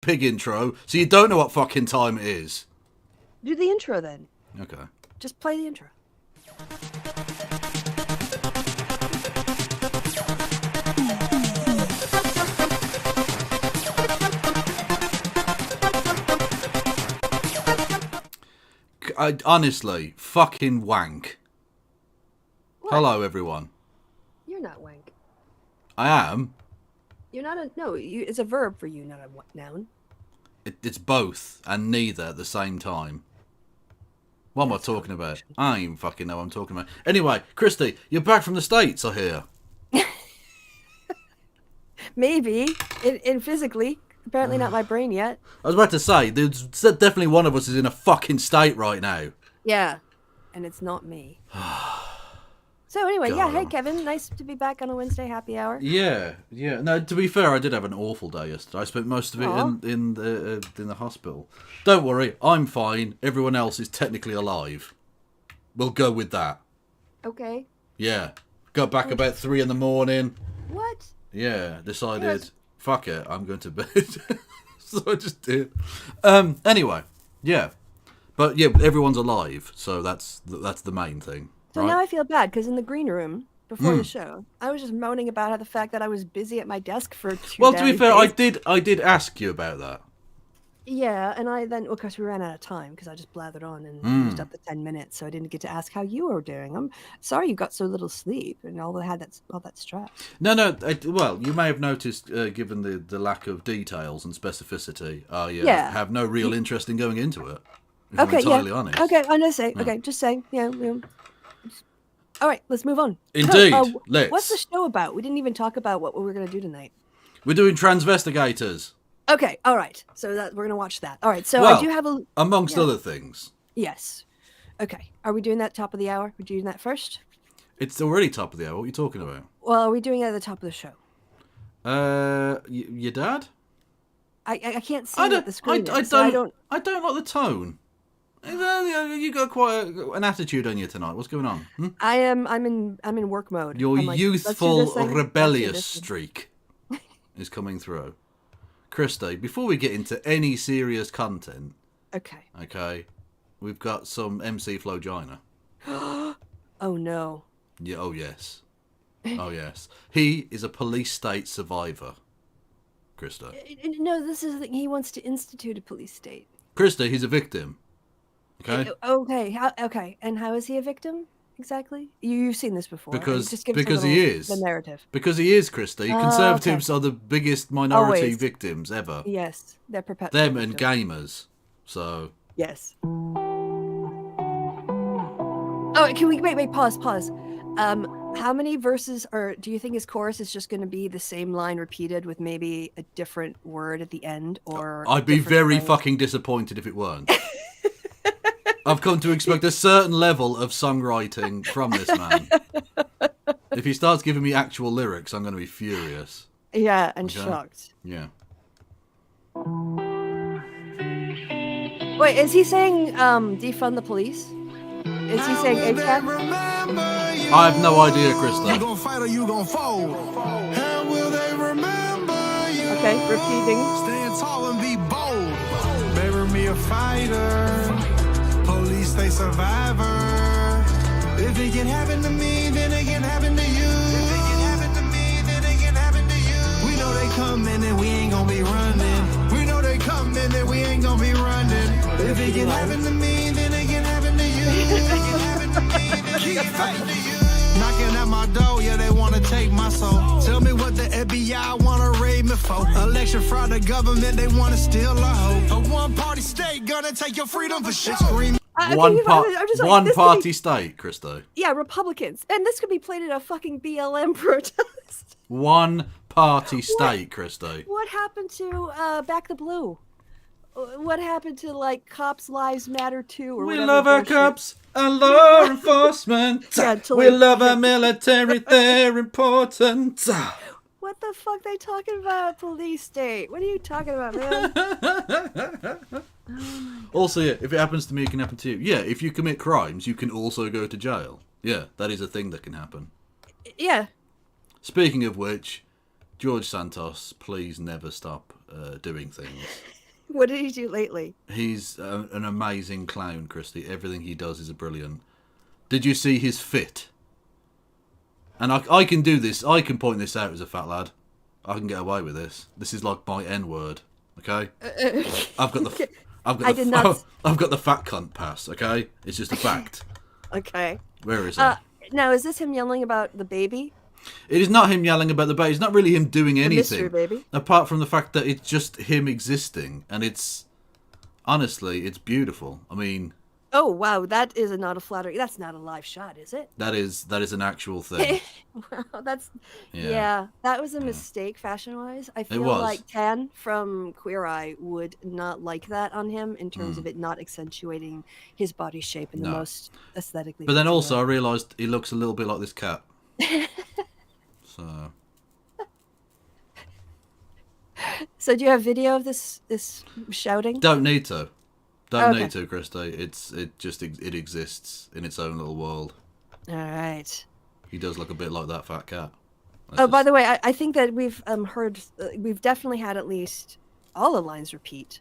pig intro, so you don't know what fucking time it is. Do the intro then. Okay. Just play the intro. I honestly fucking wank. What? Hello, everyone. You're not wank. I am. You're not a no. It's a verb for you, not a noun. It's both and neither at the same time. What am I talking about? I don't even fucking know what I'm talking about. Anyway, Christy, you're back from the States, I hear. Maybe in physically. Apparently not my brain yet. I was about to say, there's definitely one of us is in a fucking state right now. Yeah, and it's not me. So anyway, yeah. Hey, Kevin. Nice to be back on a Wednesday happy hour. Yeah. No, to be fair, I did have an awful day yesterday. I spent most of it in the hospital. Don't worry, I'm fine. Everyone else is technically alive. We'll go with that. Okay. Yeah. Got back about 3 a.m. What? Yeah. Decided, fuck it, I'm going to bed. So I just did. Anyway, yeah. But yeah, everyone's alive, so that's the main thing. So now I feel bad because in the green room before the show, I was just moaning about how the fact that I was busy at my desk for 2 Well, to be fair, days. I did ask you about that. Yeah, and I then, of course, we ran out of time because I just blathered on and used up the 10 minutes, so I didn't get to ask how you were doing. I'm sorry you got so little sleep and all that stress. No. Well, you may have noticed, given the lack of details and specificity, I have no real interest in going into it. If I'm entirely honest. Okay, I'm gonna say. Okay, just saying. Yeah. All right, let's move on. Indeed, let's. What's the show about? We didn't even talk about what we were gonna do tonight. We're doing Transvestigators. Okay, all right. So we're gonna watch that. All right. So well, I do have amongst other things. Yes. Okay. Are we doing that top of the hour? We're doing that first? It's already top of the hour. What are you talking about? Well, are we doing it at the top of the show? Your dad? I can't see what the screen is. I don't like the tone. You got quite an attitude on you tonight. What's going on? I'm in work mode. Your like, youthful, rebellious streak is coming through. Christy, before we get into any serious content, okay, we've got some MC Flogina. Oh no. Yeah. Oh yes. Oh yes. He is a police state survivor. Krista. No, this is he wants to institute a police state. Krista, he's a victim. Okay. Okay. And how is he a victim exactly? You've seen this before. Because just he is the narrative. Because he is, Christy. Conservatives are the biggest minority victims ever. Yes, they're perpetual. Them and gamers. So. Yes. Oh, can we wait? Pause. How many verses, or do you think his chorus is just going to be the same line repeated with maybe a different word at the end? Or I'd be very fucking disappointed if it weren't. I've come to expect a certain level of songwriting from this man. If he starts giving me actual lyrics, I'm going to be furious. Yeah, and shocked. Yeah. Wait, is he saying defund the police? Is he saying ACAB? I have no idea, Krista. You gonna fight or you gonna fold? How will they remember you? Okay, repeating. Stand tall and be bold. Bury me a fighter. Police stay survivor. If it can happen to me, then it can happen to you. If it can happen to me, then it can happen to you. We know they coming and we ain't gonna be running. We know they coming and we ain't gonna be running. If it can happen to me, then it can happen to you. If it can happen to me, then it can happen to you. Knocking at my door, yeah, they wanna take my soul. Tell me what the FBI wanna raid me for. Election fraud, the government, they wanna steal our hope. A one-party state gonna take your freedom for shit. One party state, Krista. Yeah, Republicans. And this could be played at a fucking BLM protest. One party state, Krista. What happened to Back the Blue? What happened to, like, Cops Lives Matter too? Or we love our cops and law enforcement. We love our military, they're important. What the fuck they talking about, police state? What are you talking about, man? Also, yeah, if it happens to me, it can happen to you. Yeah, if you commit crimes, you can also go to jail. Yeah, that is a thing that can happen. Yeah. Speaking of which, George Santos, please never stop doing things. What did he do lately? He's an amazing clown, Christy. Everything he does is brilliant. Did you see his fit? And I can do this. I can point this out as a fat lad. I can get away with this. This is like my N word. Okay. I've got the. I've got the fat cunt pass. Okay. It's just a fact. Okay. Where is it? Now, is this him yelling about the baby? It is not him yelling about the baby. It's not really him doing anything. The mystery baby? Apart from the fact that it's just him existing. And it's... Honestly, it's beautiful. I mean... Oh, wow. That is not a flattery. That's not a live shot, is it? That is an actual thing. Wow, that's... Yeah. That was a mistake fashion-wise. I feel like Tan from Queer Eye would not like that on him in terms of it not accentuating his body shape in the most aesthetically... But then also, I realised he looks a little bit like this cat. So do you have video of this shouting? Don't need to. Don't need to, Christy. It exists in its own little world. All right. He does look a bit like that fat cat. By the way, I think that we've heard, we've definitely had at least all the lines repeat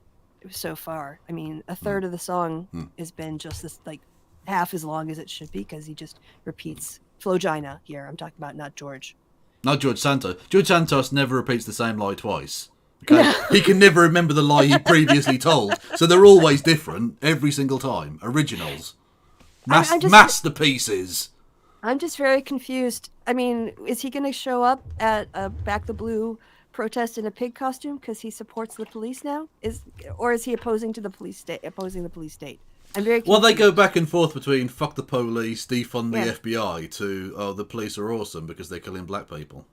so far. I mean, a third of the song has been just this, like, half as long as it should be because he just repeats Flogina here. I'm talking about not George. Not George Santos. George Santos never repeats the same lie twice. Okay? No. He can never remember the lie he previously told. So they're always different every single time. Originals. Masterpieces. I'm just very confused. I mean, is he going to show up at a Back the Blue protest in a pig costume because he supports the police now? Or is he opposing the police state? I'm very confused. Well, they go back and forth between fuck the police, defund the FBI to the police are awesome because they're killing black people.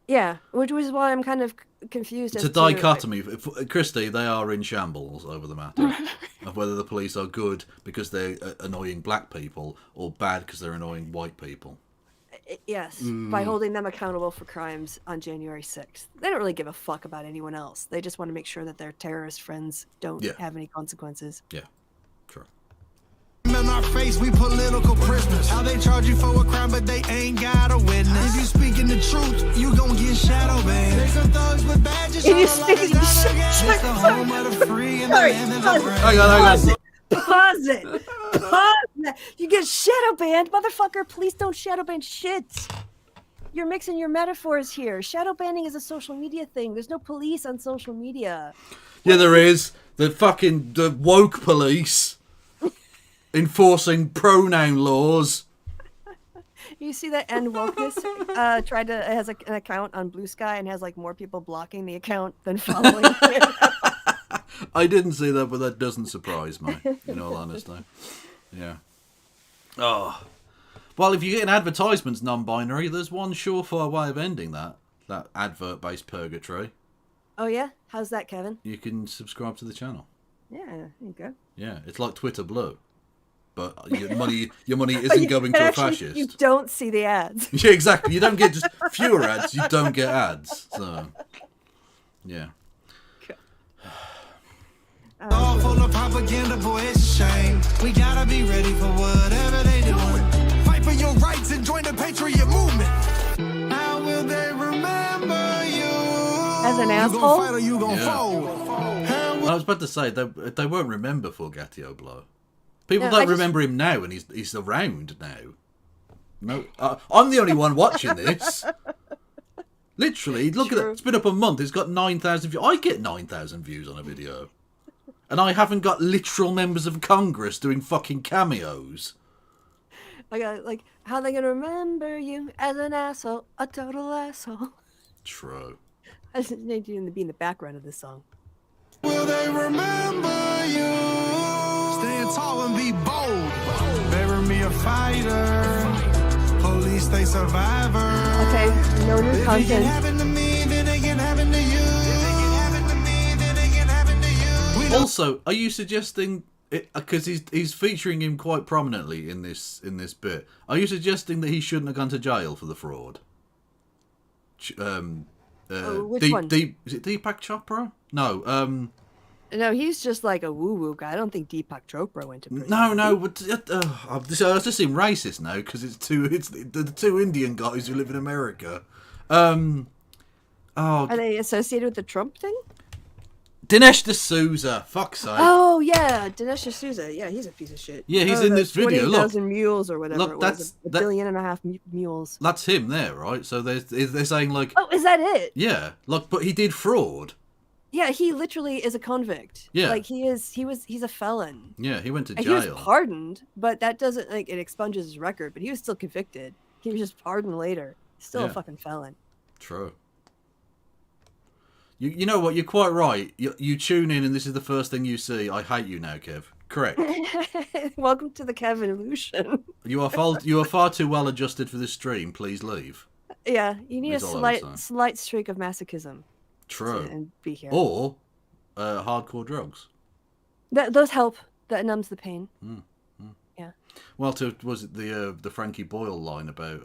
Yeah, which was why I'm kind of confused. It's a dichotomy. Christy, they are in shambles over the matter of whether the police are good because they're annoying black people or bad because they're annoying white people. Yes, by holding them accountable for crimes on January 6th. They don't really give a fuck about anyone else. They just want to make sure that their terrorist friends don't have any consequences. Yeah, sure. In our face, we political prisoners. How they charge you for a crime, but they ain't got a witness. If you speaking the truth, you gon' get shadow banned. There's some thugs with badges. If you speaking the truth, it's the home of the free and the land of the brave. Pause it. You get shadow banned, motherfucker. Please don't shadow ban shit. You're mixing your metaphors here. Shadow banning is a social media thing. There's no police on social media. Yeah, there is. The woke police enforcing pronoun laws. You see that End Wokeness has an account on Blue Sky and has like more people blocking the account than following it. I didn't see that, but that doesn't surprise me, in all honesty. Yeah. Oh. Well, if you're getting advertisements non-binary, there's one surefire way of ending that advert-based purgatory. Oh, yeah? How's that, Kevin? You can subscribe to the channel. Yeah, there you go. Yeah, it's like Twitter Blue. But your money isn't going to a fascist. You don't see the ads. Yeah, exactly. You don't get just fewer ads. You don't get ads. So, yeah. All full of propaganda, boy, it's a shame. We gotta be ready for whatever they doing. Fight for your rights and join the patriot movement. How will they remember you? As an asshole? You gon' fight or you gon' fold? I was about to say, they won't remember Forgatio Blow. People don't remember him now, and he's around now. No, I'm the only one watching this. Literally, look at it. It's been up a month. It's got 9,000 views. I get 9,000 views on a video. And I haven't got literal members of Congress doing fucking cameos. I got, like, how they gonna remember you as an asshole, a total asshole. True. I just need you to be in the background of this song. Will they remember you? Stand tall and be bold. Bury me a fighter. Police, they survivor. Okay, no new content. If it can happen to me, then it can happen to you. Also, are you suggesting, because he's featuring him quite prominently in this bit, are you suggesting that he shouldn't have gone to jail for the fraud? Which one? Is it Deepak Chopra? No. No, he's just like a woo-woo guy. I don't think Deepak Chopra went to prison. No. But, I just seem racist now because it's the two Indian guys who live in America. Are they associated with the Trump thing? Dinesh D'Souza, fuck's sake. Oh yeah, Dinesh D'Souza. Yeah, he's a piece of shit. Yeah, he's in this video. Look, 20,000 mules or whatever. look, it was. A billion and a half mules. That's him there, right? So they're saying like, Oh, is that it? yeah, look, but he did fraud. Yeah, he literally is a convict. Yeah. Like he's a felon. Yeah, he went to And jail. he was pardoned, but that doesn't like it expunges his record, but he was still convicted. He was just pardoned later. Still a fucking felon. True. You know what? You're quite right. You tune in and this is the first thing you see. I hate you now, Kev. Correct. Welcome to the Kevin illusion. You are far too well adjusted for this stream. Please leave. Yeah, you need That's a all I was saying. slight streak of masochism. True. And be here. Or hardcore drugs. Those help. That numbs the pain. Yeah. Well, was it the Frankie Boyle line about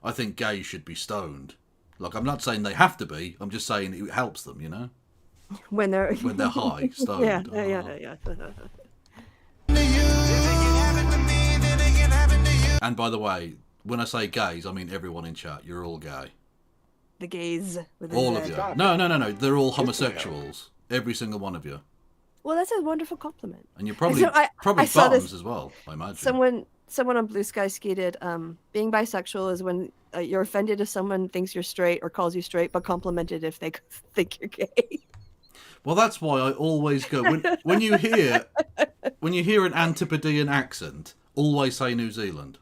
I think gays should be stoned. Like, I'm not saying they have to be. I'm just saying it helps them, you know? When they're high, stoned. Yeah. And by the way, when I say gays, I mean everyone in chat. You're all gay. The gays. With All the of Z. you. No. They're all homosexuals. Every single one of you. Well, that's a wonderful compliment. And you're probably So I saw bottoms this- as well, I imagine. Someone on Blue Sky skated. Being bisexual is when you're offended if someone thinks you're straight or calls you straight, but complimented if they think you're gay. Well, that's why I always go when you hear an Antipodean accent, always say New Zealand.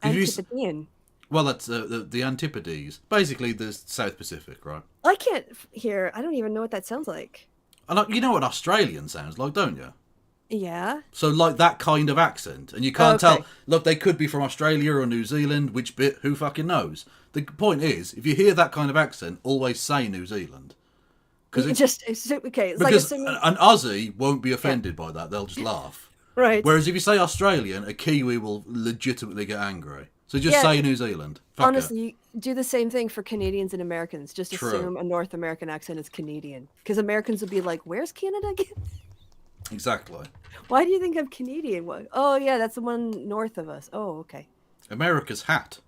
'Cause Antipodean. Well, that's the Antipodes, basically the South Pacific, right? I can't hear. I don't even know what that sounds like. And you know what Australian sounds like, don't you? Yeah. So like that kind of accent, and you can't Okay. tell. Look, they could be from Australia or New Zealand. Which bit? Who fucking knows? The point is, if you hear that kind of accent, always say New Zealand. It's okay. It's Because like an Aussie won't be offended by that; they'll just laugh. right. Whereas if you say Australian, a Kiwi will legitimately get angry. So just Yeah. say New Zealand. Fuck Honestly, do the same thing for Canadians and Americans. Just True. assume a North American accent is Canadian, because Americans would be like, "Where's Canada again? it. Exactly. Why do you think I'm Canadian? What? Oh yeah, that's the one north of us. Oh okay. America's hat.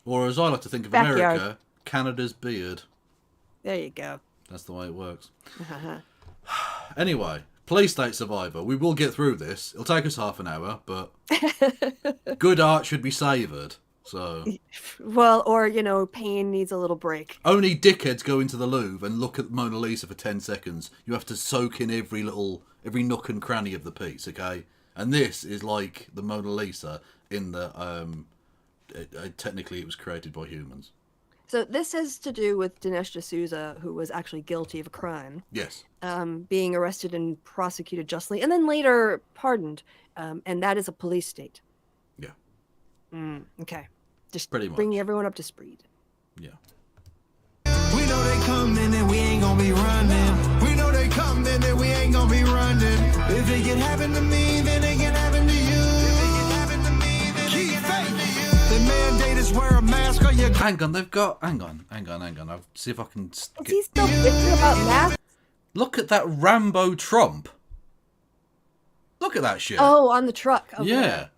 Or as I like to think of Backyard. America, Canada's beard. There you go. That's the way it works. Anyway, Police State Survivor. We will get through this. It'll take us half an hour, but good art should be savoured. So Well, or pain needs a little break. only dickheads go into the Louvre and look at Mona Lisa for 10 seconds. You have to soak in every nook and cranny of the piece, okay? And this is like the Mona Lisa in the technically it was created by humans. So this has to do with Dinesh D'Souza, who was actually guilty of a crime, Yes. being arrested and prosecuted justly, and then later pardoned. And that is a police state. Yeah. Okay. Just Pretty much. bringing everyone up to speed. Yeah. We know they coming and we ain't gonna be running. We know they coming and we ain't gonna be running. If it can happen to me, then it can happen to you. If it can happen to me, then it can happen to you. The mandate is wear a mask or you. Hang on, hang on. I'll see if I can Is he still bitching about masks? look at that Rambo Trump. Look at that shit. Oh, on the truck. Okay. yeah.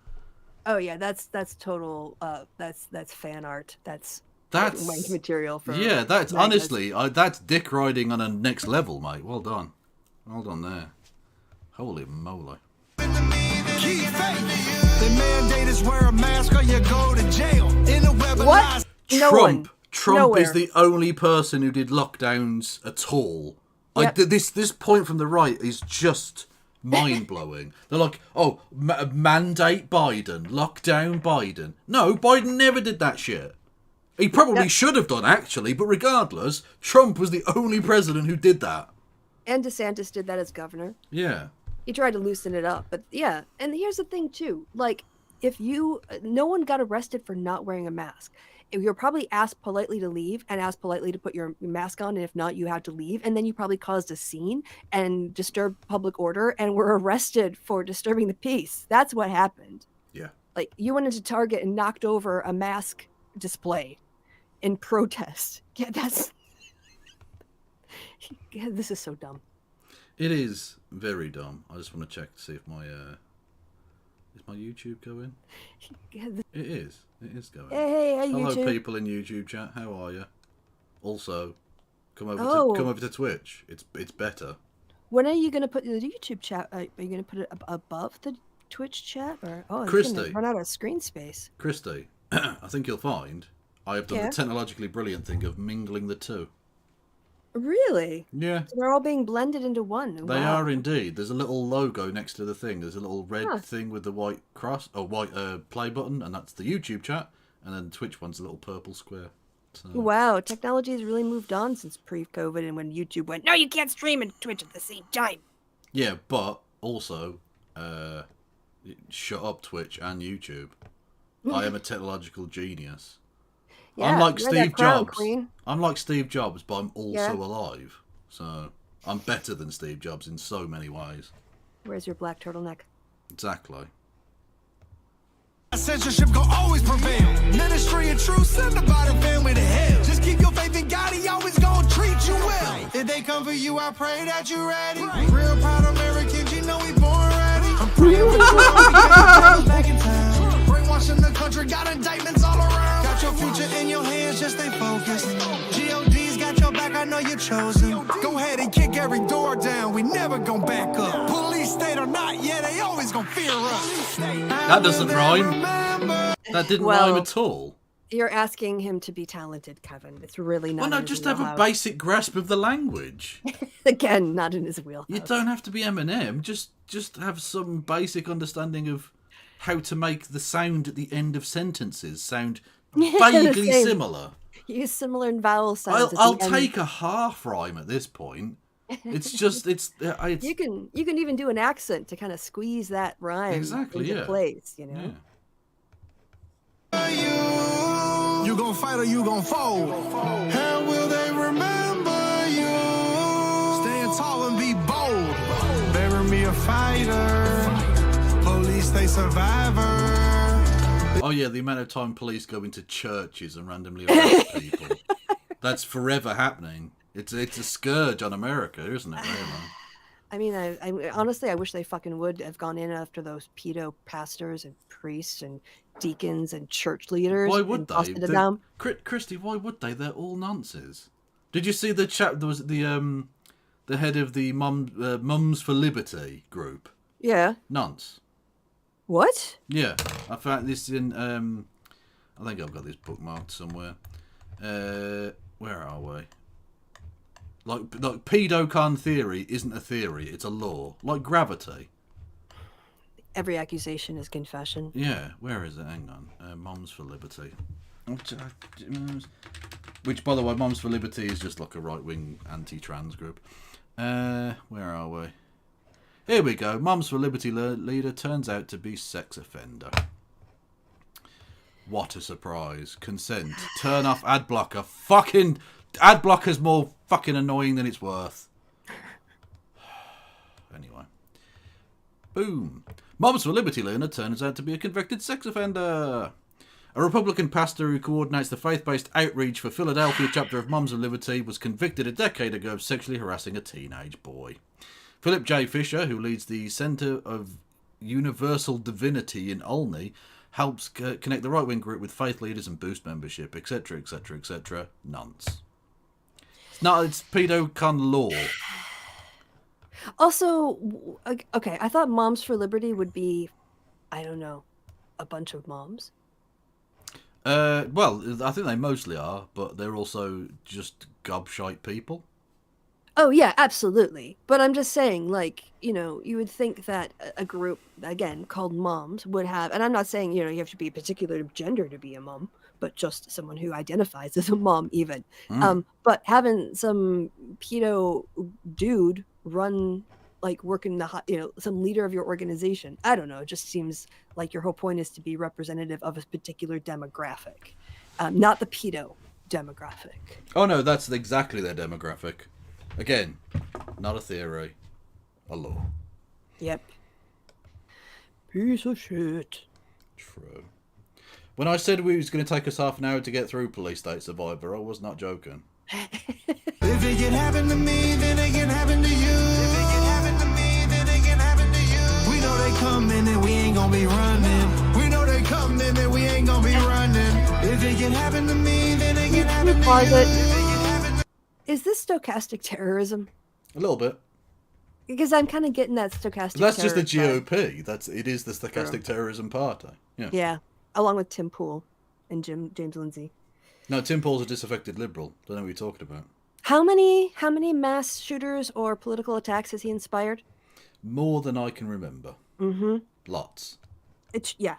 Oh yeah, that's total. That's fan art. That's That's wank material for. Yeah, that's Magnus. honestly, that's dick riding on a next level, mate. Well done there. Holy moly! Keep faith. The mandate is wear a mask or you go to jail. In a weaponized. What? No one. Trump Nowhere. is the only person who did lockdowns at all. Yep. This point from the right is just mind blowing. They're like, oh, mandate Biden, lockdown Biden. No, Biden never did that shit. He probably should have done actually, but regardless, Trump was the only president who did that. And DeSantis did that as governor. Yeah. He tried to loosen it up, but yeah. And here's the thing too, like no one got arrested for not wearing a mask. If you're probably asked politely to leave and asked politely to put your mask on, and if not, you had to leave, and then you probably caused a scene and disturbed public order and were arrested for disturbing the peace. That's what happened. Yeah. Like you went into Target and knocked over a mask display in protest. Yeah, this is so dumb. It is very dumb. I just want to check to see if my is my YouTube going? It is. It is going. Hey, Hello, YouTube. people in YouTube chat. How are you? Also, Come over to Twitch. It's better. When are you going to put the YouTube chat? Are you going to put it above the Twitch chat? Or it's Christy, gonna run out of screen space. Christy, I think you'll find I have done the technologically brilliant thing of mingling the two. Really? Yeah. So they're all being blended into one. They are indeed. There's a little logo next to the thing. There's a little red thing with the white cross, or white play button, and that's the YouTube chat. And then the Twitch one's a little purple square. So. Wow, technology has really moved on since pre-COVID and when YouTube went, no, you can't stream and Twitch at the same time. Yeah, but also, shut up Twitch and YouTube. I am a technological genius. Yeah, I'm like Steve Jobs. Queen. I'm like Steve Jobs, but I'm also alive. So I'm better than Steve Jobs in so many ways. Where's your black turtleneck? Exactly. Censorship gon' always prevail. Ministry and truth, send about a family to hell. Just keep your faith in God, he always gon' treat you well. If they come for you, I pray that you're ready. Real proud Americans, you know we born ready. I'm praying for you, back in town. Brainwashing the country, got indictments all around. Got your future in your hands, just stay focused. GOD's got your back, I know you're chosen. Go ahead and kick every door down, we never gon' back up. Police state or not, yeah, they always gon' fear us. That doesn't rhyme. That didn't rhyme at all. You're asking him to be talented, Kevin. It's really not. Well, no, just have a basic grasp of the language. Again, not in his wheelhouse. You don't have to be Eminem. Just have some basic understanding of how to make the sound at the end of sentences sound vaguely similar. Use similar vowel sounds. I'll take a half rhyme at this point. It's just it's you can even do an accent to kind of squeeze that rhyme into place, you know. Yeah. You gon' fight or you gon' fold? How will they remember you? Stand tall and be bold. Bury me a fighter. Police, they survivor. Oh yeah, the amount of time police go into churches and randomly arrest people. That's forever happening. It's a scourge on America, isn't it, really? I mean, I honestly, I wish they fucking would have gone in after those pedo pastors and priests and deacons and church leaders. Why would they? Them. Christy, why would they? They're all nonsense. Did you see the chap? There was the head of the Mums for Liberty group. Yeah. Nonce. What? Yeah, I found this in. I think I've got this bookmarked somewhere. Where are we? Like pedocon theory isn't a theory; it's a law. Like gravity. Every accusation is confession. Yeah, where is it? Hang on. Moms for Liberty. Which, by the way, Moms for Liberty is just like a right-wing anti-trans group. Where are we? Here we go. Moms for Liberty leader turns out to be sex offender. What a surprise. Consent. Turn off ad blocker. Fucking ad blocker's more fucking annoying than it's worth. Anyway. Boom. Moms for Liberty learner turns out to be a convicted sex offender. A Republican pastor who coordinates the faith-based outreach for Philadelphia chapter of Moms of Liberty was convicted a decade ago of sexually harassing a teenage boy. Philip J. Fisher, who leads the Center of Universal Divinity in Olney, helps connect the right-wing group with faith leaders and boost membership, etc., etc., etc. Nonce. It's pedocon law. Also, okay, I thought Moms for Liberty would be, I don't know, a bunch of moms. Well, I think they mostly are, but they're also just gobshite people. Oh, yeah, absolutely. But I'm just saying, like, you know, you would think that a group, again, called moms would have, and I'm not saying, you know, you have to be a particular gender to be a mom, but just someone who identifies as a mom even. But having some pedo dude run, like, work in the, you know, some leader of your organization, I don't know, it just seems like your whole point is to be representative of a particular demographic, not the pedo demographic. Oh, no, that's exactly their demographic. Again, not a theory, a law. Yep. Piece of shit. True. When I said we was going to take us half an hour to get through Police State Survivor, I was not joking. If it can happen to me, then it can happen to you. If it can happen to me, then it can happen to you. We know they coming and we ain't gonna be running. We know they coming and we ain't gonna be running. If it can happen to me, then it can happen to you. Is this stochastic terrorism? A little bit. Because I'm kind of getting that stochastic. That's just the terror GOP. It is the stochastic terrorism party. Yeah. Yeah, along with Tim Pool and James Lindsay. No, Tim Pool's a disaffected liberal. Don't know what you're talking about. How many mass shooters or political attacks has he inspired? More than I can remember. Mm-hmm. Lots. Yeah.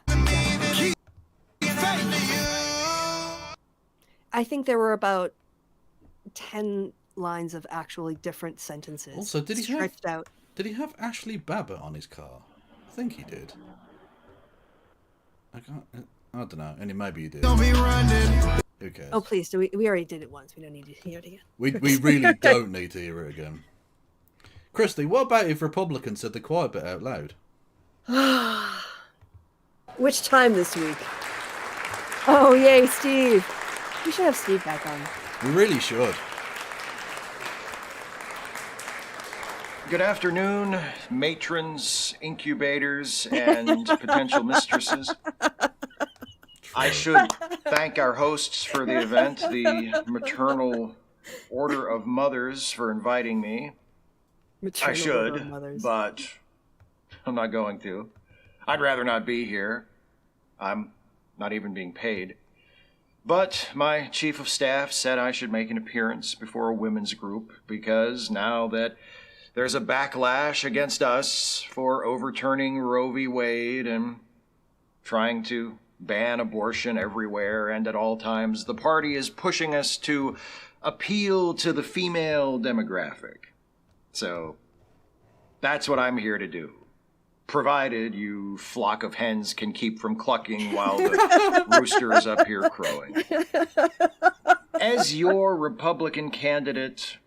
I think there were about 10 lines of actually different sentences. Also, did he stretched out? Did he have Ashley Babbitt on his car? I think he did. I don't know. And maybe he did. Don't be running. Who cares? Oh, please. We already did it once. We don't need to hear it again. We really don't need to hear it again. Christy, what about if Republicans said the quiet bit out loud? Which time this week? Oh, yay, Steve. We should have Steve back on. We really should. Good afternoon, matrons, incubators, and potential mistresses. I should thank our hosts for the event, the Maternal Order of Mothers, for inviting me. I should, but I'm not going to. I'd rather not be here. I'm not even being paid. But my chief of staff said I should make an appearance before a women's group because now that there's a backlash against us for overturning Roe v. Wade and trying to ban abortion everywhere and at all times, the party is pushing us to appeal to the female demographic. So that's what I'm here to do. Provided you flock of hens can keep from clucking while the rooster is up here crowing. As your Republican candidate,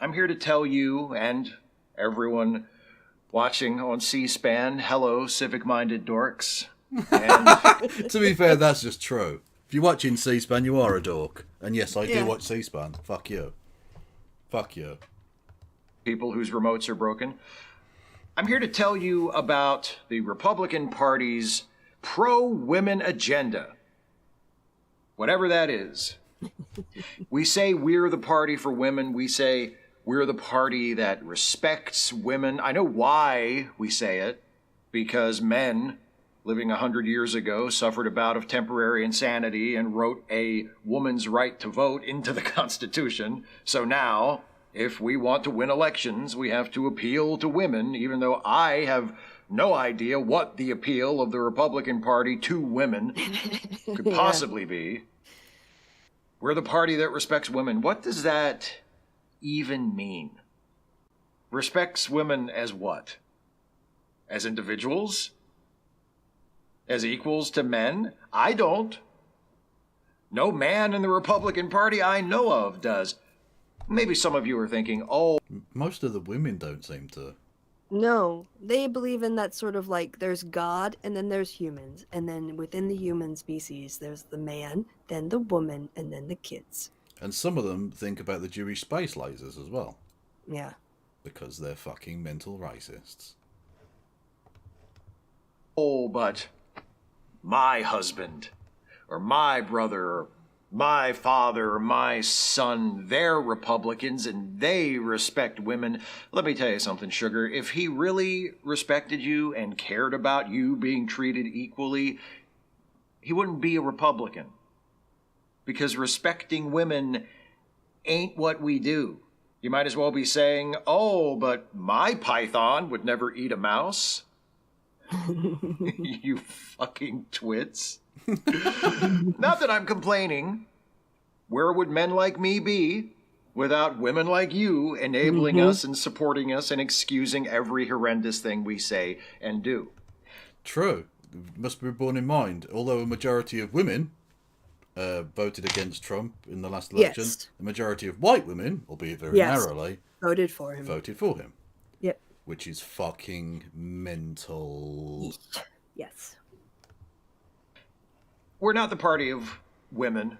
I'm here to tell you and everyone watching on C-SPAN, hello, civic-minded dorks. And to be fair, that's just true. If you're watching C-SPAN, you are a dork. And yes, I do watch C-SPAN. Fuck you. Fuck you. People whose remotes are broken. I'm here to tell you about the Republican Party's pro-women agenda. Whatever that is. We say we're the party for women. We say we're the party that respects women. I know why we say it. Because men living 100 years ago suffered a bout of temporary insanity and wrote a woman's right to vote into the Constitution. So now, if we want to win elections, we have to appeal to women, even though I have no idea what the appeal of the Republican Party to women could possibly be. We're the party that respects women. What does that even mean? Respects women as what? As individuals? As equals to men? I don't. No man in the Republican Party I know of does. Maybe some of you are thinking, oh... Most of the women don't seem to. No, they believe in that sort of like there's God and then there's humans. And then within the human species, there's the man, then the woman, and then the kids. And some of them think about the Jewish space lasers as well. Yeah. Because they're fucking mental racists. Oh, but my husband, or my brother, or my father, or my son, they're Republicans and they respect women. Let me tell you something, sugar. If he really respected you and cared about you being treated equally, he wouldn't be a Republican. Because respecting women ain't what we do. You might as well be saying, oh, but my python would never eat a mouse. You fucking twits. Not that I'm complaining. Where would men like me be without women like you enabling us and supporting us and excusing every horrendous thing we say and do? True. Must be borne in mind, although a majority of women voted against Trump in the last election, the majority of white women, albeit very narrowly, voted for him. Yep. Which is fucking mental. Yes. We're not the party of women.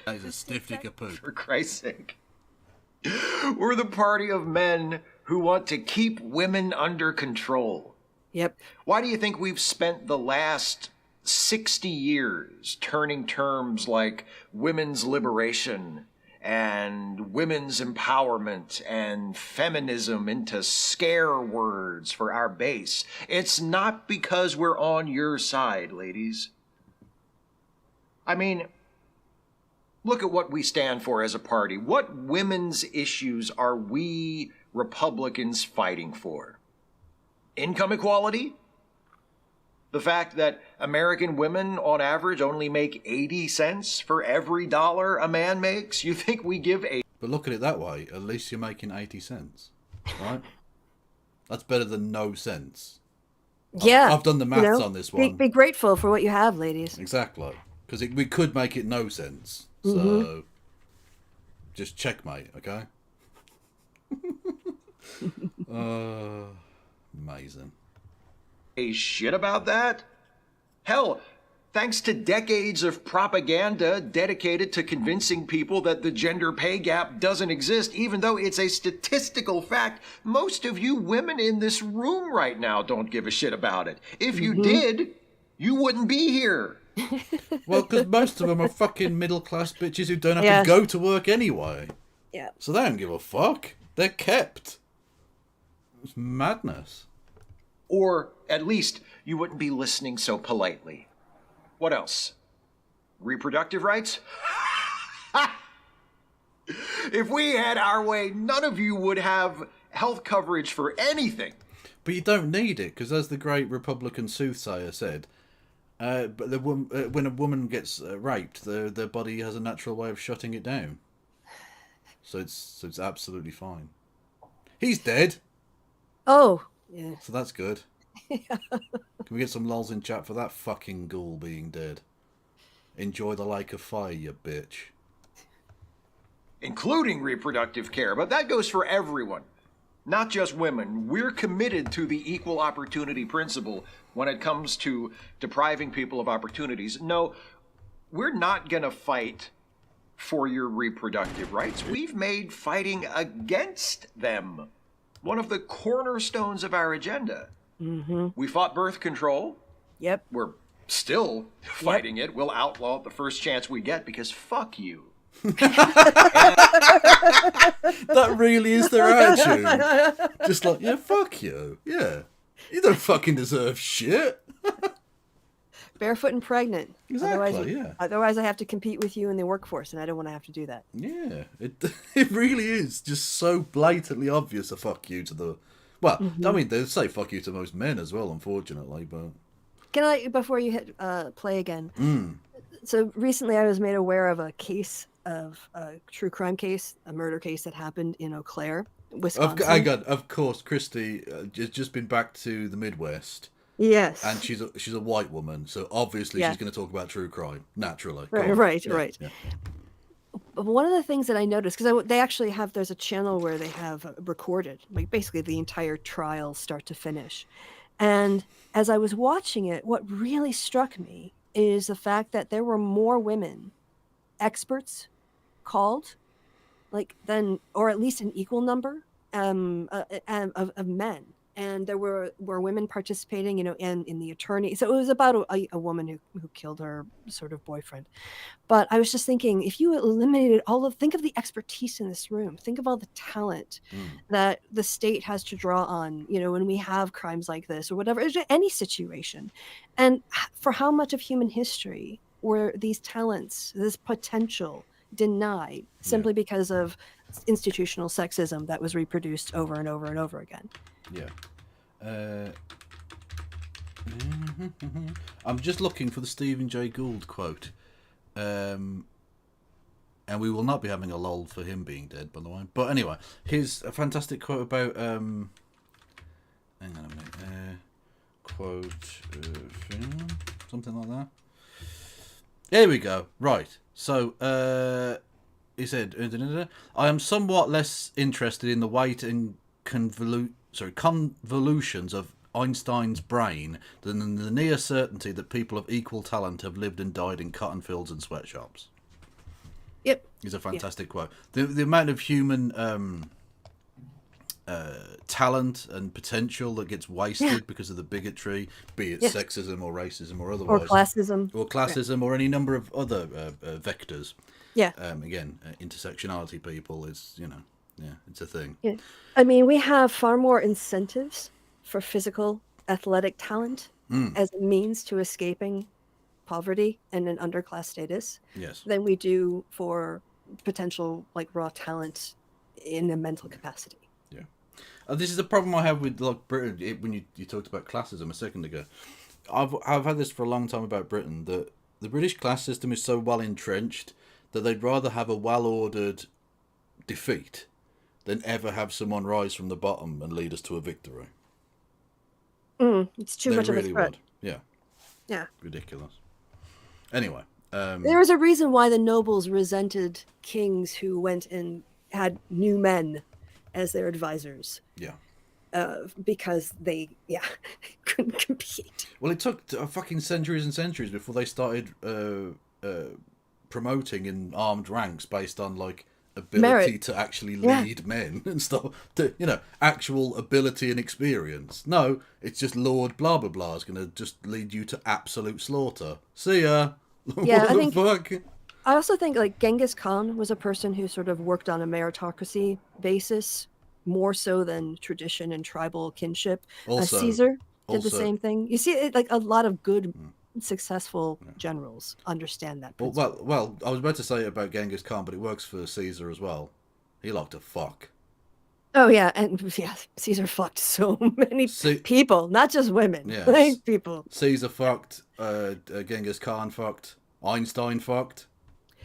That is a stiff dick of poop. For Christ's sake. We're the party of men who want to keep women under control. Yep. Why do you think we've spent the last 60 years turning terms like women's liberation and women's empowerment and feminism into scare words for our base, it's not because we're on your side, ladies. I mean, look at what we stand for as a party. What women's issues are we Republicans fighting for? Income equality? The fact that American women, on average, only make 80 cents for every dollar a man makes? You think we give a... But look at it that way. At least you're making 80 cents, right? That's better than no cents. Yeah. I've done the maths on this one. Be grateful for what you have, ladies. Exactly. Because we could make it no sense. So, just checkmate, okay? Amazing. a shit about that? Hell, thanks to decades of propaganda dedicated to convincing people that the gender pay gap doesn't exist, even though it's a statistical fact, most of you women in this room right now don't give a shit about it. If you did, you wouldn't be here. Well, because most of them are fucking middle-class bitches who don't have to go to work anyway. Yeah. So they don't give a fuck. They're kept. It's madness. Or at least you wouldn't be listening so politely. What else? Reproductive rights? If we had our way, none of you would have health coverage for anything. But you don't need it, because as the great Republican soothsayer said, but when a woman gets raped, their body has a natural way of shutting it down. So it's absolutely fine. He's dead. Oh, yeah. So that's good. Can we get some lols in chat for that fucking ghoul being dead? Enjoy the lake of fire, you bitch. Including reproductive care, but that goes for everyone. Not just women. We're committed to the equal opportunity principle when it comes to depriving people of opportunities. No, we're not going to fight for your reproductive rights. We've made fighting against them one of the cornerstones of our agenda. Mm-hmm. We fought birth control. Yep. We're still fighting it. We'll outlaw it the first chance we get because fuck you. That really is their attitude. Just like, yeah, fuck you. Yeah. You don't fucking deserve shit. Barefoot and pregnant. Exactly, Otherwise I have to compete with you in the workforce, and I don't want to have to do that. Yeah. It really is just so blatantly obvious a fuck you to the... Well, I mean, they say fuck you to most men as well, unfortunately, but... Can I, before you hit play again? So recently I was made aware of a case of a true crime case, a murder case that happened in Eau Claire, Wisconsin. Of course, Christy has just been back to the Midwest. Yes. And she's a white woman, so obviously she's going to talk about true crime, naturally. Right. Yeah. But one of the things that I noticed, because they actually have, there's a channel where they have recorded, like basically the entire trial start to finish. And as I was watching it, what really struck me is the fact that there were more women experts called, like, than, or at least an equal number of men. And there were women participating, in the attorney. So it was about a woman who killed her sort of boyfriend. But I was just thinking, if you eliminated think of the expertise in this room. Think of all the talent that the state has to draw on, when we have crimes like this or whatever, any situation. And for how much of human history were these talents, this potential, denied simply because of institutional sexism that was reproduced over and over and over again? Yeah. I'm just looking for the Stephen Jay Gould quote. And we will not be having a lull for him being dead, by the way. But anyway, here's a fantastic quote about... hang on a minute. Something like that. There we go. Right. So, he said, I am somewhat less interested in the weight and convolutions of Einstein's brain than in the near certainty that people of equal talent have lived and died in cotton fields and sweatshops. Yep. Is a fantastic quote. The amount of human talent and potential that gets wasted because of the bigotry, be it sexism or racism or otherwise. Or classism. Or any number of other vectors. Yeah. Again, intersectionality people is, it's a thing. Yeah. I mean, we have far more incentives for physical athletic talent as a means to escaping poverty and an underclass status than we do for potential like raw talent in a mental capacity. Yeah. This is the problem I have with like Britain. When you talked about classism a second ago, I've had this for a long time about Britain, that the British class system is so well entrenched that they'd rather have a well-ordered defeat than ever have someone rise from the bottom and lead us to a victory. It's too much of a threat. Yeah. Yeah. Ridiculous. Anyway. There was a reason why the nobles resented kings who went and had new men as their advisors. Yeah. Because they, couldn't compete. Well, it took fucking centuries and centuries before they started promoting in armed ranks based on, like, ability merit to actually lead men and stuff. To, actual ability and experience. No, it's just Lord blah blah blah is going to just lead you to absolute slaughter. See ya. Yeah, what the fuck? I also think like Genghis Khan was a person who sort of worked on a meritocracy basis more so than tradition and tribal kinship. Caesar did the same thing. You see, like a lot of good, successful generals understand that principle. Well, I was about to say about Genghis Khan, but it works for Caesar as well. He liked to fuck. Oh yeah, and Caesar fucked so many people, not just women. Yeah, people. Caesar fucked. Genghis Khan fucked. Einstein fucked.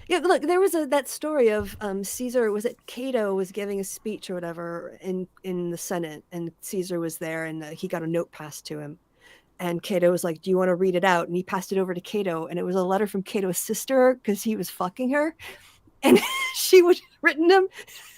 Yeah, look, there was that story of Caesar. Was it Cato was giving a speech or whatever in the Senate, and Caesar was there, and he got a note passed to him, and Cato was like, "Do you want to read it out?" And he passed it over to Cato, and it was a letter from Cato's sister because he was fucking her, and she would written him.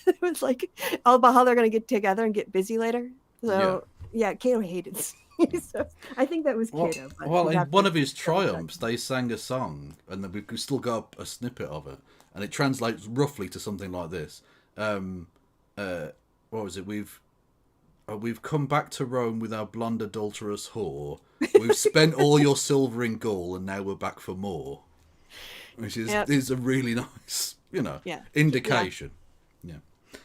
It was like all about how they're going to get together and get busy later. So yeah Cato hated Caesar. I think that was Cato. Well, in one of his triumphs, they sang a song, and then we've still got a snippet of it, and it translates roughly to something like this. What was it? We've come back to Rome with our blonde adulterous whore. We've spent all your silver in Gaul, and now we're back for more. Which is a really nice, indication. Yeah.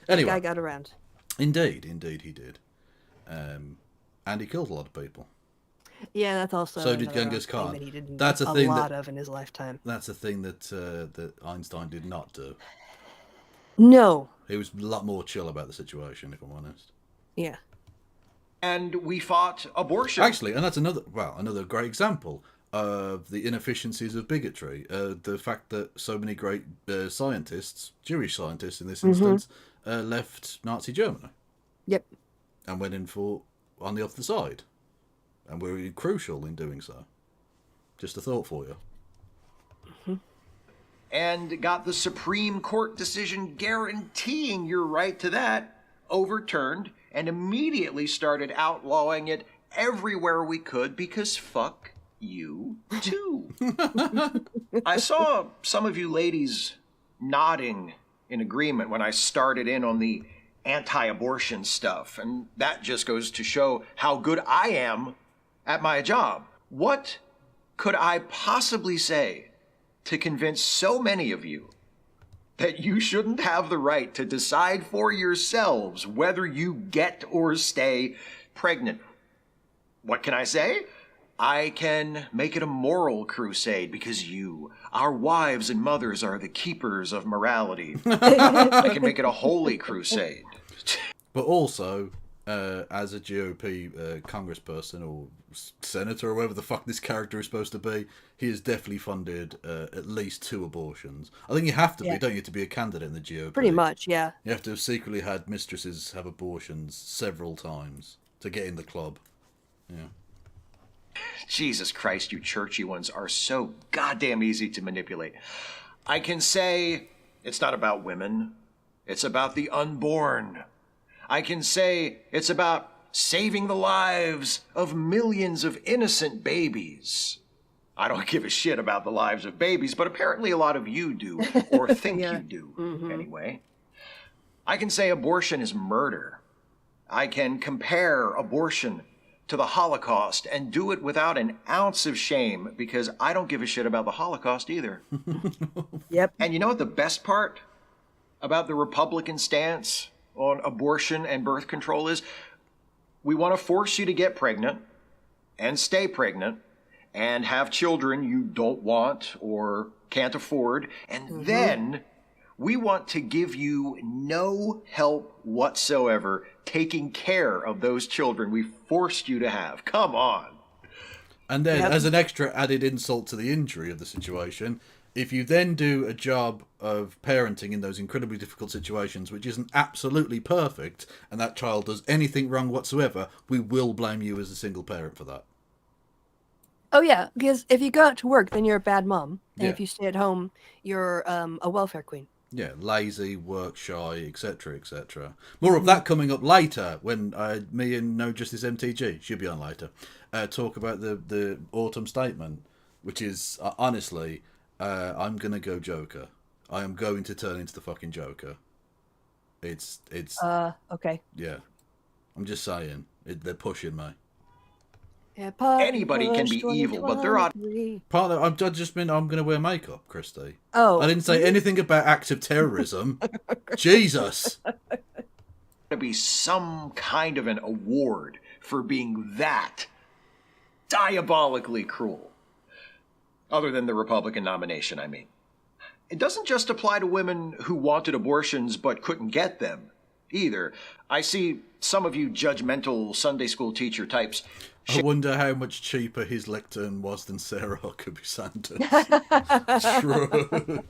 Anyway, the guy got around. Indeed he did. And he killed a lot of people. Yeah, that's also. So did Genghis Khan. That that's a thing lot of in his lifetime. That's a thing that Einstein did not do. No. He was a lot more chill about the situation, if I'm honest. Yeah. And we fought abortion. Actually, and that's another great example of the inefficiencies of bigotry. The fact that so many great scientists, Jewish scientists in this instance, left Nazi Germany. Yep. And went in for on the other side. And were crucial in doing so. Just a thought for you. Mm-hmm. And got the Supreme Court decision guaranteeing your right to that overturned, and immediately started outlawing it everywhere we could because fuck you too. I saw some of you ladies nodding in agreement when I started in on the anti-abortion stuff, and that just goes to show how good I am at my job. What could I possibly say to convince so many of you that you shouldn't have the right to decide for yourselves whether you get or stay pregnant? What can I say? I can make it a moral crusade because you, our wives and mothers, are the keepers of morality. I can make it a holy crusade. But also, as a GOP congressperson or senator or whatever the fuck this character is supposed to be, he has definitely funded at least 2 abortions. I think you have to be, don't you, to be a candidate in the GOP? Pretty much, yeah. You have to have secretly had mistresses have abortions several times to get in the club. Yeah. Jesus Christ, you churchy ones are so goddamn easy to manipulate. I can say it's not about women. It's about the unborn. I can say it's about saving the lives of millions of innocent babies. I don't give a shit about the lives of babies, but apparently a lot of you do, or think you do, anyway. I can say abortion is murder. I can compare abortion to the Holocaust and do it without an ounce of shame because I don't give a shit about the Holocaust either. Yep. And you know what the best part about the Republican stance on abortion and birth control is? We want to force you to get pregnant and stay pregnant and have children you don't want or can't afford. And then we want to give you no help whatsoever taking care of those children we forced you to have. Come on. And then, as an extra added insult to the injury of the situation, if you then do a job of parenting in those incredibly difficult situations, which isn't absolutely perfect, and that child does anything wrong whatsoever, we will blame you as a single parent for that. Oh yeah, because if you go out to work, then you're a bad mom, and Yeah. if you stay at home, you're a welfare queen. Yeah, lazy, work shy, etc., etc. More of that coming up later when me and No Justice MTG, she'll be on later, talk about the autumn statement, which is, honestly, I'm going to go Joker. I am going to turn into the fucking Joker. It's Okay. yeah. I'm just saying, they're pushing me. Yeah, Anybody can be evil, but they're out. Part of, I just meant I'm going to wear makeup, Christy. Oh. I didn't say anything about acts of terrorism. Jesus. To be some kind of an award for being that diabolically cruel. Other than the Republican nomination, I mean. It doesn't just apply to women who wanted abortions but couldn't get them, either. I see some of you judgmental Sunday school teacher types. I wonder how much cheaper his lectern was than Sarah Huckabee Sanders. True.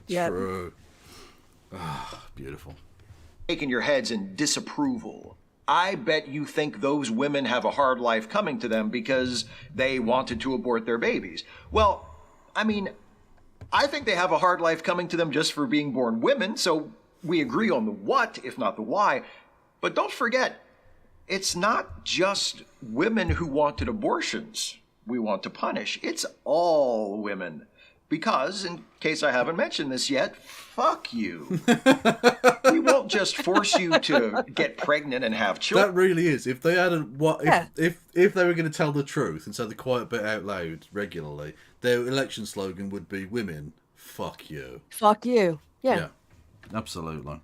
Yeah. True. Ah, beautiful. Shaking your heads in disapproval. I bet you think those women have a hard life coming to them because they wanted to abort their babies. Well, I mean, I think they have a hard life coming to them just for being born women, so we agree on the what, if not the why. But don't forget, it's not just women who wanted abortions we want to punish. It's all women. Because, in case I haven't mentioned this yet, fuck you. We won't just force you to get pregnant and have children. That really is. If they had if they were going to tell the truth and say the quiet bit out loud regularly, their election slogan would be "Women, fuck you." Fuck you. Yeah. Absolutely.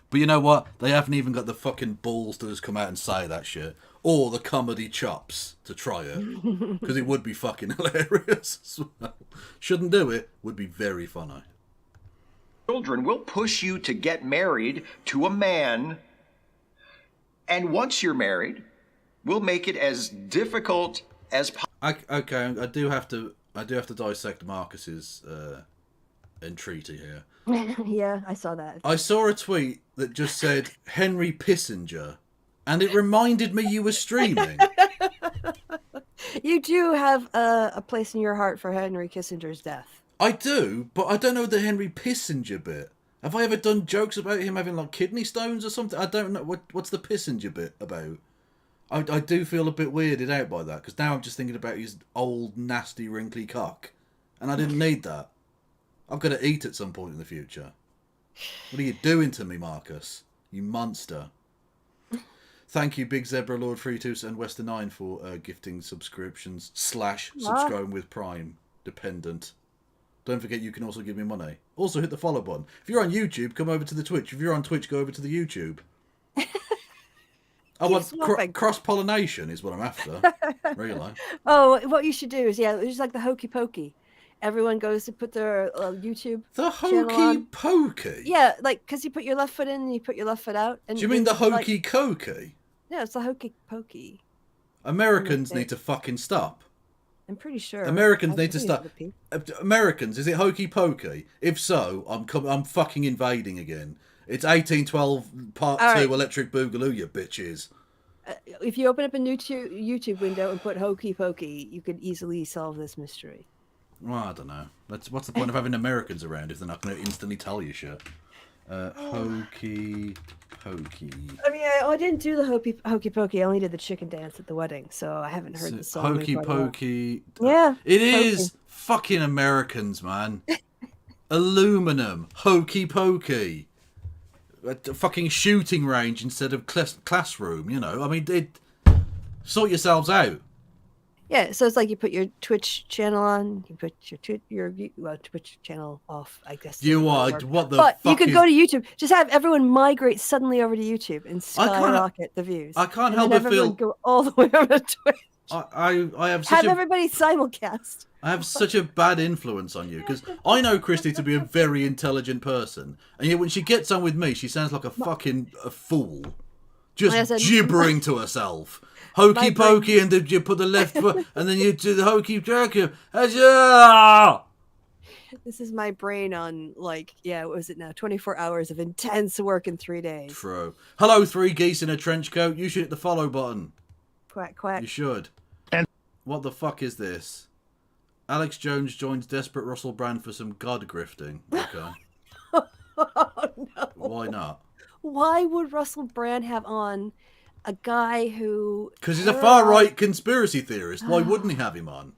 But you know what? They haven't even got the fucking balls to just come out and say that shit. Or the comedy chops to try it. Because it would be fucking hilarious as well. Shouldn't do it. Would be very funny. Children will push you to get married to a man. And once you're married, we'll make it as difficult as possible. Okay, I do have to dissect Marcus's entreaty here. Yeah, I saw that. I saw a tweet that just said Henry Pissinger, and it reminded me you were streaming. You do have a place in your heart for Henry Kissinger's death. I do, but I don't know the Henry Pissinger bit. Have I ever done jokes about him having like kidney stones or something? I don't know. What's the Pissinger bit about? I do feel a bit weirded out by that, because now I'm just thinking about his old, nasty, wrinkly cock. And I didn't need that. I've got to eat at some point in the future. What are you doing to me, Marcus? You monster. Thank you, Big Zebra, Lord Fritus, and Western 9 for gifting subscriptions / subscribing with Prime dependent. Don't forget you can also give me money. Also hit the follow button. If you're on YouTube, come over to the Twitch. If you're on Twitch, go over to the YouTube. I want cross-pollination is what I'm after. Really. Oh, what you should do is, it's just like the hokey pokey. Everyone goes to put their YouTube The channel hokey on. pokey? Yeah, like, because you put your left foot in and you put your left foot out. And Do you mean the hokey cokey? Yeah, it's the hokey pokey. Americans need to fucking stop. I'm pretty sure. Americans need to stop. Americans, is it hokey pokey? If so, I'm fucking invading again. It's 1812 Part 2 Electric Boogaloo, you bitches. If you open up a new YouTube window and put hokey pokey, you could easily solve this mystery. Well, I don't know. What's the point of having Americans around if they're not going to instantly tell you shit? Hokey pokey. I mean, I didn't do the hokey pokey. I only did the chicken dance at the wedding, so I haven't heard the song. Hokey pokey. Yeah. It is fucking Americans, man. Aluminum. Hokey pokey. a fucking shooting range instead of classroom. You know, I mean, sort yourselves out. Yeah, so it's like you put your Twitch channel on, you put your Twitch channel off, I guess. You are what the but fuck you could is... go to YouTube. Just have everyone migrate suddenly over to YouTube and skyrocket the views. I can't and help then but feel go all the way over to Twitch. I have such have everybody simulcast. I have such a bad influence on you because I know Christy to be a very intelligent person, and yet when she gets on with me, she sounds like a fool, just gibbering to herself. Hokey pokey, and then you put the left foot, and then you do the hokey jerky. This is my brain on, like, what was it now? 24 hours of intense work in 3 days. True. Hello, 3 geese in a trench coat. You should hit the follow button. Quack, quack. You should. And what the fuck is this? Alex Jones joins desperate Russell Brand for some god grifting. Okay. Oh, no. Why not? Why would Russell Brand have on a guy who... Because he's a far-right conspiracy theorist. Why wouldn't he have him on?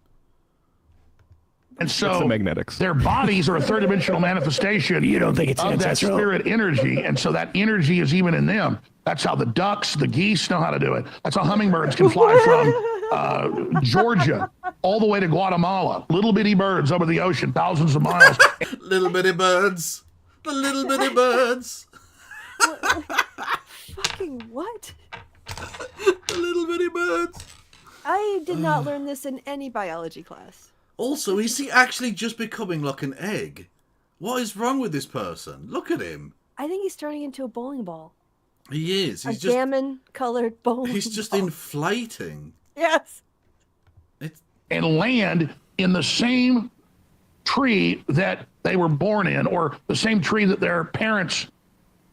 And so the magnetics. Their bodies are a third-dimensional manifestation. You don't think it's of that ancestral? spirit energy, and so that energy is even in them. That's how the ducks, the geese know how to do it. That's how hummingbirds can fly from Georgia all the way to Guatemala. Little bitty birds over the ocean, thousands of miles. Little bitty birds. The little bitty birds. Fucking what? The little bitty birds. I did not learn this in any biology class. Also, is he actually just becoming like an egg? What is wrong with this person? Look at him. I think he's turning into a bowling ball. He is. He's a salmon-colored bowling He's just ball. inflating. Yes. And land in the same tree that they were born in, or the same tree that their parents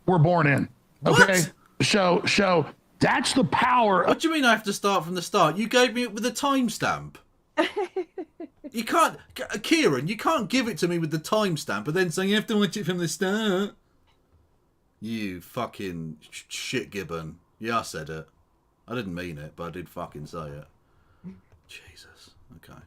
were born in. Okay? What? So that's the power. What do you mean I have to start from the start? You gave me it with a timestamp. You can't, Kieran, you can't give it to me with the timestamp, but then saying you have to watch it from the start. You fucking shit gibbon. Yeah, I said it. I didn't mean it, but I did fucking say it. Jesus. Okay.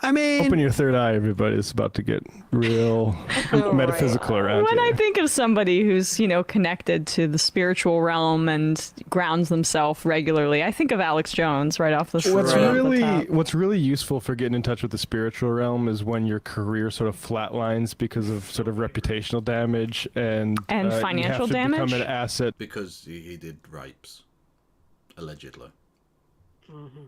I mean, open your third eye, everybody. It's about to get real metaphysical around When here. I think of somebody who's, connected to the spiritual realm and grounds themselves regularly, I think of Alex Jones right off the What's really useful for getting in touch with the spiritual realm is when your career sort of flatlines because of sort of reputational damage and financial you have to damage. become an asset because he did rapes, allegedly. Mm-hmm.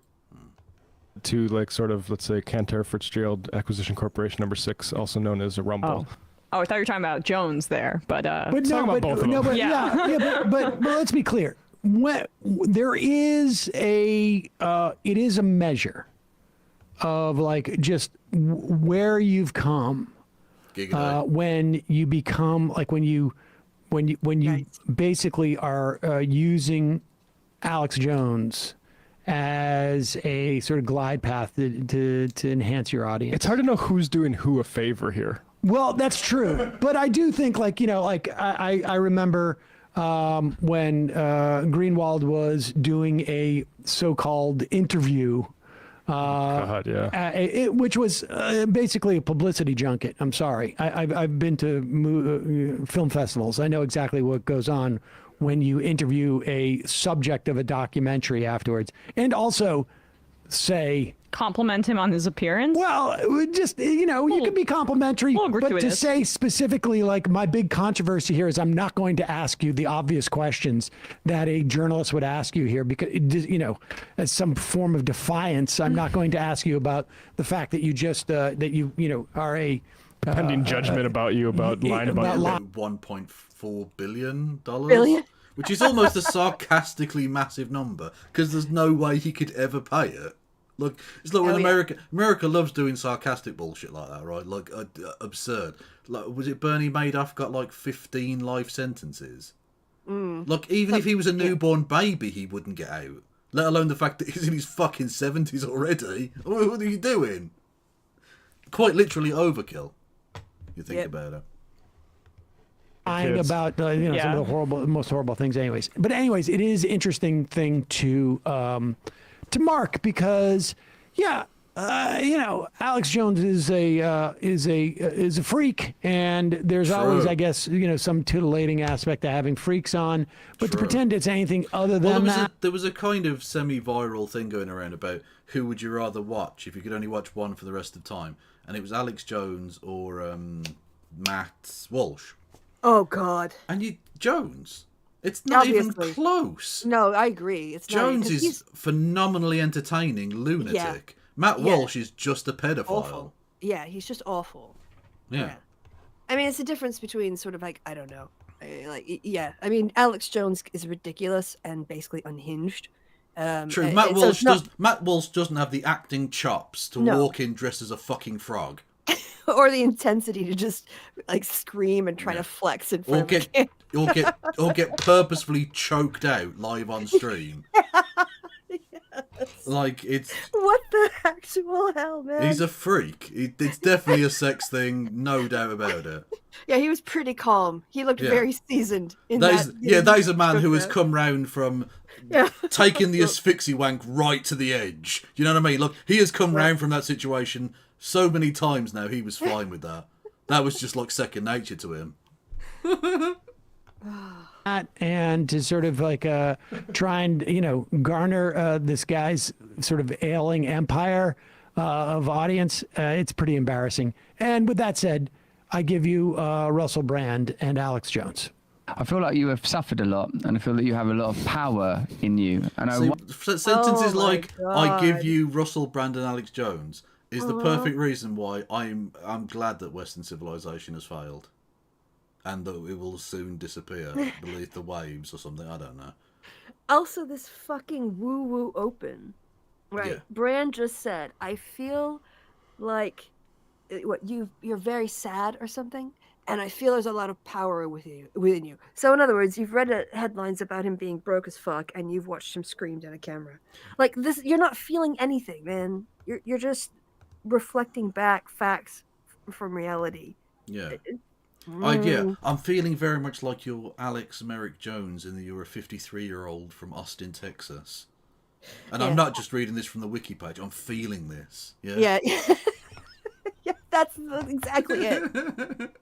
To like sort of, let's say, Cantor Fitzgerald Acquisition Corporation number 6, also known as a Rumble. Oh, I thought you were talking about Jones there, but but let's be clear. There is it is a measure of like just where you've come when you become like when you basically are using Alex Jones as a sort of glide path to enhance your audience. It's hard to know who's doing who a favor here. Well, that's true. But I do think I remember when Greenwald was doing a so-called interview, which was basically a publicity junket. I'm sorry. I've been to film festivals. I know exactly what goes on when you interview a subject of a documentary afterwards, and also say compliment him on his appearance. Well, just you can be complimentary, but to say specifically, like, my big controversy here is I'm not going to ask you the obvious questions that a journalist would ask you here because as some form of defiance. I'm not going to ask you about the fact that you just that you are a pending judgment about you about lying about $1.4 billion, which is almost a sarcastically massive number because there's no way he could ever pay it. Look, it's like when America loves doing sarcastic bullshit like that, right? Like absurd. Like, was it Bernie Madoff got like 15 life sentences? Like, even if he was a newborn baby, he wouldn't get out. Let alone the fact that he's in his fucking 70s already. What are you doing? Quite literally overkill. You think about it. About some of the most horrible things, anyways. But anyways, it is interesting thing to mark because Alex Jones is a freak, and there's always, I guess, some titillating aspect to having freaks on. But to pretend it's anything other than there was a kind of semi-viral thing going around about who would you rather watch if you could only watch one for the rest of time, and it was Alex Jones or Matt Walsh. Oh God! And Jones. It's not Obviously. even close. No, I agree. It's Jones not, is phenomenally entertaining lunatic. Yeah. Matt Walsh is just a pedophile. Awful. Yeah, he's just awful. Yeah. I mean, it's a difference between sort of like, I don't know. I mean, Alex Jones is ridiculous and basically unhinged. True. and Matt so Walsh doesn't have the acting chops to walk in dressed as a fucking frog. or the intensity to just like scream and try to flex in front of the camera. or get purposefully choked out live on stream. Like, it's... What the actual hell, man? He's a freak. It's definitely a sex thing, no doubt about it. Yeah, he was pretty calm. He looked very seasoned. That is a man who has come round from taking the asphyxie wank right to the edge. You know what I mean? Look, he has come round from that situation so many times now, he was fine with that. That was just like second nature to him. And to sort of like try and garner this guy's sort of ailing empire of audience, it's pretty embarrassing. And with that said, I give you Russell Brand and Alex Jones. I feel like you have suffered a lot, and I feel that you have a lot of power in you. And sentences like God. "I give you Russell Brand and Alex Jones" is the perfect reason why I'm glad that Western civilization has failed. And that it will soon disappear beneath the waves or something. I don't know. Also, this fucking woo-woo open. Right. Yeah. Brand just said, I feel like you're very sad or something, and I feel there's a lot of power within you. So in other words, you've read headlines about him being broke as fuck, and you've watched him scream down a camera. Like this, you're not feeling anything, man. You're just reflecting back facts from reality. Yeah. I'm feeling very much like you're Alex Merrick Jones in that you're a 53-year-old from Austin, Texas. And I'm not just reading this from the wiki page, I'm feeling this. Yeah. Yeah, that's exactly it.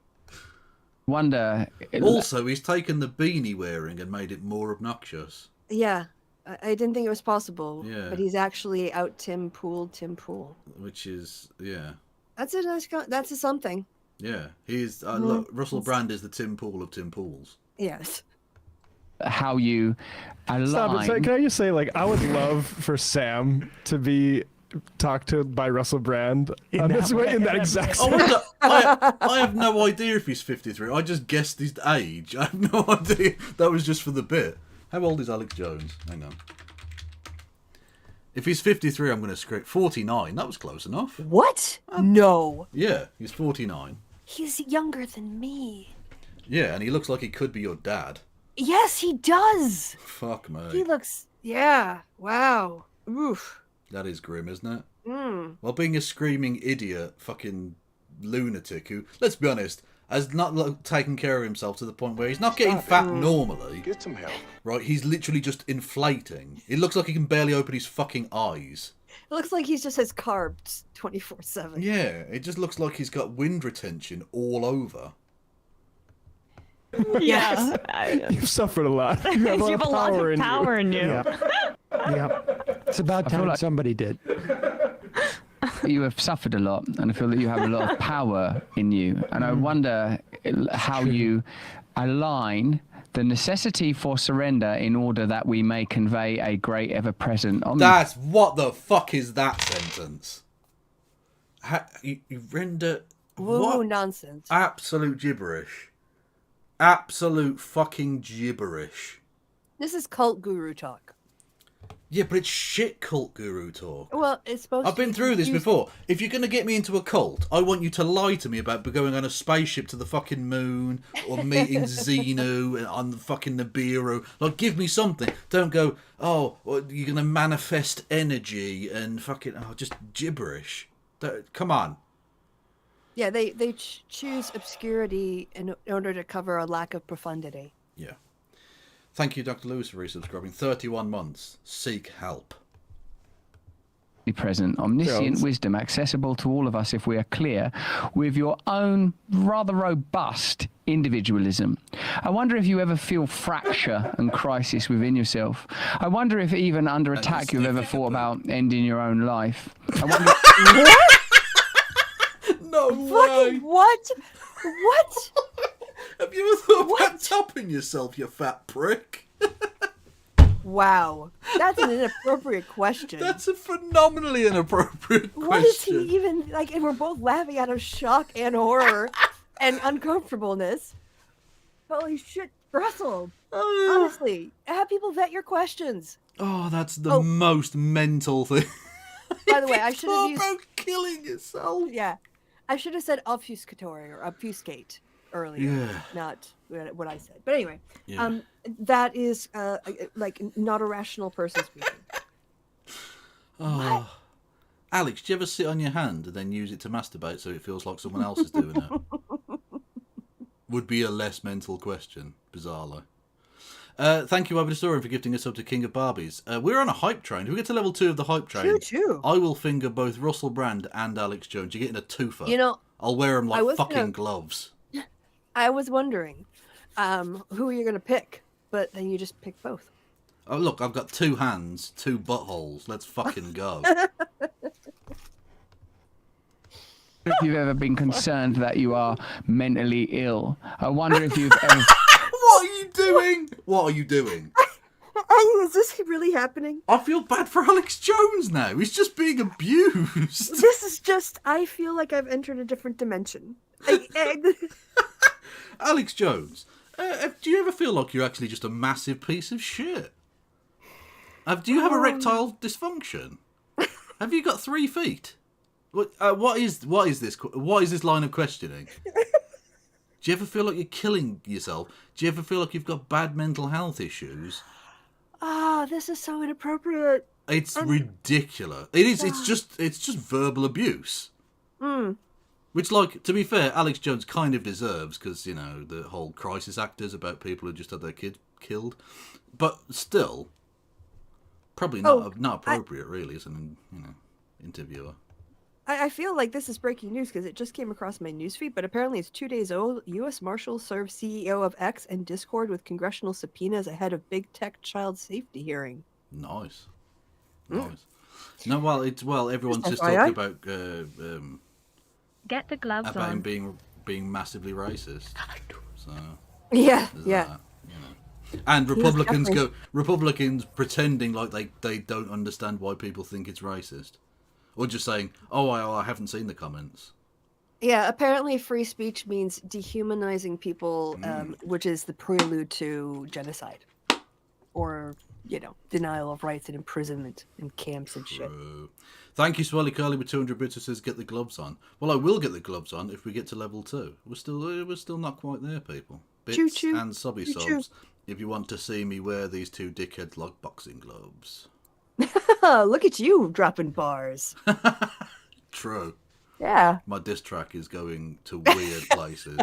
Wonder. Also, he's taken the beanie wearing and made it more obnoxious. Yeah. I didn't think it was possible. Yeah. But he's actually out Tim Pool. Which is, That's a nice that's a something. Yeah, he's look, Russell Brand is the Tim Pool of Tim Pools. Yes. How you align. Stop it. So can I just say, like, I would love for Sam to be talked to by Russell Brand in that exact sense. I have no idea if he's 53. I just guessed his age. I have no idea. That was just for the bit. How old is Alex Jones? Hang on. If he's 53, I'm going to script 49. That was close enough. What? No. Yeah, he's 49. He's younger than me. Yeah, and he looks like he could be your dad. Yes, he does. Fuck me. He looks... Yeah. Wow. Oof. That is grim, isn't it? Mm. Well, being a screaming idiot, fucking lunatic who, let's be honest, has not taken care of himself to the point where he's not getting fat normally. Get some help. Right? He's literally just inflating. It looks like he can barely open his fucking eyes. It looks like he just has carbs 24/7. Yeah, it just looks like he's got wind retention all over. Yeah. You've suffered a lot. You have You have a lot of power in you. Yeah. It's about time somebody did. You have suffered a lot, and I feel that you have a lot of power in you. And I wonder how you align the necessity for surrender in order that we may convey a great ever-present. What the fuck is that sentence? You render... Woo nonsense. Absolute gibberish. Absolute fucking gibberish. This is cult guru talk. Yeah, but it's shit cult guru talk. Well, it's supposed I've been through this before. If you're going to get me into a cult, I want you to lie to me about going on a spaceship to the fucking moon or meeting Xenu on the fucking Nibiru. Like, give me something. Don't go, well, you're going to manifest energy and fucking, just gibberish. Come on. Yeah, they choose obscurity in order to cover a lack of profundity. Yeah. Thank you, Dr. Lewis, for resubscribing. 31 months. Seek help. present, omniscient wisdom accessible to all of us if we are clear, with your own rather robust individualism. I wonder if you ever feel fracture and crisis within yourself. I wonder if even under attack you've ever thought about ending your own life. I wonder No way. What? What? Have you ever thought about topping yourself, you fat prick? Wow. That's an inappropriate question. That's a phenomenally inappropriate question. What is he even like? And we're both laughing out of shock and horror and uncomfortableness. Holy shit, Russell. Honestly, have people vet your questions. Oh, that's the most mental thing. By the way, I should have used about killing yourself. Yeah, I should have said obfuscatory or obfuscate earlier, Yeah. not what I said. But anyway, Yeah. that is like not a rational person speaking. Oh. Alex, do you ever sit on your hand and then use it to masturbate so it feels like someone else is doing it? Would be a less mental question, bizarrely. Thank you, Bobby Historian, for gifting us up to King of Barbies. We're on a hype train. If we get to level 2 of the hype train, Choo-choo. I will finger both Russell Brand and Alex Jones. You're getting a twofer. You know, I'll wear them like fucking gonna- gloves. I was wondering who are you going to pick, but then you just pick both. Oh, look, I've got 2 hands, 2 buttholes. Let's fucking go. if you've ever been concerned that you are mentally ill. I wonder if you've ever... What are you doing? What are you doing? Is this really happening? I feel bad for Alex Jones now. He's just being abused. This is just, I feel like I've entered a different dimension. Alex Jones, do you ever feel like you're actually just a massive piece of shit? Do you have erectile dysfunction? Have you got 3 feet? What is this line of questioning? Do you ever feel like you're killing yourself? Do you ever feel like you've got bad mental health issues? This is so inappropriate. It's ridiculous. It is. It's just verbal abuse. Which, like, to be fair, Alex Jones kind of deserves, because, you know, the whole crisis actors about people who just had their kid killed. But still, probably not appropriate, really, as an interviewer. I feel like this is breaking news because it just came across my newsfeed, but apparently it's 2 days old. U.S. Marshals serve CEO of X and Discord with congressional subpoenas ahead of big tech child safety hearing. Nice. No, everyone's just FYI. talking about Get the gloves about him on. being massively racist. So Yeah, there's yeah. that, you know. And Republicans pretending like they don't understand why people think it's racist. Or just saying, I haven't seen the comments. Yeah, apparently free speech means dehumanizing people, which is the prelude to genocide. Or, denial of rights and imprisonment in camps and shit. Thank you, Swelly Curly, with 200 bits, who says get the gloves on. Well, I will get the gloves on if we get to level 2. We're still not quite there, people. Bits Choo-choo. and subby Choo-choo. sobs if you want to see me wear these 2 dickheads like boxing gloves. Look at you dropping bars. True. Yeah. My diss track is going to weird places.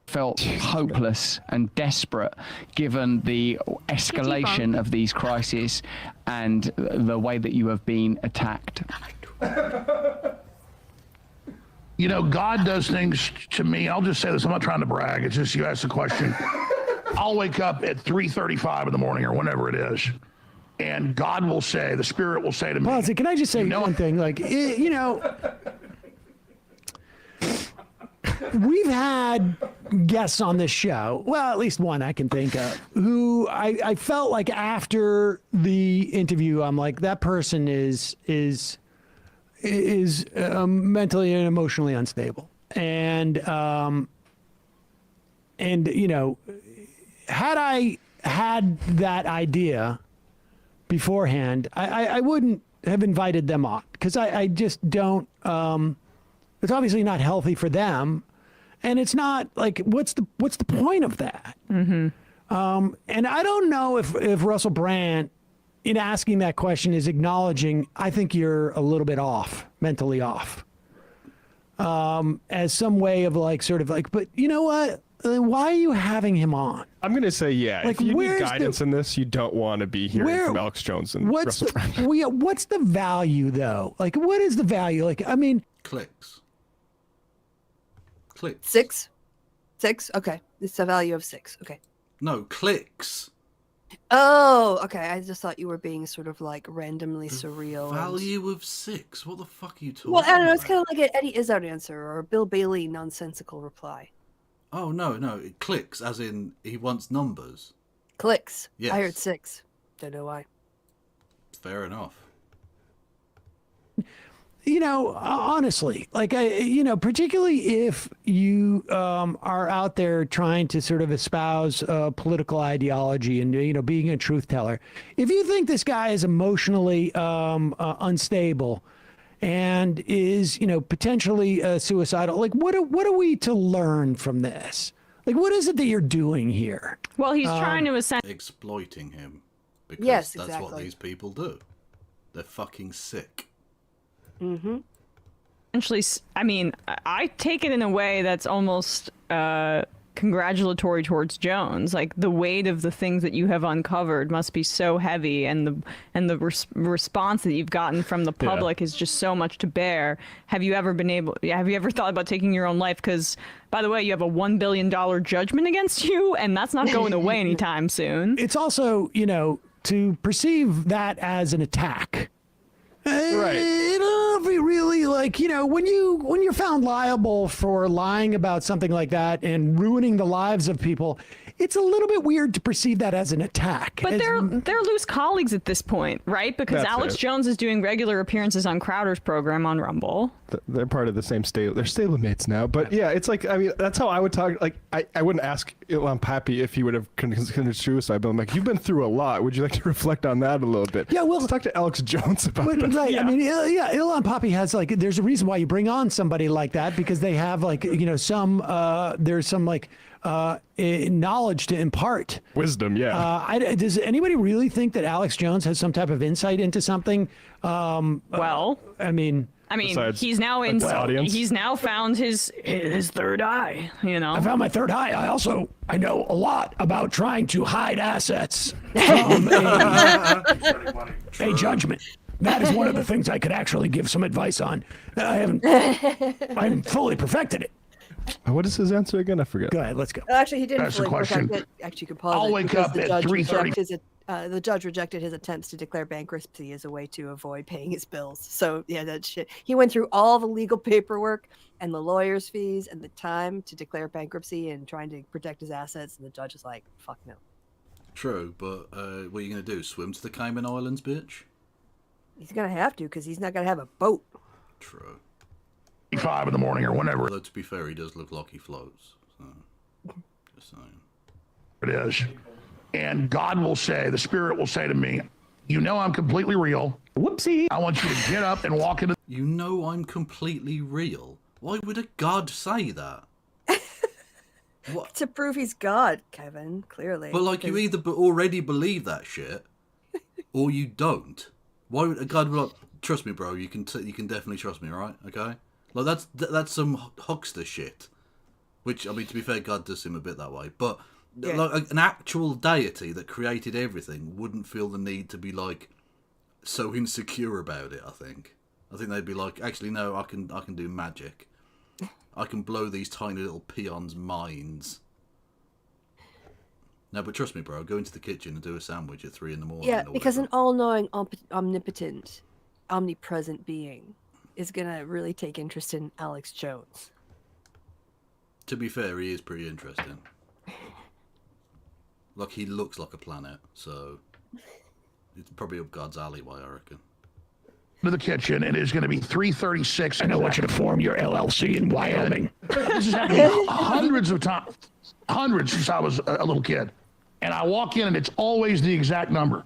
felt hopeless and desperate given the escalation of these crises and the way that you have been attacked? You know, God does things to me. I'll just say this. I'm not trying to brag. It's just you asked the question. I'll wake up at 3:35 in the morning or whenever it is. And God will say, the Spirit will say to me. Pause. Can I just say one thing? Like, we've had guests on this show, well, at least one I can think of, who I felt like after the interview, I'm like, that person is mentally and emotionally unstable. And had I had that idea beforehand, I wouldn't have invited them on, because I just don't. It's obviously not healthy for them, and it's not like what's the point of that? Mm-hmm. And I don't know if Russell Brand, in asking that question, is acknowledging I think you're a little bit off, mentally off, as some way of like sort of like, but you know what? Why are you having him on? I'm gonna say yeah. Like, if you need where's guidance in this, you don't want to be hearing from Alex Jones and what's Russell Brand. what's the value though? Like, what is the value? Like, I mean, Clicks. Clicks. 6? 6? Okay. It's a value of 6. Okay. No, clicks. Oh, okay. I just thought you were being sort of like randomly surreal. and- Value of 6. What the fuck are you talking Well, I don't know. It's about? kind of like an Eddie Izzard answer or a Bill Bailey nonsensical reply. Oh, no. It clicks, as in he wants numbers. Clicks. Yes. I heard 6. Don't know why. Fair enough. you know, honestly, like particularly if you are out there trying to sort of espouse political ideology and being a truth teller, if you think this guy is emotionally unstable and is potentially suicidal, like what are we to learn from this? Like, what is it that you're doing here? Well, he's trying to Exploiting him. Because Yes, that's exactly. what these people do. They're fucking sick. Mm-hmm. essentially, I mean, I take it in a way that's almost congratulatory towards Jones. Like, the weight of the things that you have uncovered must be so heavy, and the response that you've gotten from the public is just so much to bear. Have you ever thought about taking your own life? Because, by the way, you have a $1 billion judgment against you, and that's not going away anytime soon. It's also, to perceive that as an attack. Right. It'll be really like, when you're found liable for lying about something like that and ruining the lives of people, it's a little bit weird to perceive that as an attack. But they're loose colleagues at this point, right? Because That's Alex it. Jones is doing regular appearances on Crowder's program on Rumble. They're part of the same stable. They're stablemates now. But yeah, it's like, I mean, that's how I would talk. Like, I wouldn't ask Ilan Pappy if he would have considered suicide, but I'm like, you've been through a lot. Would you like to reflect on that a little bit? Yeah, well, let's talk to Alex Jones about that. Right. I mean, Ilan Pappy has there's a reason why you bring on somebody like that, because they have there's some knowledge to impart. Wisdom, yeah. Does anybody really think that Alex Jones has some type of insight into something? Well, I mean, Besides he's now audience? he's now found his third eye. I found my third eye. I know a lot about trying to hide assets from a judgment. That is one of the things I could actually give some advice on. I haven't fully perfected it. What is his answer again? I forget. Go ahead, let's go. Actually, he didn't That's the fully perfect question. it. Actually, you can pause I'll it wake because up the at judge 3:30. the judge rejected his attempts to declare bankruptcy as a way to avoid paying his bills. So yeah, that shit. He went through all the legal paperwork and the lawyer's fees and the time to declare bankruptcy and trying to protect his assets, and the judge is like, "Fuck no." True, but what are you going to do? Swim to the Cayman Islands, bitch? He's gonna have to because he's not gonna have a boat. True. 5 in the morning or whenever Although, to be fair, he does look like he floats. So, just saying. it is. And God will say, the Spirit will say to me, I'm completely real. Whoopsie. I want you to get up and walk into You know I'm completely real. Why would a god say that? What? To prove he's God, Kevin. Clearly. But like, you 'cause- either already believe that shit, or you don't. Why would a god be like, trust me, bro? You can definitely trust me, right? Okay. Like that's some huckster shit. Which, I mean, to be fair, God does seem a bit that way. But Yeah. like an actual deity that created everything wouldn't feel the need to be like so insecure about it. I think they'd be like, actually, no, I can do magic. I can blow these tiny little peons' minds. No, but trust me, bro. Go into the kitchen and do a sandwich at 3 a.m. Yeah, or because an whatever. all-knowing, omnipotent, omnipresent being is gonna really take interest in Alex Jones. To be fair, he is pretty interesting. Like, he looks like a planet, so it's probably up God's alleyway, I reckon. the kitchen, and it is going to be 3:36. And I want you to form your LLC in Wyoming. This has happened hundreds of times, since I was a little kid. And I walk in, and it's always the exact number.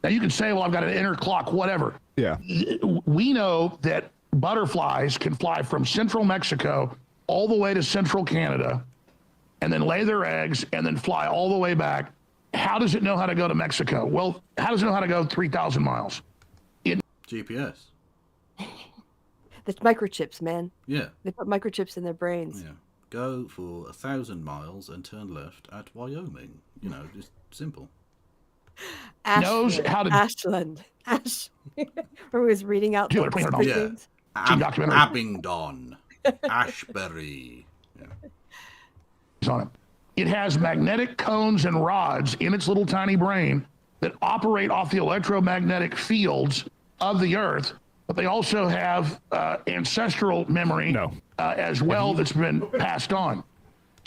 Now, you can say, well, I've got an inner clock, whatever. Yeah. We know that butterflies can fly from central Mexico all the way to central Canada and then lay their eggs and then fly all the way back. How does it know how to go to Mexico? Well, how does it know how to go 3,000 miles? GPS. That's microchips, man. Yeah. They put microchips in their brains. Yeah. Go for 1,000 miles and turn left at Wyoming. You know, just simple. Knows how to- Ashland. Where he was reading out Killer the cleaner street Yeah. names. documentary. Abingdon. Ashbury. Yeah. On it. It has magnetic cones and rods in its little tiny brain that operate off the electromagnetic fields of the Earth, but they also have ancestral memory as well that's been passed on.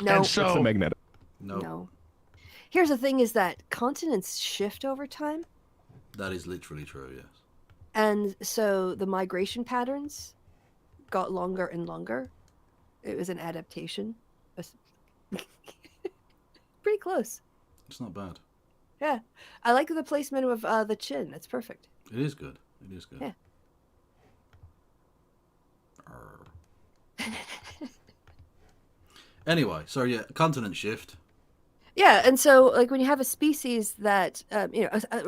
No. And It's the so magnetic. No. Here's the thing: is that continents shift over time, That is literally true, yes. and so the migration patterns got longer and longer. It was an adaptation. Pretty close. It's not bad. Yeah, I like the placement of the chin. That's perfect. It is good. It is good. Yeah. Anyway, so yeah, continent shift. Yeah, and so like when you have a species that a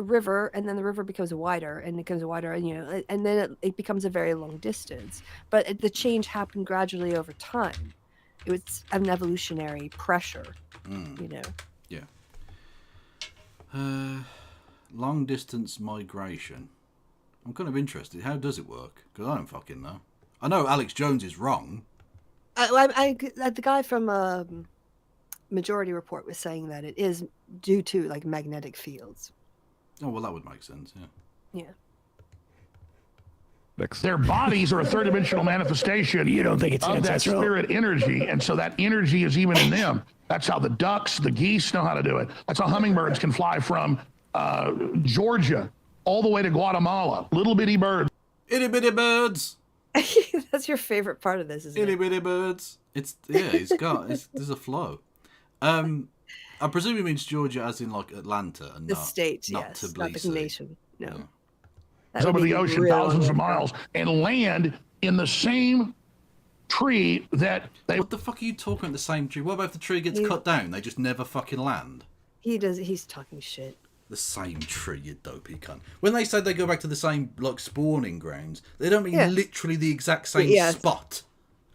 river, and then the river becomes wider, and it becomes wider, and and then it becomes a very long distance. But the change happened gradually over time. It was an evolutionary pressure, Yeah. Long distance migration. I'm kind of interested. How does it work? Because I don't fucking know. I know Alex Jones is wrong. The guy from Majority Report was saying that it is due to like magnetic fields. Oh well, that would make sense. Yeah. Yeah. their bodies are a third-dimensional manifestation. You don't think it's of that ancestral? spirit energy, and so that energy is even in them. That's how the ducks, the geese know how to do it. That's how hummingbirds can fly from Georgia all the way to Guatemala. Little bitty birds. Itty bitty birds. That's your favorite part of this, isn't Itty it? bitty birds. There's a flow. I presume he means Georgia as in like Atlanta and The not state, not yes, not Tbilisi. the nation. No. Yeah. That would Over make the it ocean, real thousands of uncomfortable. miles, and land in the same tree that they. What the fuck are you talking about? The same tree? What about if the tree gets cut down? They just never fucking land. He's talking shit. The same tree, you dopey cunt. When they say they go back to the same like spawning grounds, they don't mean literally the exact same Yeah. spot.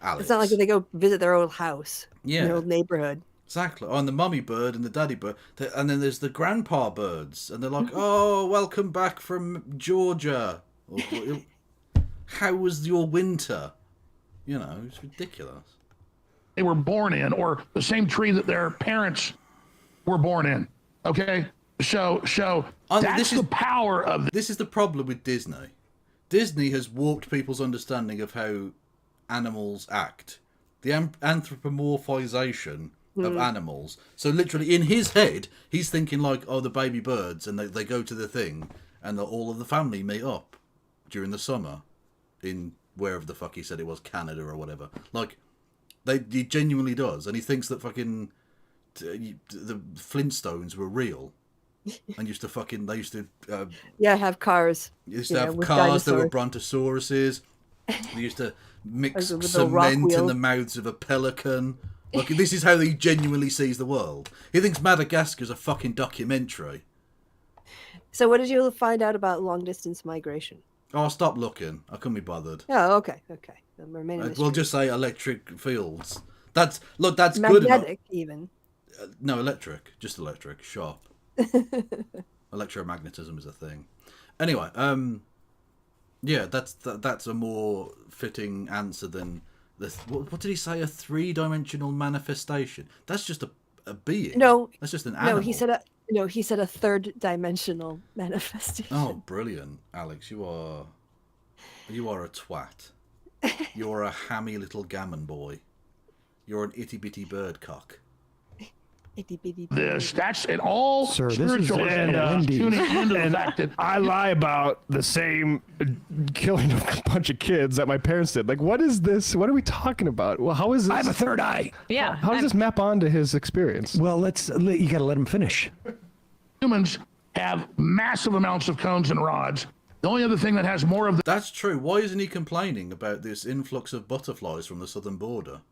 Alex. It's not like they go visit their old house, Yeah. their old neighborhood. Exactly. Oh, and the mummy bird and the daddy bird. And then there's the grandpa birds. And they're like, oh, welcome back from Georgia. How was your winter? You know, it's ridiculous. They were born in, or the same tree that their parents were born in. Okay, so that's the power of. This is the problem with Disney. Disney has warped people's understanding of how animals act. The anthropomorphization of animals. So literally in his head, he's thinking like, oh, the baby birds, and they go to the thing, and all of the family meet up during the summer in wherever the fuck he said it was, Canada or whatever. Like, he genuinely does, and he thinks that fucking the Flintstones were real, and used to have cars. used to have with cars that were dinosaurs. brontosauruses. They used to mix Like the rock cement in wheel. the mouths of a pelican. Like, this is how he genuinely sees the world. He thinks Madagascar's a fucking documentary. So what did you find out about long distance migration? Oh, stop looking. I couldn't be bothered. Oh, okay. The remaining We'll just say electric fields. That's good enough. magnetic even. No, electric. Just electric. Sharp. Electromagnetism is a thing. Anyway, yeah, that's a more fitting answer than what did he say? A 3-dimensional manifestation. That's just a being. No, that's just an animal. No, he said a third dimensional manifestation. Oh, brilliant, Alex! You are a twat. You're a hammy little gammon boy. You're an itty bitty bird cock. Itty bitty. That's it. All Sir, this is spiritualism tuning into the fact that I lie about the same killing of a bunch of kids that my parents did. Like, what is this? What are we talking about? Well, how is this? I have a third eye. Yeah. How does this map onto his experience? Well, you got to let him finish. humans have massive amounts of cones and rods. The only other thing that has more of the That's true. Why isn't he complaining about this influx of butterflies from the southern border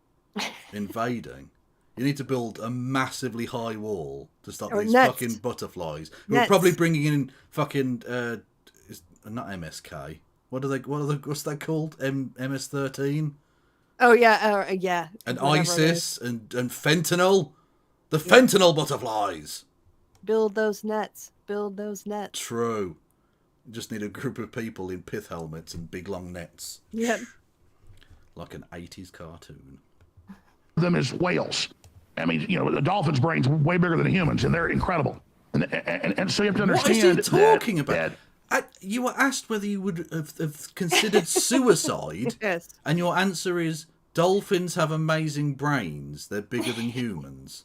invading? You need to build a massively high wall to stop Or these nets. fucking butterflies. Who are Nets. probably bringing in fucking not MSK. What's that called? MS-13. Oh yeah, yeah. And whatever it ISIS is. and fentanyl. The fentanyl butterflies. Build those nets. Build those nets. True. You just need a group of people in pith helmets and big long nets. Yep. Like an 80s cartoon. Them is whales. I mean, you know, the dolphin's brain's way bigger than a human's, and they're incredible. And so you have to understand. What is he talking about? You were asked whether you would have considered suicide, Yes. and your answer is dolphins have amazing brains. They're bigger than humans.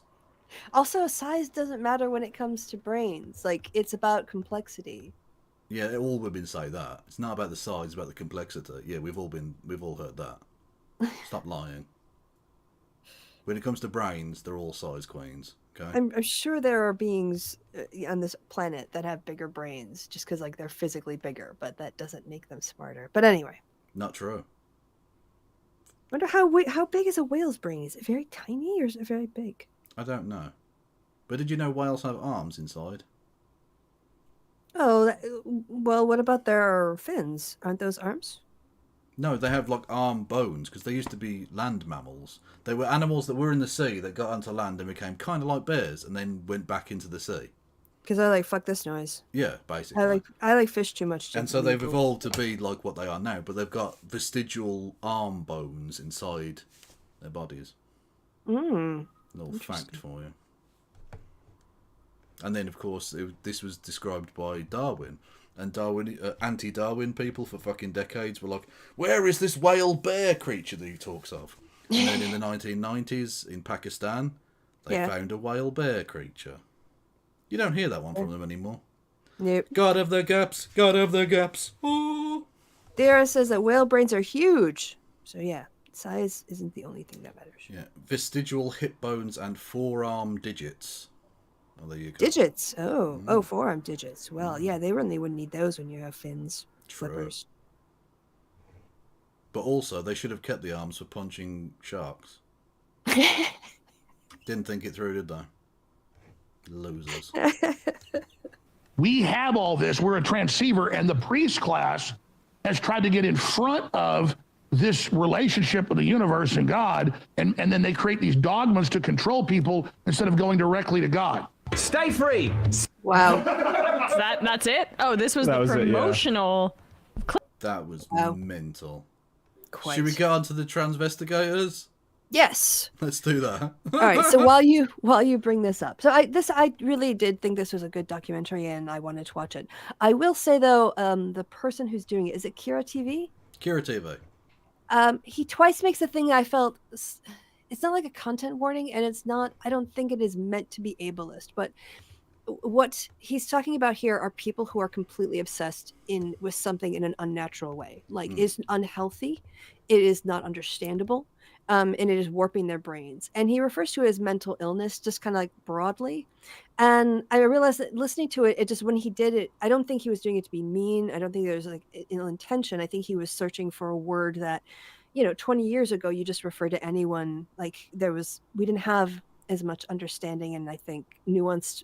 Also, size doesn't matter when it comes to brains. Like, it's about complexity. Yeah, all women say that. It's not about the size, it's about the complexity. Yeah, we've all heard that. Stop lying. When it comes to brains, they're all size queens. Okay. I'm sure there are beings on this planet that have bigger brains just because, like, they're physically bigger, but that doesn't make them smarter. But anyway. Not true. Wonder how big is a whale's brain? Is it very tiny or is it very big? I don't know. But did you know whales have arms inside? Oh, well, what about their fins? Aren't those arms? No, they have like arm bones because they used to be land mammals. They were animals that were in the sea that got onto land and became kind of like bears and then went back into the sea. Because I like fuck this noise. Yeah, basically. I like fish too much. And so they've evolved to be like what they are now, but they've got vestigial arm bones inside their bodies. Little fact for you. And then, of course, this was described by Darwin. And anti-Darwin people for fucking decades were like, where is this whale bear creature that he talks of? And then in the 1990s, in Pakistan, they found a whale bear creature. You don't hear that one from them anymore. Nope. God of the gaps, God of the gaps. Oh. Dara says that whale brains are huge. So yeah, size isn't the only thing that matters. Yeah, vestigial hip bones and forearm digits. Oh, there you go. Digits. Oh, forearm digits. Well, yeah, they really wouldn't need those when you have fins, flippers. But also, they should have kept the arms for punching sharks. Didn't think it through, did they? Losers. We have all this. We're a transceiver, and the priest class has tried to get in front of this relationship with the universe and God, and then they create these dogmas to control people instead of going directly to God. Stay free. Wow. That's it? Oh, this was That the was it, yeah. promotional. That was mental. Quite. Should we get on to the Transvestigators? Yes. Let's do that. All right. So while you bring this up, so I really did think this was a good documentary, and I wanted to watch it. I will say though, the person who's doing it, is it Kira TV? Kira TV. He twice makes a thing that I felt. It's not like a content warning, and it's not. I don't think it is meant to be ableist, but what he's talking about here are people who are completely obsessed with something in an unnatural way. Like it's unhealthy, it is not understandable, and it is warping their brains. And he refers to it as mental illness, just kind of like broadly. And I realized that listening to it, it just when he did it, I don't think he was doing it to be mean. I don't think there was like ill intention. I think he was searching for a word that, 20 years ago, you just refer to anyone like we didn't have as much understanding and I think nuanced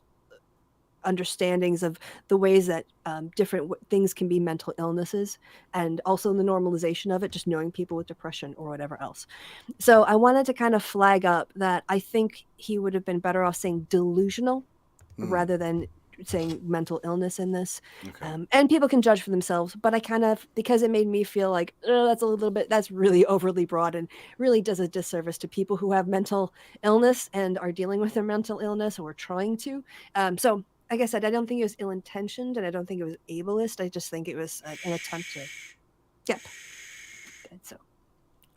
understandings of the ways that different things can be mental illnesses, and also the normalization of it, just knowing people with depression or whatever else. So I wanted to kind of flag up that I think he would have been better off saying delusional rather than saying mental illness in this. Okay. And people can judge for themselves, but I kind of, because it made me feel like that's really overly broad and really does a disservice to people who have mental illness and are dealing with their mental illness or trying to. So like I said, I don't think it was ill-intentioned and I don't think it was ableist. I just think it was an attempt to. Yep. Good, so.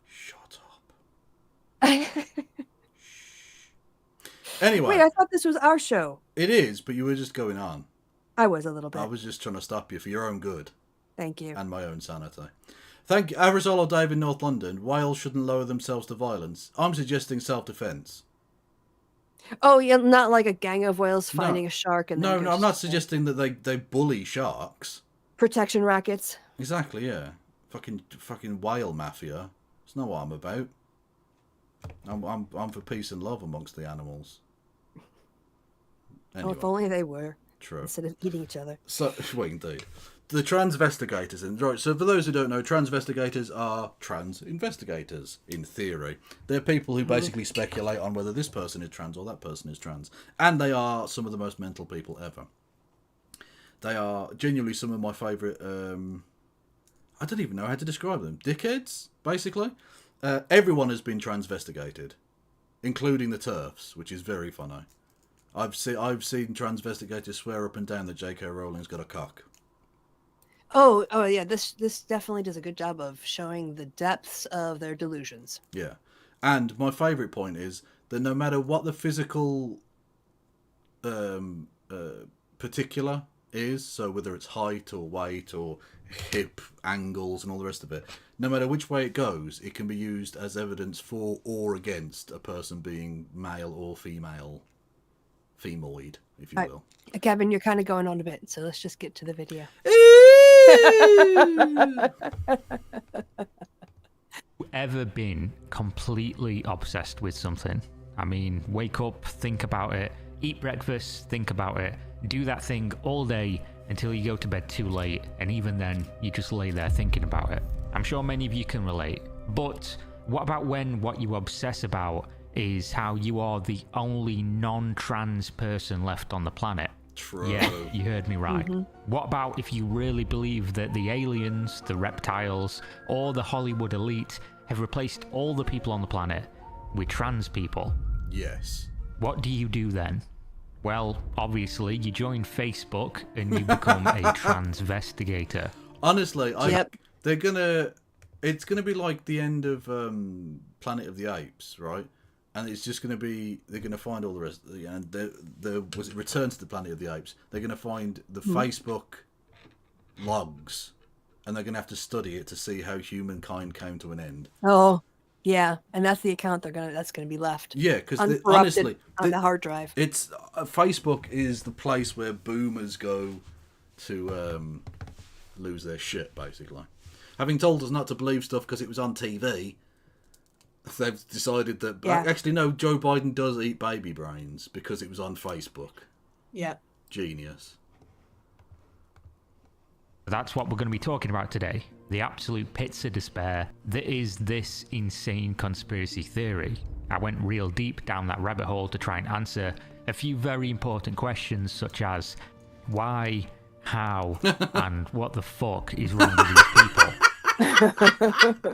Shut up. Anyway. Wait, I thought this was our show. It is, but you were just going on. I was a little bit. I was just trying to stop you for your own good. Thank you. And my own sanity. Thank you. Arizolo Dave in North London. Whales shouldn't lower themselves to violence. I'm suggesting self-defense. Oh, yeah, not like a gang of whales finding a shark and No, I'm not suggesting that they bully sharks. Protection rackets. Exactly, yeah. Fucking whale mafia. It's not what I'm about. I'm for peace and love amongst the animals. Anyway. Oh, if only they were. True. instead of eating each other. So, well, indeed. The Transvestigators. Right, so for those who don't know, Transvestigators are trans investigators, in theory. They're people who basically speculate on whether this person is trans or that person is trans. And they are some of the most mental people ever. They are genuinely some of my favourite, I don't even know how to describe them. Dickheads, basically. Everyone has been transvestigated, including the TERFs, which is very funny. I've seen transvestigators swear up and down that J.K. Rowling's got a cock. Oh yeah. This definitely does a good job of showing the depths of their delusions. Yeah, and my favourite point is that no matter what the physical particular is, so whether it's height or weight or hip angles and all the rest of it, no matter which way it goes, it can be used as evidence for or against a person being male or female. Femoid, if you will. Kevin, you're kind of going on a bit, so let's just get to the video. Ever been completely obsessed with something? I mean, wake up, think about it, eat breakfast, think about it, do that thing all day until you go to bed too late, and even then, you just lay there thinking about it. I'm sure many of you can relate, but what about when what you obsess about is how you are the only non-trans person left on the planet? True. Yeah, you heard me right. What about if you really believe that the aliens, the reptiles, or the Hollywood elite have replaced all the people on the planet with trans people? Yes. What do you do then? Well, obviously, you join Facebook and you become a transvestigator. Honestly, it's gonna be like the end of Planet of the Apes, right? And it's just going to be, they're going to find all the rest, and was it Return to the Planet of the Apes? They're going to find the Facebook logs, and they're going to have to study it to see how humankind came to an end. Oh, yeah, and that's the account that's gonna be left. Yeah, because honestly, honestly, on the hard drive. It's Facebook is the place where boomers go to lose their shit, basically. Having told us not to believe stuff because it was on TV. They've decided that actually no, Joe Biden does eat baby brains because it was on Facebook. Yeah. Genius. That's what we're going to be talking about today. The absolute pits of despair that is this insane conspiracy theory. I went real deep down that rabbit hole to try and answer a few very important questions such as why, how, and what the fuck is wrong with these people.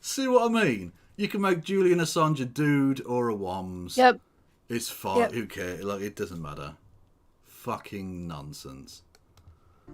See what I mean? You can make Julian Assange a dude or a woms. Yep. It's fine. Yep. Who cares? Like, it doesn't matter. Fucking nonsense.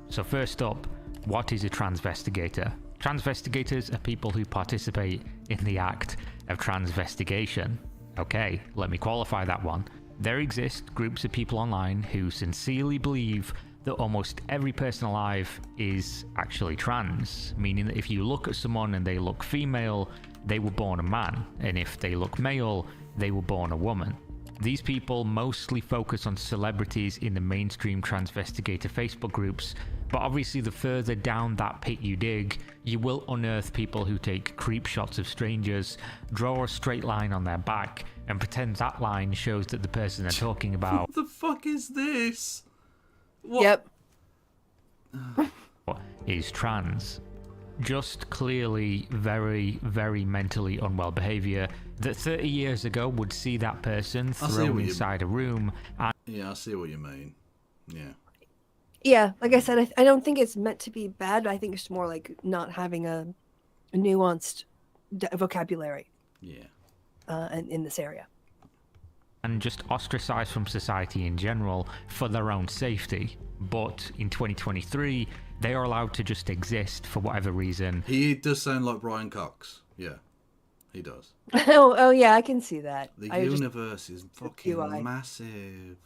So first up, what is a transvestigator? Transvestigators are people who participate in the act of transvestigation. Okay, let me qualify that one. There exist groups of people online who sincerely believe that almost every person alive is actually trans, meaning that if you look at someone and they look female, they were born a man, and if they look male, they were born a woman. These people mostly focus on celebrities in the mainstream transvestigator Facebook groups, but obviously the further down that pit you dig, you will unearth people who take creep shots of strangers, draw a straight line on their back, and pretend that line shows that the person they're talking about What the fuck is this? What? Yep. is trans. Just clearly very, very mentally unwell behaviour that 30 years ago would see that person thrown inside a room and... Yeah, I see what you mean. Yeah. Yeah, like I said, I don't think it's meant to be bad. I think it's more like not having a nuanced vocabulary. Yeah. In this area. and just ostracized from society in general for their own safety. But in 2023, they are allowed to just exist for whatever reason. He does sound like Brian Cox. Yeah, he does. Oh yeah, I can see that. The universe is fucking massive.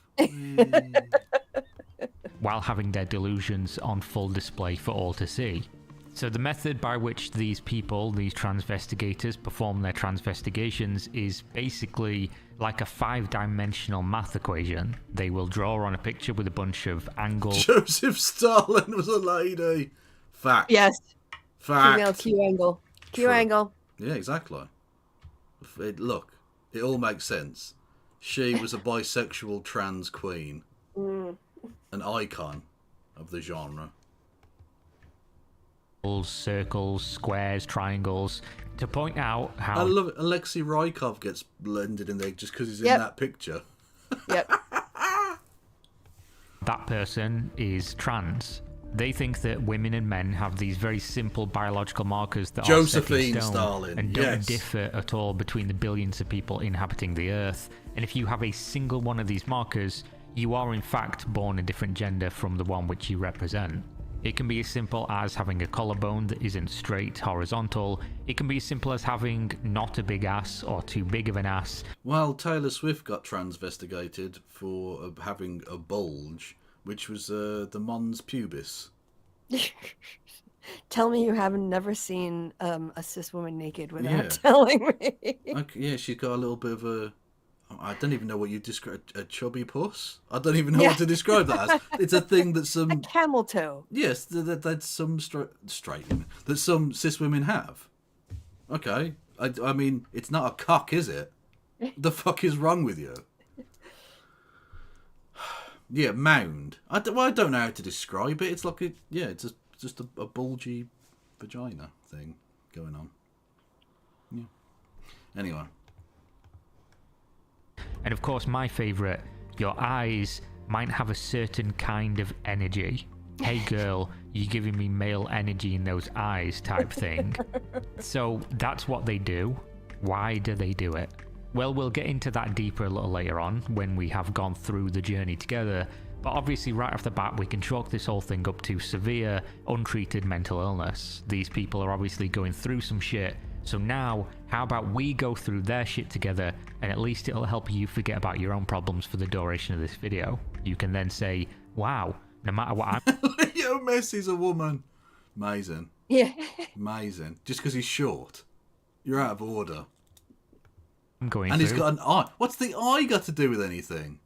While having their delusions on full display for all to see. So the method by which these people, these transvestigators, perform their transvestigations is basically like a 5-dimensional math equation. They will draw on a picture with a bunch of angles. Joseph Stalin was a lady. Fact. Yes. Fact. Female Q angle. Q angle. Yeah, exactly. Look, it all makes sense. She was a bisexual trans queen. an icon of the genre. Circles, squares, triangles, to point out how I love it. Alexei Rykov gets blended in there just because he's in Yep. that picture. Yep. that person is trans. They think that women and men have these very simple biological markers that Josephine are set in stone Stalin, and don't yes. differ at all between the billions of people inhabiting the Earth. And if you have a single one of these markers, you are in fact born a different gender from the one which you represent. It can be as simple as having a collarbone that isn't straight horizontal. It can be as simple as having not a big ass or too big of an ass. Well, Taylor Swift got transvestigated for having a bulge, which was the mons pubis. Tell me you haven't never seen a cis woman naked without Yeah. telling me. Okay, yeah, she's got a little bit of a... I don't even know what you describe, a chubby puss? I don't even know Yeah. what to describe that as. It's a thing that A some... camel toe. Yes, that some straight women, that some cis women have. Okay, I mean, it's not a cock, is it? The fuck is wrong with you? Yeah, mound. I don't know how to describe it. It's like it's just a bulgy vagina thing going on. Yeah. Anyway. And of course, my favourite, your eyes might have a certain kind of energy. Hey girl, you're giving me male energy in those eyes type thing. So that's what they do. Why do they do it? Well, we'll get into that deeper a little later on when we have gone through the journey together. But obviously right off the bat, we can chalk this whole thing up to severe, untreated mental illness. These people are obviously going through some shit. So now, how about we go through their shit together, and at least it'll help you forget about your own problems for the duration of this video. You can then say, wow, no matter what I'm... Leo Messi's a woman. Amazing. Yeah. Amazing. Just because he's short. You're out of order. going and through... he's got an eye. What's the eye got to do with anything?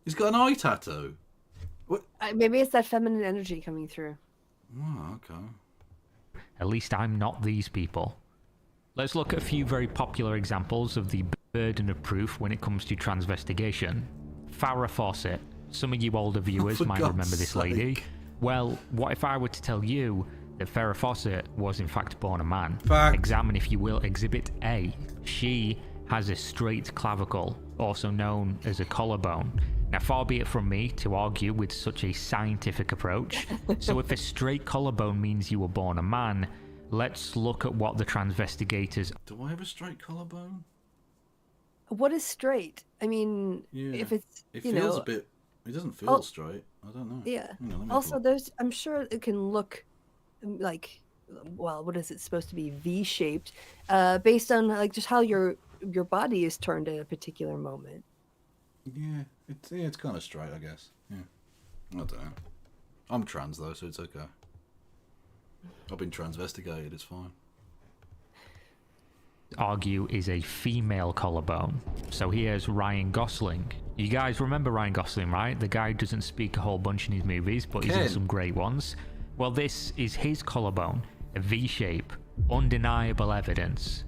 He's got an eye tattoo. What? Maybe it's that feminine energy coming through. Oh, okay. At least I'm not these people. Let's look at a few very popular examples of the burden of proof when it comes to transvestigation. Farrah Fawcett. Some of you older viewers might remember this lady. Well, what if I were to tell you that Farrah Fawcett was in fact born a man? Fact. Examine, if you will, Exhibit A. She has a straight clavicle, also known as a collarbone. Now, far be it from me to argue with such a scientific approach. So if a straight collarbone means you were born a man, let's look at what the Transvestigators... Do I have a straight collarbone? What is straight? I mean, Yeah. if it's, It you feels know... a bit... It doesn't feel straight. I don't know. Yeah. Hang on, let me Also, pull- there's... I'm sure it can look like... Well, what is it supposed to be? V-shaped, based on like just how your body is turned at a particular moment. Yeah, it's kind of straight, I guess. Yeah. I don't know. I'm trans, though, so it's okay. I've been transvestigated, it's fine. argue is a female collarbone. So here's Ryan Gosling. You guys remember Ryan Gosling, right? The guy who doesn't speak a whole bunch in his movies, but he's in some great ones. Well, this is his collarbone, a V shape, undeniable evidence.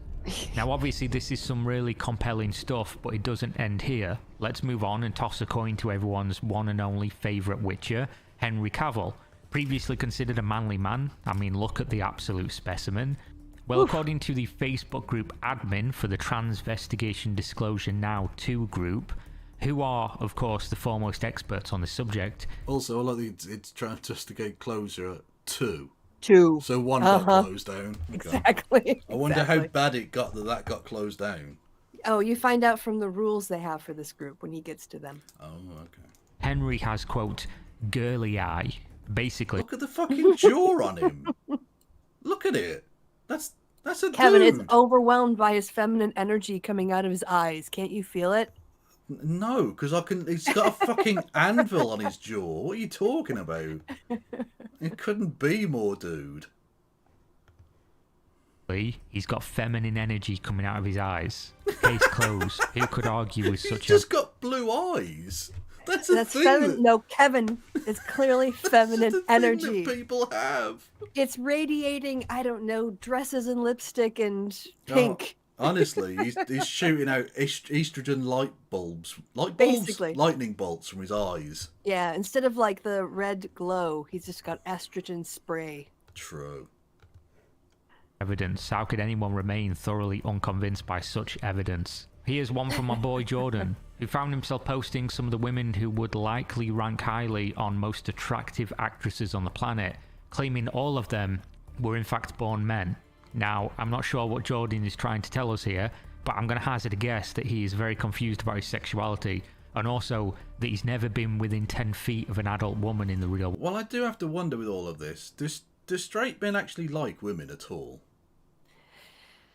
Now, obviously, this is some really compelling stuff, but it doesn't end here. Let's move on and toss a coin to everyone's one and only favourite Witcher, Henry Cavill. Previously considered a manly man. I mean, look at the absolute specimen. Well, according to the Facebook group admin for the Transvestigation Disclosure Now 2 group, who are, of course, the foremost experts on the subject. Also, I like it's Transvestigate Closure 2. 2. So one got closed down. Okay. Exactly. I wonder how bad it got that got closed down. Oh, you find out from the rules they have for this group when he gets to them. Oh, okay. Henry has, quote, girly eye. Basically, Look at the fucking jaw on him. Look at it. That's a Kevin dude. is overwhelmed by his feminine energy coming out of his eyes. Can't you feel it? No, because I can. He's got a fucking anvil on his jaw. What are you talking about? It couldn't be more, dude. he's got feminine energy coming out of his eyes. Case closed. Who could argue with He's such just got blue eyes. That's the thing. feminine. No, Kevin, it's clearly feminine That's the energy. thing that people have. It's radiating, I don't know, dresses and lipstick and pink. Honestly, he's shooting out estrogen light bulbs, Basically. lightning bolts from his eyes. Yeah, instead of like the red glow, he's just got estrogen spray. True. Evidence. How could anyone remain thoroughly unconvinced by such evidence? Here's one from my boy Jordan, who found himself posting some of the women who would likely rank highly on most attractive actresses on the planet, claiming all of them were in fact born men. Now, I'm not sure what Jordan is trying to tell us here, but I'm going to hazard a guess that he is very confused about his sexuality, and also that he's never been within 10 feet of an adult woman in the real world. Well, I do have to wonder with all of this, do straight men actually like women at all?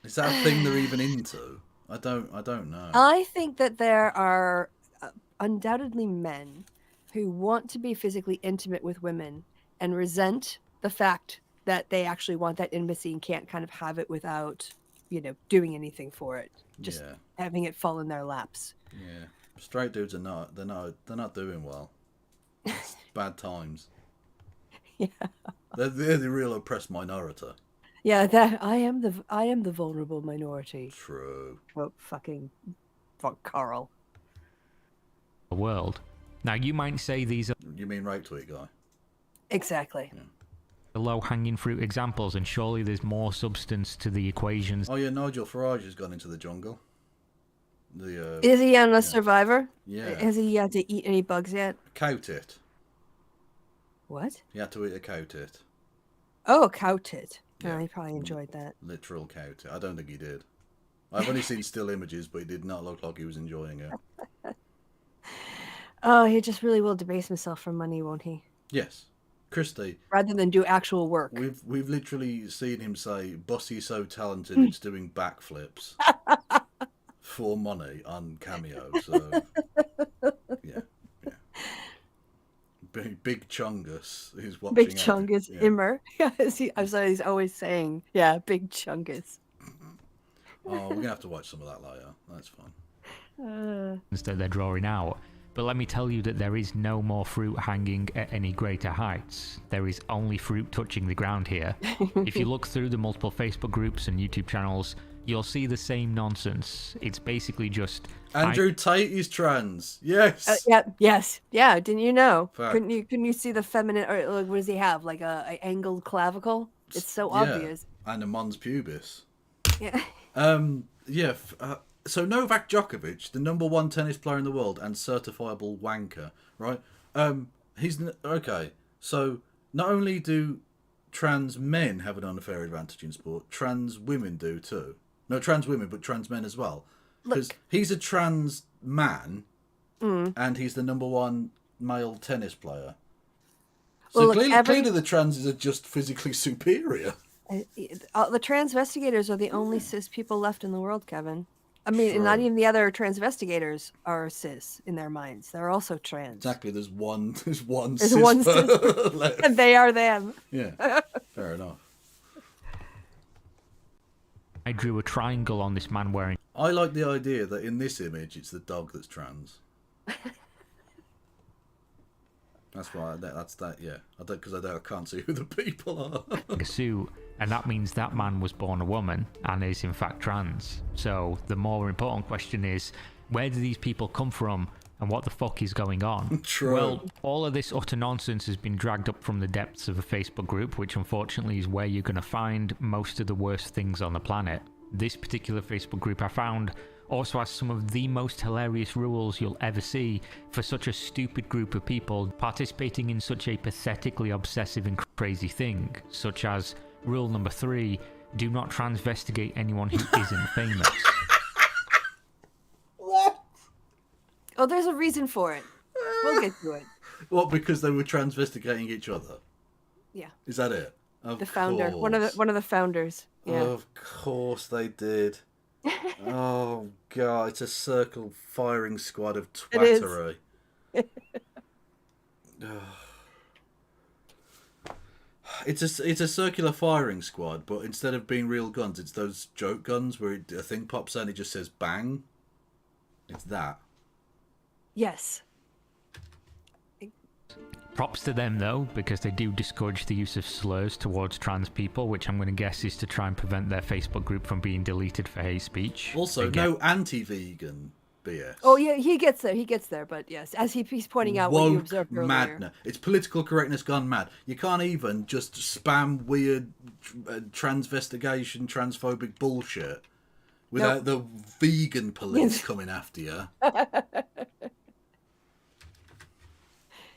Is that a thing they're even into? I don't know. I think that there are undoubtedly men who want to be physically intimate with women and resent the fact that they actually want that intimacy and can't kind of have it without, doing anything for it. Just having it fall in their laps. Yeah. Straight dudes are not. They're not doing well. It's bad times. Yeah. They're the real oppressed minority. Yeah, that I am the vulnerable minority. True. Well, fuck Carl. World. Now, you might say these are You mean rape tweet guy? Exactly. Yeah. the low-hanging fruit examples, and surely there's more substance to the equations. Oh yeah, Nigel Farage has gone into the jungle. Is he on a Survivor? Yeah. Has he had to eat any bugs yet? Cow tit. What? He had to eat a cow tit. Oh, cow tit. Yeah. Oh, he probably enjoyed that. Literal cow tit. I don't think he did. I've only seen still images, but it did not look like he was enjoying it. Oh, he just really will debase himself for money, won't he? Yes. Christy, Rather than do actual work. we've literally seen him say, "Bossy's so talented, it's doing backflips for money on Cameo." So, yeah. Big Chungus is watching. Big Chungus Yeah. Immer. I'm sorry, he's always saying, yeah, Big Chungus. Oh, we're gonna have to watch some of that later. That's fun. That they're drawing out. But let me tell you that there is no more fruit hanging at any greater heights. There is only fruit touching the ground here. If you look through the multiple Facebook groups and YouTube channels, you'll see the same nonsense. It's basically just Andrew Tate is trans. Yes. Yeah. Didn't you know? Fact. Couldn't you see the feminine? Or like, what does he have? Like a angled clavicle? It's so obvious. And a mons pubis. Yeah. So Novak Djokovic, the #1 tennis player in the world and certifiable wanker, right? Okay. So not only do trans men have an unfair advantage in sport, trans women do too. No, trans women, but trans men as well. Because he's a trans man, and he's the #1 male tennis player. So clearly the transes are just physically superior. The transvestigators are the only cis people left in the world, Kevin. I mean, and not even the other transvestigators are cis in their minds. They're also trans. Exactly. There's one cis left. And they are them. Yeah. Fair enough. I drew a triangle on this man wearing. I like the idea that in this image it's the dog that's trans. That's why. Yeah. I can't see who the people are. A suit, and that means that man was born a woman and is in fact trans. So the more important question is, where do these people come from and what the fuck is going on? True. Well, all of this utter nonsense has been dragged up from the depths of a Facebook group, which unfortunately is where you're going to find most of the worst things on the planet. This particular Facebook group I found also has some of the most hilarious rules you'll ever see for such a stupid group of people participating in such a pathetically obsessive and crazy thing, such as rule number 3, do not transvestigate anyone who isn't famous. What? Oh, there's a reason for it. We'll get to it. What? Because they were transvestigating each other? Yeah. Is that it? The founder, one of the founders. Yeah. Of course they did. Oh god, it's a circle firing squad of twattery. It's a circular firing squad, but instead of being real guns, it's those joke guns where a thing pops out and it just says bang. It's that. Yes. Props to them though, because they do discourage the use of slurs towards trans people, which I'm going to guess is to try and prevent their Facebook group from being deleted for hate speech. Also, no anti-vegan BS. Oh yeah, he gets there. But yes, as he's pointing out what you observed earlier. Madness. It's political correctness gone mad. You can't even just spam weird transvestigation, transphobic bullshit without the vegan police coming after you.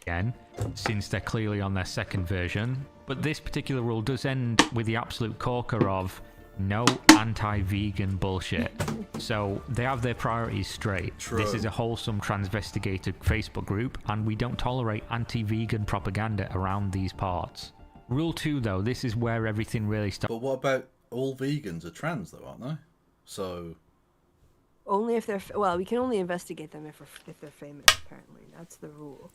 Again, since they're clearly on their second version, but this particular rule does end with the absolute corker of no anti-vegan bullshit. So they have their priorities straight. True. This is a wholesome transvestigated Facebook group, and we don't tolerate anti-vegan propaganda around these parts. Rule 2, though, this is where everything really starts. But what about all vegans are trans, though, aren't they? So... Only if they're... Well, we can only investigate them if they're famous, apparently. That's the rule.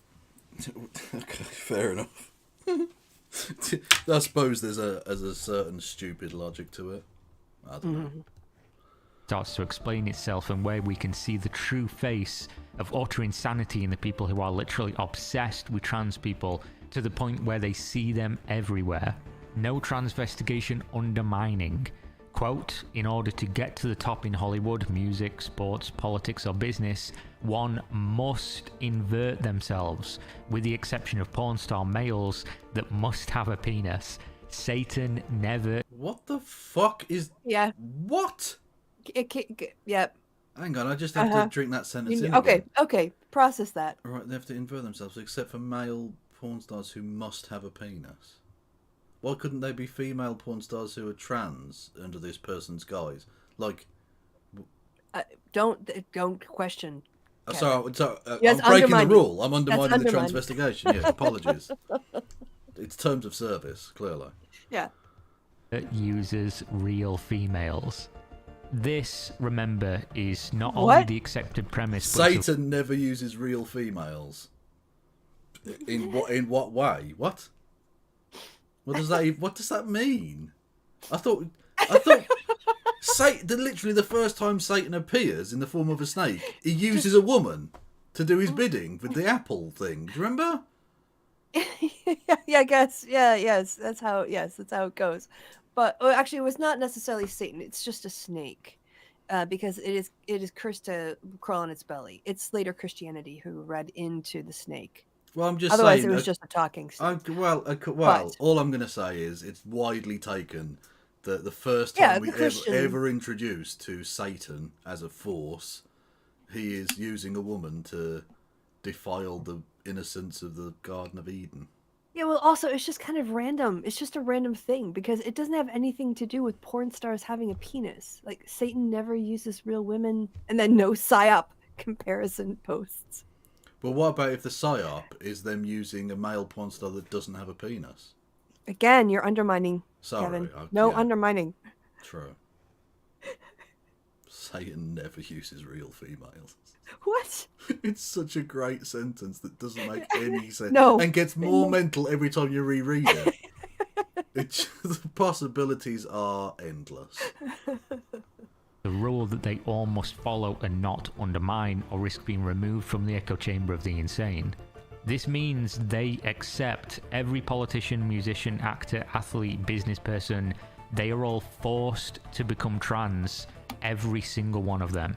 Okay, fair enough. I suppose there's a certain stupid logic to it. I don't know. Starts to explain itself, and where we can see the true face of utter insanity in the people who are literally obsessed with trans people to the point where they see them everywhere. No transvestigation undermining. Quote, in order to get to the top in Hollywood, music, sports, politics or business, one must invert themselves, with the exception of porn star males that must have a penis. Satan never... What the fuck is... Yeah. What? Yep. Hang on, I just have to drink that sentence in Okay, again. process that. Right, they have to invert themselves, except for male porn stars who must have a penis. Why couldn't they be female porn stars who are trans under this person's guise? Like, don't question. So Yes, I'm breaking the undermining. rule. I'm undermining the undermining. transvestigation. Yes, apologies. It's terms of service, clearly. Yeah. Uses real females. This, remember, is not only the accepted premise, but Satan never uses real females. In what way? What? What does that mean? I thought Satan, literally the first time Satan appears in the form of a snake, he uses a woman to do his bidding with the apple thing. Do you remember? Yeah, I guess. Yes, that's how it goes. But actually, it was not necessarily Satan. It's just a snake, because it is cursed to crawl on its belly. It's later Christianity who read into the snake. Well, I'm just Otherwise, saying. it was just a talking snake. Well, all I'm going to say is it's widely taken that the first time we ever introduced to Satan as a force, he is using a woman to defile the innocence of the Garden of Eden. Yeah, well, also, it's just kind of random. It's just a random thing because it doesn't have anything to do with porn stars having a penis. Like, Satan never uses real women, and then no PSYOP comparison posts. But what about if the PSYOP is them using a male porn star that doesn't have a penis? Again, you're undermining, Kevin. No undermining. True. Satan never uses real females. What? It's such a great sentence that doesn't make any sense. No. And gets more mental every time you reread it. The possibilities are endless. the rule that they all must follow and not undermine or risk being removed from the echo chamber of the insane. This means they accept every politician, musician, actor, athlete, business person. They are all forced to become trans, every single one of them.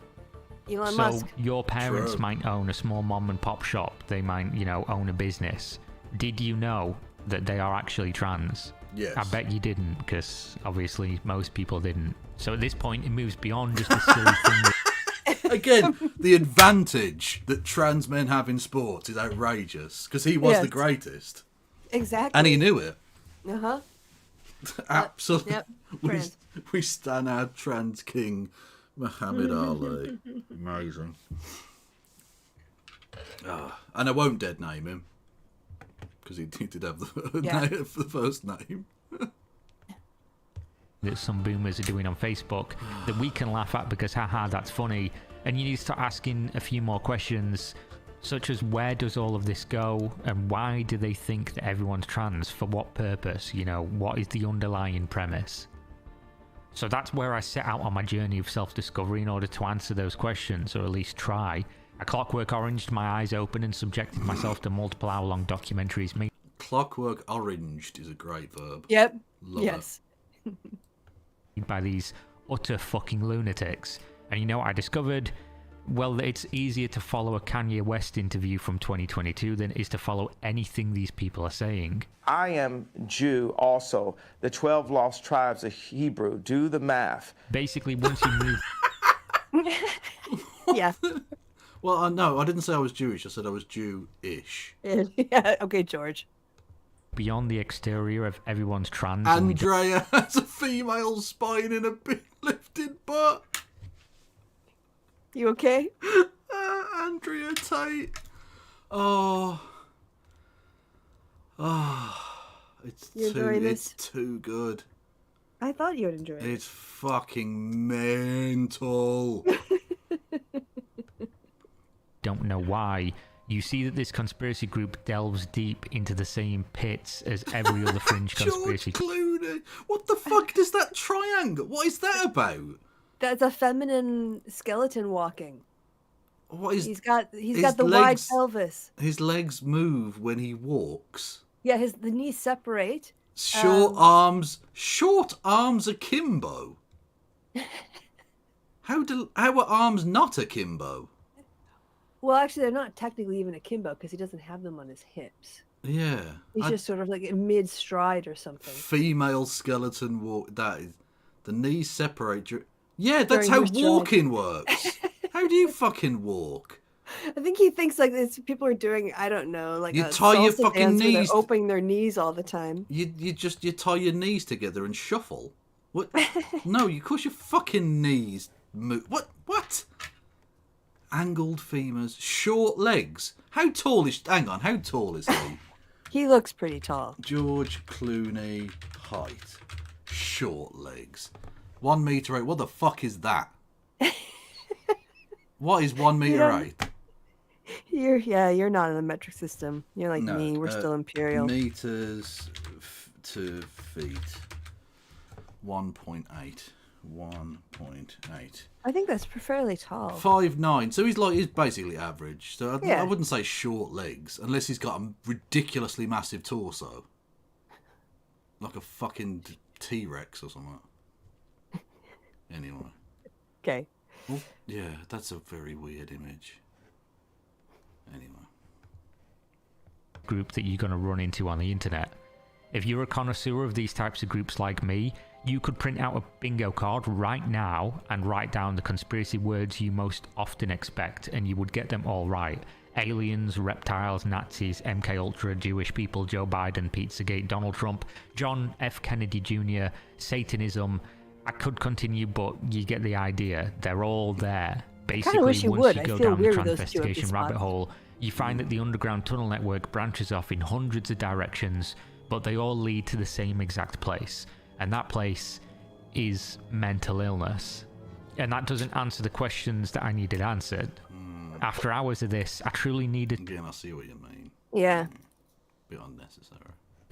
Elon so Musk. Your parents True. might own a small mom and pop shop. They might, own a business. Did you know that they are actually trans? Yes. I bet you didn't, because obviously most people didn't. So at this point, it moves beyond just a silly thing. Again, the advantage that trans men have in sports is outrageous, because he was the greatest. Exactly. And he knew it. Uh-huh. Absolutely. Yep. We stand our trans king, Muhammad Ali. Amazing. And I won't dead name him, because he did have the first name. That some boomers are doing on Facebook that we can laugh at because haha, that's funny. And you need to start asking a few more questions, such as where does all of this go, and why do they think that everyone's trans? For what purpose? What is the underlying premise? So that's where I set out on my journey of self-discovery in order to answer those questions, or at least try. I Clockwork Oranged my eyes open and subjected myself to multiple hour-long documentaries made Clockwork Oranged is a great verb. Yep. Love Yes. by these utter fucking lunatics. And you know what I discovered? Well, that it's easier to follow a Kanye West interview from 2022 than it is to follow anything these people are saying. I am Jew also. The 12 lost tribes of Hebrew. Do the math. Basically, once you move... Yeah. Well, no, I didn't say I was Jewish. I said I was Jew-ish. Yeah. Okay, George. beyond the exterior of everyone's trans... Andrea has a female spine in a big lifted butt. You okay? Andrea Tate. Oh. It's It's too good. I thought you would enjoy it. It's fucking mental. Don't know why. You see that this conspiracy group delves deep into the same pits as every other fringe conspiracy. George Clooney. What the fuck does that triangle? What is that about? That's a feminine skeleton walking. What is? He's got his the wide legs- pelvis. His legs move when he walks. Yeah, the knees separate. Short arms akimbo. How are arms not akimbo? Well, actually, they're not technically even akimbo because he doesn't have them on his hips. Yeah. He's just sort of like in mid stride or something. Female skeleton walk. That is, the knees separate. Yeah, that's During how your stride. walking works. How do you fucking walk? I think he thinks like this. People are doing. I don't know. Like You a tie your salsa fucking dance where they're knees- opening their knees all the time. You tie your knees together and shuffle. What? No, you cross your fucking knees. What? Angled femurs, short legs. How tall is? Hang on, how tall is he? He looks pretty tall. George Clooney height, short legs, 1 meter 8. What the fuck is that? What is 1 meter 8? You're not in the metric system. You're like No, me. We're still imperial. Meters to feet. 1.8. 1.8. I think that's fairly tall. 5'9", so he's basically average. So I Yeah. wouldn't say short legs unless he's got a ridiculously massive torso, like a fucking T-Rex or something. Anyway. Okay. Well, yeah, that's a very weird image. Anyway. Group that you're going to run into on the internet. If you're a connoisseur of these types of groups like me, you could print out a bingo card right now and write down the conspiracy words you most often expect, and you would get them all right. Aliens, reptiles, Nazis, MK Ultra, Jewish people, Joe Biden, Pizzagate, Donald Trump, John F. Kennedy Jr., Satanism. I could continue, but you get the idea. They're all there. Basically, wish you once would. you I go feel down the weird with those two empty Transvestigation rabbit spots. hole, you find that the underground tunnel network branches off in hundreds of directions, but they all lead to the same exact place. And that place is mental illness. And that doesn't answer the questions that I needed answered. After hours of this, I truly needed Again, I see what you mean. Yeah. Bit unnecessary.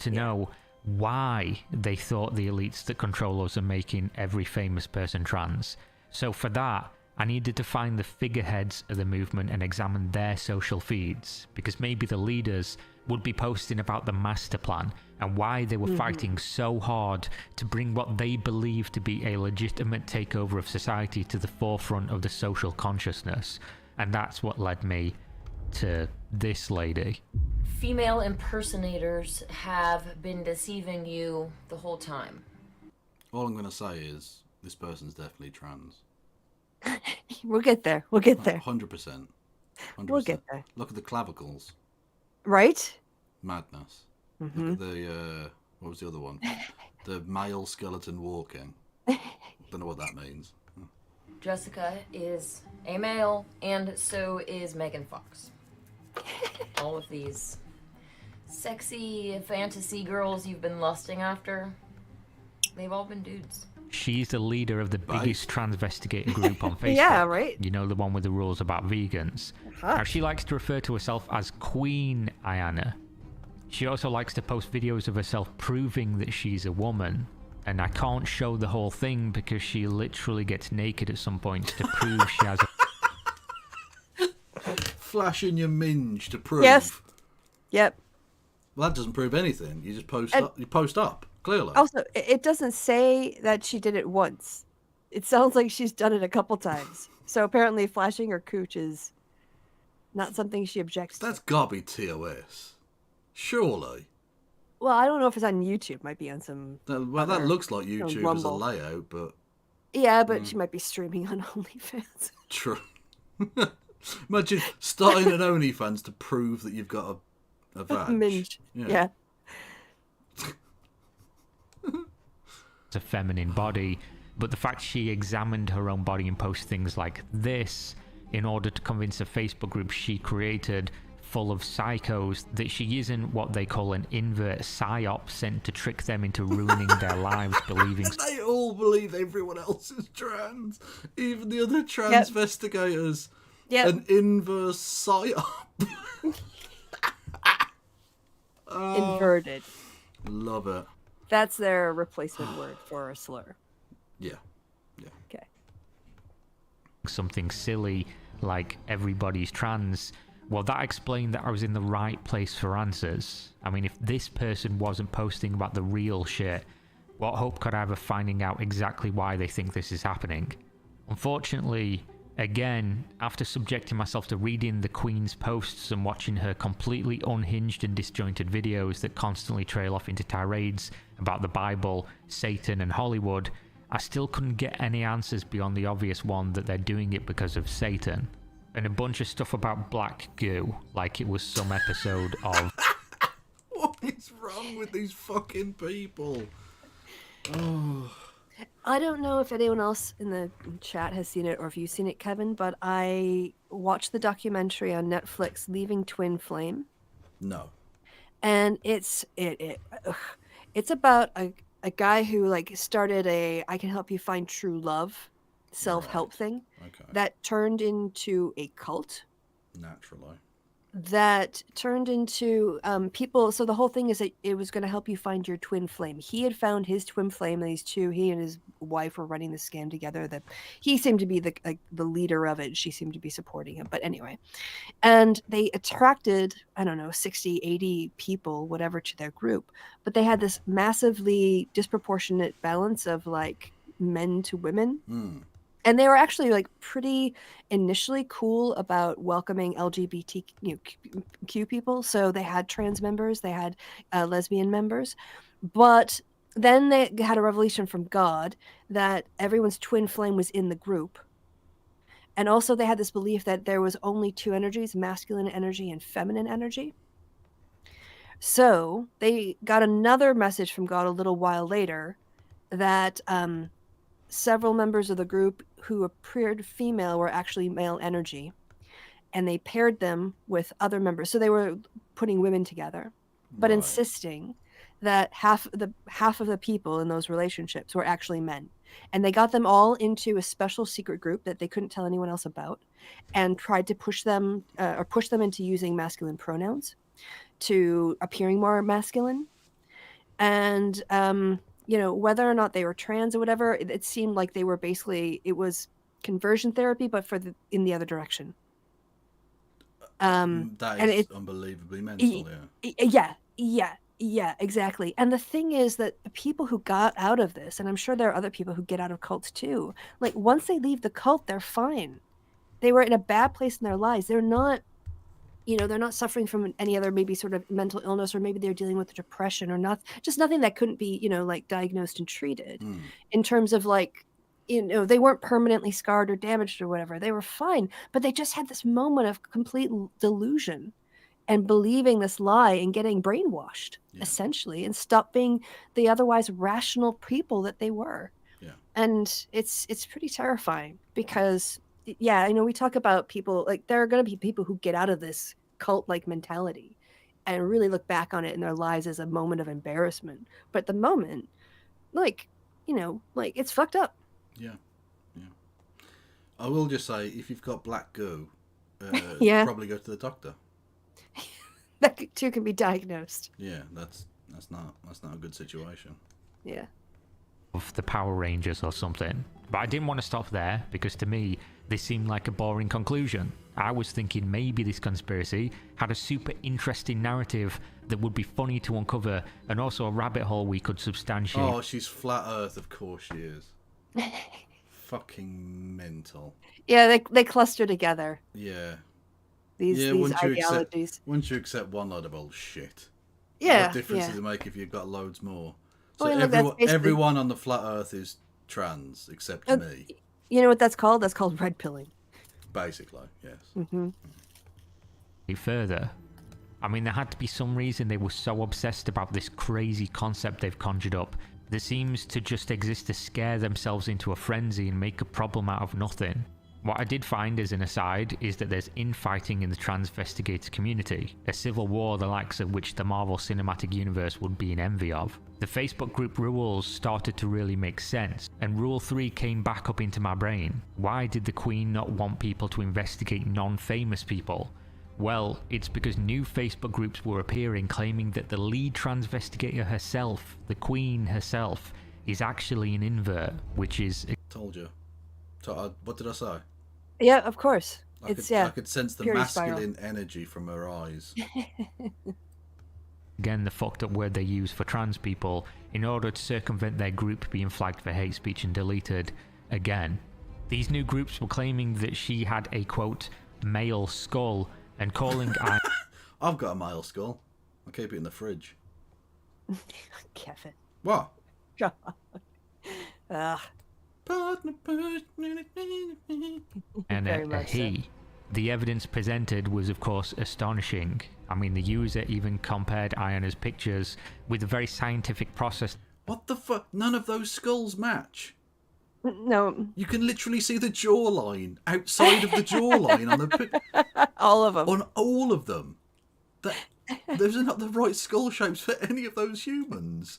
to know why they thought the elites that control us are making every famous person trans. So for that, I needed to find the figureheads of the movement and examine their social feeds, because maybe the leaders would be posting about the master plan and why they were fighting so hard to bring what they believe to be a legitimate takeover of society to the forefront of the social consciousness. And that's what led me to this lady. Female impersonators have been deceiving you the whole time. All I'm going to say is this person's definitely trans. We'll get there. We'll get there. 100%. We'll get there. Look at the clavicles. Right? Madness. Look at the, what was the other one? The male skeleton walking. Don't know what that means. Jessica is a male, and so is Megan Fox. All of these sexy fantasy girls you've been lusting after, they've all been dudes. She's the leader of the biggest transvestigator group on Facebook. Yeah, right. You know, the one with the rules about vegans. Now, she likes to refer to herself as Queen Ayana. She also likes to post videos of herself proving that she's a woman. And I can't show the whole thing because she literally gets naked at some point to prove she has a... flashing your minge to prove? Yes. Yep. Well, that doesn't prove anything. You just post up. You post up, clearly. Also, it doesn't say that she did it once. It sounds like she's done it a couple times. So apparently flashing her cooch is not something she objects to. That's gotta be TOS. Surely. Well, I don't know if it's on YouTube. Might be on some... Well, that looks like YouTube as a Rumble. layout, but... Yeah, but she might be streaming on OnlyFans. True. Imagine starting an OnlyFans to prove that you've got a vag. Minge. Yeah. It's a feminine body, but the fact she examined her own body and posted things like this in order to convince a Facebook group she created full of psychos that she isn't what they call an invert psyop sent to trick them into ruining their lives, believing... They all believe everyone else is trans. Even the other transvestigators. Yep. An inverse psyop. Inverted. Love it. That's their replacement word for a slur. Yeah. Okay. something silly like everybody's trans, well, that explained that I was in the right place for answers. I mean, if this person wasn't posting about the real shit, what hope could I have of finding out exactly why they think this is happening? Unfortunately, again, after subjecting myself to reading the Queen's posts and watching her completely unhinged and disjointed videos that constantly trail off into tirades about the Bible, Satan and Hollywood, I still couldn't get any answers beyond the obvious one that they're doing it because of Satan. And a bunch of stuff about black goo, like it was some episode of... What is wrong with these fucking people? Oh. I don't know if anyone else in the chat has seen it or if you've seen it, Kevin, but I watched the documentary on Netflix, Leaving Twin Flame. No. And it's about a guy who like started a I can help you find true love self-help thing that turned into a cult. Naturally. That turned into people. So the whole thing is that it was going to help you find your twin flame. He had found his twin flame, and he and his wife were running the scam together. That he seemed to be the leader of it. She seemed to be supporting him. But anyway, and they attracted, I don't know, 60, 80 people, whatever, to their group. But they had this massively disproportionate balance of like men to women. And they were actually like pretty initially cool about welcoming LGBTQ people. So they had trans members, they had lesbian members, but then they had a revelation from God that everyone's twin flame was in the group. And also they had this belief that there was only two energies, masculine energy and feminine energy. So they got another message from God a little while later that several members of the group who appeared female were actually male energy, and they paired them with other members. So they were putting women together, but insisting that half of the people in those relationships were actually men. And they got them all into a special secret group that they couldn't tell anyone else about, and tried to push them into using masculine pronouns, to appearing more masculine. And whether or not they were trans or whatever, it seemed like they were basically, it was conversion therapy, but in the other direction. That is unbelievably mental, Yeah, exactly. And the thing is that the people who got out of this, and I'm sure there are other people who get out of cults too, like once they leave the cult, they're fine. They were in a bad place in their lives. They're not, they're not suffering from any other maybe sort of mental illness, or maybe they're dealing with depression or just nothing that couldn't be, like diagnosed and treated in terms of like, they weren't permanently scarred or damaged or whatever. They were fine, but they just had this moment of complete delusion and believing this lie and getting brainwashed essentially, and stop being the otherwise rational people that they were. Yeah. And it's pretty terrifying because we talk about people, like there are going to be people who get out of this cult-like mentality and really look back on it in their lives as a moment of embarrassment. But at the moment, it's fucked up. Yeah. I will just say, if you've got black goo, probably go to the doctor. That too can be diagnosed. Yeah, that's not a good situation. Yeah. of the Power Rangers or something. But I didn't want to stop there, because to me, this seemed like a boring conclusion. I was thinking maybe this conspiracy had a super interesting narrative that would be funny to uncover, and also a rabbit hole we could substantiate. Oh, she's flat Earth, of course she is. Fucking mental. Yeah, they cluster together. Yeah. These ideologies. Once you accept one load of bullshit. Yeah. What difference does it make if you've got loads more? So Well, look, everyone on the flat Earth is trans, except me. You know what that's called? That's called red pilling. Basically, yes. Mm-hmm. Further, I mean, there had to be some reason they were so obsessed about this crazy concept they've conjured up that seems to just exist to scare themselves into a frenzy and make a problem out of nothing. What I did find as an aside is that there's infighting in the Transvestigator community, a civil war the likes of which the Marvel Cinematic Universe would be in envy of. The Facebook group rules started to really make sense, and Rule 3 came back up into my brain. Why did the Queen not want people to investigate non-famous people? Well, it's because new Facebook groups were appearing claiming that the lead transvestigator herself, the Queen herself, is actually an invert, which is... Told you. What did I say? Yeah, of course. I could sense the masculine energy from her eyes. Again, the fucked up word they use for trans people in order to circumvent their group being flagged for hate speech and deleted again. These new groups were claiming that she had a, quote, male skull, and calling I've got a male skull. I keep it in the fridge. Kevin. What? And a he. The evidence presented was of course astonishing. I mean, the user even compared Ayana's pictures with a very scientific process. What the fuck? None of those skulls match. No. You can literally see the jawline outside of the jawline on the all of them. On all of them. Those are not the right skull shapes for any of those humans.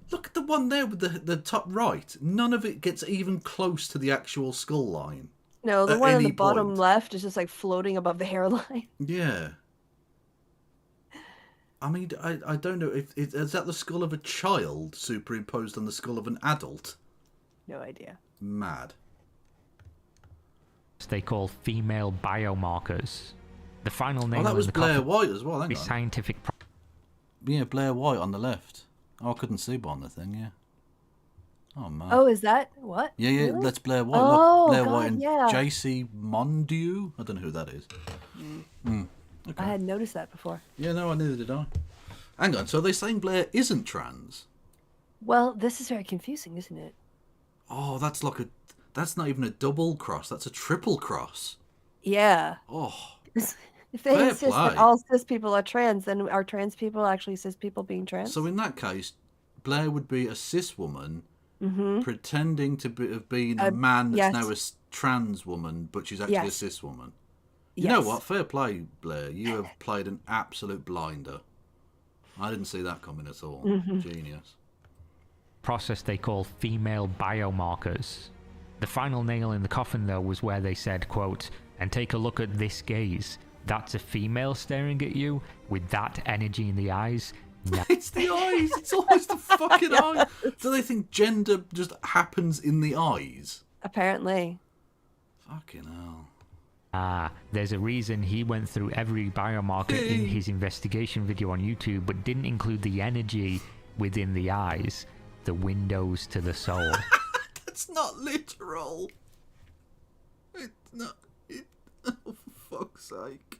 Look at the one there with the top right. None of it gets even close to the actual skull line. No, the one on the bottom left is just like floating above the hairline. Yeah. I mean, I don't know. Is that the skull of a child superimposed on the skull of an adult? No idea. Mad. They call female biomarkers. The final name. Oh, that was Blair White as well. Hang on. Scientific. Yeah, Blair White on the left. Oh, I couldn't see on the thing. Yeah. Oh man. Oh, is that what? Yeah, yeah. Really? That's Blair White. Oh, Look, Blair God, White and yeah. JC Mondieu. I don't know who that is. Okay. I hadn't noticed that before. Yeah, no, neither did I. Hang on. So they're saying Blair isn't trans? Well, this is very confusing, isn't it? Oh, that's like a. That's not even a double cross. That's a triple cross. Yeah. Oh. If they Fair insist play. that all cis people are trans, then are trans people actually cis people being trans? So in that case, Blair would be a cis woman pretending to have been a man that's now a trans woman, but she's actually a cis woman. You know what? Fair play, Blair. You have played an absolute blinder. I didn't see that coming at all. Genius. Process they call female biomarkers. The final nail in the coffin, though, was where they said, quote, and take a look at this gaze. That's a female staring at you with that energy in the eyes. No. It's the eyes. It's always the fucking eyes. Do they think gender just happens in the eyes? Apparently. Fucking hell. There's a reason he went through every biomarker in his investigation video on YouTube, but didn't include the energy within the eyes, the windows to the soul. That's not literal. It's not. Oh, for fuck's sake.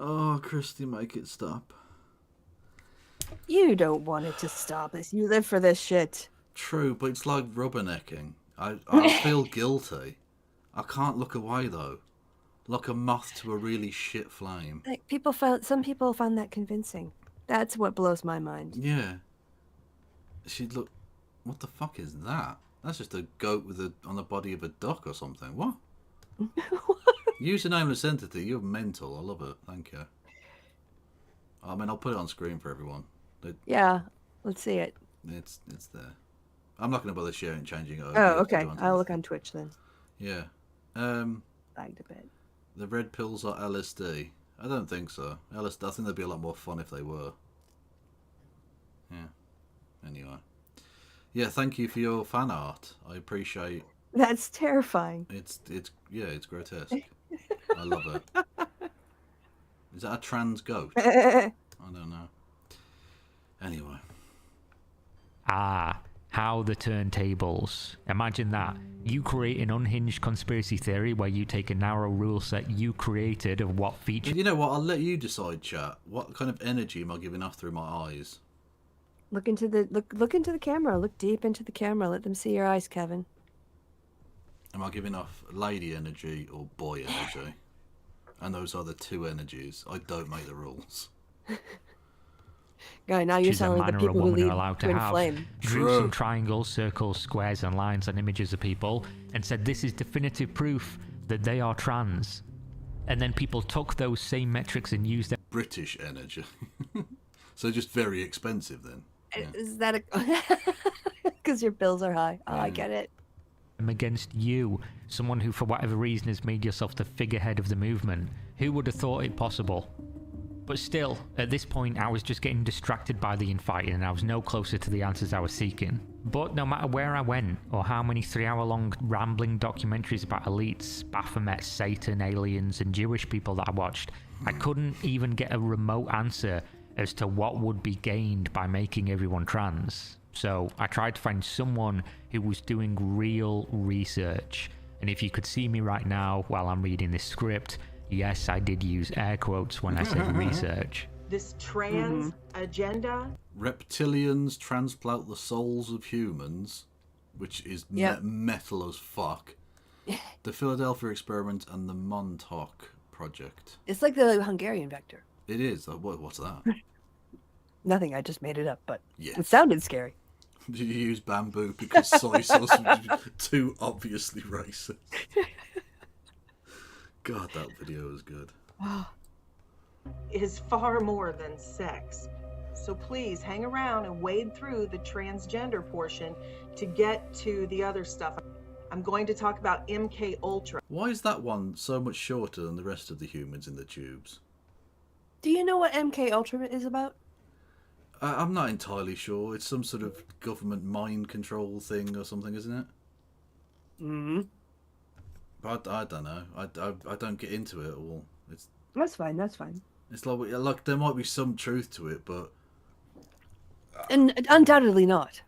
Oh, Christy, make it stop. You don't want it to stop this. You live for this shit. True, but it's like rubbernecking. I feel guilty. I can't look away, though. Like a moth to a really shit flame. Like some people found that convincing. That's what blows my mind. Yeah. She'd look. What the fuck is that? That's just a goat on the body of a duck or something. What? Use a nameless entity. You're mental. I love it. Thank you. I mean, I'll put it on screen for everyone. Yeah, let's see it. It's there. I'm not going to bother sharing, changing it over. Oh, okay. I'll look on Twitch then. Yeah. Lagged a bit. The red pills are LSD. I don't think so. LSD. I think they'd be a lot more fun if they were. Yeah. Anyway. Yeah, thank you for your fan art. I appreciate. That's terrifying. It's grotesque. I love it. Is that a trans goat? I don't know. Anyway. How the turntables. Imagine that. You create an unhinged conspiracy theory where you take a narrow rule set you created of what features. You know what? I'll let you decide, chat. What kind of energy am I giving off through my eyes? Look into the camera. Look deep into the camera. Let them see your eyes, Kevin. Am I giving off lady energy or boy energy? And those are the two energies. I don't make the rules. Guy, now you're sounding like the people who lead Twin Flame. Drew some triangles, circles, squares, and lines and images of people, and said this is definitive proof that they are trans. And then people took those same metrics and used them. British energy. So just very expensive then. Yeah. Is that because your bills are high? Oh, I get it. Against you, someone who for whatever reason has made yourself the figurehead of the movement. Who would have thought it possible? But still, at this point I was just getting distracted by the infighting and I was no closer to the answers I was seeking. But no matter where I went, or how many 3-hour-long rambling documentaries about elites, Baphomet, Satan, aliens and Jewish people that I watched, I couldn't even get a remote answer as to what would be gained by making everyone trans. So I tried to find someone who was doing real research. And if you could see me right now while I'm reading this script, yes, I did use air quotes when I said research. This trans agenda. Reptilians transplant the souls of humans, which is metal as fuck. The Philadelphia Experiment and the Montauk Project. It's like the Hungarian vector. It is. What's that? Nothing. I just made it up, but yes. It sounded scary. Did you use bamboo because soy sauce was too obviously racist? God, that video was good. Is far more than sex. So please hang around and wade through the transgender portion to get to the other stuff. I'm going to talk about MK Ultra. Why is that one so much shorter than the rest of the humans in the tubes? Do you know what MK Ultra is about? I'm not entirely sure. It's some sort of government mind control thing or something, isn't it? Mm-hmm. But I don't know. I don't get into it all. That's fine. That's fine. It's like there might be some truth to it, but and undoubtedly not.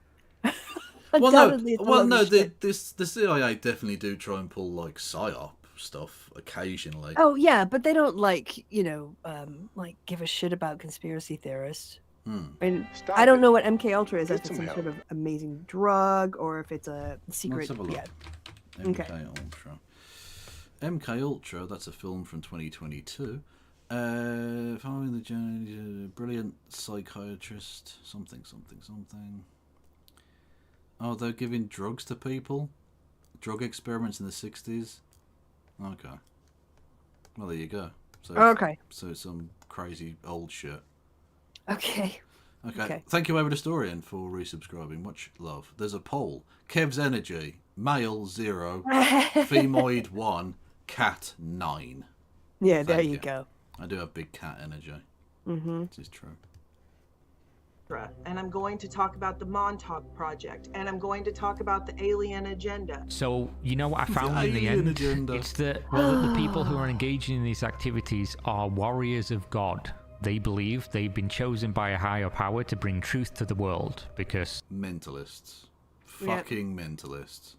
Undoubtedly the CIA definitely do try and pull like psyop stuff occasionally. Oh yeah, but they don't like give a shit about conspiracy theorists. I mean, I don't know what MK Ultra is. If it's some sort of amazing drug or if it's a secret. Let's have a look. MK Ultra. MK Ultra. That's a film from 2022. Following the journey, brilliant psychiatrist. Something. Oh, they're giving drugs to people. Drug experiments in the 60s. Okay. Well, there you go. So, okay. So it's some crazy old shit. Okay. Thank you, Historian, for resubscribing. Much love. There's a poll. Kev's energy. Male 0. Femoid 1. Cat 9. Yeah, there you go. I do have big cat energy. Mm-hmm. This is true. And I'm going to talk about the Montauk Project, and I'm going to talk about the alien agenda. So, you know what I found in the end? Agenda. It's that the people who are engaging in these activities are warriors of God. They believe they've been chosen by a higher power to bring truth to the world because... Mentalists. Fucking mentalists.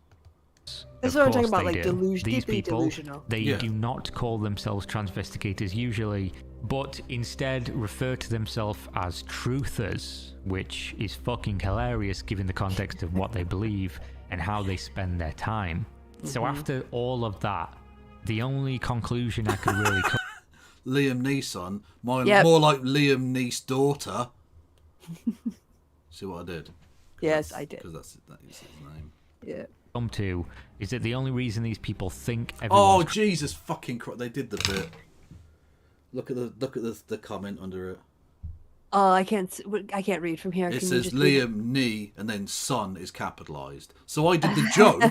That's what I'm talking about, like These people, delusional. They do not call themselves transvestigators usually, but instead refer to themselves as truthers, which is fucking hilarious given the context of what they believe and how they spend their time. So after all of that, the only conclusion I could really come... Liam Neeson, more like Liam Nee's daughter. See what I did? Yes, I did. Because that is his name. Yeah. Come to is that the only reason these people think everyone's... Oh Jesus fucking Christ! They did the bit. Look at the comment under it. Oh, I can't read from here. It says Liam Nee and then son is capitalized. So I did the joke.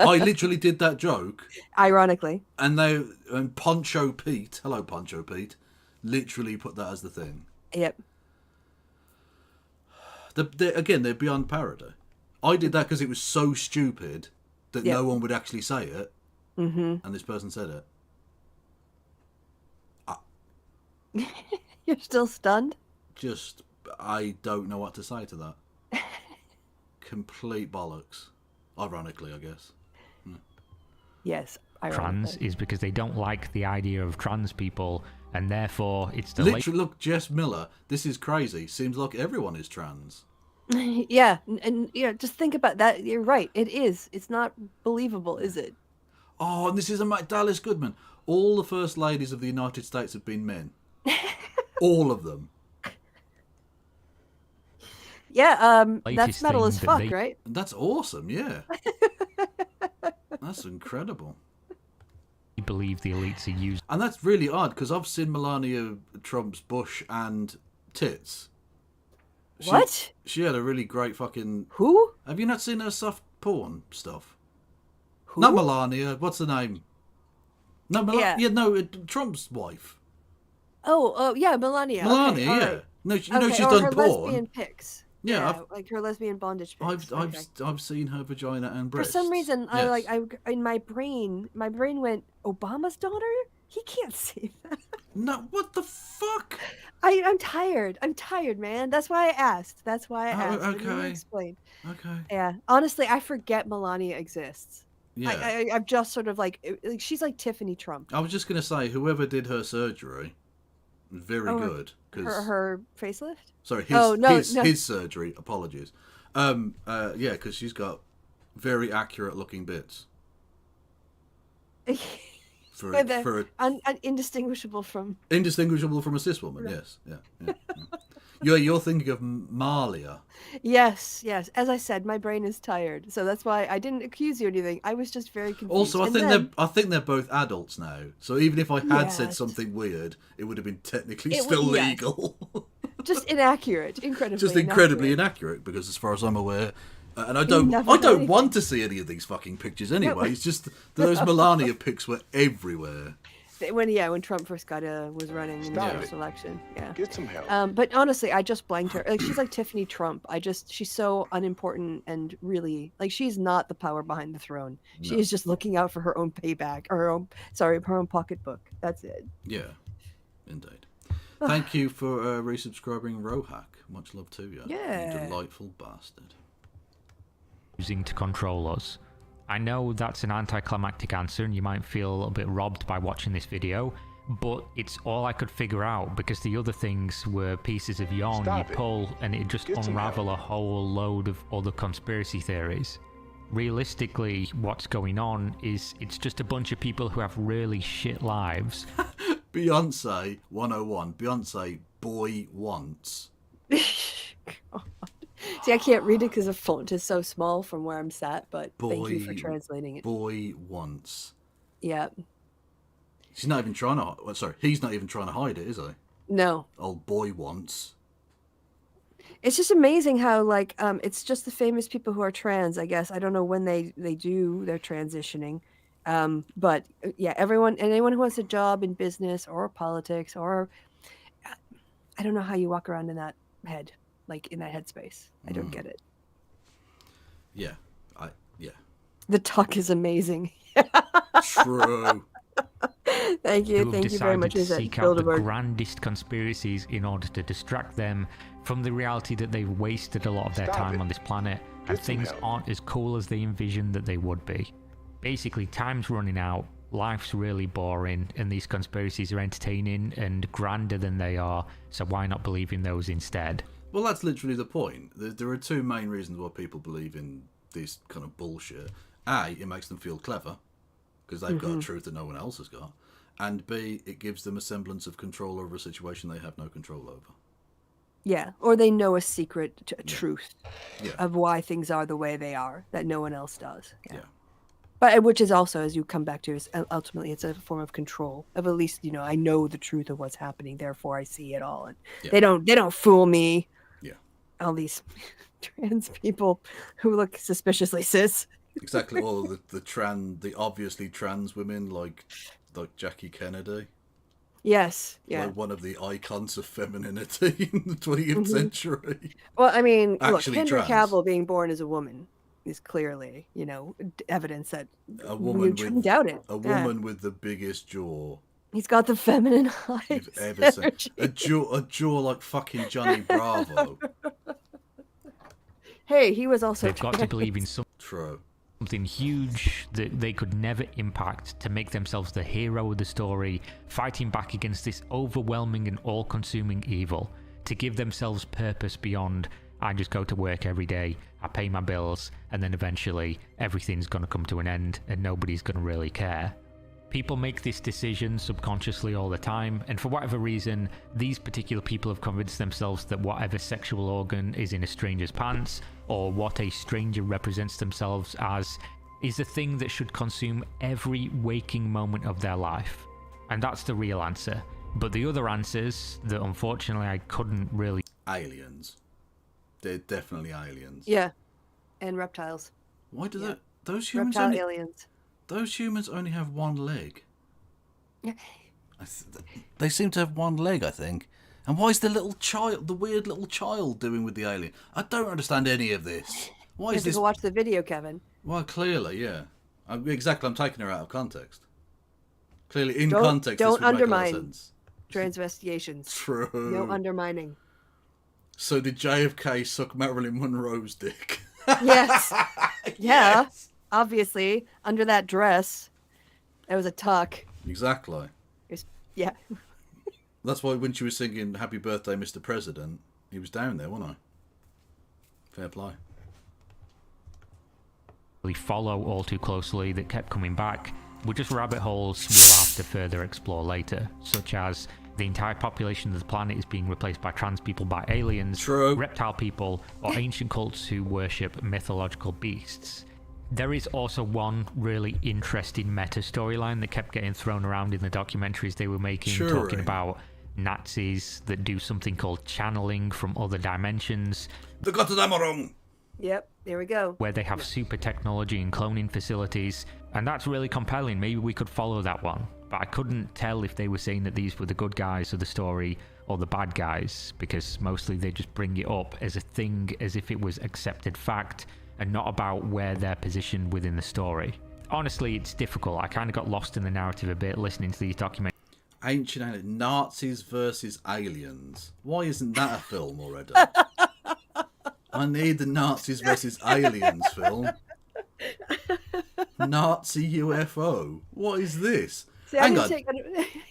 I literally did that joke. Ironically. And Poncho Pete, hello Poncho Pete, literally put that as the thing. Yep. Again, they're beyond parody. I did that because it was so stupid that no one would actually say it, and this person said it. You're still stunned? I don't know what to say to that. Complete bollocks. Ironically, I guess. Yes. Trans is because they don't like the idea of trans people, and therefore it's the literally. Look, Jess Miller. This is crazy. Seems like everyone is trans. Yeah, and just think about that. You're right. It is. It's not believable, is it? Oh, and this is Dallas Goodman. All the first ladies of the United States have been men. All of them. Yeah, that's metal as fuck, right? That's awesome, yeah. That's incredible. You believe the elites are using... And that's really odd, because I've seen Melania Trump's bush and tits. What? She had a really great fucking... Who? Have you not seen her soft porn stuff? Who? Not Melania. What's her name? No, Trump's wife. Yeah, Melania. Melania, okay, yeah. right. No, she's or done her porn. lesbian pics. Yeah, like her lesbian bondage pics. I've seen her vagina and breasts. For some reason, yes. I in my brain went, Obama's daughter? He can't see that. No, what the fuck? I'm tired. I'm tired, man. That's why I asked. Okay. Explained. Okay. Yeah. Honestly, I forget Melania exists. Yeah. I'm just sort of like she's like Tiffany Trump. I was just gonna say, whoever did her surgery, very good. Her facelift. Sorry, his surgery. Apologies. Yeah, because she's got very accurate looking bits. Indistinguishable from a cis woman. Yes, yeah. You're thinking of Malia. Yes. As I said, my brain is tired, so that's why I didn't accuse you or anything. I was just very confused. Also, I think they're both adults now. So even if I had said something weird, it would have been technically still legal. Just inaccurate, incredibly inaccurate. Because as far as I'm aware. And I don't want to see any of these fucking pictures anyway. It's just those Melania pics were everywhere. When Trump first was running in the first election. Yeah. Get some help. But honestly, I just blanked her. Like she's like Tiffany Trump. She's so unimportant and really like she's not the power behind the throne. No. She is just looking out for her own payback or her own pocketbook. That's it. Yeah, indeed. Thank you for resubscribing, Rohack. Much love to you. Yeah. You delightful bastard. Using to control us. I know that's an anticlimactic answer and you might feel a little bit robbed by watching this video, but it's all I could figure out because the other things were pieces of yarn you pull and it just unravel a whole load of other conspiracy theories. Realistically, what's going on is it's just a bunch of people who have really shit lives. Beyonce 101. Beyonce boy wants. See, I can't read it because the font is so small from where I'm sat, but thank you for translating it. Boy wants. Yeah. He's not even trying to hide it, is he? No. Old boy wants. It's just amazing how, it's just the famous people who are trans, I guess. I don't know when they do their transitioning. But, yeah, anyone who wants a job in business or politics or... I don't know how you walk around in that head. In that headspace. I don't get it. Yeah. The talk is amazing. True. Thank you very much. To seek out the grandest conspiracies in order to distract them from the reality that they've wasted a lot of their time on this planet and things aren't as cool as they envisioned that they would be. Basically, time's running out, life's really boring, and these conspiracies are entertaining and grander than they are, so why not believe in those instead? Well, that's literally the point. There are two main reasons why people believe in this kind of bullshit. A, it makes them feel clever, because they've got a truth that no one else has got. And B, it gives them a semblance of control over a situation they have no control over. Yeah, or they know a secret truth of why things are the way they are that no one else does. Yeah. But which is also, as you come back to, is ultimately it's a form of control. Of at least, I know the truth of what's happening, therefore I see it all, and they don't fool me. All these trans people who look suspiciously cis. Exactly, all of the obviously trans women like Jackie Kennedy. Yes. Yeah. Like one of the icons of femininity in the 20th century. Well, I mean, Actually look, Henry trans. Cavill being born as a woman is clearly, evidence that A woman you doubt it. A woman with the biggest jaw He's got the feminine eyes. you've ever seen. A jaw like fucking Johnny Bravo. Hey, he was also. They've got to believe in True. something huge that they could never impact to make themselves the hero of the story, fighting back against this overwhelming and all-consuming evil, to give themselves purpose beyond, I just go to work every day, I pay my bills, and then eventually everything's going to come to an end and nobody's going to really care. People make this decision subconsciously all the time, and for whatever reason, these particular people have convinced themselves that whatever sexual organ is in a stranger's pants, or what a stranger represents themselves as, is the thing that should consume every waking moment of their life. And that's the real answer. But the other answers that unfortunately I couldn't really... Aliens. They're definitely aliens. Yeah. And reptiles. Why do those humans Reptile only... aliens. Those humans only have one leg. Yeah. They seem to have one leg, I think. And why is the weird little child doing with the alien? I don't understand any of this. Why You is have to this? go watch the video, Kevin. Well, clearly, yeah. Exactly, I'm taking her out of context. Clearly, in Don't context, this would make a lot of undermine sense. transvestigations. True. No undermining. So did JFK suck Marilyn Monroe's dick? Yes. Yeah. Obviously, under that dress, there was a tuck. Exactly. Yeah. That's why when she was singing "Happy Birthday, Mr. President," he was down there, wasn't I? Fair play. really follow all too closely that kept coming back were just rabbit holes we'll have to further explore later, such as the entire population of the planet is being replaced by trans people by aliens, True. reptile people, or ancient cults who worship mythological beasts. There is also one really interesting meta storyline that kept getting thrown around in the documentaries they were making, talking about Nazis that do something called channeling from other dimensions. The Gotterdammerung! Yep, there we go. Where they have super technology and cloning facilities, and that's really compelling. Maybe we could follow that one. But I couldn't tell if they were saying that these were the good guys of the story or the bad guys, because mostly they just bring it up as a thing, as if it was accepted fact, and not about where they're positioned within the story. Honestly, it's difficult. I kind of got lost in the narrative a bit listening to these documentaries. Ancient aliens. Nazis versus aliens. Why isn't that a film already? I need the Nazis versus aliens film. Nazi UFO. What is this? See, Hang on.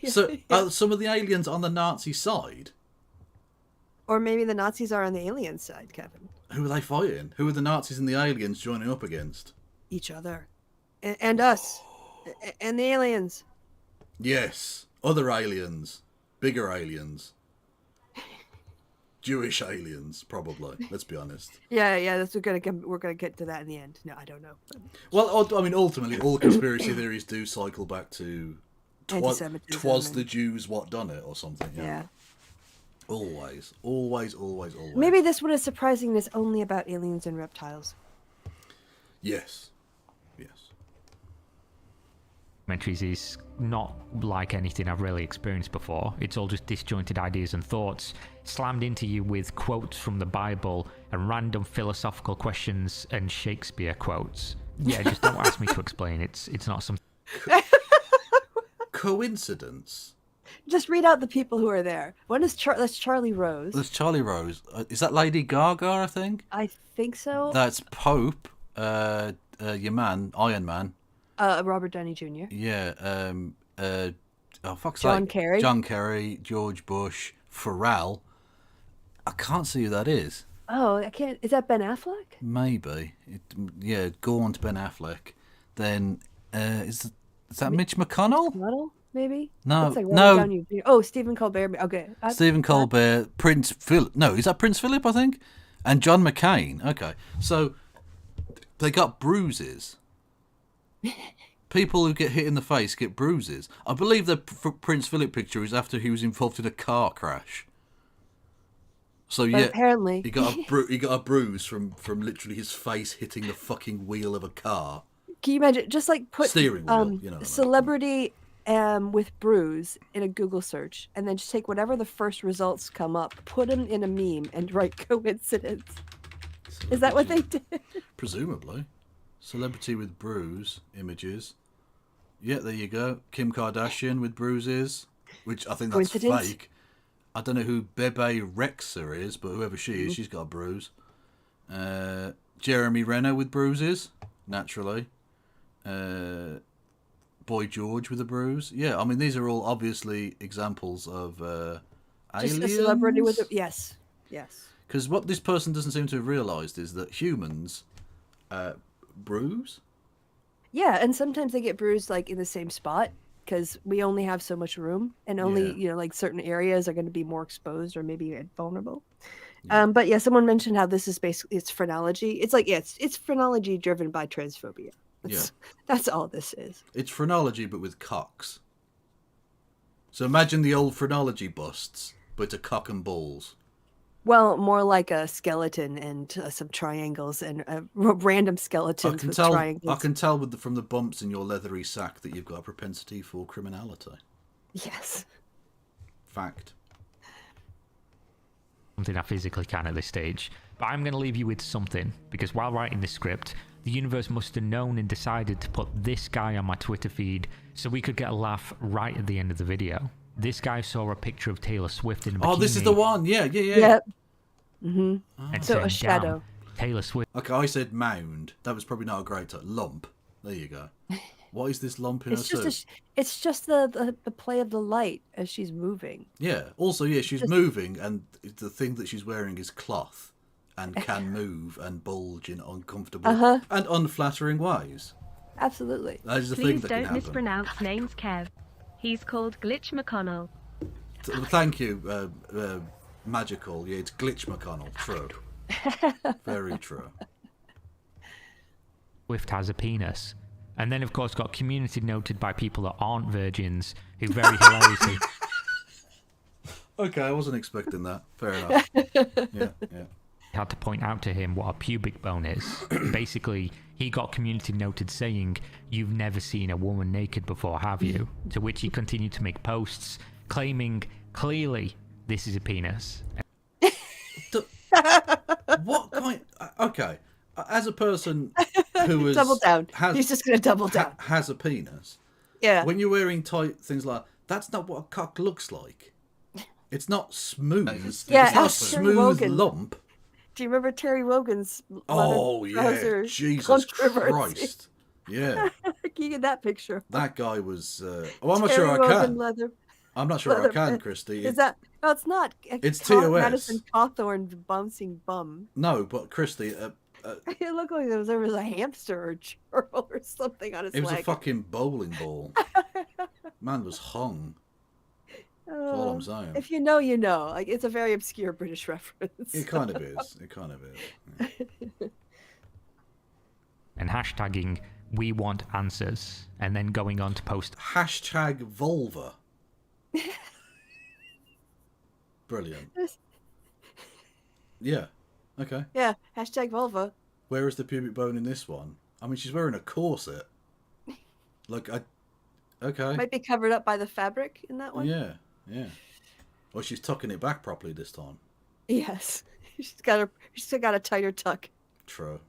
So, Yeah. are some of the aliens on the Nazi side? Or maybe the Nazis are on the alien side, Kevin. Who are they fighting? Who are the Nazis and the aliens joining up against? Each other. And us. And the aliens. Yes. Other aliens. Bigger aliens. Jewish aliens, probably. Let's be honest. Yeah. We're gonna get to that in the end. No, I don't know. Well, I mean, ultimately, all conspiracy theories do cycle back to Anti-Semitism "'twas and- the Jews what done it" or something. Yeah. Always. Maybe this one is surprising and it's only about aliens and reptiles. Yes. Documentaries is not like anything I've really experienced before. It's all just disjointed ideas and thoughts slammed into you with quotes from the Bible and random philosophical questions and Shakespeare quotes. Yeah, just don't ask me to explain. It's not something. Coincidence? Just read out the people who are there. One is that's Charlie Rose. That's Charlie Rose. Is that Lady Gaga, I think? I think so. That's Pope, your man, Iron Man. Robert Downey Jr. Yeah, oh fuck's John sake. Kerry. John Kerry, George Bush, Pharrell. I can't see who that is. Oh, I can't. Is that Ben Affleck? Maybe. Yeah, gaunt Ben Affleck. Then, is that Mitch McConnell? McConnell, maybe? No, Looks like Robert no. Downey Jr. Oh, Stephen Colbert. Okay. Stephen Colbert, Prince Philip. No, is that Prince Philip, I think? And John McCain. Okay. So, they got bruises. People who get hit in the face get bruises. I believe the Prince Philip picture is after he was involved in a car crash. So But yeah, apparently he got a bruise from literally his face hitting the fucking wheel of a car. Can you imagine? Just like put Steering wheel, you know what I mean. celebrity with bruise in a Google search, and then just take whatever the first results come up, put them in a meme, and write coincidence. Is that what they did? Presumably. Celebrity with bruise images. Yeah, there you go. Kim Kardashian with bruises, which I think that's fake. I don't know who Bebe Rexha is, but whoever she is, she's got a bruise. Jeremy Renner with bruises, naturally. Boy George with a bruise. Yeah, I mean, these are all obviously examples of aliens. Just a celebrity with a... Yes. Because what this person doesn't seem to have realised is that humans bruise. Yeah, and sometimes they get bruised like in the same spot because we only have so much room, and only like certain areas are going to be more exposed or maybe vulnerable. Yeah. But yeah, someone mentioned how this is basically it's phrenology. It's like it's phrenology driven by transphobia. That's all this is. It's phrenology, but with cocks. So imagine the old phrenology busts, but a cock and balls. Well, more like a skeleton and some triangles and random skeletons with triangles. I can tell from the bumps in your leathery sack that you've got a propensity for criminality. Yes. Fact. Something I physically can at this stage. But I'm going to leave you with something, because while writing this script, the universe must have known and decided to put this guy on my Twitter feed so we could get a laugh right at the end of the video. This guy saw a picture of Taylor Swift in a bikini. Oh, this is the one. Yeah. Yep. Mm-hmm. And so said, a shadow. Taylor Swift. Okay, I said mound. That was probably not a great lump. There you go. What is this lump in her suit? It's just the play of the light as she's moving. Yeah. Also, she's moving, and the thing that she's wearing is cloth and can move and bulge in uncomfortable and unflattering ways. Absolutely. That is the Please thing that can don't happen. mispronounce names, Kev. He's called Glitch McConnell. Thank you, Magical. Yeah, it's Glitch McConnell. True. Very true. Swift has a penis. And then, of course, got community noted by people that aren't virgins who very hilariously... Okay, I wasn't expecting that. Fair enough. Yeah. Had to point out to him what a pubic bone is. Basically, he got community noted saying, "You've never seen a woman naked before, have you?" To which he continued to make posts claiming, clearly, this is a penis. What kind... Okay, as a person who is... Double down. He's just going to double down. Has a penis. Yeah. When you're wearing tight things like... That's not what a cock looks like. It's not smooth. Yeah, it's not a smooth lump. Do you remember Terry Wogan's Jesus Christ. Yeah. Can you get that picture? That guy was... I'm not sure I can. I'm not sure I can, Christy. Is that... No, it's not. It's TOS. Madison Cawthorn's bouncing bum. No, but Christy... it looked like there was a hamster or gerbil or something on his leg. It was a fucking bowling ball. Man was hung. That's all I'm saying. If you know, you know. Like, it's a very obscure British reference. It kind of is. Yeah. And hashtagging, "We want answers," and then going on to post #vulva. Brilliant. Yeah. Okay. Yeah. #vulva. Where is the pubic bone in this one? I mean, she's wearing a corset. Okay. Might be covered up by the fabric in that one. Yeah. Well, she's tucking it back properly this time. Yes. She's still got a tighter tuck. True.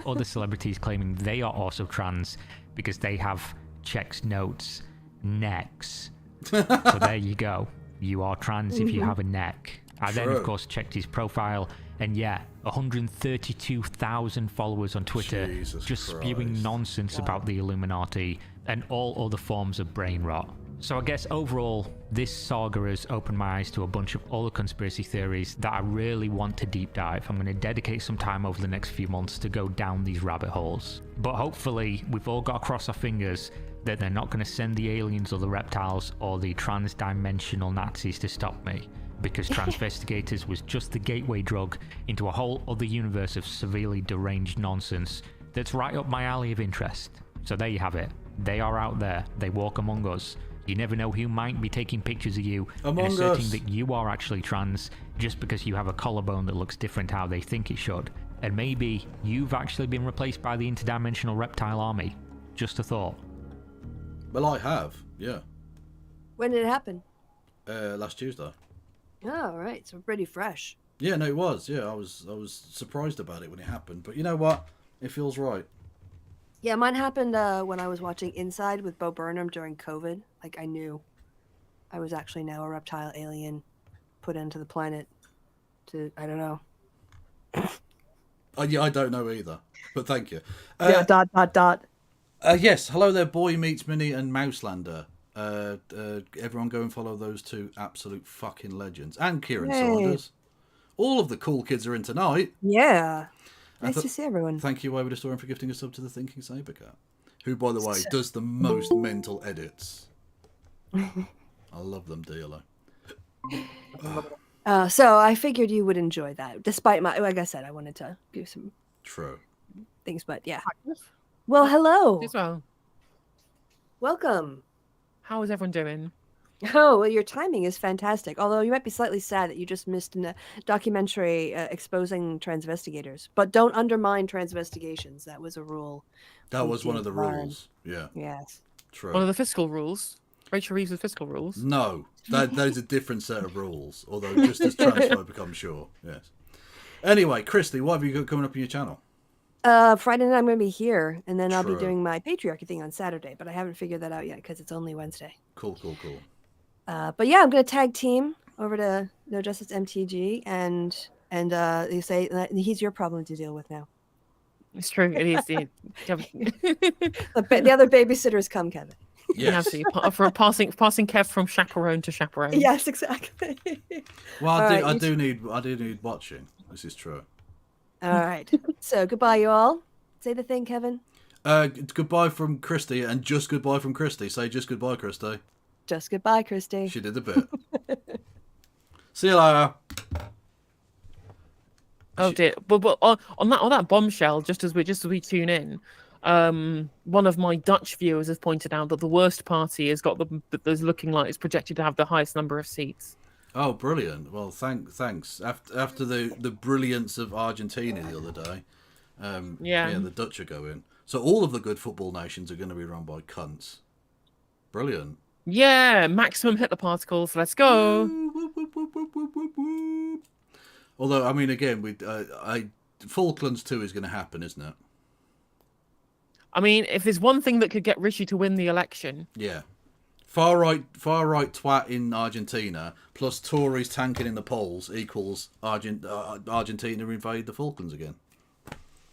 Other celebrities claiming they are also trans because they have checks, notes, necks. So there you go. You are trans if you have a neck. I then, of course, checked his profile, and 132,000 followers on Twitter, just spewing nonsense about the Illuminati and all other forms of brain rot. So I guess overall, this saga has opened my eyes to a bunch of other conspiracy theories that I really want to deep dive. I'm going to dedicate some time over the next few months to go down these rabbit holes. But hopefully, we've all got to cross our fingers that they're not going to send the aliens or the reptiles or the trans-dimensional Nazis to stop me. Because Transvestigators was just the gateway drug into a whole other universe of severely deranged nonsense that's right up my alley of interest. So there you have it. They are out there. They walk among us. You never know who might be taking pictures of you and asserting that you are actually trans just because you have a collarbone that looks different how they think it should. And maybe you've actually been replaced by the interdimensional reptile army. Just a thought. Well, I have, yeah. When did it happen? Last Tuesday. Oh, right. So pretty fresh. Yeah, no, it was. Yeah, I was surprised about it when it happened. But you know what? It feels right. Yeah, mine happened when I was watching Inside with Bo Burnham during COVID. Like, I knew I was actually now a reptile alien put into the planet to, I don't know. Yeah, I don't know either. But thank you. Yeah, ... Yes, hello there, Boy Meets Minnie and Mouselander. Everyone go and follow those two absolute fucking legends. And Kieran Saunders. All of the cool kids are in tonight. Yeah. Nice to see everyone. Thank you, Wayward Historian, for gifting a sub to the Thinking Sabercat, who, by the way, does the most mental edits. I love them dearly. So I figured you would enjoy that, despite my, like I said, I wanted to do some things, but yeah. Well, hello. As well. Welcome. How is everyone doing? Oh, well, your timing is fantastic. Although you might be slightly sad that you just missed a documentary exposing transvestigators. But don't undermine transvestigations. That was a rule. That was one of the rules. Yeah. Yes. True. One of the fiscal rules. Rachel Reeves' fiscal rules. No, that is a different set of rules. Although just as transphobic, I'm sure. Yes. Anyway, Christy, what have you got coming up on your channel? Friday night I'm going to be here, and then I'll be doing my patriarchy thing on Saturday. But I haven't figured that out yet because it's only Wednesday. Cool. But yeah, I'm going to tag team over to No Justice MTG, and you say that he's your problem to deal with now. It's true. It is. The other babysitters come, Kevin. Yes. For passing Kev from chaperone to chaperone. Yes, exactly. Well, I do need watching. This is true. All right. So goodbye, you all. Say the thing, Kevin. Goodbye from Christy, and just goodbye from Christy. Say just goodbye, Christy. Just goodbye, Christy. She did the bit. See you later. Oh dear. But on that bombshell, just as we tune in, one of my Dutch viewers has pointed out that the worst party has got that's looking like it's projected to have the highest number of seats. Oh, brilliant! Well, thanks. After the brilliance of Argentina the other day, the Dutch are going. So all of the good football nations are going to be run by cunts. Brilliant. Yeah, maximum Hitler particles. Let's go. Although, I mean, again, Falklands 2 is going to happen, isn't it? I mean, if there's one thing that could get Rishi to win the election, yeah, far right twat in Argentina plus Tories tanking in the polls equals Argentina invade the Falklands again.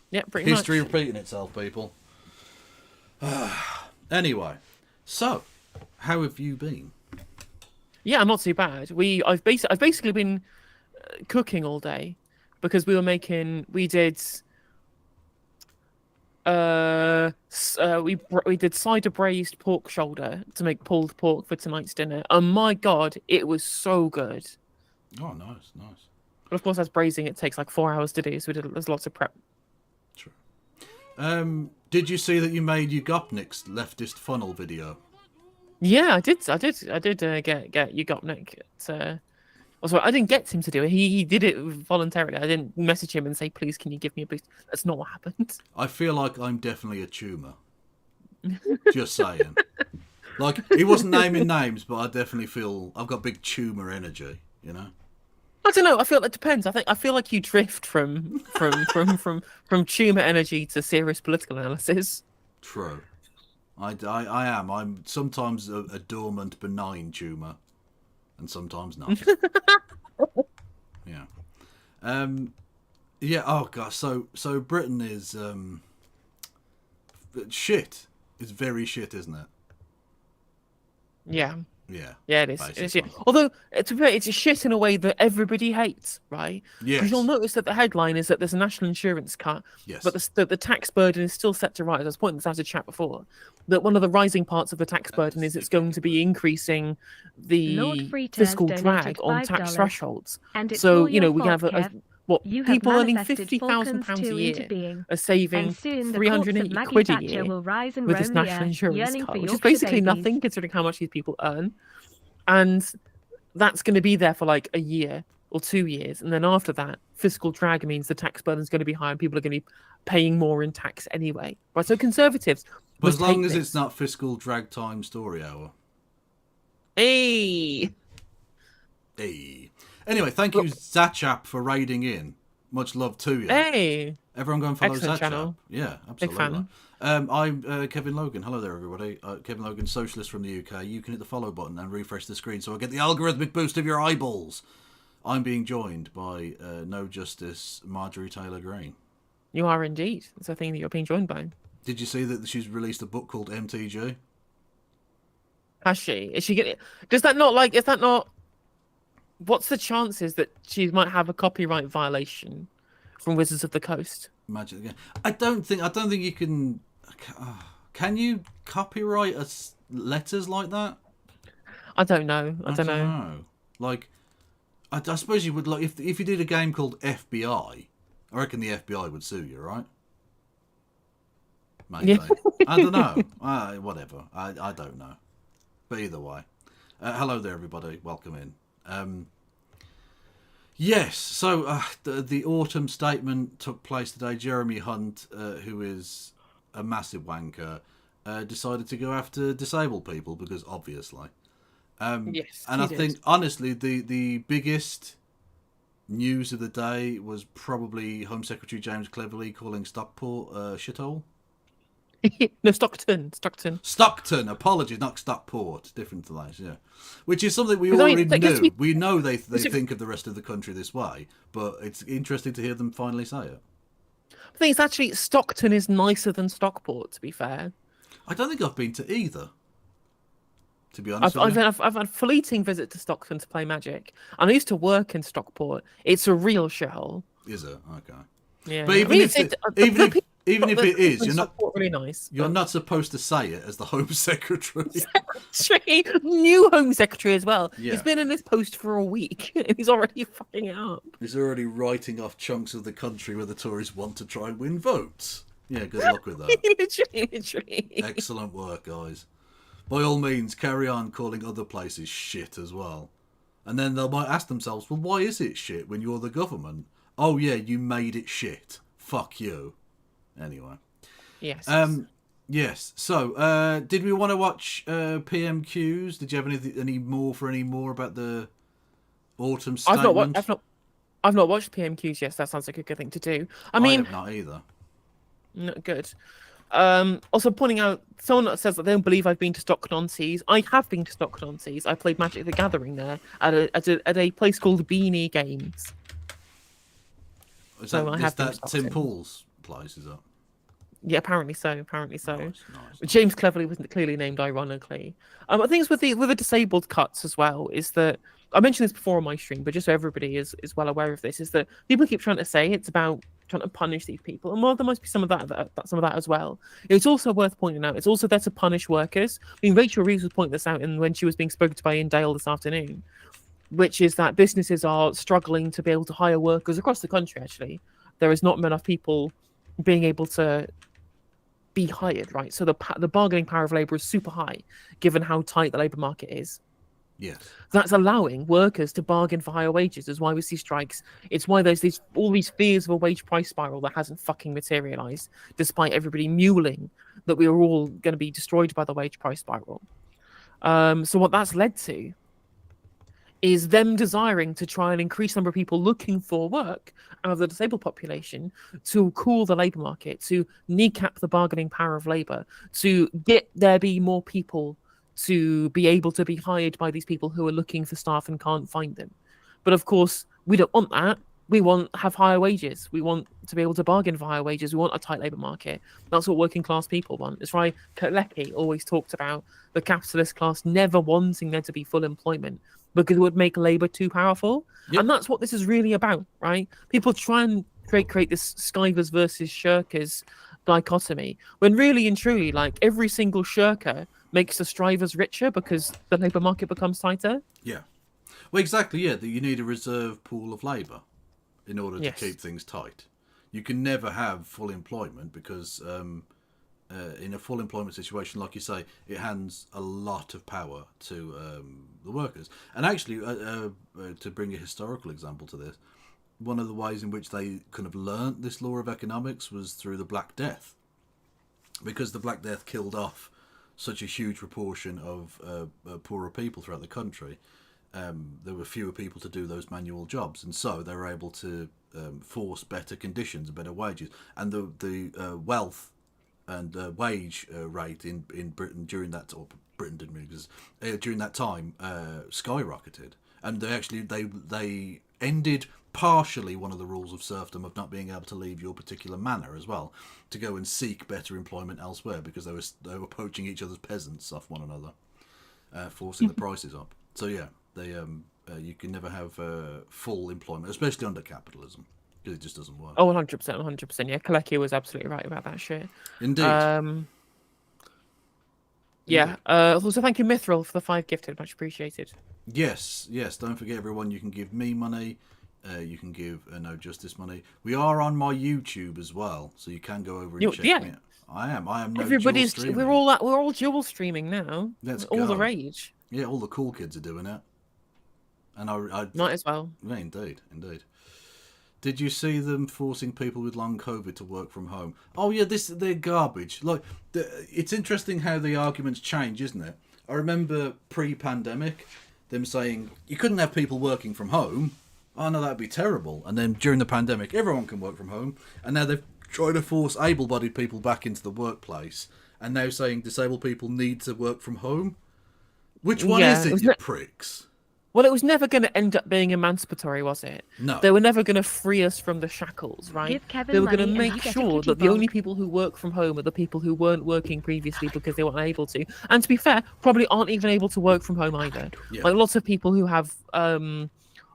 Yeah, pretty History much. repeating itself, people. Anyway, so how have you been? Yeah, I'm not too bad. I've basically been cooking all day because we did cider braised pork shoulder to make pulled pork for tonight's dinner. And my God, it was so good. Oh, nice. But of course, as braising, it takes like 4 hours to do, so there's lots of prep. True. Did you see that you made Ugopnik's leftist funnel video? Yeah, I did get Ugopnik. Also, I didn't get him to do it. He did it voluntarily. I didn't message him and say, please, can you give me a boost? That's not what happened. I feel like I'm definitely a tumour. Just saying. Like, he wasn't naming names, but I definitely feel I've got big tumour energy, you know? I don't know. I feel it depends. I feel like you drift from tumour energy to serious political analysis. True. I am. I'm sometimes a dormant, benign tumour. And sometimes not. Yeah. Yeah. Oh gosh. So Britain is shit. It's very shit, isn't it? Yeah. Yeah. Yeah, it is. It is shit. Although it's a shit in a way that everybody hates, right? Yes. Because you'll notice that the headline is that there's a national insurance cut, yes, but the tax burden is still set to rise. I was pointing this out to chat before. That one of the rising parts of the tax burden is it's going to be increasing the fiscal drag on tax thresholds. So we can have people earning £50,000 a year are saving 380 quid a year with this national insurance cut, which is basically nothing considering how much these people earn. And that's going to be there for like a year or 2 years. And then after that, fiscal drag means the tax burden is going to be higher and people are going to be paying more in tax anyway. Right? So Conservatives, But was as long take as this. it's not fiscal drag time story hour. Hey. Hey. Anyway, thank you, Zachap, for raiding in. Much love to you. Hey. Everyone go and follow Excellent Zachap. channel. Yeah, Big absolutely. fan. I'm Kevin Logan. Hello there, everybody. Kevin Logan, socialist from the UK. You can hit the follow button and refresh the screen so I get the algorithmic boost of your eyeballs. I'm being joined by No Justice Marjorie Taylor Greene. You are indeed. It's a thing that you're being joined by. Did you see that she's released a book called MTG? Has she? Is she getting? Does that not like? Is that not? What's the chances that she might have a copyright violation from Wizards of the Coast? Magic again. I don't think you can. Can you copyright letters like that? I don't know. I don't know. Like, I suppose you would. Like, if you did a game called FBI, I reckon the FBI would sue you, right? Maybe. Yeah. I don't know. Whatever. I don't know. But either way, hello there, everybody. Welcome in. Yes. So the autumn statement took place today. Jeremy Hunt, who is a massive wanker, decided to go after disabled people because obviously. Yes. And I think honestly, the biggest news of the day was probably Home Secretary James Cleverly calling Stockport shithole. No, Stockton. Stockton, apologies, not Stockport. Different to that, yeah. Which is something we already knew. We know they think of the rest of the country this way, but it's interesting to hear them finally say it. I think it's actually Stockton is nicer than Stockport, to be fair. I don't think I've been to either. To be honest, I've had a fleeting visit to Stockton to play Magic, and I used to work in Stockport. It's a real shithole. Is it? Okay. Yeah. But even if it is, you're not really nice. You're not supposed to say it as the Home Secretary. New Home Secretary as well. Yeah. He's been in this post for a week and he's already fucking it up. He's already writing off chunks of the country where the Tories want to try and win votes. Yeah, good luck with that. literally. Excellent work, guys. By all means, carry on calling other places shit as well. And then they might ask themselves, well, why is it shit when you're the government? Oh, yeah, you made it shit. Fuck you. Anyway. Yes. Yes. So, did we want to watch PMQs? Did you have any more about the autumn statement? I've not watched PMQs yet. So that sounds like a good thing to do. I mean, mean, I have not either. Not good. Also pointing out, someone that says that they don't believe I've been to Stockton-on-Tees. I have been to Stockton-on-Tees. I played Magic the Gathering there at a place called Beanie Games. Is that Tim Pool's place? Is that? Yeah, apparently so. Nice. James Cleverly wasn't clearly named ironically. I think it's with the disabled cuts as well. Is that I mentioned this before on my stream, but just so everybody is well aware of this, is that people keep trying to say it's about trying to punish these people, and while there must be some of that as well, it's also worth pointing out it's also there to punish workers. I mean, Rachel Reeves was pointing this out when she was being spoken to by Ian Dale this afternoon, which is that businesses are struggling to be able to hire workers across the country. Actually, there is not enough people being able to be hired, right? So the bargaining power of labour is super high, given how tight the labour market is. Yes. That's allowing workers to bargain for higher wages. Is why we see strikes. It's why there's all these fears of a wage price spiral that hasn't fucking materialised, despite everybody mewling that we are all going to be destroyed by the wage price spiral. So what that's led to is them desiring to try and increase the number of people looking for work out of the disabled population to cool the labour market, to kneecap the bargaining power of labour, to get there be more people to be able to be hired by these people who are looking for staff and can't find them. But of course, we don't want that. We want to have higher wages. We want to be able to bargain for higher wages. We want a tight labour market. That's what working class people want. It's why Kalecki always talked about the capitalist class never wanting there to be full employment because it would make labour too powerful. Yep. And that's what this is really about, right? People try and create this Skivers versus Shirkers dichotomy, when really and truly, like, every single Shirker makes the Strivers richer because the labour market becomes tighter. Yeah. Well, exactly, yeah, that you need a reserve pool of labour in order to keep things tight. You can never have full employment because in a full employment situation, like you say, it hands a lot of power to the workers. And actually, to bring a historical example to this, one of the ways in which they kind of learnt this law of economics was through the Black Death. because the Black Death killed off such a huge proportion of poorer people throughout the country, there were fewer people to do those manual jobs, and so they were able to force better conditions, better wages, and the wealth and wage rate in Britain during that, or Britain didn't really, because during that time skyrocketed, and they ended partially one of the rules of serfdom of not being able to leave your particular manor as well, to go and seek better employment elsewhere, because they were poaching each other's peasants off one another, forcing the prices up. So yeah, they you can never have full employment, especially under capitalism, because it just doesn't work. Oh, 100%, 100%. Yeah, Kaleki was absolutely right about that shit. Indeed. Yeah. Also, thank you, Mithril, for the 5 gifted. Much appreciated. Yes. Don't forget, everyone, you can give me money. You can give No Justice money. We are on my YouTube as well, so you can go over and check me out. I am. No Everybody's. dual We're all dual streaming now. Let's all go. the rage. Yeah, all the cool kids are doing it, and I might as well. Yeah, indeed. Did you see them forcing people with long COVID to work from home? Oh yeah, they're garbage. Like, it's interesting how the arguments change, isn't it? I remember pre-pandemic them saying you couldn't have people working from home. Oh no, that'd be terrible. And then during the pandemic, everyone can work from home, and now they've tried to force able-bodied people back into the workplace, and now saying disabled people need to work from home. Which one is it, you pricks? Well, it was never going to end up being emancipatory, was it? No. They were never going to free us from the shackles, right? They were going to make sure that the only people who work from home are the people who weren't working previously because they weren't able to. And to be fair, probably aren't even able to work from home either. Yeah. Like, lots of people who have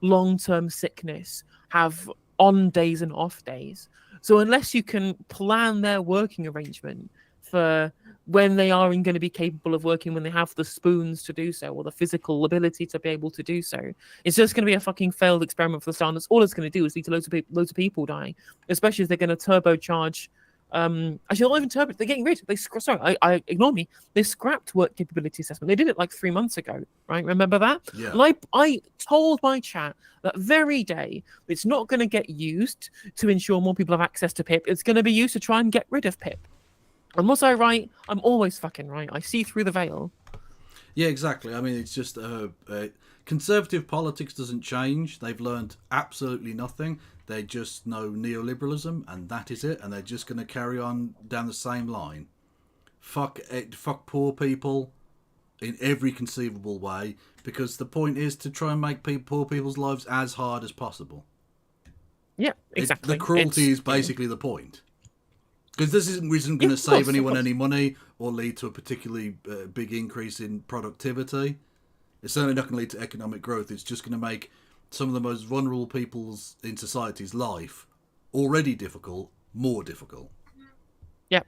long-term sickness have on days and off days. So unless you can plan their working arrangement for when they are going to be capable of working, when they have the spoons to do so, or the physical ability to be able to do so, it's just going to be a fucking failed experiment for the start. And all it's going to do is lead to loads of people dying, especially as they're going to turbocharge. Actually, not even turbo. They're getting rid. I ignore me. They scrapped work capability assessment. They did it like 3 months ago, right? Remember that? Yeah. And I told my chat that very day it's not going to get used to ensure more people have access to PIP. It's going to be used to try and get rid of PIP. And was I right? I'm always fucking right. I see through the veil. Yeah, exactly. I mean, it's just conservative politics doesn't change. They've learned absolutely nothing. They just know neoliberalism, and that is it. And they're just going to carry on down the same line. Fuck poor people in every conceivable way, because the point is to try and make poor people's lives as hard as possible. Yeah, exactly. The cruelty is basically the point. Because this isn't going to save anyone any money or lead to a particularly big increase in productivity. It's certainly not going to lead to economic growth. It's just going to make some of the most vulnerable people's in society's life, already difficult, more difficult. Yeah.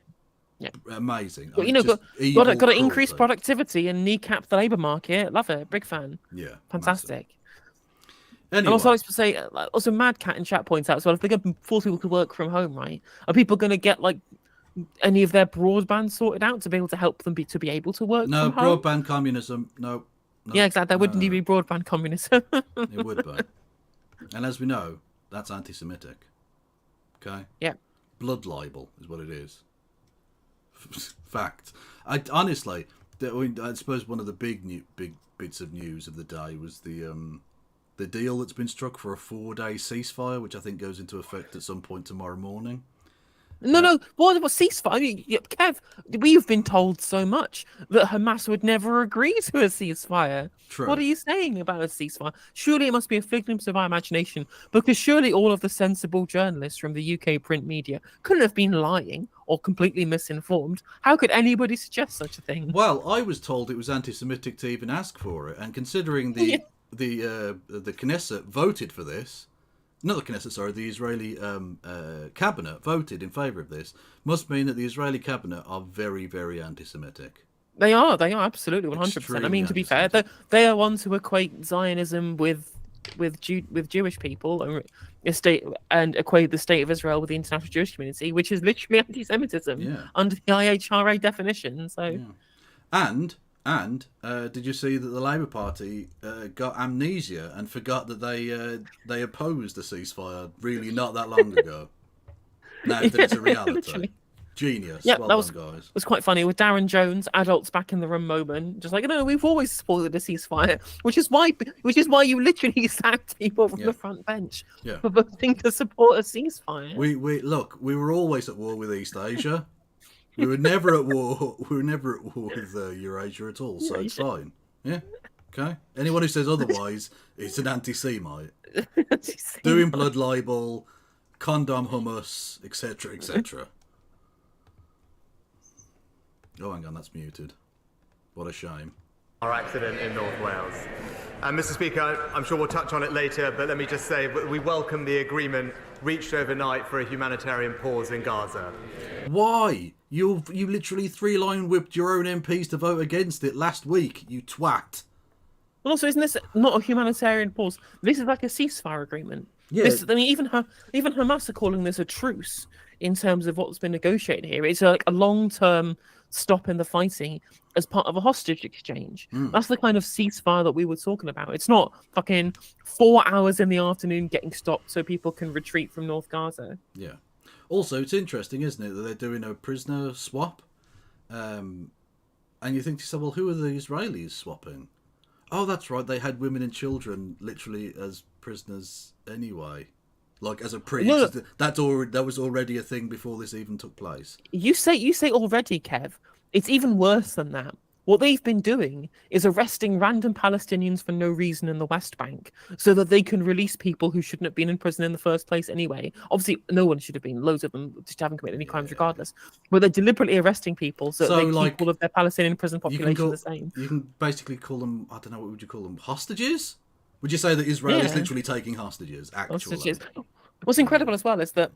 Amazing. But, got to increase productivity and kneecap the labour market. Love it. Big fan. Yeah. Fantastic. Anyway. And also, I was to say, also Mad Cat in chat points out as well, if they're going to force people to work from home, right, are people going to get like any of their broadband sorted out to be able to help them to be able to work from home? No, broadband communism. No. Yeah, exactly. There wouldn't even be broadband communism. It would be. And as we know, that's anti-Semitic. Okay? Yeah. Blood libel is what it is. Fact. Honestly, I suppose one of the big bits of news of the day was the deal that's been struck for a 4-day ceasefire, which I think goes into effect at some point tomorrow morning. No. What ceasefire? I mean, Kev, we've been told so much that Hamas would never agree to a ceasefire. True. What are you saying about a ceasefire? Surely it must be a figment of our imagination, because surely all of the sensible journalists from the UK print media couldn't have been lying or completely misinformed. How could anybody suggest such a thing? Well, I was told it was anti-Semitic to even ask for it, and considering the Knesset voted for this. Not the Knesset, sorry, the Israeli cabinet voted in favour of this. Must mean that the Israeli cabinet are very, very anti-Semitic. They are absolutely 100%. I mean, to be fair, they are ones who equate Zionism with Jewish people and equate the state of Israel with the international Jewish community, which is literally anti-Semitism under the IHRA definition. So, And did you see that the Labour Party got amnesia and forgot that they opposed the ceasefire really not that long ago? Now that it's a reality. Literally. Genius. Yeah, well that done, guys. was quite funny with Darren Jones, adults back in the room moment, just like, no, we've always supported a ceasefire, which is why you literally sacked people from the front bench for voting to support a ceasefire. We we were always at war with East Asia. We were never at war. We were never at war with Eurasia at all. So it's fine. Yeah. Okay. Anyone who says otherwise is an anti-Semite. Doing blood libel, condom hummus, etc., etc. Oh, hang on, that's muted. What a shame. Our accident in North Wales. And Mr. Speaker, I'm sure we'll touch on it later, but let me just say we welcome the agreement reached overnight for a humanitarian pause in Gaza. Why? You literally three-line whipped your own MPs to vote against it last week, you twat. Well, also, isn't this not a humanitarian pause? This is like a ceasefire agreement. Yeah. I mean, even Hamas are calling this a truce in terms of what's been negotiated here. It's like a long-term stop in the fighting as part of a hostage exchange. That's the kind of ceasefire that we were talking about. It's not fucking 4 hours in the afternoon getting stopped so people can retreat from North Gaza. Yeah. Also, it's interesting, isn't it, that they're doing a prisoner swap? And you think to yourself, well, who are the Israelis swapping? Oh, that's right, they had women and children literally as prisoners anyway. Like as a that was already a thing before this even took place. You say already, Kev. It's even worse than that. What they've been doing is arresting random Palestinians for no reason in the West Bank so that they can release people who shouldn't have been in prison in the first place anyway. Obviously, no one should have been. Loads of them just haven't committed any crimes regardless. But they're deliberately arresting people so they keep all of their Palestinian prison population the same. You can basically call them, I don't know, what would you call them? Hostages? Would you say that Israel is literally taking hostages, actually? Hostages. What's incredible as well is that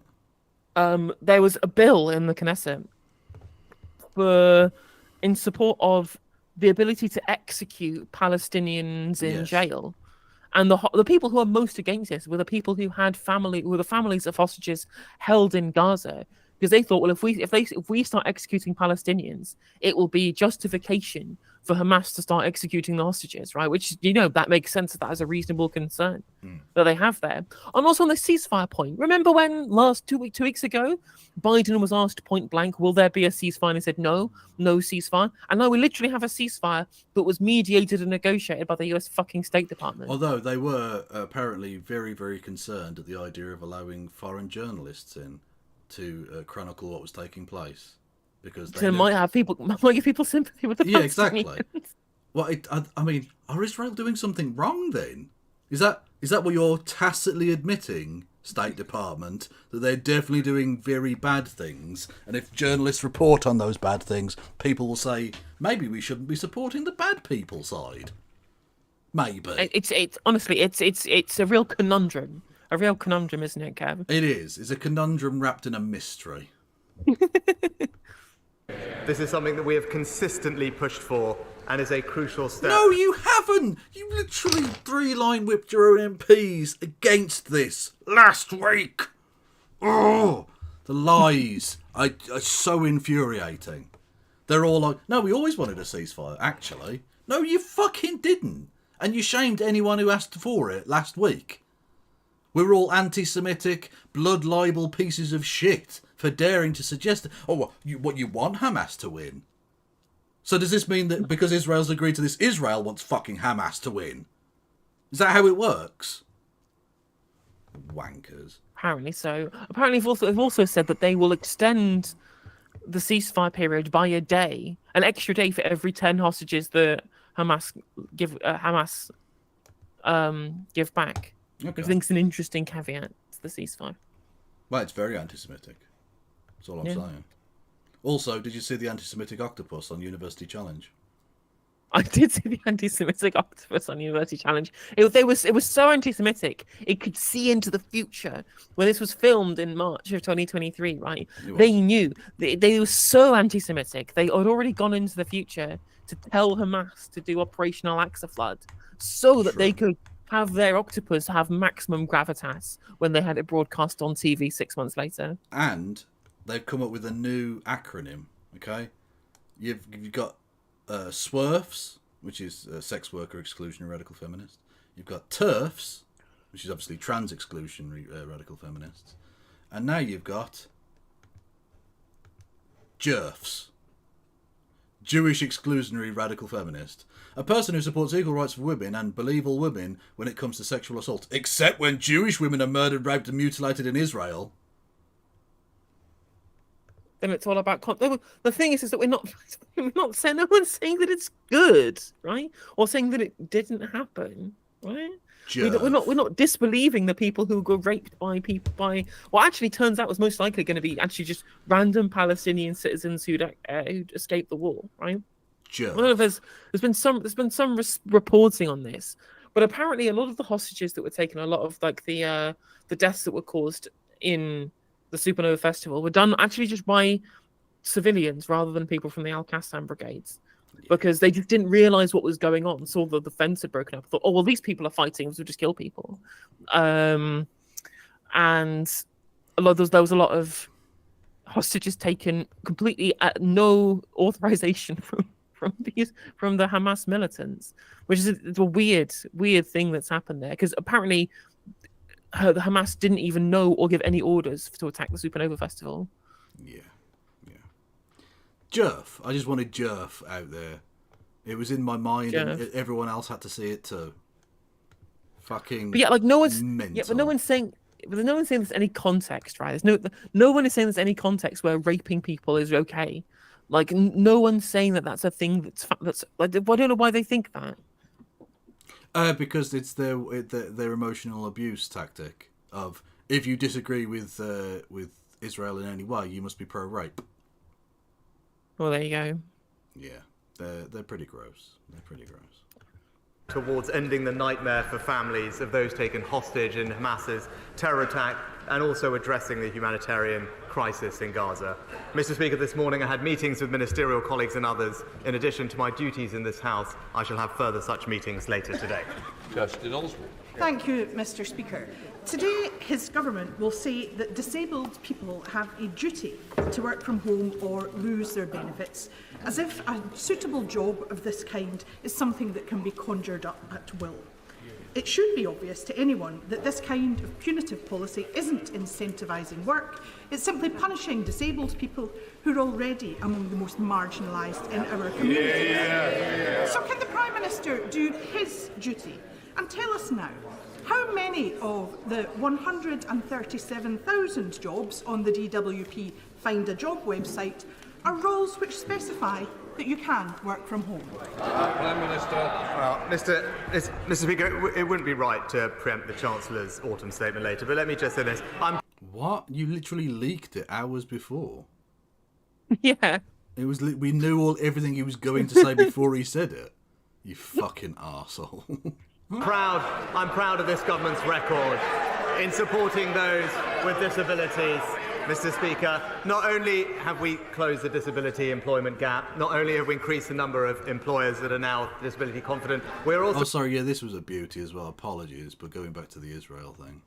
there was a bill in the Knesset in support of the ability to execute Palestinians in jail. And the people who are most against this were the people who had the families of hostages held in Gaza, because they thought, well, if we start executing Palestinians, it will be justification for Hamas to start executing the hostages, right? Which, that makes sense, that is a reasonable concern that they have there. And also on the ceasefire point, remember when two weeks ago, Biden was asked point blank, will there be a ceasefire? And he said, no ceasefire. And now we literally have a ceasefire that was mediated and negotiated by the US fucking State Department. Although they were apparently very, very concerned at the idea of allowing foreign journalists in to chronicle what was taking place. Because they might give people sympathy with the Palestinians. Exactly. Well, I mean, are Israel doing something wrong then? Is that what you're tacitly admitting, State Department, that they're definitely doing very bad things? And if journalists report on those bad things, people will say, maybe we shouldn't be supporting the bad people side. Maybe. It's honestly, it's a real conundrum. A real conundrum, isn't it, Kev? It is. It's a conundrum wrapped in a mystery. This is something that we have consistently pushed for and is a crucial step. No, you haven't! You literally three-line whipped your own MPs against this last week! Oh, the lies are so infuriating. They're all like, no, we always wanted a ceasefire, actually. No, you fucking didn't. And you shamed anyone who asked for it last week. We were all anti-Semitic, blood libel pieces of shit for daring to suggest, what you want Hamas to win? So does this mean that because Israel's agreed to this, Israel wants fucking Hamas to win? Is that how it works? Wankers. Apparently so. Apparently they've also said that they will extend the ceasefire period by a day, an extra day for every 10 hostages that Hamas give back. Okay. I think it's an interesting caveat to the ceasefire. Well, it's very anti-Semitic. That's all I'm saying. Also, did you see the anti-Semitic octopus on University Challenge? I did see the anti-Semitic octopus on University Challenge. It was so anti-Semitic, it could see into the future. When this was filmed in March of 2023, right? They knew. They were so anti-Semitic, they had already gone into the future to tell Hamas to do Operation Al-Aqsa Flood so that they could have their octopus have maximum gravitas when they had it broadcast on TV 6 months later. And they've come up with a new acronym, okay? You've got SWERFs, which is sex worker exclusionary radical feminist. You've got TERFs, which is obviously trans exclusionary radical feminists. And now you've got JERFs. Jewish exclusionary radical feminist. A person who supports equal rights for women and believe all women when it comes to sexual assault, except when Jewish women are murdered, raped and mutilated in Israel. Then it's all about the thing is that we're not saying, no one's saying that it's good, right? Or saying that it didn't happen, right? We're not disbelieving the people who were raped by what actually turns out was most likely going to be actually just random Palestinian citizens who'd escaped the war, right? Well, there's been some reporting on this, but apparently a lot of the hostages that were taken, a lot of like the deaths that were caused in the Supernova Festival were done actually just by civilians rather than people from the Al-Qassam brigades, because they just didn't realize what was going on. Saw that the fence had broken up, thought, oh well, these people are fighting, so we'll just kill people. And there was a lot of hostages taken completely at no authorization from the Hamas militants, which is a weird thing that's happened there, because apparently the Hamas didn't even know or give any orders to attack the Supernova Festival. Yeah. JERF. I just wanted JERF out there. It was in my mind, and everyone else had to see it too. Fucking. But yeah, like no one's. Mental. Yeah, but no one's saying. But no one's saying there's any context, right? There's no one is saying there's any context where raping people is okay. Like no one's saying that that's a thing that's like. I don't know why they think that. Because it's their emotional abuse tactic of, if you disagree with Israel in any way, you must be pro-rape. Well, there you go. Yeah, they're pretty gross. Towards ending the nightmare for families of those taken hostage in Hamas's terror attack, and also addressing the humanitarian crisis in Gaza. Mr. Speaker, this morning I had meetings with ministerial colleagues and others. In addition to my duties in this House, I shall have further such meetings later today. Justin Oswald. Thank you, Mr. Speaker. Today, his government will say that disabled people have a duty to work from home or lose their benefits, as if a suitable job of this kind is something that can be conjured up at will. It should be obvious to anyone that this kind of punitive policy isn't incentivising work, it's simply punishing disabled people who are already among the most marginalised in our community. So can the Prime Minister do his duty and tell us now, how many of the 137,000 jobs on the DWP Find a Job website are roles which specify that you can work from home? Prime Minister. Well, Mr. Speaker, it wouldn't be right to preempt the Chancellor's autumn statement later, but let me just say this. What? You literally leaked it hours before. Yeah. It was. We knew everything he was going to say before he said it. You fucking arsehole. I'm proud of this government's record in supporting those with disabilities. Mr. Speaker, not only have we closed the disability employment gap, not only have we increased the number of employers that are now disability confident, we're also... Oh, sorry, yeah, this was a beauty as well. Apologies, but going back to the Israel thing.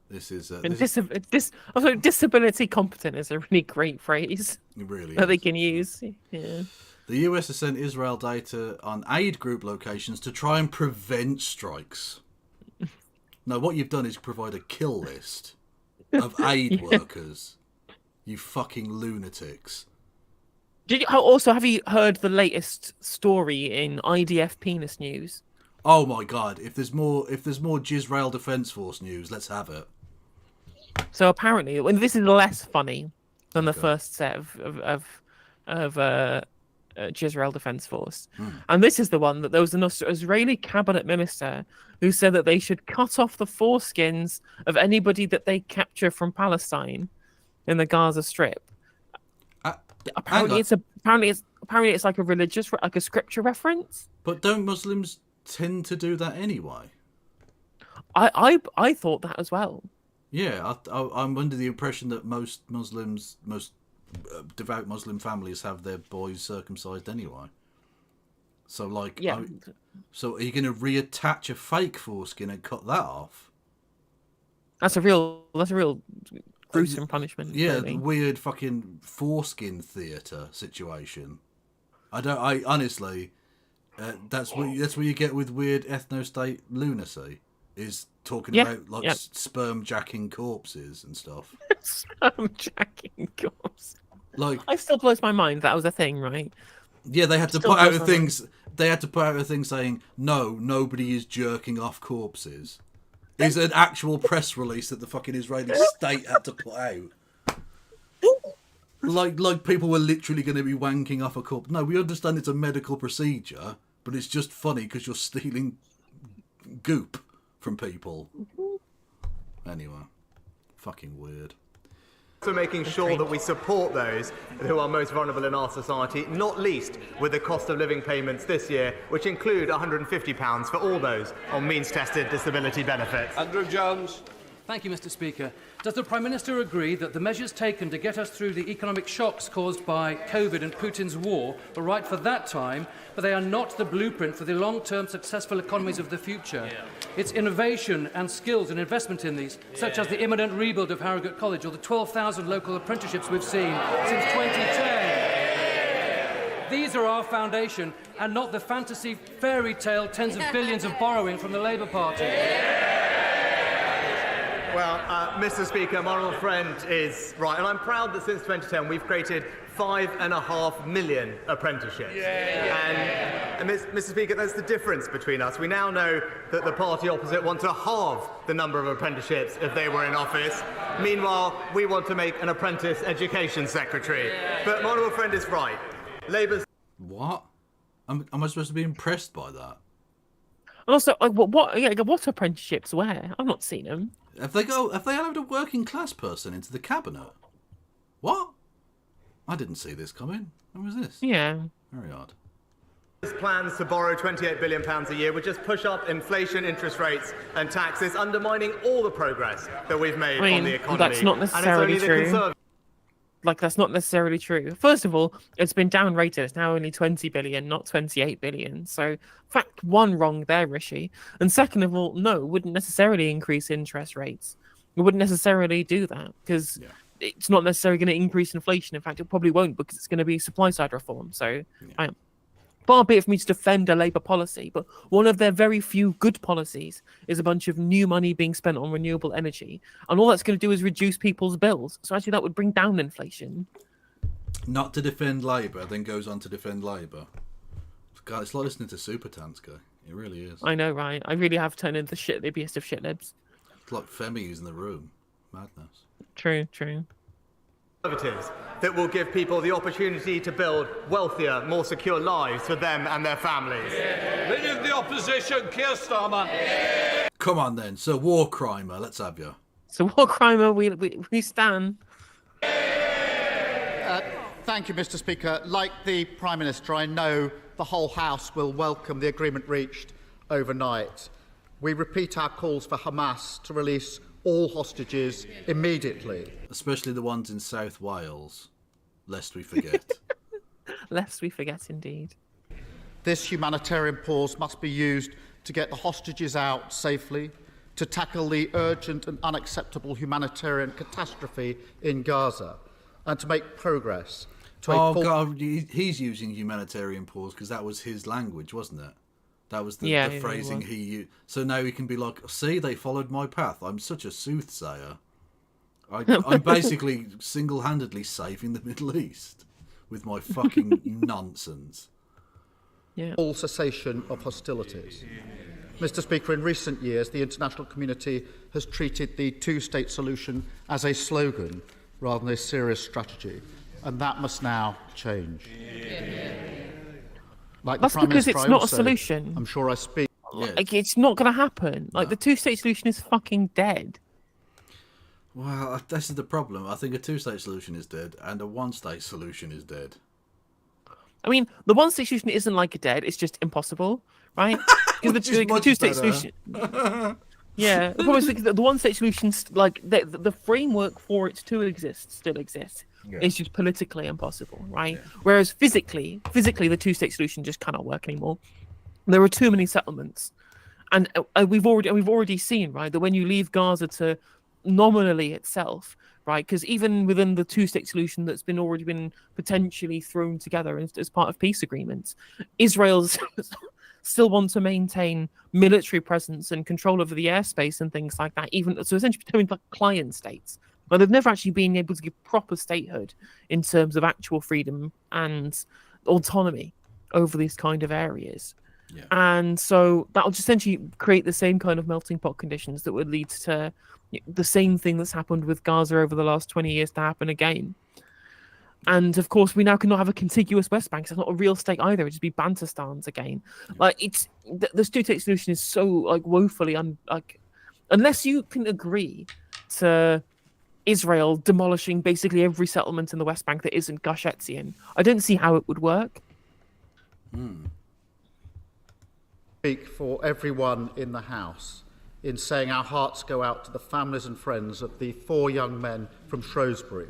This is... disability competent is a really great phrase. It really is. That they can use. Yeah. The US has sent Israel data on aid group locations to try and prevent strikes. No, what you've done is provide a kill list of aid workers. You fucking lunatics. Have you heard the latest story in IDF penis news? Oh my god! If there's more Jisrael Defense Force news, let's have it. So apparently, this is less funny than the first set of Jisrael Defense Force. And this is the one that there was an Israeli cabinet minister who said that they should cut off the foreskins of anybody that they capture from Palestine in the Gaza Strip. Apparently it's like a religious, like a scripture reference. But don't Muslims tend to do that anyway? I thought that as well. Yeah, I'm under the impression that most devout Muslim families have their boys circumcised anyway. So, like, yeah. So are you going to reattach a fake foreskin and cut that off? That's a real gruesome punishment. Yeah, really. The weird fucking foreskin theatre situation. I honestly, that's what you get with weird ethno-state lunacy. Is talking about like sperm jacking corpses and stuff. Sperm jacking corpses. Like, I still blows my mind that was a thing, right? Yeah, they had to put out things. They had to put out a thing saying, "No, nobody is jerking off corpses." It's an actual press release that the fucking Israeli state had to put out. Like people were literally going to be wanking off a corpse. No, we understand it's a medical procedure, but it's just funny because you're stealing goop from people. Anyway, fucking weird. So making sure that we support those who are most vulnerable in our society, not least with the cost of living payments this year, which include £150 for all those on means-tested disability benefits. Andrew Jones. Thank you, Mr. Speaker. Does the Prime Minister agree that the measures taken to get us through the economic shocks caused by COVID and Putin's war were right for that time, but they are not the blueprint for the long-term successful economies of the future? It's innovation and skills and investment in these, such as the imminent rebuild of Harrogate College or the 12,000 local apprenticeships we've seen since 2010. These are our foundation, and not the fantasy fairy tale tens of billions of borrowing from the Labour Party. Well, Mr. Speaker, my honourable friend is right, and I'm proud that since 2010 we've created 5.5 million apprenticeships. And Mr. Speaker, that's the difference between us. We now know that the party opposite want to halve the number of apprenticeships if they were in office. Meanwhile, we want to make an apprentice education secretary. But my honourable friend is right. Labour's... What? Am I supposed to be impressed by that? And also, what apprenticeships where? I've not seen them. Have they allowed a working class person into the cabinet? What? I didn't see this coming. When was this? Yeah. Very odd. Plans to borrow £28 billion a year would just push up inflation, interest rates and taxes, undermining all the progress that we've made on the economy. That's not necessarily true. That's not necessarily true. First of all, it's been downrated. It's now only 20 billion, not 28 billion. So, fact one wrong there, Rishi. And second of all, no, it wouldn't necessarily increase interest rates. It wouldn't necessarily do that because it's not necessarily going to increase inflation. In fact, it probably won't because it's going to be supply side reform. So, far be it for me to defend a Labour policy, but one of their very few good policies is a bunch of new money being spent on renewable energy. And all that's going to do is reduce people's bills. So actually that would bring down inflation. Not to defend Labour, then goes on to defend Labour. God, it's like listening to Super Tanska. It really is. I know, right? I really have turned into the biggest of shit libs. It's like Femi's in the room. Madness. True. Conservatives that will give people the opportunity to build wealthier, more secure lives for them and their families. Leader of the opposition, Keir Starmer. Come on then, Sir War Crimer, let's have you. So War Crimer, we stand. Thank you, Mr. Speaker. Like the Prime Minister, I know the whole House will welcome the agreement reached overnight. We repeat our calls for Hamas to release all hostages immediately. Especially the ones in South Wales, lest we forget. Lest we forget, indeed. This humanitarian pause must be used to get the hostages out safely, to tackle the urgent and unacceptable humanitarian catastrophe in Gaza, and to make progress. God, he's using humanitarian pause because that was his language, wasn't it? That was the phrasing he used. So now he can be like, see, they followed my path. I'm such a soothsayer. I'm basically single-handedly saving the Middle East with my fucking nonsense. Yeah. All cessation of hostilities. Mr. Speaker, in recent years, the international community has treated the two-state solution as a slogan rather than a serious strategy, and that must now change. Like that's because it's not a solution. I'm sure I speak. Like, it's not going to happen. Like, the two-state solution is fucking dead. Well, this is the problem. I think a two-state solution is dead, and a one-state solution is dead. I mean, the one-state solution isn't like a dead; it's just impossible, right? Because the two-state solution. Yeah, the problem is the one-state solution, like the framework for it to exist, still exists. Yeah. It's just politically impossible, right? Yeah. Whereas physically, the two-state solution just cannot work anymore. There are too many settlements, and we've already seen, right, that when you leave Gaza to nominally itself, right, because even within the two-state solution that's already been potentially thrown together as part of peace agreements, Israel's still want to maintain military presence and control over the airspace and things like that. Even so, essentially becoming like client states But they've never actually been able to give proper statehood in terms of actual freedom and autonomy over these kind of areas. Yeah. And so that will essentially create the same kind of melting pot conditions that would lead to the same thing that's happened with Gaza over the last 20 years to happen again. And of course, we now cannot have a contiguous West Bank. So it's not a real state either. It'd just be Bantustans again. Like this two-state solution is so like woefully unless you can agree to Israel demolishing basically every settlement in the West Bank that isn't Gush Etzion, I don't see how it would work. Speak for everyone in the House in saying our hearts go out to the families and friends of the 4 young men from Shrewsbury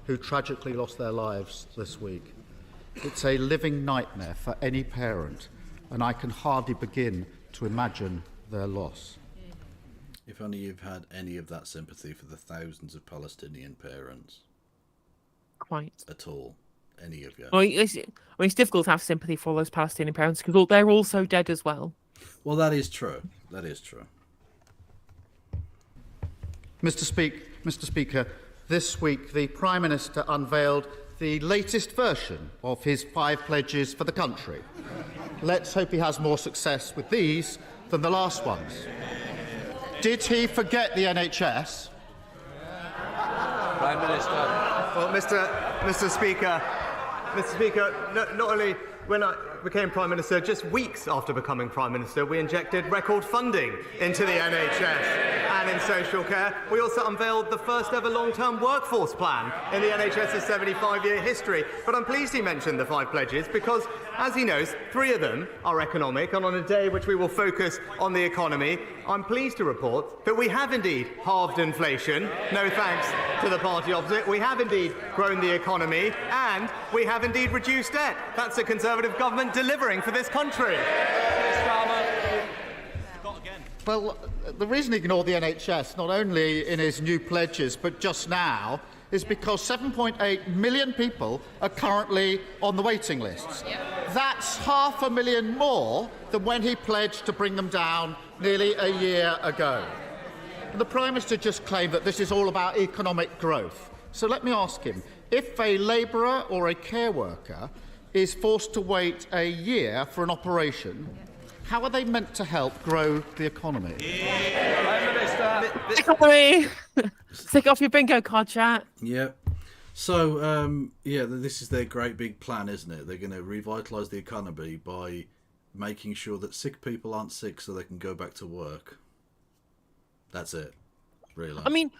who tragically lost their lives this week. It's a living nightmare for any parent, and I can hardly begin to imagine their loss. If only you've had any of that sympathy for the thousands of Palestinian parents. Quite. At all. Any of you. Well, it's difficult to have sympathy for all those Palestinian parents because they're also dead as well. Well, that is true. That is true. Mr. Speaker, this week the Prime Minister unveiled the latest version of his 5 pledges for the country. Let's hope he has more success with these than the last ones. Did he forget the NHS? Prime Minister. Well, Mr. Speaker, not only when I became Prime Minister, just weeks after becoming Prime Minister, we injected record funding into the NHS and in social care. We also unveiled the first ever long-term workforce plan in the NHS's 75-year history. But I'm pleased he mentioned the 5 pledges because, as he knows, 3 of them are economic, and on a day which we will focus on the economy, I'm pleased to report that we have indeed halved inflation, no thanks to the party opposite. We have indeed grown the economy, and we have indeed reduced debt. That's a Conservative government delivering for this country. Well, the reason he ignored the NHS, not only in his new pledges, but just now, is because 7.8 million people are currently on the waiting lists. That's 500,000 more than when he pledged to bring them down nearly a year ago. And the Prime Minister just claimed that this is all about economic growth. So let me ask him, if a labourer or a care worker is forced to wait a year for an operation, how are they meant to help grow the economy? Economy! Take off your bingo card, chat. Yep. So, this is their great big plan, isn't it? They're going to revitalise the economy by making sure that sick people aren't sick so they can go back to work. That's it, really. I mean,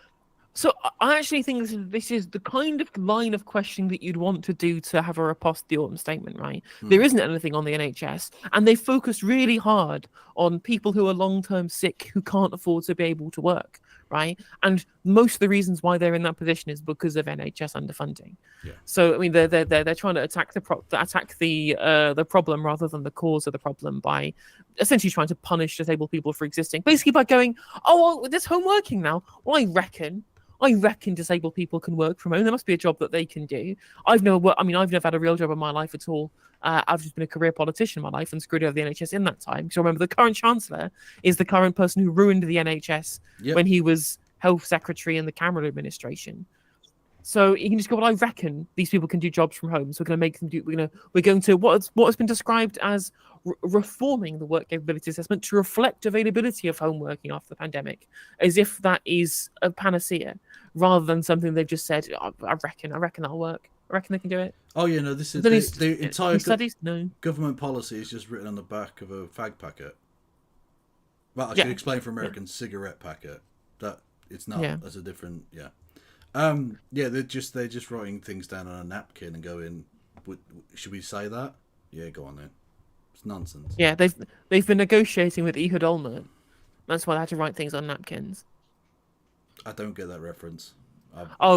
so I actually think this is the kind of line of questioning that you'd want to do to have a riposte to the autumn statement, right? There isn't anything on the NHS, and they focus really hard on people who are long-term sick who can't afford to be able to work, right? And most of the reasons why they're in that position is because of NHS underfunding. Yeah. So I mean, they're trying to attack the problem rather than the cause of the problem by essentially trying to punish disabled people for existing, basically by going, oh, well, there's home working now. Well, I reckon disabled people can work from home. There must be a job that they can do. I've never had a real job in my life at all. I've just been a career politician in my life and screwed over the NHS in that time. So remember, the current Chancellor is the current person who ruined the NHS when he was Health Secretary in the Cameron administration. So you can just go, well, I reckon these people can do jobs from home. So we're going to make them do. We're going to what has been described as reforming the work capability assessment to reflect availability of home working after the pandemic, as if that is a panacea, rather than something they've just said. Oh, I reckon that'll work. I reckon they can do it. Oh yeah, no, this is the entire government policy is just written on the back of a fag packet. Well, I should explain for American cigarette packet that it's not as a different they're just writing things down on a napkin and going, should we say that? Yeah, go on then. It's nonsense. Yeah, they've been negotiating with Ehud Olmert. That's why they had to write things on napkins. I don't get that reference.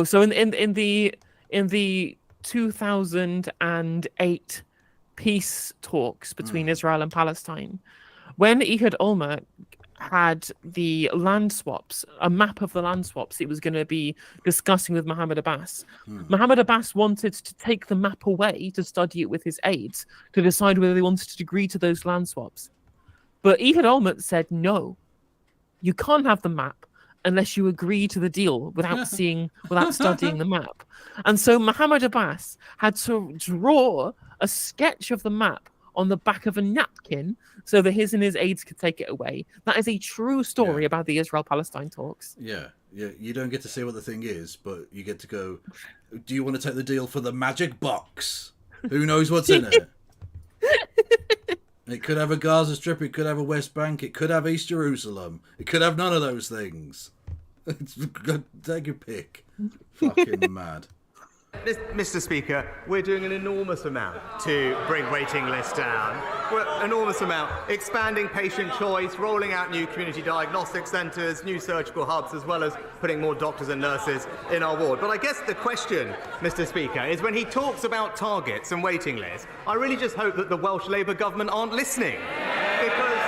So in the 2008 peace talks between Israel and Palestine, when Ehud Olmert had the land swaps, a map of the land swaps he was going to be discussing with Mohammed Abbas. Mohammed Abbas wanted to take the map away to study it with his aides to decide whether they wanted to agree to those land swaps. But Ehud Olmert said, no, you can't have the map unless you agree to the deal without studying the map. And so Mohammed Abbas had to draw a sketch of the map on the back of a napkin so that his and his aides could take it away. That is a true story about the Israel-Palestine talks. Yeah. You don't get to see what the thing is, but you get to go, do you want to take the deal for the magic box? Who knows what's in it? It could have a Gaza Strip, it could have a West Bank, it could have East Jerusalem. It could have none of those things. Take your pick. Fucking mad. Mr. Speaker, we're doing an enormous amount to bring waiting lists down. Enormous amount. Expanding patient choice, rolling out new community diagnostic centres, new surgical hubs, as well as putting more doctors and nurses in our ward. But I guess the question, Mr. Speaker, is when he talks about targets and waiting lists, I really just hope that the Welsh Labour government aren't listening. Because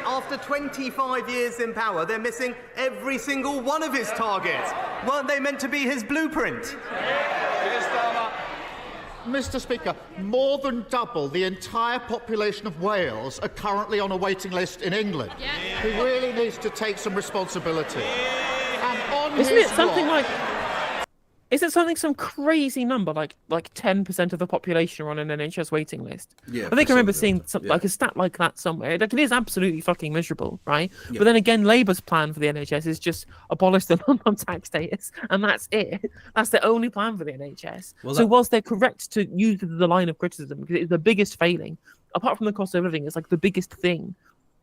after 25 years in power, they're missing every single one of his targets. Weren't they meant to be his blueprint? Mr. Speaker, more than double the entire population of Wales are currently on a waiting list in England. He really needs to take some responsibility. And on Isn't it something like... Is it something, some crazy number, like 10% of the population are on an NHS waiting list? Yeah, I think I remember seeing like a stat like that somewhere. Like, it is absolutely fucking miserable, right? Yeah. But then again, Labour's plan for the NHS is just abolish the non-tax status, and that's it. That's the only plan for the NHS. Well, so whilst they're correct to use the line of criticism, because it's the biggest failing, apart from the cost of living, it's like the biggest thing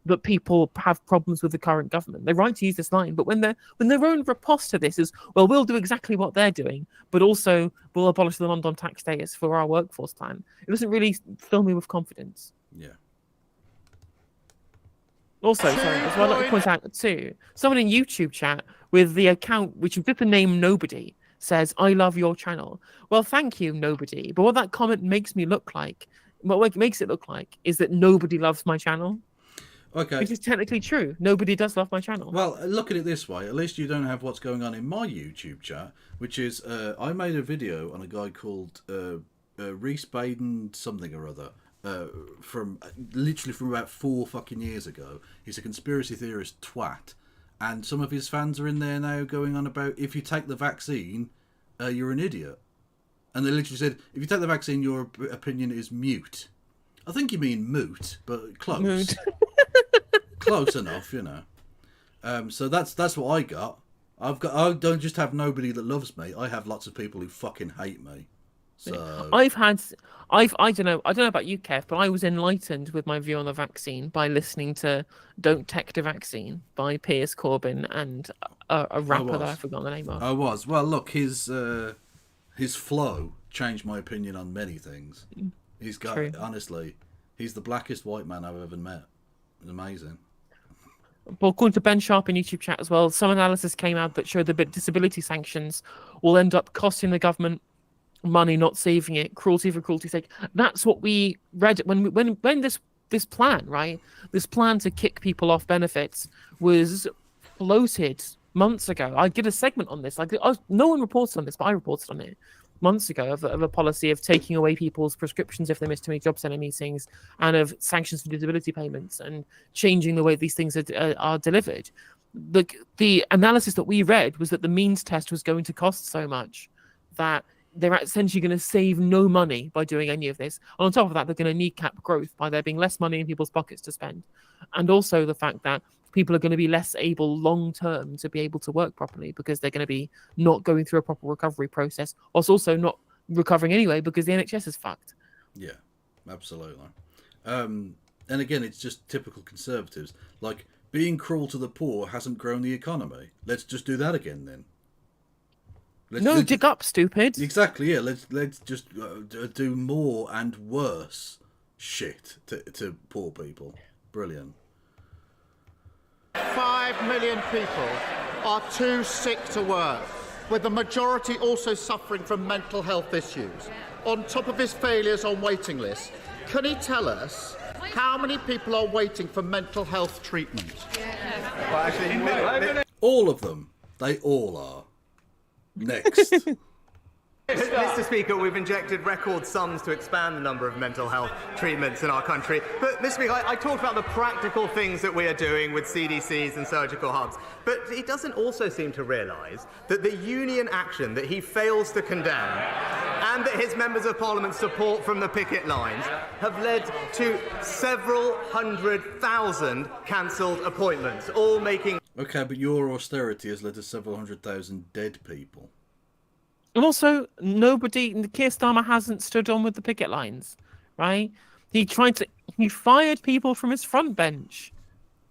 that people have problems with the current government. They're right to use this line, but when their own riposte to this is, well, we'll do exactly what they're doing, but also we'll abolish the non-tax status for our workforce plan, it doesn't really fill me with confidence. Yeah. Also, sorry, as well, I'd like to point out too, someone in YouTube chat with the account, which is just the name Nobody, says, I love your channel. Well, thank you, Nobody. But what that comment makes it look like is that nobody loves my channel. Okay. Which is technically true. Nobody does love my channel. Well, look at it this way. At least you don't have what's going on in my YouTube chat, which is I made a video on a guy called Reese Baden something or other from about 4 fucking years ago. He's a conspiracy theorist twat. And some of his fans are in there now going on about, if you take the vaccine, you're an idiot. And they literally said, if you take the vaccine, your opinion is mute. I think you mean moot, but close. Moot. Close enough, you know. So that's what I got. I don't just have nobody that loves me. I have lots of people who fucking hate me. So I don't know about you, Kev, but I was enlightened with my view on the vaccine by listening to "Don't Take the Vaccine" by Piers Corbyn and a rapper that I forgot the name of. I was. Well, look, his flow changed my opinion on many things. He's got, honestly, he's the blackest white man I've ever met. It's amazing. But according to Ben Sharp in YouTube chat as well, some analysis came out that showed that disability sanctions will end up costing the government money, not saving it. Cruelty for cruelty's sake. That's what we read when this plan, right? This plan to kick people off benefits was floated months ago. I did a segment on this. No one reported on this, but I reported on it months ago of a policy of taking away people's prescriptions if they miss too many job centre meetings, and of sanctions for disability payments, and changing the way these things are delivered. The analysis that we read was that the means test was going to cost so much that they're essentially going to save no money by doing any of this. And on top of that, they're going to kneecap growth by there being less money in people's pockets to spend. And also the fact that people are going to be less able long-term to be able to work properly because they're going to be not going through a proper recovery process, or also not recovering anyway because the NHS is fucked. Yeah, absolutely. And again, it's just typical Conservatives. Like, being cruel to the poor hasn't grown the economy. Let's just do that again then. Let's dig up, stupid. Exactly, yeah. Let's just do more and worse shit to poor people. Brilliant. 5 million people are too sick to work, with the majority also suffering from mental health issues. On top of his failures on waiting lists, can he tell us how many people are waiting for mental health treatment? Well, actually, all of them. They all are. Next. Mr. Speaker, we've injected record sums to expand the number of mental health treatments in our country. But, Mr. Speaker, I talked about the practical things that we are doing with CDCs and surgical hubs. But he doesn't also seem to realise that the union action that he fails to condemn and that his members of parliament support from the picket lines have led to several 100,000 cancelled appointments, all making... Okay, but your austerity has led to several 100,000 dead people. And also, Keir Starmer hasn't stood on with the picket lines, right? He fired people from his front bench.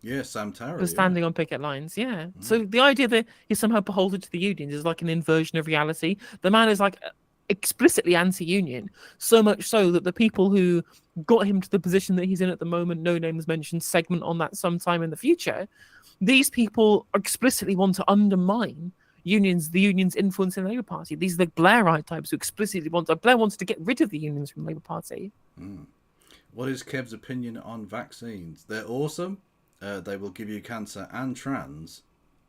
Yeah, Sam Tarry. For standing on picket lines, yeah. So the idea that he's somehow beholden to the unions is like an inversion of reality. The man is like explicitly anti-union, so much so that the people who got him to the position that he's in at the moment, no names mentioned, segment on that sometime in the future, these people explicitly want to undermine the union's influence in the Labour Party. These are the Blairite types who explicitly Blair wants to get rid of the unions from the Labour Party. What is Kev's opinion on vaccines? They're awesome. They will give you cancer and trans.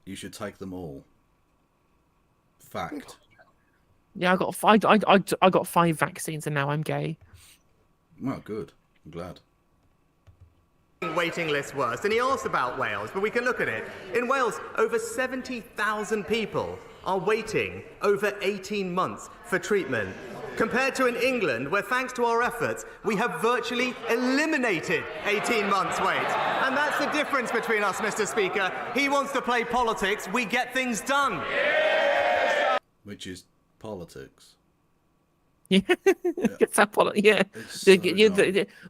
You should take them all. Fact. Yeah, I got 5 vaccines and now I'm gay. Well, good. I'm glad. Waiting list worse. And he asked about Wales, but we can look at it. In Wales, over 70,000 people are waiting over 18 months for treatment. Compared to in England, where thanks to our efforts, we have virtually eliminated 18 months wait. And that's the difference between us, Mr. Speaker. He wants to play politics, we get things done. Which is politics. Yeah,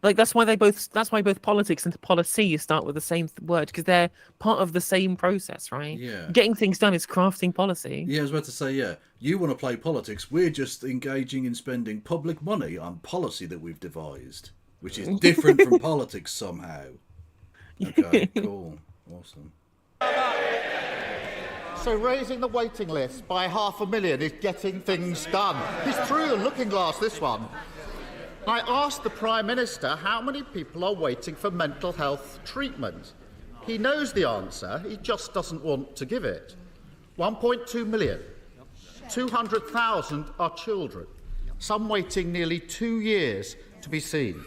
like that's why both politics and policy start with the same word, because they're part of the same process, right? Yeah. Getting things done is crafting policy. Yeah, I was about to say, yeah, you want to play politics. We're just engaging in spending public money on policy that we've devised, which is different from politics somehow. Okay, cool, awesome. So raising the waiting list by 500,000 is getting things done. He's through the looking glass, this one. I asked the Prime Minister how many people are waiting for mental health treatment. He knows the answer, he just doesn't want to give it. 1.2 million. 200,000 are children, some waiting nearly 2 years to be seen.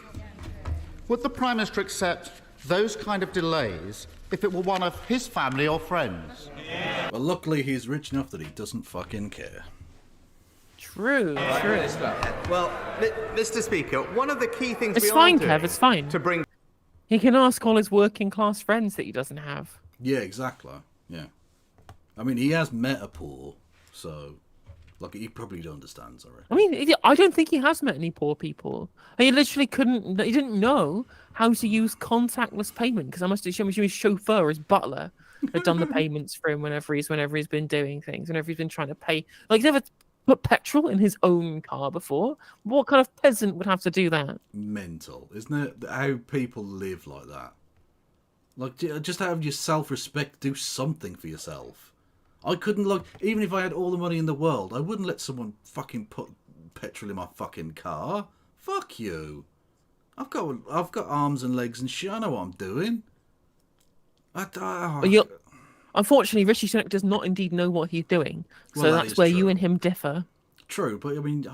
Would the Prime Minister accept those kind of delays if it were one of his family or friends? Well, luckily he's rich enough that he doesn't fucking care. True. Well, Mr. Speaker, one of the key things It's we fine, are doing Kev, it's fine. to bring... He can ask all his working class friends that he doesn't have. Yeah, exactly. Yeah. I mean, he has met a poor, so... Like, he probably understands already. I mean, I don't think he has met any poor people. He literally he didn't know how to use contactless payment, because I must assume his chauffeur, his butler, had done the payments for him whenever he's been doing things, whenever he's been trying to pay. Like, he's never put petrol in his own car before. What kind of peasant would have to do that? Mental, isn't it? How people live like that. Like, just have your self-respect, do something for yourself. I couldn't, like, even if I had all the money in the world, I wouldn't let someone fucking put petrol in my fucking car. Fuck you. I've got arms and legs and shit. I know what I'm doing. Unfortunately, Rishi Sunak does not indeed know what he's doing, so Well, that's where true. you and him differ. True, but I mean,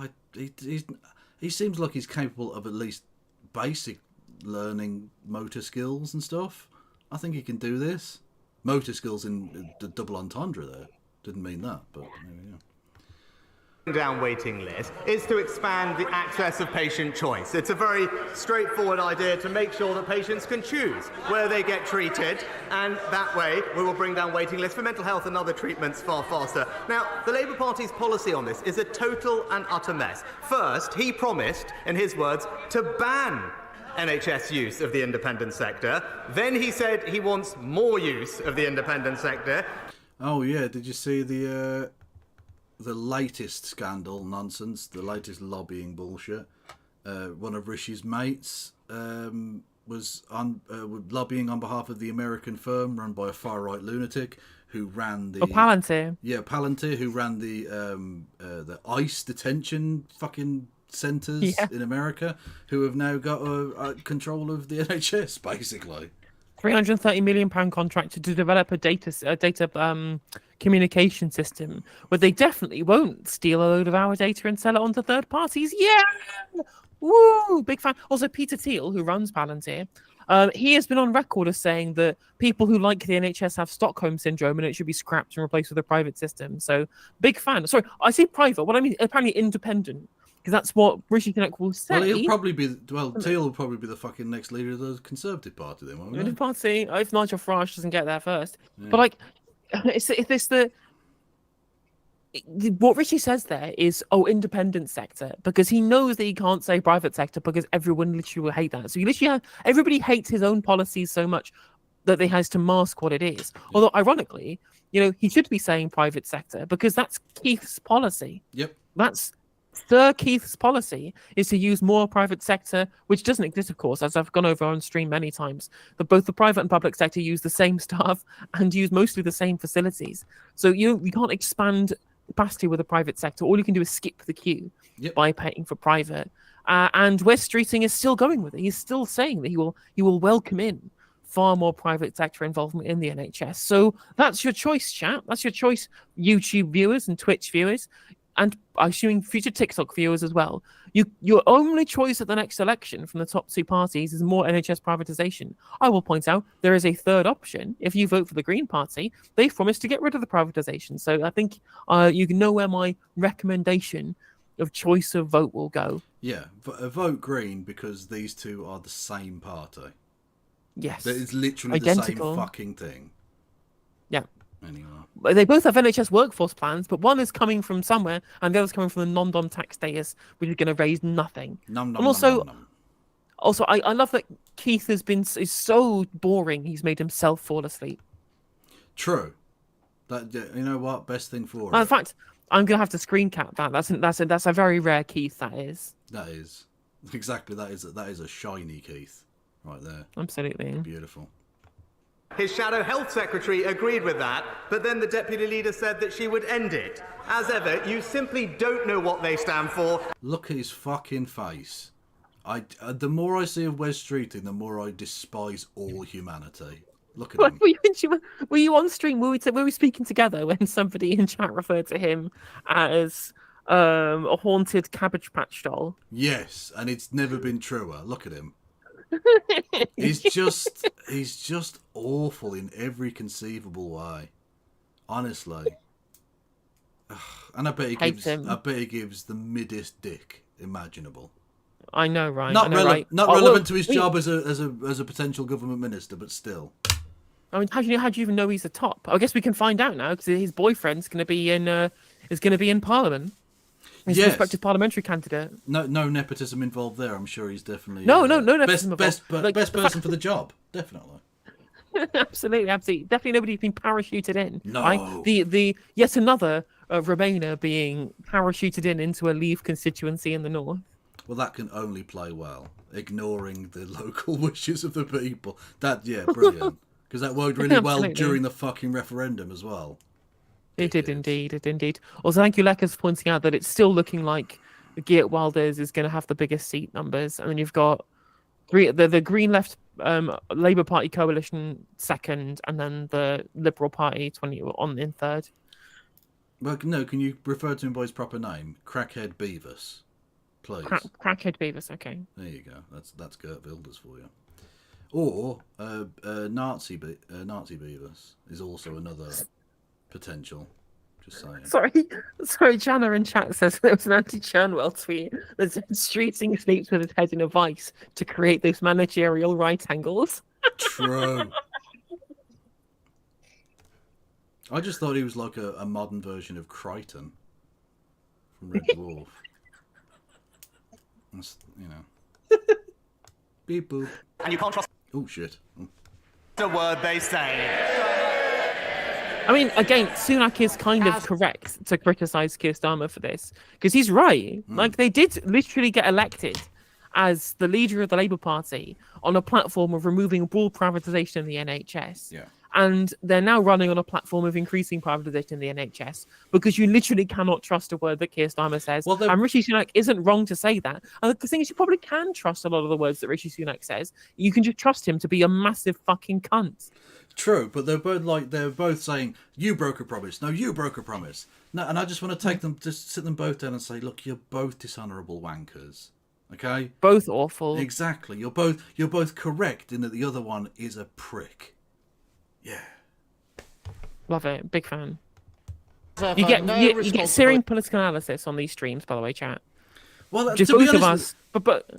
he seems like he's capable of at least basic learning motor skills and stuff. I think he can do this. Motor skills in the double entendre there. Didn't mean that, but there we go. Down waiting list is to expand the access of patient choice. It's a very straightforward idea to make sure that patients can choose where they get treated, and that way we will bring down waiting lists for mental health and other treatments far faster. Now, the Labour Party's policy on this is a total and utter mess. First, he promised, in his words, to ban NHS use of the independent sector. Then he said he wants more use of the independent sector. Oh yeah, did you see the latest scandal nonsense, the latest lobbying bullshit? One of Rishi's mates was lobbying on behalf of the American firm run by a far-right lunatic who ran the... Palantir. Yeah, Palantir, who ran the ICE detention fucking centres in America, who have now got control of the NHS, basically. £330 million contract to develop a data communication system where they definitely won't steal a load of our data and sell it on to third parties. Yeah, woo, big fan. Also, Peter Thiel, who runs Palantir, he has been on record as saying that people who like the NHS have Stockholm syndrome and it should be scrapped and replaced with a private system. So, big fan. Sorry, I say private. What I mean, apparently independent. Because that's what Rishi Sunak will say. Well, he'll probably be. Well, Teal will probably be the fucking next leader of the Conservative Party, then, won't he? The party, if Nigel Farage doesn't get there first. Yeah. But like, what Rishi says there is, independent sector, because he knows that he can't say private sector because everyone literally will hate that. So you literally have everybody hates his own policies so much that he has to mask what it is. Although ironically, he should be saying private sector because that's Keith's policy. Yep. That's Sir Keith's policy is to use more private sector, which doesn't exist, of course, as I've gone over on stream many times. But both the private and public sector use the same staff and use mostly the same facilities. So you can't expand capacity with the private sector. All you can do is skip the queue by paying for private. And Wes Streeting is still going with it. He's still saying that he will welcome in far more private sector involvement in the NHS. So that's your choice, chat. That's your choice, YouTube viewers and Twitch viewers. And I'm assuming future TikTok viewers as well. Your only choice at the next election from the top two parties is more NHS privatisation. I will point out there is a third option. If you vote for the Green Party, they've promised to get rid of the privatisation. So I think you know where my recommendation of choice of vote will go. Yeah, vote Green because these two are the same party. Yes. It's literally identical. The same fucking thing. Yeah. Anyway. They both have NHS workforce plans, but one is coming from somewhere and the other's coming from the non-dom taxpayers, which is going to raise nothing. Also, I love that Keith is so boring. He's made himself fall asleep. True. That you know what? Best thing for In fact, I'm going to have to screen cap that. That's a very rare Keith. That is. That is exactly that is a shiny Keith right there. Absolutely beautiful. His shadow health secretary agreed with that, but then the deputy leader said that she would end it. As ever, you simply don't know what they stand for. Look at his fucking face. The more I see of Wes Streeting, the more I despise all humanity. Look at him. Were you on stream? Were we speaking together when somebody in chat referred to him as a haunted Cabbage Patch doll? Yes, and it's never been truer. Look at him. He's just awful in every conceivable way. Honestly. And I bet he gives the middest dick imaginable. I know, right? Not relevant to his job as a potential government minister, but still. I mean, how do you even know he's the top? I guess we can find out now because his boyfriend's going to be in Parliament. He's a respected parliamentary candidate. No nepotism involved there. I'm sure he's definitely no nepotism best person for the job. Definitely. Absolutely. Definitely nobody's been parachuted in. No. Right? The yet another Remainer being parachuted into a Leave constituency in the north. Well, that can only play well, ignoring the local wishes of the people. Brilliant. Because that worked really well during the fucking referendum as well. It did indeed. Also, thank you, Leckers, for pointing out that it's still looking like Geert Wilders is going to have the biggest seat numbers. And then you've got the Green Left Labour Party coalition second, and then the Liberal Party in third. Well, no, can you refer to him by his proper name? Crackhead Beavis, please. Crackhead Beavis, okay. There you go. That's Geert Wilders for you. Or Nazi Beavis is also another potential. Just saying. Sorry. Jana in chat says there was an anti-Churnwell tweet that said Streeting sleeps with his head in a vice to create those managerial right angles. True. I just thought he was like a modern version of Crichton from Red Dwarf. Beep boop. And you can't trust. Oh shit. The word they say. I mean, again, Sunak is kind of correct to criticise Keir Starmer for this, because he's right. Like, they did literally get elected as the leader of the Labour Party on a platform of removing all privatisation in the NHS. Yeah. And they're now running on a platform of increasing privatisation in the NHS because you literally cannot trust a word that Keir Starmer says. And Rishi Sunak isn't wrong to say that. And the thing is, you probably can trust a lot of the words that Rishi Sunak says. You can just trust him to be a massive fucking cunt. True, but they're both saying, you broke a promise. No, you broke a promise. No, and I just want to take them, just sit them both down and say, look, you're both dishonourable wankers. Okay? Both awful. Exactly. You're both correct in that the other one is a prick. Yeah. Love it. Big fan. You get searing political analysis on these streams, by the way, chat. Well, just to be both of honest, us. But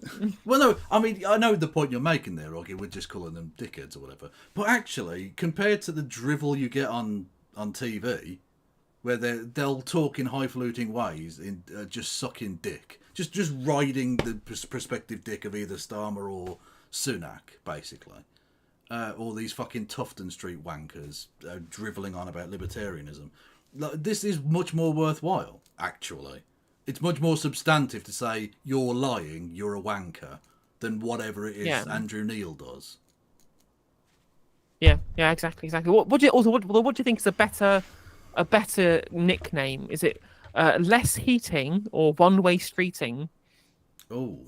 well, no, I mean, I know the point you're making there, Augie. We're just calling them dickheads or whatever. But actually, compared to the drivel you get on TV, where they'll talk in highfalutin ways, in just sucking dick, just riding the prospective dick of either Starmer or Sunak, basically. Or these fucking Tufton Street wankers drivelling on about libertarianism. This is much more worthwhile, actually. It's much more substantive to say, you're lying, you're a wanker, than whatever it is Andrew Neil does. Yeah, exactly. What do you think is a better nickname? Is it less heating or one-way streeting? Oh,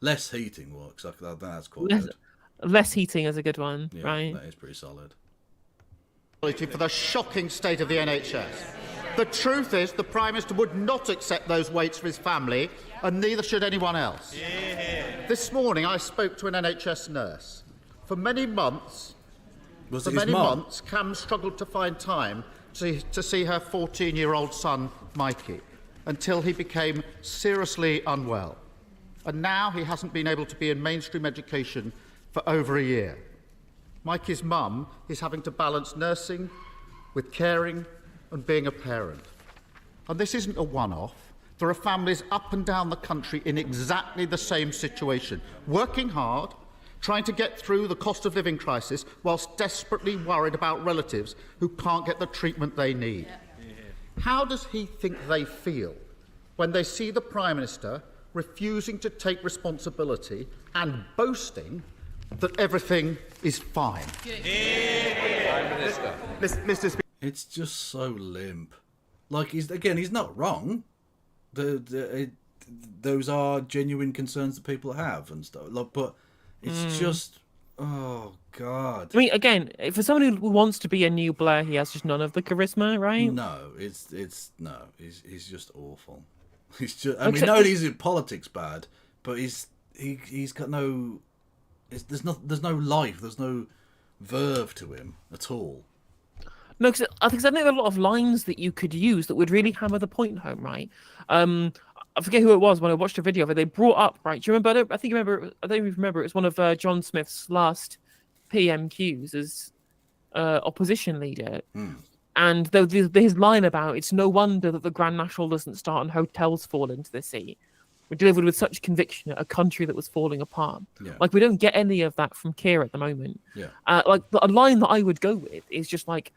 less heating works. That's quite good. Less heating is a good one, yeah, right? That is pretty solid. For the shocking state of the NHS. The truth is, the Prime Minister would not accept those weights for his family, and neither should anyone else. Yeah. This morning, I spoke to an NHS nurse. For many months, Cam struggled to find time to see her 14-year-old son, Mikey, until he became seriously unwell. And now he hasn't been able to be in mainstream education for over a year. Mikey's mum is having to balance nursing with caring and being a parent. And this isn't a one-off. There are families up and down the country in exactly the same situation, working hard, trying to get through the cost of living crisis whilst desperately worried about relatives who can't get the treatment they need. How does he think they feel when they see the Prime Minister refusing to take responsibility and boasting that everything is fine? Mr. Speaker. It's just so limp. Like, he's not wrong. Those are genuine concerns that people have and stuff. But it's just, oh God. I mean, again, for someone who wants to be a new Blair, he has just none of the charisma, right? No, he's just awful. He's just. I mean, no, he's in politics bad, but he's got no. There's no life. There's no verve to him at all. No, because I think there are a lot of lines that you could use that would really hammer the point home, right? I forget who it was when I watched a video of it. They brought up, right? Do you remember? I don't even remember. It was one of John Smith's last PMQs as opposition leader. And his line about it's no wonder that the Grand National doesn't start and hotels fall into the sea. We're delivered with such conviction at a country that was falling apart. Yeah. Like, we don't get any of that from Keir at the moment. Yeah. Like, a line that I would go with is just like,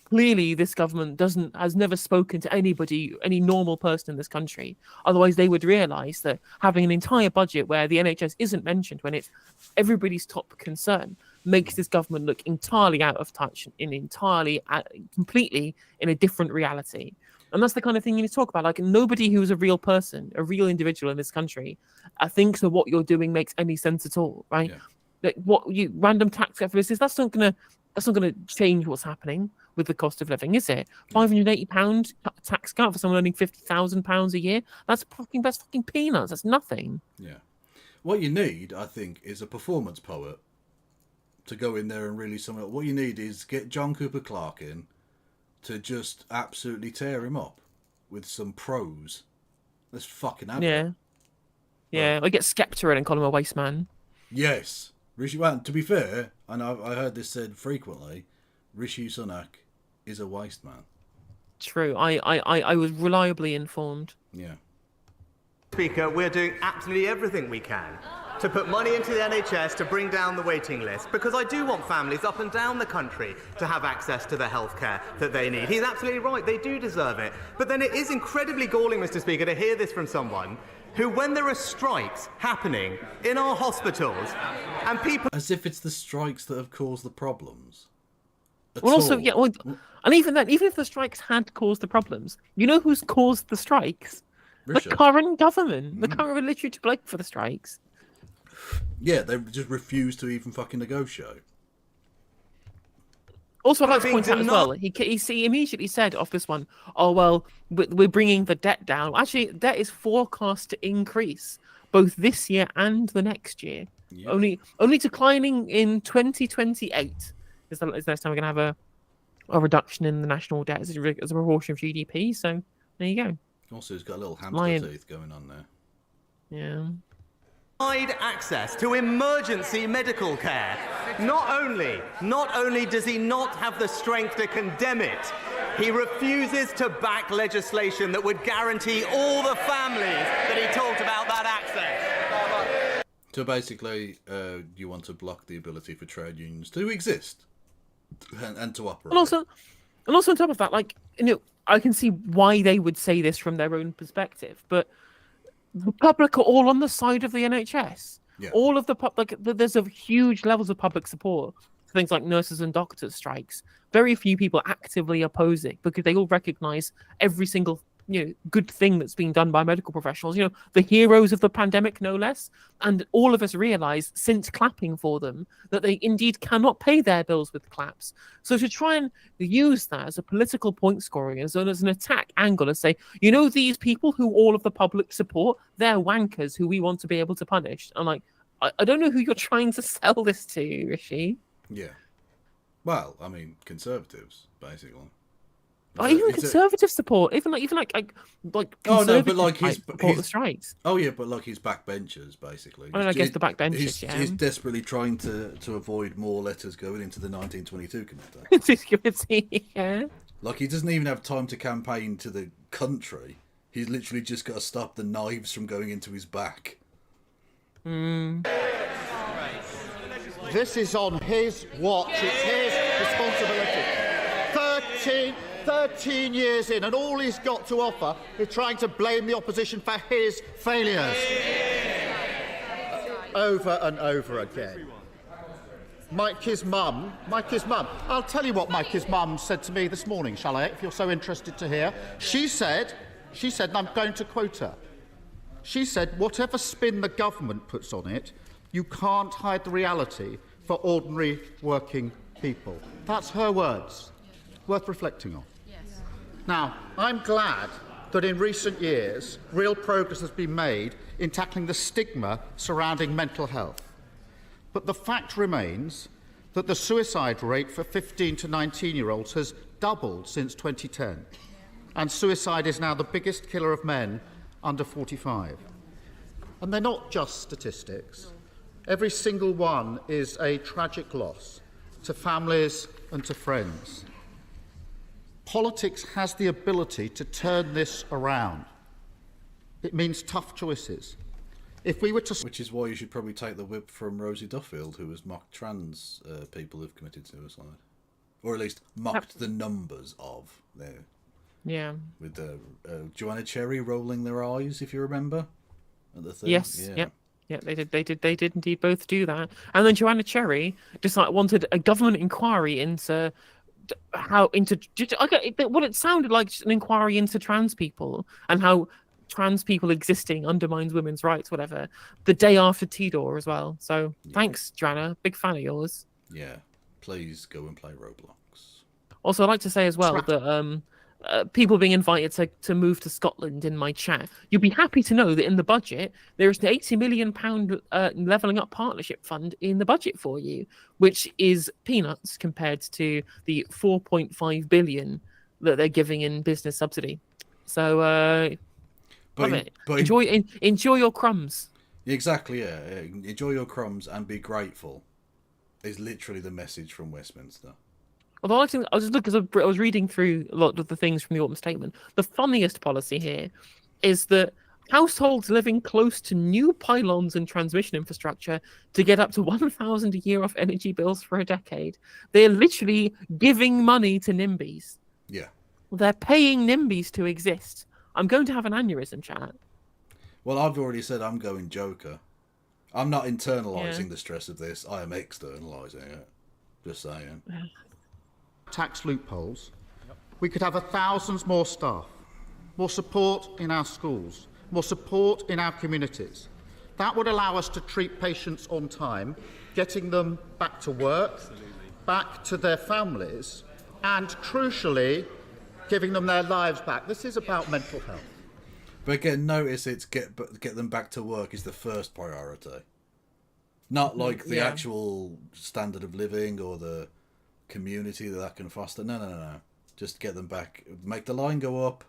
clearly this government has never spoken to anybody, any normal person in this country. Otherwise, they would realise that having an entire budget where the NHS isn't mentioned when it's everybody's top concern makes this government look entirely out of touch and completely in a different reality. And that's the kind of thing you need to talk about. Like, nobody who's a real person, a real individual in this country, thinks that what you're doing makes any sense at all, right? Yeah. Like, what you random tax cut for this is that's not gonna change what's happening with the cost of living, is it? £580 tax cut for someone earning £50,000 a year. That's fucking peanuts. That's nothing. Yeah. What you need, I think, is a performance poet to go in there and really sum it up. What you need is get John Cooper Clarke in to just absolutely tear him up with some prose. Let's fucking have it. Yeah. I get Skepta in and call him a waste man. Yes. Rishi, well, to be fair, and I heard this said frequently, Rishi Sunak is a waste man. True. I was reliably informed. Yeah. Speaker, we're doing absolutely everything we can to put money into the NHS to bring down the waiting list, because I do want families up and down the country to have access to the healthcare that they need. He's absolutely right, they do deserve it. But then it is incredibly galling, Mr. Speaker, to hear this from someone who, when there are strikes happening in our hospitals and people... As if it's the strikes that have caused the problems. Well, also, yeah, well, and even then, even if the strikes had caused the problems, you know who's caused the strikes? Russia. The current government. The current are literally to blame for the strikes. Yeah, they just refuse to even fucking negotiate. Also, I'd like to point out as well, he immediately said off this one, oh, well, we're bringing the debt down. Actually, debt is forecast to increase both this year and the next year. Yeah. Only declining in 2028 is the next time we're going to have a reduction in the national debt as a proportion of GDP. So there you go. Also, he's got a little hamster tooth going on there. Yeah. Wide access to emergency medical care. Not only does he not have the strength to condemn it, he refuses to back legislation that would guarantee all the families that he talked about that access. So basically, you want to block the ability for trade unions to exist and to operate. And also on top of that, like, you know, I can see why they would say this from their own perspective, but the public are all on the side of the NHS. Yeah. All of the public, there's a huge levels of public support for things like nurses and doctors strikes. Very few people actively oppose it because they all recognise every single good thing that's being done by medical professionals. You know, the heroes of the pandemic, no less. And all of us realise since clapping for them that they indeed cannot pay their bills with claps. So to try and use that as a political point scoring, as an attack angle, and say, you know, these people who all of the public support, they're wankers who we want to be able to punish. I'm like, I don't know who you're trying to sell this to, Rishi. Yeah. Well, I mean, conservatives, basically. Even conservative support, even like oh no, but like his support the strikes. Oh yeah, but like his backbenchers basically. I guess the backbenchers. He's desperately trying to avoid more letters going into the 1922 committee. Yeah. Like he doesn't even have time to campaign to the country. He's literally just got to stop the knives from going into his back. This is on his watch. It's his responsibility. 13 years in, and all he's got to offer is trying to blame the opposition for his failures. Over and over again. Mike's mum. I'll tell you what Mike's mum said to me this morning, shall I, if you're so interested to hear. She said, and I'm going to quote her, she said, whatever spin the government puts on it, you can't hide the reality for ordinary working people. That's her words. Worth reflecting on. Now, I'm glad that in recent years, real progress has been made in tackling the stigma surrounding mental health. But the fact remains that the suicide rate for 15 to 19-year-olds has doubled since 2010, and suicide is now the biggest killer of men under 45. And they're not just statistics. Every single one is a tragic loss to families and to friends. Politics has the ability to turn this around. It means tough choices. If we were to... Which is why you should probably take the whip from Rosie Duffield, who has mocked trans people who've committed suicide. Or at least mocked the numbers of there. Yeah. With Joanna Cherry rolling their eyes, if you remember. At the thing. Yes, yeah. Yeah, they did indeed both do that. And then Joanna Cherry just wanted a government inquiry into what it sounded like, just an inquiry into trans people and how trans people existing undermines women's rights, whatever, the day after Tidor as well. So thanks, Joanna. Big fan of yours. Yeah. Please go and play Roblox. Also, I'd like to say as well that people being invited to move to Scotland in my chat, you'll be happy to know that in the budget, there is an £80 million Levelling Up Partnership Fund in the budget for you, which is peanuts compared to the 4.5 billion that they're giving in business subsidy. So, enjoy your crumbs. Exactly, yeah. Enjoy your crumbs and be grateful is literally the message from Westminster. Although I was reading through a lot of the things from the Autumn Statement. The funniest policy here is that households living close to new pylons and transmission infrastructure to get up to 1,000 a year off energy bills for a decade. They're literally giving money to NIMBYs. Yeah. They're paying NIMBYs to exist. I'm going to have an aneurysm, chat. Well, I've already said I'm going Joker. I'm not internalising the stress of this. I am externalising it. Just saying. tax loopholes, we could have thousands more staff, more support in our schools, more support in our communities. That would allow us to treat patients on time, getting them back to work, back to their families, and crucially, giving them their lives back. This is about mental health. But again, notice it's get them back to work is the first priority. Not like the actual standard of living or the community that can foster. No. Just get them back. Make the line go up.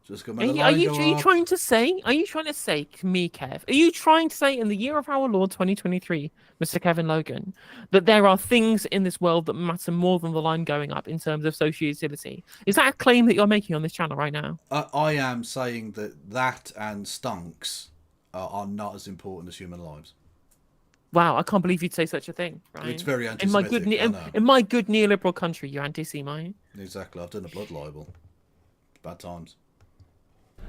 Just go make the line go up. Are you trying to say, me, Kev, are you trying to say in the year of our Lord 2023, Mr. Kevin Logan, that there are things in this world that matter more than the line going up in terms of socio-utility? Is that a claim that you're making on this channel right now? I am saying that and stunks are not as important as human lives. Wow, I can't believe you'd say such a thing. Right? It's very anti-Semitic. In my good neoliberal country, you anti-Semite. Exactly. I've done a blood libel. Bad times.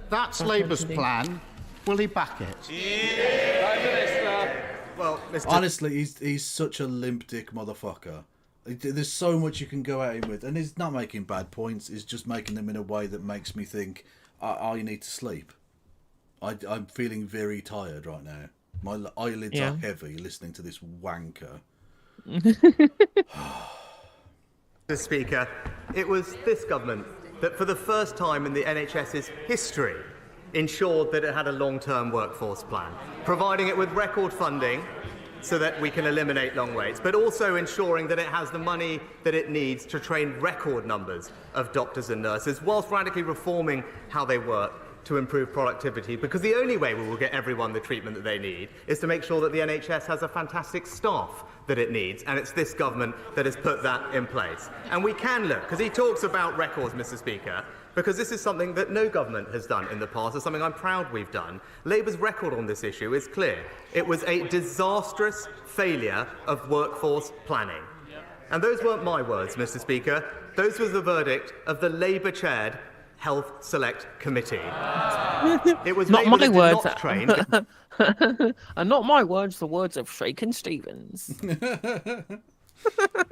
That's Labour's plan. Will he back it? Prime Minister. Well, honestly, he's such a limp dick motherfucker. There's so much you can go at him with, and he's not making bad points. He's just making them in a way that makes me think, I need to sleep. I'm feeling very tired right now. My eyelids are heavy listening to this wanker. Mr. Speaker, it was this government that for the first time in the NHS's history ensured that it had a long-term workforce plan, providing it with record funding so that we can eliminate long waits, but also ensuring that it has the money that it needs to train record numbers of doctors and nurses, whilst radically reforming how they work to improve productivity, because the only way we will get everyone the treatment that they need is to make sure that the NHS has a fantastic staff that it needs, and it's this government that has put that in place. And we can look, because he talks about records, Mr. Speaker, because this is something that no government has done in the past. It's something I'm proud we've done. Labour's record on this issue is clear. It was a disastrous failure of workforce planning. And those weren't my words, Mr. Speaker. Those was the verdict of the Labour-chaired Health Select Committee. It was not Labour my words. not trained. And not my words, the words of Shakin' Stevens.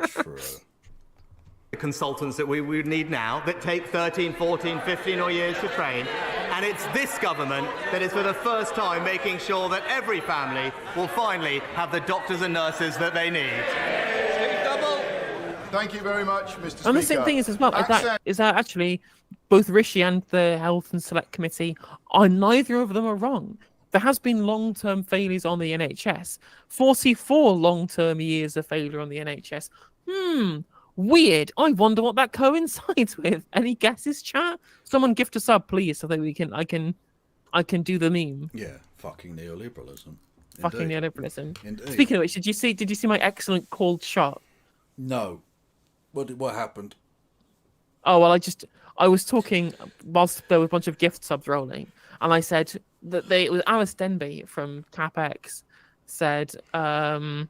True. The consultants that we would need now that take 13, 14, 15 or years to train. And it's this government that is for the first time making sure that every family will finally have the doctors and nurses that they need. Thank you very much, Mr. Speaker. And the same thing is as well, is that actually both Rishi and the Health and Select Committee, neither of them are wrong. There has been long-term failures on the NHS. 44 long-term years of failure on the NHS. Weird. I wonder what that coincides with. Any guesses, chat? Someone gift a sub, please, so that I can do the meme. Yeah, fucking neoliberalism. Fucking neoliberalism. Indeed. Speaking of which, did you see my excellent cold shot? No. What happened? Oh well, I was talking whilst there was a bunch of gift subs rolling, and I said that it was Alice Denby from CapX said oh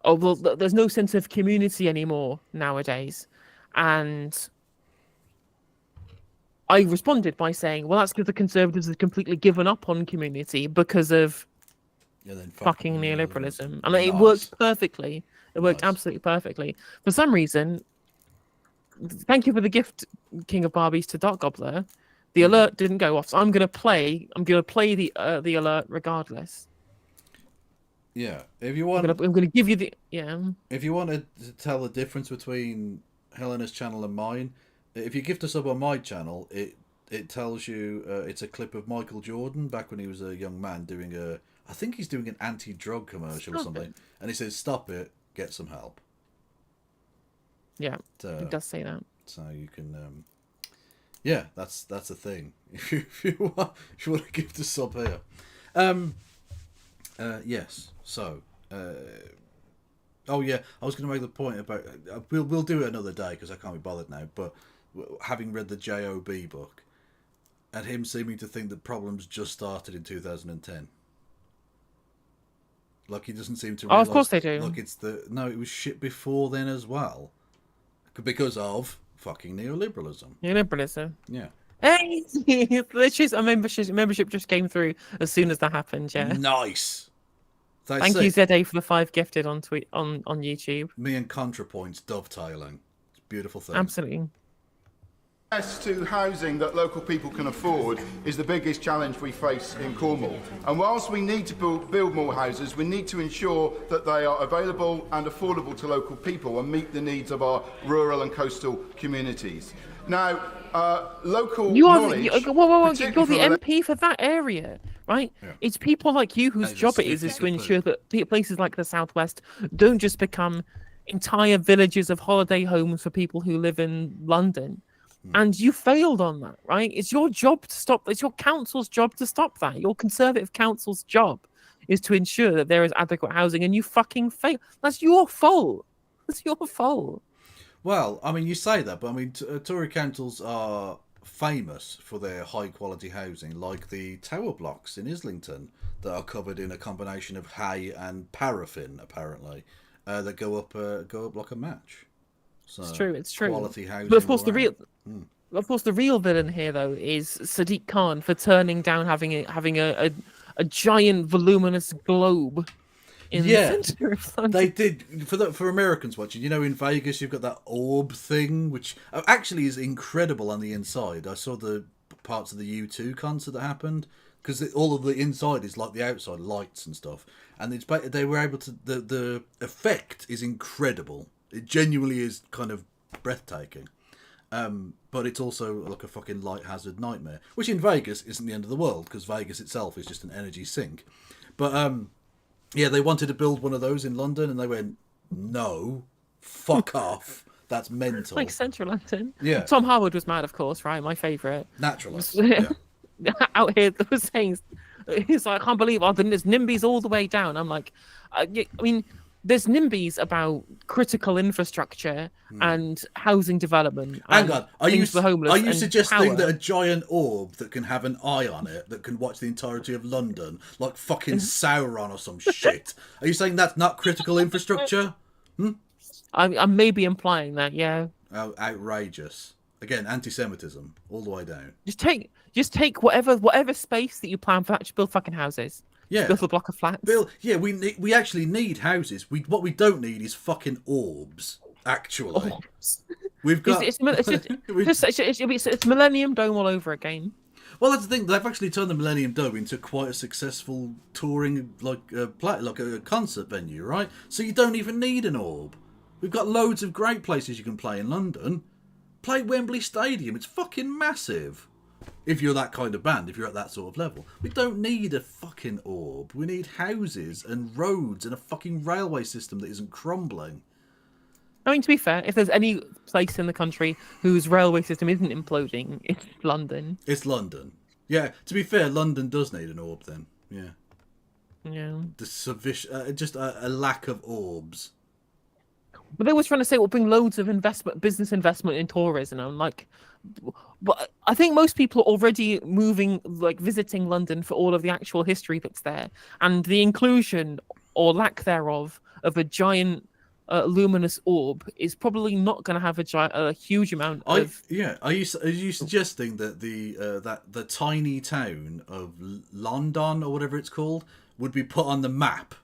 well, there's no sense of community anymore nowadays, and I responded by saying, well, that's because the Conservatives have completely given up on community because of fucking neoliberalism. And it worked perfectly. It worked absolutely perfectly. For some reason, thank you for the gift, King of Barbies, to Dot Gobbler. The alert didn't go off, so I'm gonna play the alert regardless. Yeah, if you want, I'm gonna give you the If you want to tell the difference between Helena's channel and mine, if you gift us up on my channel, it tells you it's a clip of Michael Jordan back when he was a young man doing I think he's doing an anti-drug commercial or something, and he says, "Stop it, get some help." Yeah, it does say that. So you can, yeah, that's a thing. If you want to gift us up here, yes. So, oh yeah, I was going to make the point about we'll do it another day because I can't be bothered now. But having read the JOB book, and him seeming to think that problems just started in 2010. Like he doesn't seem to realize, of course they do. Like it was shit before then as well, because of fucking neoliberalism. Neoliberalism. Yeah. Hey, a membership just came through as soon as that happened. Yeah. Nice. Thank you, ZA, for the 5 gifted on YouTube. Me and ContraPoints dovetailing. It's a beautiful thing. Absolutely. Access to housing that local people can afford is the biggest challenge we face in Cornwall. And whilst we need to build more houses, we need to ensure that they are available and affordable to local people and meet the needs of our rural and coastal communities. Now, local knowledge... You're the MP for that area, right? Yeah. It's people like you whose job it is to ensure that places like the Southwest don't just become entire villages of holiday homes for people who live in London. And you failed on that, right? It's your job to stop. It's your council's job to stop that. Your Conservative council's job is to ensure that there is adequate housing, and you fucking fail. That's your fault. That's your fault. Well, I mean, you say that, but I mean, Tory councils are famous for their high-quality housing, like the tower blocks in Islington that are covered in a combination of hay and paraffin, apparently, that go up like a match. So, it's true. It's true. Quality housing. But of course, the real villain here, though, is Sadiq Khan for turning down having a giant voluminous globe in the center of London. They did for Americans watching. You know, in Vegas, you've got that orb thing, which actually is incredible on the inside. I saw the parts of the U2 concert that happened because all of the inside is like the outside, lights and stuff, and they were able to. The effect is incredible. It genuinely is kind of breathtaking. But it's also like a fucking light hazard nightmare, which in Vegas isn't the end of the world because Vegas itself is just an energy sink. But yeah, they wanted to build one of those in London and they went, no, fuck off. That's mental. Like Central London. Yeah. Tom Harwood was mad, of course, right? My favourite. Naturalist. Yeah. Out here, there was saying, he's like, I can't believe there's NIMBYs all the way down. I'm like, I mean, there's NIMBYs about critical infrastructure and housing development. Hang on, are you suggesting power. that a giant orb that can have an eye on it that can watch the entirety of London, like fucking Sauron or some shit? Are you saying that's not critical infrastructure? I'm maybe implying that, yeah. Oh, outrageous! Again, anti-Semitism all the way down. Just take whatever space that you plan for that to build fucking houses. Yeah, build a block of flats. We actually need houses. What we don't need is fucking orbs. Actually, we've got it's Millennium Dome all over again. Well, that's the thing. They've actually turned the Millennium Dome into quite a successful touring, like a concert venue, right? So you don't even need an orb. We've got loads of great places you can play in London. Play Wembley Stadium. It's fucking massive. If you're that kind of band, if you're at that sort of level. We don't need a fucking orb. We need houses and roads and a fucking railway system that isn't crumbling. I mean, to be fair, if there's any place in the country whose railway system isn't imploding, it's London. It's London. Yeah, to be fair, London does need an orb then. Yeah. Yeah. Just a lack of orbs. But they were trying to say we'll bring loads of business investment in tourism. And I'm like, but I think most people are already visiting London for all of the actual history that's there, and the inclusion or lack thereof of a giant luminous orb is probably not going to have a huge amount of. Are you suggesting that the tiny town of London or whatever it's called would be put on the map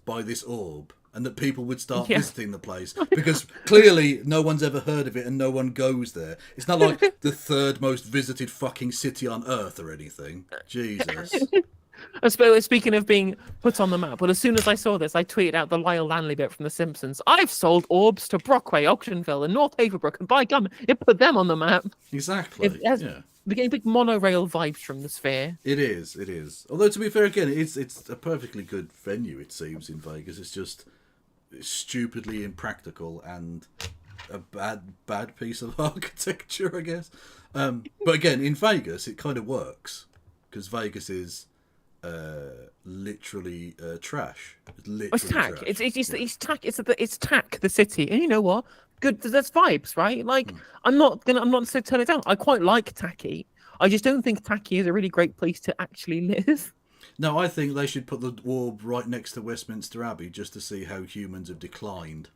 by this orb? And that people would start visiting the place because clearly no one's ever heard of it and no one goes there. It's not like the third most visited fucking city on earth or anything. Jesus. Speaking of being put on the map, well, as soon as I saw this, I tweeted out the Lyle Lanley bit from The Simpsons. I've sold orbs to Brockway, Ogdenville, and North Haverbrook, and by gum, it put them on the map. Exactly. We're getting big monorail vibes from the Sphere. It is. Although, to be fair, again, it's a perfectly good venue, it seems, in Vegas. It's just stupidly impractical and a bad piece of architecture, I guess. But again, in Vegas, it kind of works because Vegas is literally trash. It's tack. Trash. It's tack. It's tack. The city, and you know what? Good. That's vibes, right? Like I'm not saying turn it down. I quite like Tacky. I just don't think Tacky is a really great place to actually live. No, I think they should put the orb right next to Westminster Abbey just to see how humans have declined.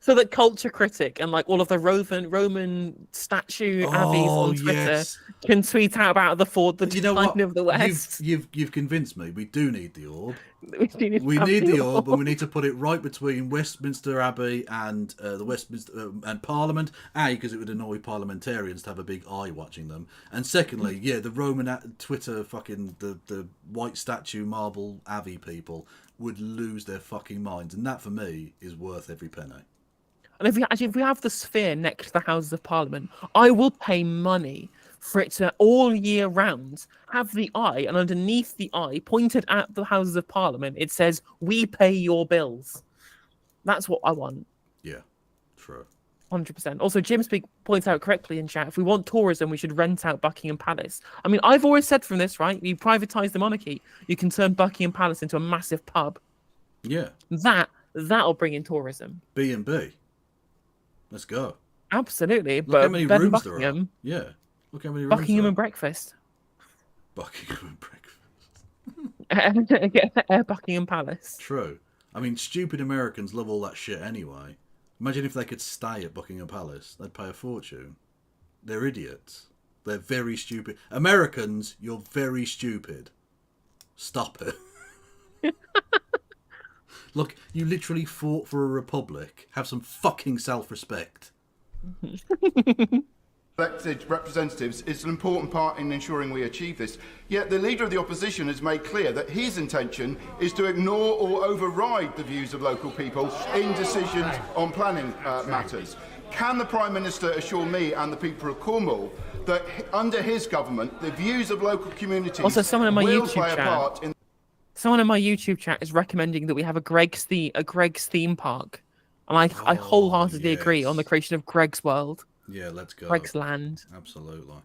So that Culture Critic and like all of the Roman statue abbeys on Twitter can tweet out about the decline of the West. You've convinced me. We do need the orb. We need the orb, and we need to put it right between Westminster Abbey and the Westminster and Parliament. Because it would annoy parliamentarians to have a big eye watching them. And secondly, the Roman Twitter fucking the white statue marble Abbey people would lose their fucking minds, and that for me is worth every penny. And if we have the sphere next to the Houses of Parliament, I will pay money for it to all year round have the eye, and underneath the eye, pointed at the Houses of Parliament, it says, "We pay your bills." That's what I want. Yeah, true. 100%. Also, Jim points out correctly in chat, if we want tourism, we should rent out Buckingham Palace. I mean, I've always said from this, right? You privatise the monarchy, you can turn Buckingham Palace into a massive pub. Yeah. That'll bring in tourism. B&B. Let's go. Absolutely. Look how many rooms Buckingham, there are. Yeah. Look how many rooms Buckingham and breakfast. Buckingham and breakfast. Air Buckingham Palace. True. I mean, stupid Americans love all that shit anyway. Imagine if they could stay at Buckingham Palace. They'd pay a fortune. They're idiots. They're very stupid. Americans, you're very stupid. Stop it. Look, you literally fought for a republic. Have some fucking self-respect. Elected representatives is an important part in ensuring we achieve this. Yet the Leader of the Opposition has made clear that his intention is to ignore or override the views of local people in decisions on planning matters. Can the Prime Minister assure me and the people of Cornwall that under his government, the views of local communities also, someone in my will YouTube play a chat, part in... Someone in my YouTube chat is recommending that we have a Greg's theme park. And I wholeheartedly agree on the creation of Greg's World. Yeah, let's go. Greg's Land. Absolutely.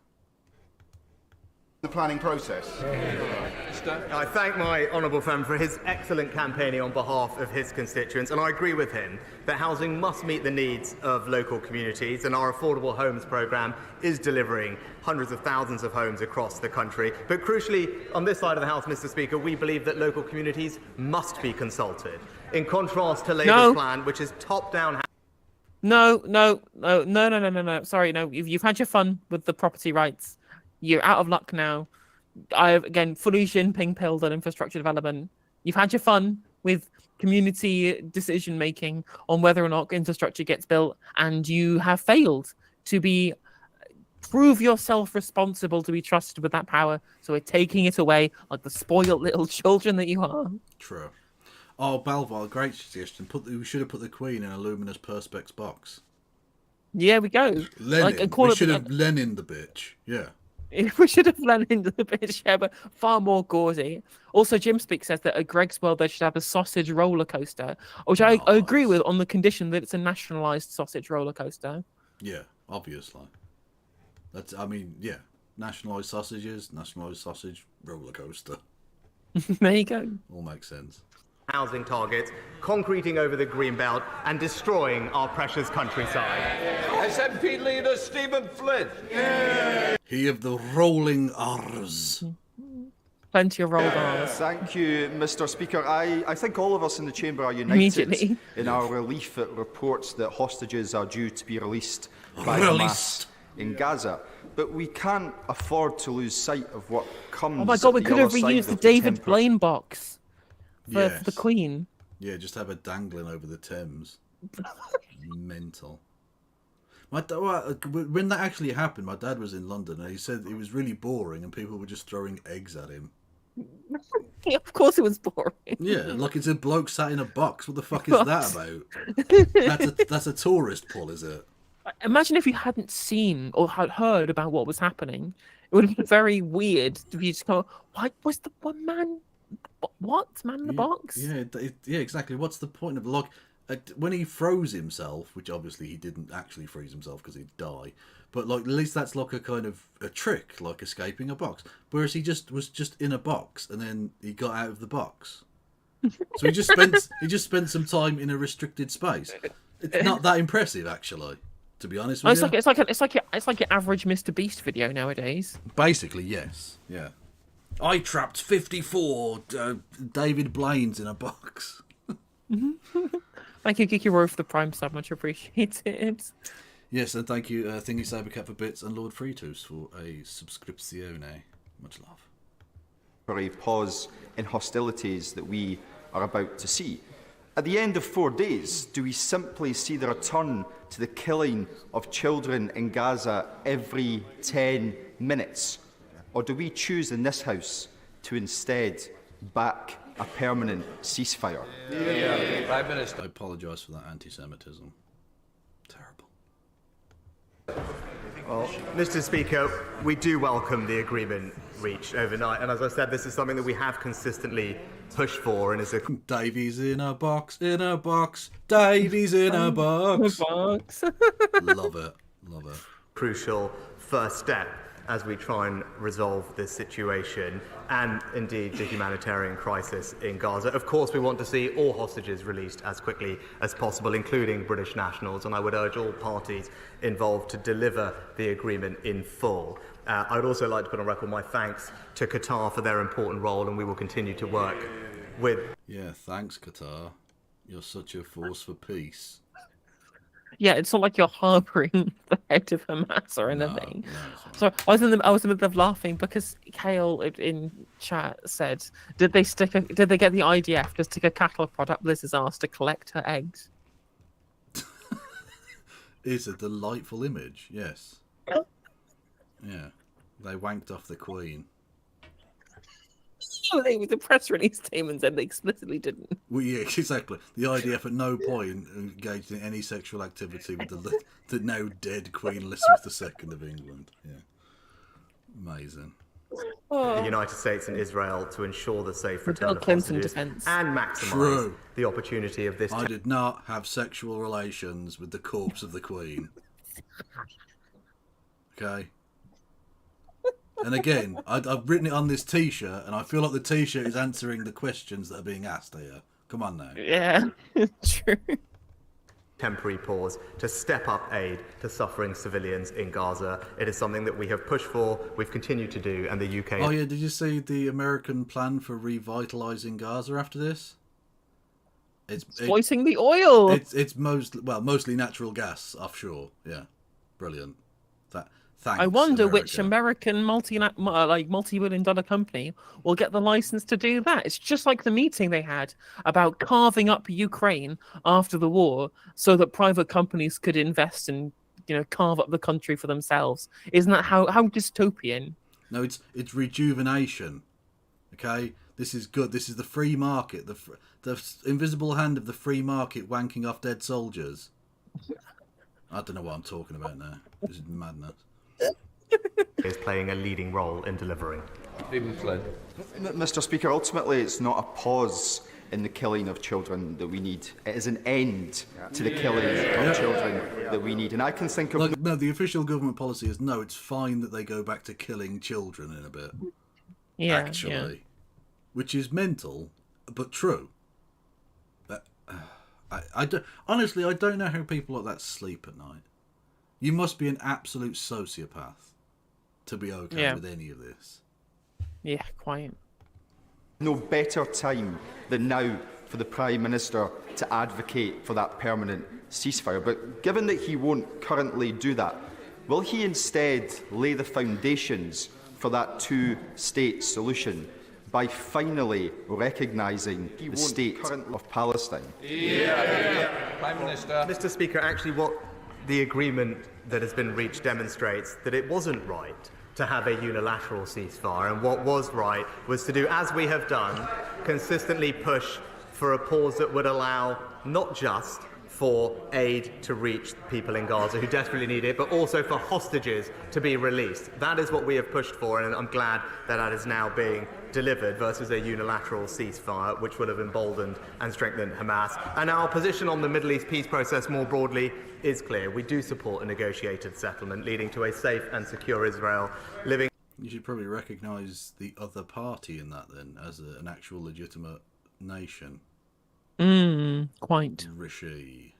The planning process. I thank my honourable friend for his excellent campaigning on behalf of his constituents, and I agree with him that housing must meet the needs of local communities, and our affordable homes programme is delivering hundreds of thousands of homes across the country. But crucially, on this side of the House, Mr. Speaker, we believe that local communities must be consulted, in contrast to Labour's plan, which is top-down. No. Sorry, no. You've had your fun with the property rights. You're out of luck now. I've, again, fully Xi Jinping pilled on infrastructure development. You've had your fun with community decision-making on whether or not infrastructure gets built, and you have failed to prove yourself responsible to be trusted with that power, so we're taking it away like the spoiled little children that you are. True. Oh, Belvoir, great suggestion. We should have put the Queen in a luminous perspex box. Yeah, we go. Lenin. We should have Lenin the bitch. Yeah. We should have Lenin the bitch, yeah, but far more gauzy. Also, Jim Speak says that at Greg's World they should have a sausage roller coaster, which I agree with on the condition that it's a nationalised sausage roller coaster. Yeah, obviously. Nationalised sausages, nationalised sausage roller coaster. There you go. All makes sense. Housing targets, concreting over the Greenbelt, and destroying our precious countryside. SNP leader Stephen Flynn. Yeah. He of the rolling R's. Plenty of rolled R's. Thank you, Mr. Speaker. I think all of us in the Chamber are united in our relief at reports that hostages are due to be released by Hamas in Gaza. But we can't afford to lose sight of what comes. Oh my God, we could have reused the David temporary... Blaine box. For the Queen. Yeah, just have her dangling over the Thames. Mental. When that actually happened, my dad was in London and he said it was really boring and people were just throwing eggs at him. Yeah, of course it was boring. Yeah, like it's a bloke sat in a box. What the fuck is that about? That's a tourist pull, is it? Imagine if you hadn't seen or had heard about what was happening. It would have been very weird if you just go, why was the one man... What? Man in the box? Yeah, exactly. What's the point of when he froze himself, which obviously he didn't actually freeze himself because he'd die, but at least that's like a kind of a trick, like escaping a box. Whereas he was just in a box and then he got out of the box. So he just spent some time in a restricted space. It's not that impressive, actually, to be honest with you. It's like your average Mr. Beast video nowadays. Basically, yes. Yeah. I trapped 54 David Blaines in a box. Thank you, Kikiro, for the Prime sub. Much appreciated. Yes, and thank you, Thingy Cybercat for bits and Lord Fritos for a subscripzione. Much love. For a pause in hostilities that we are about to see. At the end of 4 days, do we simply see the return to the killing of children in Gaza every 10 minutes? Or do we choose in this House to instead back a permanent ceasefire? Prime Minister. I apologise for that anti-Semitism. Terrible. Well, Mr. Speaker, we do welcome the agreement reached overnight, and as I said, this is something that we have consistently pushed for, and is a Davies in a box, Davies in a box. Love it. Crucial first step as we try and resolve this situation and indeed the humanitarian crisis in Gaza. Of course, we want to see all hostages released as quickly as possible, including British nationals, and I would urge all parties involved to deliver the agreement in full. I would also like to put on record my thanks to Qatar for their important role, and we will continue to work with... Yeah, thanks, Qatar. You're such a force for peace. Yeah, it's not like you're harboring the head of Hamas or anything. So I was in the middle of laughing because Kale in chat said, did they get the IDF to stick a cattle prod up Liz's ass to collect her eggs? It's a delightful image, yes. Yeah, they wanked off the Queen. The press release statement said they explicitly didn't. Well, yeah, exactly. The IDF at no point engaged in any sexual activity with the now dead Queen Elizabeth II of England. Yeah, amazing. The United States and Israel to ensure the safe return of hostages and maximise the opportunity of this. I did not have sexual relations with the corpse of the Queen. Okay. And again, I've written it on this T-shirt, and I feel like the T-shirt is answering the questions that are being asked here. Come on now. Yeah, true. Temporary pause to step up aid to suffering civilians in Gaza. It is something that we have pushed for, we've continued to do, and the UK... Oh yeah, did you see the American plan for revitalising Gaza after this? Exploiting the oil! It's mostly natural gas offshore. Yeah, brilliant. Thanks, I wonder America. which American multi-billion-dollar company will get the license to do that. It's just like the meeting they had about carving up Ukraine after the war, so that private companies could invest and carve up the country for themselves. Isn't that how dystopian? No, it's rejuvenation. Okay, this is good. This is the free market, the invisible hand of the free market wanking off dead soldiers. I don't know what I'm talking about now. This is madness. Is playing a leading role in delivering. Mr. Speaker, ultimately it's not a pause in the killing of children that we need. It is an end to the killing of children that we need. And I can think of... No, the official government policy is no, it's fine that they go back to killing children in a bit. Yeah, actually. yeah. Which is mental, but true. But, honestly, I don't know how people like that sleep at night. You must be an absolute sociopath to be okay with any of this. Yeah, quite. No better time than now for the Prime Minister to advocate for that permanent ceasefire. But given that he won't currently do that, will he instead lay the foundations for that two-state solution by finally recognising the state of Palestine? Prime Minister. Mr. Speaker, actually what the agreement that has been reached demonstrates that it wasn't right to have a unilateral ceasefire, and what was right was to do, as we have done, consistently push for a pause that would allow not just for aid to reach people in Gaza who desperately need it, but also for hostages to be released. That is what we have pushed for, and I'm glad that that is now being delivered versus a unilateral ceasefire, which would have emboldened and strengthened Hamas. And our position on the Middle East peace process more broadly is clear. We do support a negotiated settlement leading to a safe and secure Israel living... You should probably recognise the other party in that then as an actual legitimate nation. Quite. Rishi.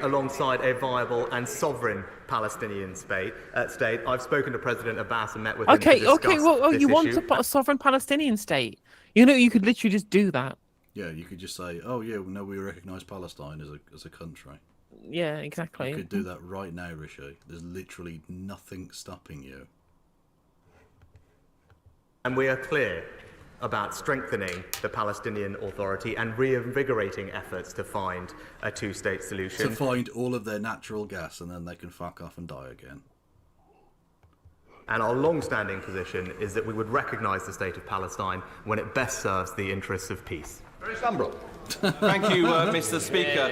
Alongside a viable and sovereign Palestinian state. I've spoken to President Abbas and met with him to discuss well, this you want issue. a sovereign Palestinian state. You could literally just do that. Yeah, you could just say, "Oh yeah, no, we recognise Palestine as a country." Yeah, exactly. You could do that right now, Rishi. There's literally nothing stopping you. And we are clear about strengthening the Palestinian Authority and reinvigorating efforts to find a two-state solution. To find all of their natural gas, and then they can fuck off and die again. And our long-standing position is that we would recognise the state of Palestine when it best serves the interests of peace. Thank you, Mr. Speaker.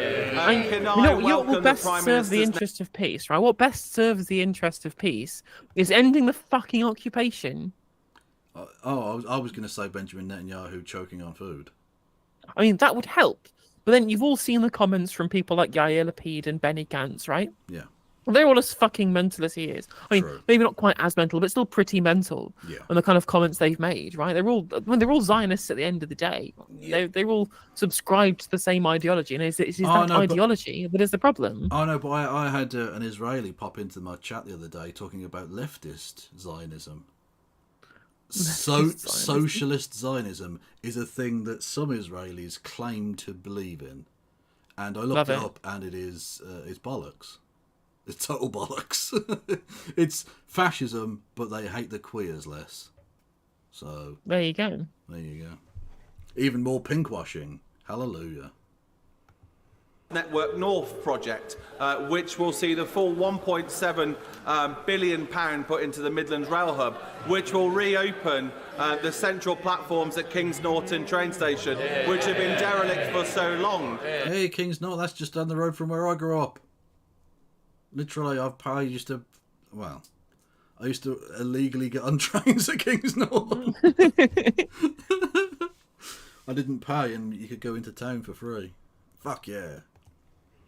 What will best serve the interest of peace, right? What best serves the interest of peace is ending the fucking occupation. I was going to say Benjamin Netanyahu choking on food. I mean, that would help. But then you've all seen the comments from people like Yair Lapid and Benny Gantz, right? Yeah. They're all as fucking mental as he is. I mean, maybe not quite as mental, but still pretty mental. Yeah. On the kind of comments they've made, right? They're all Zionists at the end of the day. Yeah. They're all subscribed to the same ideology, and it's that ideology that is the problem. I know, but I had an Israeli pop into my chat the other day talking about leftist Zionism. Socialist Zionism is a thing that some Israelis claim to believe in, and I looked it up, and it's bollocks. It's total bollocks. It's fascism, but they hate the queers less. So there you go. There you go. Even more pinkwashing. Hallelujah. Network North project, which will see the full £1.7 billion put into the Midlands Rail Hub, which will reopen the central platforms at Kings Norton train station, which have been derelict for so long. Hey, Kings Norton, that's just down the road from where I grew up. Literally, I used to illegally get on trains at Kings Norton. I didn't pay, and you could go into town for free. Fuck yeah.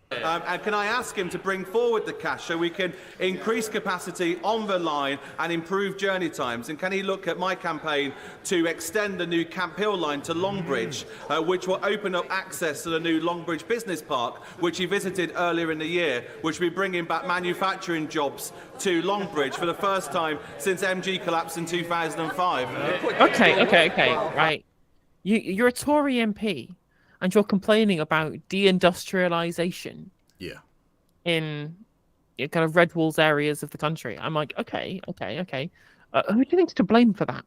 And can I ask him to bring forward the cash so we can increase capacity on the line and improve journey times? And can he look at my campaign to extend the new Camp Hill line to Longbridge, which will open up access to the new Longbridge Business Park, which he visited earlier in the year, which will be bringing back manufacturing jobs to Longbridge for the first time since MG collapsed in 2005. Okay, right. You're a Tory MP. And you're complaining about deindustrialization. Yeah. In kind of red walls areas of the country. I'm like, okay. Who do you think's to blame for that?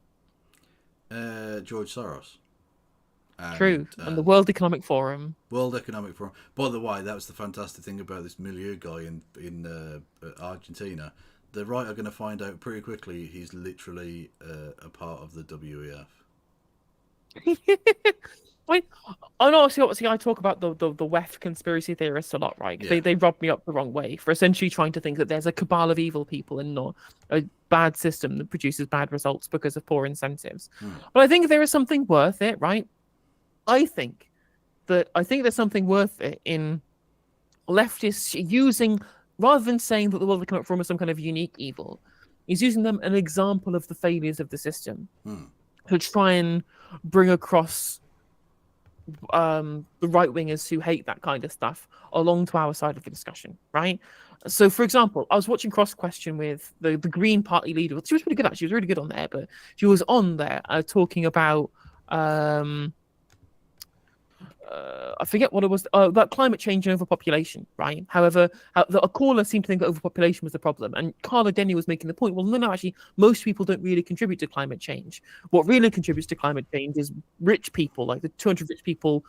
George Soros. True. And the World Economic Forum. World Economic Forum. By the way, that was the fantastic thing about this Milieu guy in Argentina. The right are going to find out pretty quickly he's literally a part of the WEF. Obviously, I talk about the WEF conspiracy theorists a lot, right? Yeah. They rub me up the wrong way for essentially trying to think that there's a cabal of evil people and not a bad system that produces bad results because of poor incentives. But I think there is something worth it, right? I think there's something worth it in leftists using, rather than saying that the World Economic Forum is some kind of unique evil, is using them an example of the failures of the system to try and bring across the right-wingers who hate that kind of stuff along to our side of the discussion, right? So, for example, I was watching Cross Question with the Green Party leader. She was pretty good, actually. She was really good on there, but she was on there talking about I forget what it was, about climate change and overpopulation, right? However, a caller seemed to think that overpopulation was the problem. And Carla Denny was making the point, well, no, actually, most people don't really contribute to climate change. What really contributes to climate change is rich people, like the 200 rich people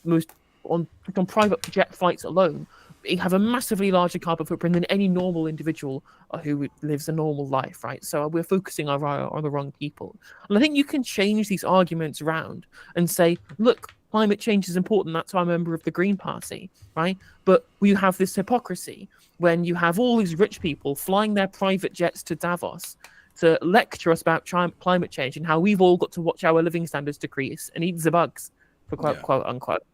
most on private jet flights alone, have a massively larger carbon footprint than any normal individual who lives a normal life, right? So we're focusing on the wrong people. And I think you can change these arguments around and say, look, climate change is important. That's why I'm a member of the Green Party, right? But you have this hypocrisy when you have all these rich people flying their private jets to Davos to lecture us about climate change and how we've all got to watch our living standards decrease and eat the bugs, for quote unquote.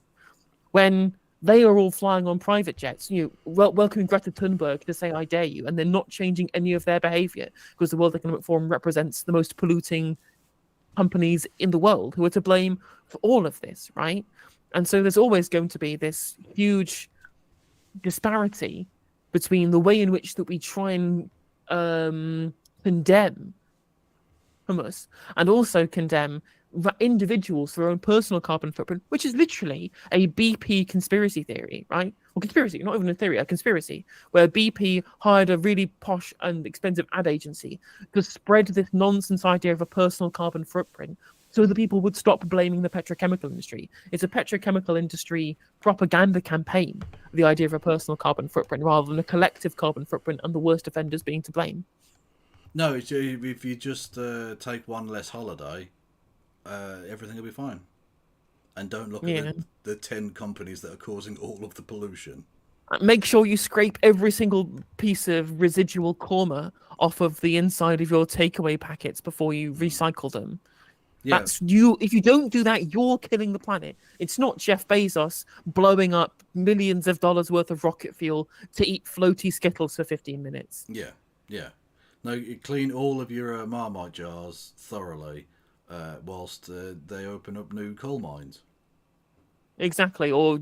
When they are all flying on private jets, welcoming Greta Thunberg to say, I dare you, and they're not changing any of their behavior because the World Economic Forum represents the most polluting companies in the world who are to blame for all of this, right? And so there's always going to be this huge disparity between the way in which that we try and condemn Hamas and also condemn individuals for their own personal carbon footprint, which is literally a BP conspiracy theory, right? Well, conspiracy, not even a theory, a conspiracy, where BP hired a really posh and expensive ad agency to spread this nonsense idea of a personal carbon footprint so that people would stop blaming the petrochemical industry. It's a petrochemical industry propaganda campaign, the idea of a personal carbon footprint, rather than a collective carbon footprint and the worst offenders being to blame. No, if you just take one less holiday, everything will be fine. And don't look at the 10 companies that are causing all of the pollution. Make sure you scrape every single piece of residual korma off of the inside of your takeaway packets before you recycle them. Yeah. That's you. If you don't do that, you're killing the planet. It's not Jeff Bezos blowing up millions of dollars worth of rocket fuel to eat floaty Skittles for 15 minutes. Yeah, yeah. No, you clean all of your Marmite jars thoroughly whilst they open up new coal mines. Exactly, or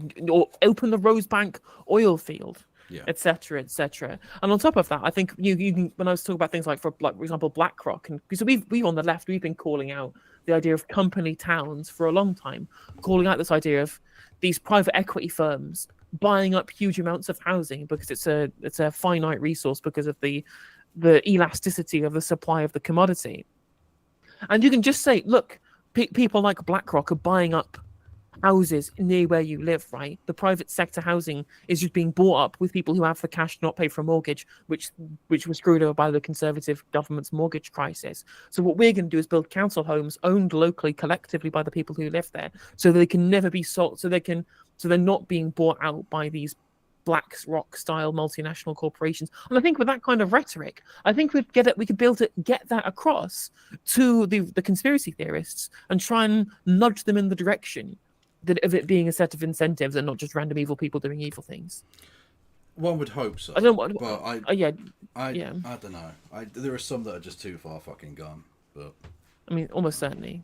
open the Rosebank oil field, etc., etc. And on top of that, I think you can, when I was talking about things like, for example, BlackRock, and because we on the left, we've been calling out the idea of company towns for a long time, calling out this idea of these private equity firms buying up huge amounts of housing because it's a finite resource because of the elasticity of the supply of the commodity. And you can just say, look, people like BlackRock are buying up houses near where you live, right? The private sector housing is just being bought up with people who have the cash to not pay for a mortgage, which was screwed over by the Conservative government's mortgage crisis. So what we're going to do is build council homes owned locally, collectively by the people who live there, so they can never be sold, so they're not being bought out by these BlackRock style multinational corporations. And I think with that kind of rhetoric, I think we could be able to get that across to the conspiracy theorists and try and nudge them in the direction of it being a set of incentives and not just random evil people doing evil things. One would hope so. I don't know, but I don't know. There are some that are just too far fucking gone. But I mean, almost certainly.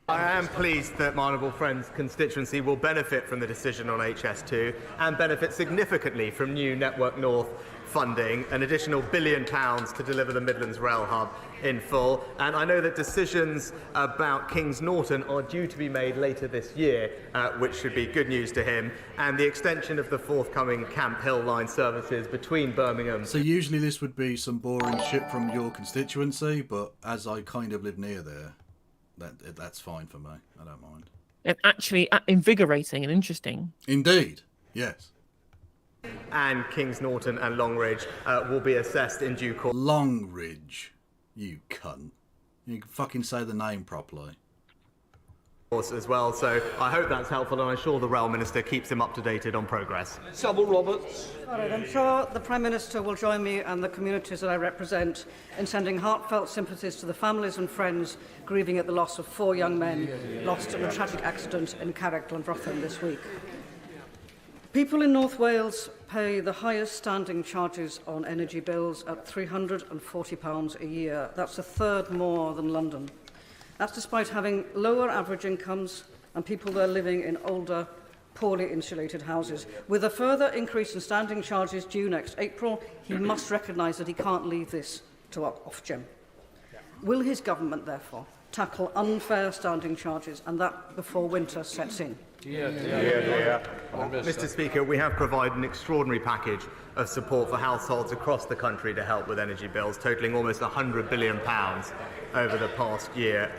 I am pleased that my honourable friend's constituency will benefit from the decision on HS2 and benefit significantly from new Network North funding, an additional £1 billion to deliver the Midlands Rail Hub in full. And I know that decisions about Kings Norton are due to be made later this year, which should be good news to him, and the extension of the forthcoming Camp Hill line services between Birmingham. So usually this would be some boring shit from your constituency, but as I kind of live near there, that's fine for me. I don't mind. And actually invigorating and interesting. Indeed, yes. And Kings Norton and Longridge will be assessed in due course. Longridge, you cunt. You can fucking say the name properly. As well, so I hope that's helpful, and I'm sure the Rail Minister keeps him up to date on progress. Sybil Roberts. All right, I'm sure the Prime Minister will join me and the communities that I represent in sending heartfelt sympathies to the families and friends grieving at the loss of 4 young men lost in a tragic accident in Carrickglanrothen this week. People in North Wales pay the highest standing charges on energy bills at £340 a year. That's a third more than London. That's despite having lower average incomes and people there living in older, poorly insulated houses. With a further increase in standing charges due next April, he must recognise that he can't leave this to Ofgem. Will his government, therefore, tackle unfair standing charges, and that before winter sets in? Mr. Speaker, we have provided an extraordinary package of support for households across the country to help with energy bills, totalling almost £100 billion over the past year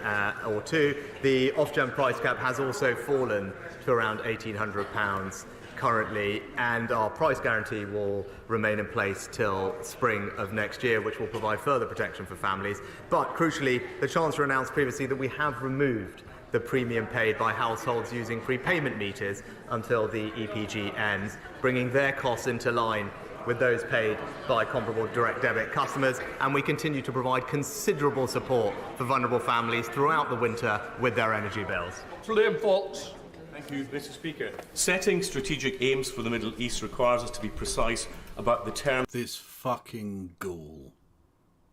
or two. The Ofgem price cap has also fallen to around £1,800 currently, and our price guarantee will remain in place till spring of next year, which will provide further protection for families. But crucially, the Chancellor announced previously that we have removed the premium paid by households using prepayment meters until the EPG ends, bringing their costs into line with those paid by comparable direct debit customers, and we continue to provide considerable support for vulnerable families throughout the winter with their energy bills. Liam Fox. Thank you, Mr. Speaker. Setting strategic aims for the Middle East requires us to be precise about the terms. This fucking ghoul.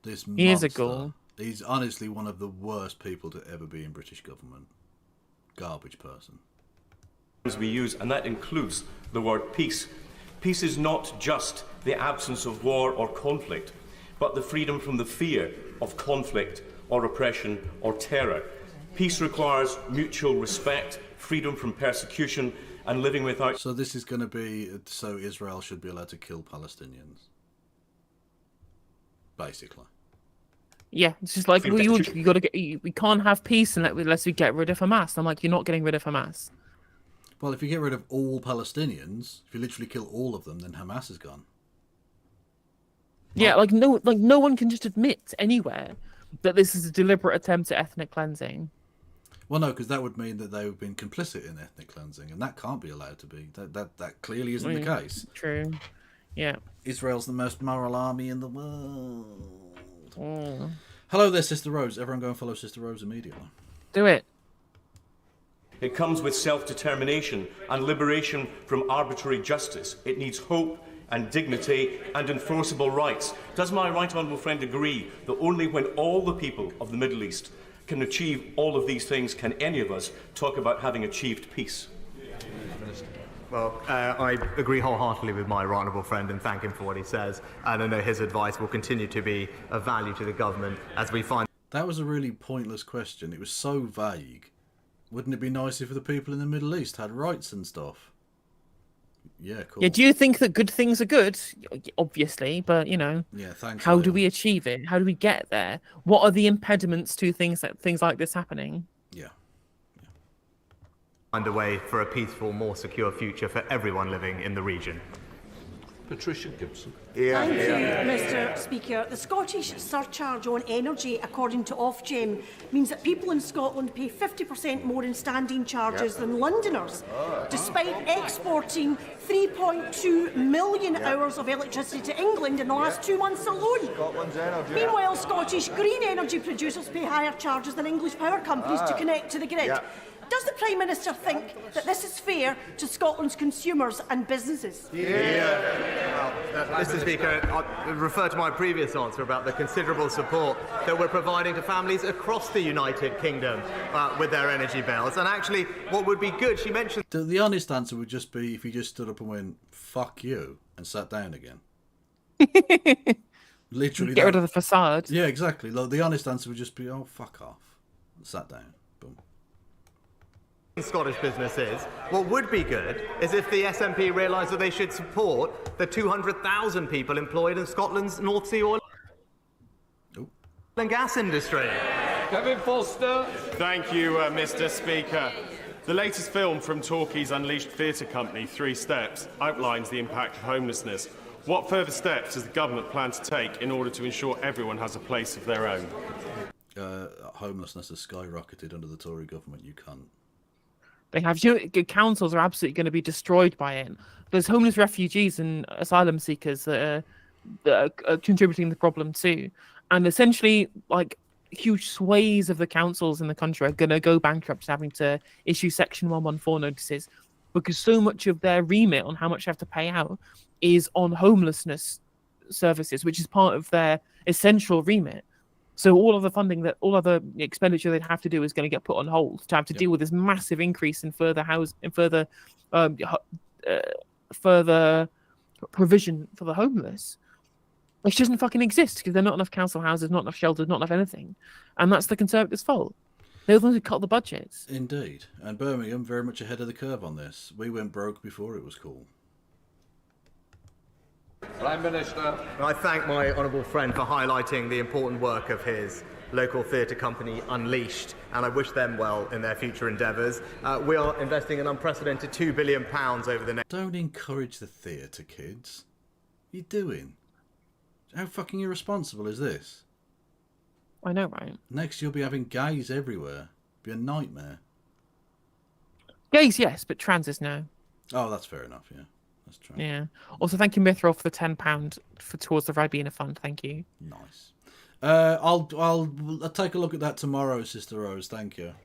This monster. He is a ghoul. He's honestly one of the worst people to ever be in British government. Garbage person. We use, and that includes the word peace. Peace is not just the absence of war or conflict, but the freedom from the fear of conflict or oppression or terror. Peace requires mutual respect, freedom from persecution, and living without... So this is going to be, so Israel should be allowed to kill Palestinians. Basically. Yeah, it's just like we can't have peace unless we get rid of Hamas. I'm like, you're not getting rid of Hamas. Well, if you get rid of all Palestinians, if you literally kill all of them, then Hamas is gone. Yeah, like no one can just admit anywhere that this is a deliberate attempt at ethnic cleansing. Well, no, because that would mean that they've been complicit in ethnic cleansing, and that can't be allowed to be. That clearly isn't the case. True. Yeah. Israel's the most moral army in the world. Hello there, Sister Rose. Everyone go and follow Sister Rose immediately. Do it. It comes with self-determination and liberation from arbitrary justice. It needs hope and dignity and enforceable rights. Does my right honourable friend agree that only when all the people of the Middle East can achieve all of these things can any of us talk about having achieved peace? Well, I agree wholeheartedly with my right honourable friend and thank him for what he says. And I know his advice will continue to be of value to the government as we find... That was a really pointless question. It was so vague. Wouldn't it be nice if the people in the Middle East had rights and stuff? Yeah, cool. Yeah, do you think that good things are good? Obviously, but Yeah, thanks. How do we achieve it? How do we get there? What are the impediments to things like this happening? Yeah. Find a way for a peaceful, more secure future for everyone living in the region. Patricia Gibson. Thank you, Mr. Speaker. The Scottish surcharge on energy, according to Ofgem, means that people in Scotland pay 50% more in standing charges than Londoners, despite exporting 3.2 million hours of electricity to England in the last 2 months alone. Meanwhile, Scottish green energy producers pay higher charges than English power companies to connect to the grid. Does the Prime Minister think that this is fair to Scotland's consumers and businesses? Mr. Speaker, I'll refer to my previous answer about the considerable support that we're providing to families across the United Kingdom with their energy bills. And actually, what would be good, she mentioned... The honest answer would just be if you just stood up and went, fuck you, and sat down again. Literally. Get rid of the facade. Yeah, exactly. The honest answer would just be, oh, fuck off, and sat down. Scottish businesses. What would be good is if the SNP realised that they should support the 200,000 people employed in Scotland's North Sea oil and gas industry. Kevin Foster. Thank you, Mr. Speaker. The latest film from Torquay's Unleashed theatre company, 3 Steps, outlines the impact of homelessness. What further steps does the government plan to take in order to ensure everyone has a place of their own? Homelessness has skyrocketed under the Tory government, you can't. They have councils are absolutely going to be destroyed by it. There's homeless refugees and asylum seekers that are contributing to the problem too, and essentially, like huge swathes of the councils in the country are going to go bankrupt, having to issue Section 114 notices because so much of their remit on how much they have to pay out is on homelessness services, which is part of their essential remit. So all of the funding all of the expenditure they'd have to do is going to get put on hold to have to deal with this massive increase in further provision for the homeless, which doesn't fucking exist because there are not enough council houses, not enough shelters, not enough anything, and that's the Conservatives' fault. They're the ones who cut the budgets. Indeed, and Birmingham very much ahead of the curve on this. We went broke before it was cool. Prime Minister. I thank my honourable friend for highlighting the important work of his local theatre company, Unleashed, and I wish them well in their future endeavours. We are investing an unprecedented £2 billion over the next... Don't encourage the theatre, kids. What are you doing? How fucking irresponsible is this? I know, right? Next you'll be having gays everywhere. It'll be a nightmare. Gays, yes, but transes, no. Oh, that's fair enough, yeah. That's true. Yeah. Also, thank you, Mithril, for the £10 towards the Ribena Fund. Thank you. Nice. I'll take a look at that tomorrow, Sister Rose. Thank you.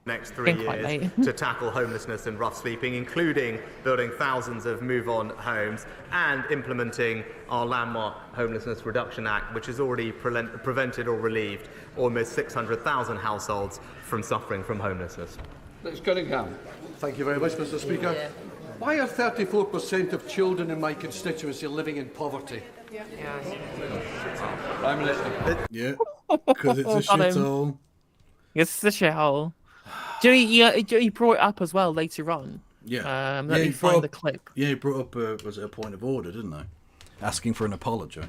Next 3 years to tackle homelessness and rough sleeping, including building thousands of move-on homes and implementing our landmark Homelessness Reduction Act, which has already prevented or relieved almost 600,000 households from suffering from homelessness. Let's Cunningham. Thank you very much, Mr. Speaker. Yeah. Why are 34% of children in my constituency living in poverty? Prime Minister. Yeah. Because it's a shithole. It's a shithole. He brought it up as well later on. Yeah. Let me find the clip. Yeah, he brought up was it a point of order, didn't they? Asking for an apology.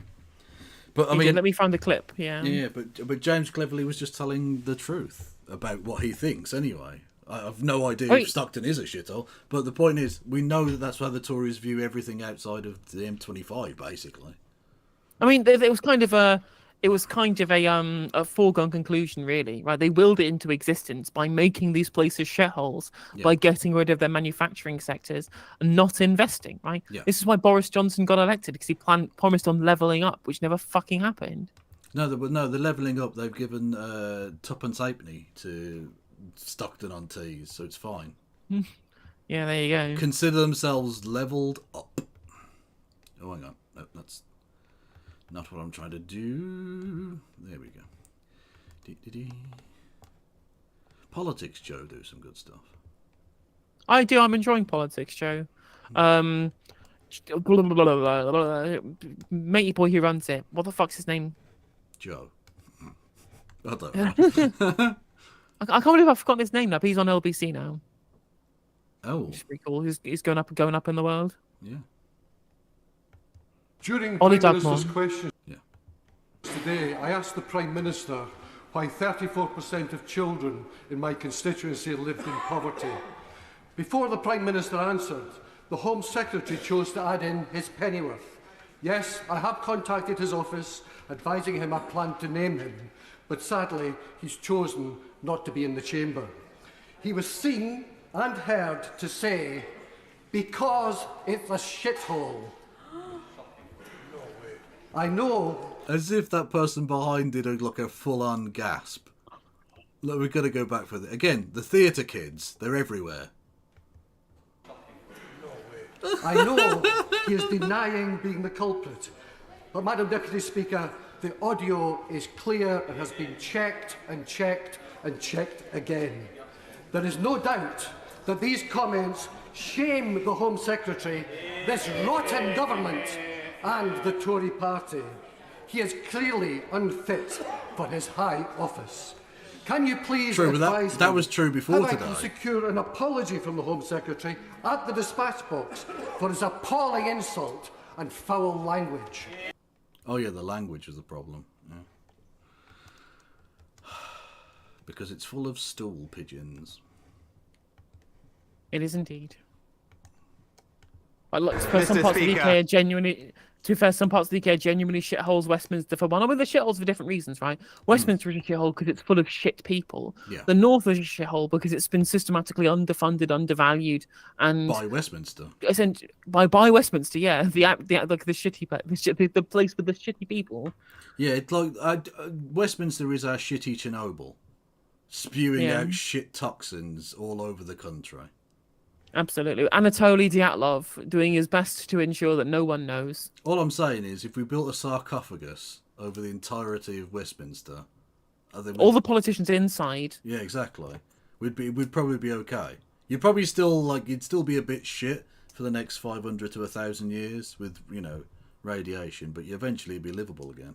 But I He mean, did. Let me find the clip. Yeah. Yeah, but James cleverly was just telling the truth about what he thinks anyway. I've no idea if Stockton is a shithole, but the point is, we know that that's how the Tories view everything outside of the M25, basically. I mean, it was kind of a foregone conclusion, really, right? They willed it into existence by making these places shitholes, by getting rid of their manufacturing sectors and not investing, right? Yeah. This is why Boris Johnson got elected, because he promised on levelling up, which never fucking happened. No, the levelling up, they've given tuppence halfpenny to Stockton on teas, so it's fine. Yeah, there you go. Consider themselves levelled up. Oh, hang on. No, that's not what I'm trying to do. There we go. Politics, Joe, do some good stuff. I do. I'm enjoying politics, Joe. Matey boy who runs it. What the fuck's his name? Joe. I don't know. I can't believe I've forgotten his name now, but he's on LBC now. Oh. Which is pretty cool. He's going up in the world. Yeah. During Ollie Prime Minister's Dugmore. questions today, I asked the Prime Minister why 34% of children in my constituency lived in poverty. Before the Prime Minister answered, the Home Secretary chose to add in his pennyworth. Yes, I have contacted his office, advising him I plan to name him, but sadly, he's chosen not to be in the chamber. He was seen and heard to say, "Because it's a shithole." I know. As if that person behind did like a full-on gasp. Look, we've got to go back for it. Again, the theatre kids, they're everywhere. I know he is denying being the culprit. But, Madam Deputy Speaker, the audio is clear and has been checked and checked and checked again. There is no doubt that these comments shame the Home Secretary, this rotten government, and the Tory party. He is clearly unfit for his high office. Can you please advise me that was true before how today. I can secure an apology from the Home Secretary at the dispatch box for his appalling insult and foul language? Oh yeah, the language is the problem. Yeah. Because it's full of stool pigeons. It is indeed. Some parts of the UK are genuinely. To be fair, some parts of the UK are genuinely shitholes. Westminster for one. I mean, they're shitholes for different reasons, right? Westminster is a shithole because it's full of shit people. Yeah. The North is a shithole because it's been systematically underfunded, undervalued, and by Westminster. By Westminster, yeah. The place with the shitty people. Yeah, it's like Westminster is our shitty Chernobyl, spewing out shit toxins all over the country. Absolutely. Anatoly Dyatlov doing his best to ensure that no one knows. All I'm saying is, if we built a sarcophagus over the entirety of Westminster, all the politicians inside. Yeah, exactly. We'd probably be okay. You'd probably you'd still be a bit shit for the next 500 to 1,000 years with radiation, but you eventually be livable again.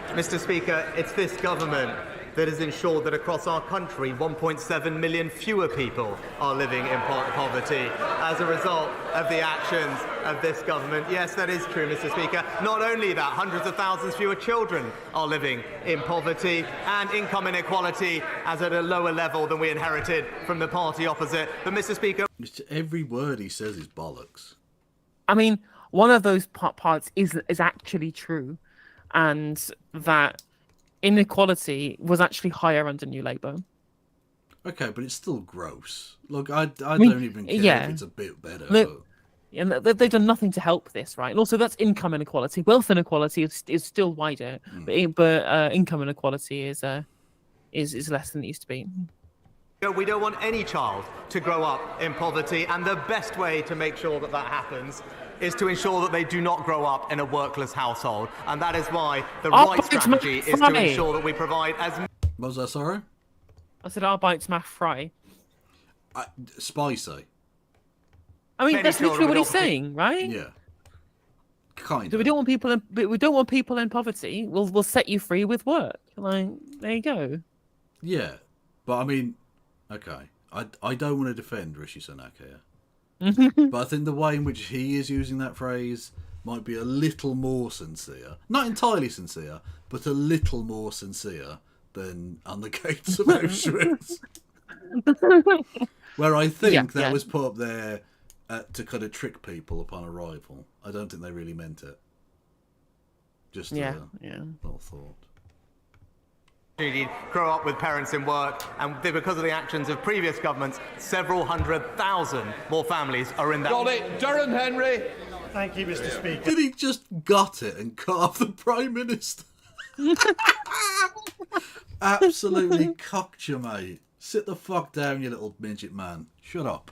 Mr. Speaker, it's this government that has ensured that across our country 1.7 million fewer people are living in poverty as a result of the actions of this government. Yes, that is true, Mr. Speaker. Not only that, hundreds of thousands fewer children are living in poverty, and income inequality is at a lower level than we inherited from the party opposite. But, Mr. Speaker... Every word he says is bollocks. I mean, one of those parts is actually true, and that inequality was actually higher under New Labour. Okay, but it's still gross. Look, I don't even care if it's a bit better. And they've done nothing to help this, right? And also, that's income inequality. Wealth inequality is still wider, but income inequality is less than it used to be. We don't want any child to grow up in poverty, and the best way to make sure that that happens is to ensure that they do not grow up in a workless household. And that is why the right strategy is to ensure that we provide as... What was that, sorry? I said our bites math fry. Spicy. I mean, that's literally what he's saying, right? Yeah. Kind So we don't want people in poverty. We'll set you free with work. Like, there you go. Yeah, but I mean, okay, I don't want to defend Rishi Sunak here, but I think the way in which he is using that phrase might be a little more sincere. Not entirely sincere, but a little more sincere than on the gates of Auschwitz. Where I think that was put up there to kind of trick people upon arrival. I don't think they really meant it. Just a little thought. Grow up with parents in work, and because of the actions of previous governments, several 100,000 more families are in that. Got it, Darren Henry. Thank you, Mr. Speaker. Did he just got it and cut off the Prime Minister? Absolutely cocked you, mate. Sit the fuck down, you little midget man. Shut up.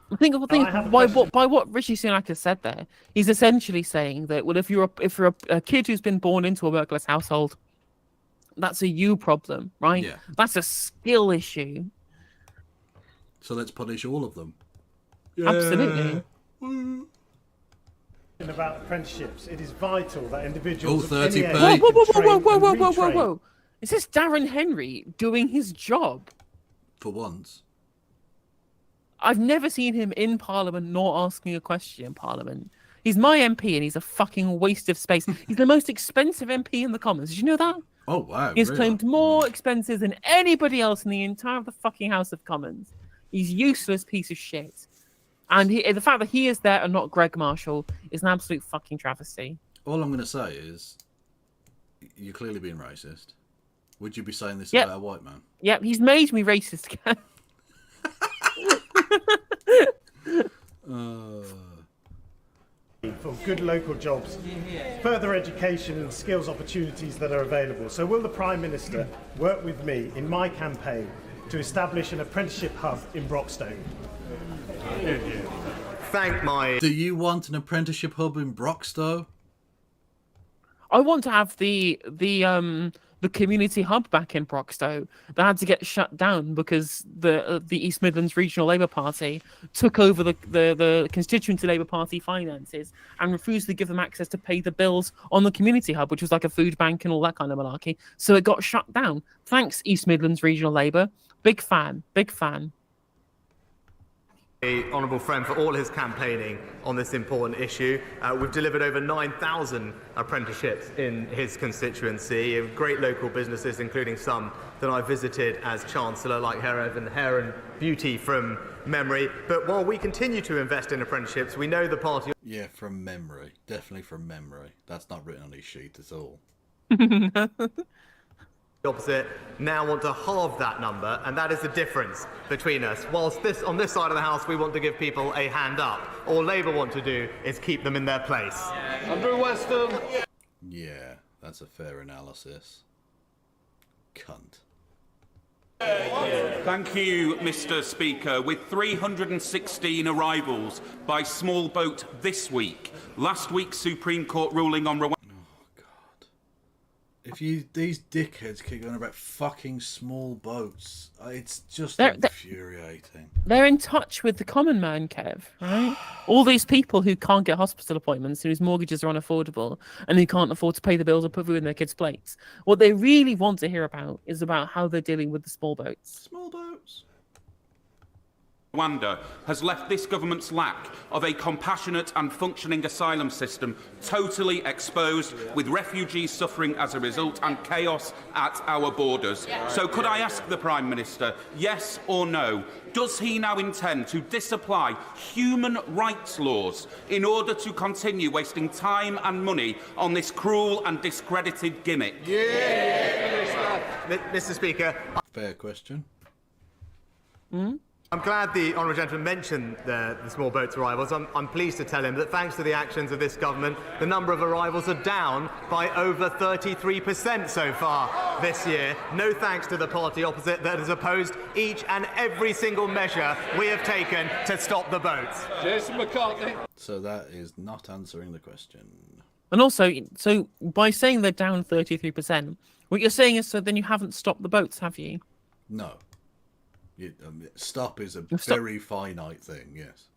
By what Rishi Sunak has said there, he's essentially saying that, well, if you're a kid who's been born into a workless household, that's a you problem, right? Yeah. That's a skill issue. So let's punish all of them. Absolutely. About apprenticeships, it is vital that individuals. 30 pay. Whoa! Is this Darren Henry doing his job? For once. I've never seen him in Parliament nor asking a question in Parliament. He's my MP and he's a fucking waste of space. He's the most expensive MP in the Commons. Did you know that? Oh, wow. He's really? claimed more expenses than anybody else in the entire of the fucking House of Commons. He's useless piece of shit. And the fact that he is there and not Greg Marshall is an absolute fucking travesty. All I'm going to say is, you're clearly being racist. Would you be saying this about a white man? Yep, he's made me racist again. For good local jobs, further education and skills opportunities that are available. So will the Prime Minister work with me in my campaign to establish an apprenticeship hub in Broxtowe? Do you want an apprenticeship hub in Broxtowe? I want to have the community hub back in Broxtowe that had to get shut down because the East Midlands Regional Labour Party took over the constituency Labour Party finances and refused to give them access to pay the bills on the community hub, which was like a food bank and all that kind of malarkey. So it got shut down. Thanks, East Midlands Regional Labour. Big fan. Honourable friend for all his campaigning on this important issue. We've delivered over 9,000 apprenticeships in his constituency of great local businesses, including some that I visited as Chancellor, like Heron Beauty from memory. But while we continue to invest in apprenticeships, we know the party... Yeah, from memory. Definitely from memory. That's not written on his sheet at all. opposite now want to halve that number, and that is the difference between us. Whilst on this side of the house we want to give people a hand up, all Labour want to do is keep them in their place. Andrew Weston. Yeah, that's a fair analysis. Cunt. Thank you, Mr. Speaker. With 316 arrivals by small boat this week, last week's Supreme Court ruling on... If these dickheads keep going about fucking small boats, it's just infuriating. They're in touch with the common man, Kev, right? All these people who can't get hospital appointments, whose mortgages are unaffordable, and who can't afford to pay the bills or put food in their kids' plates. What they really want to hear about is about how they're dealing with the small boats. Small boats. Rwanda has left this government's lack of a compassionate and functioning asylum system totally exposed, with refugees suffering as a result and chaos at our borders. So could I ask the Prime Minister, yes or no, does he now intend to disapply human rights laws in order to continue wasting time and money on this cruel and discredited gimmick? Mr. Speaker. Fair question. I'm glad the Honourable Gentleman mentioned the small boats arrivals. I'm pleased to tell him that thanks to the actions of this government, the number of arrivals are down by over 33% so far this year. No thanks to the party opposite that has opposed each and every single measure we have taken to stop the boats. Jason McCartney. So that is not answering the question. And also, so by saying they're down 33%, what you're saying is so then you haven't stopped the boats, have you? No. Stop is a very finite thing, yes.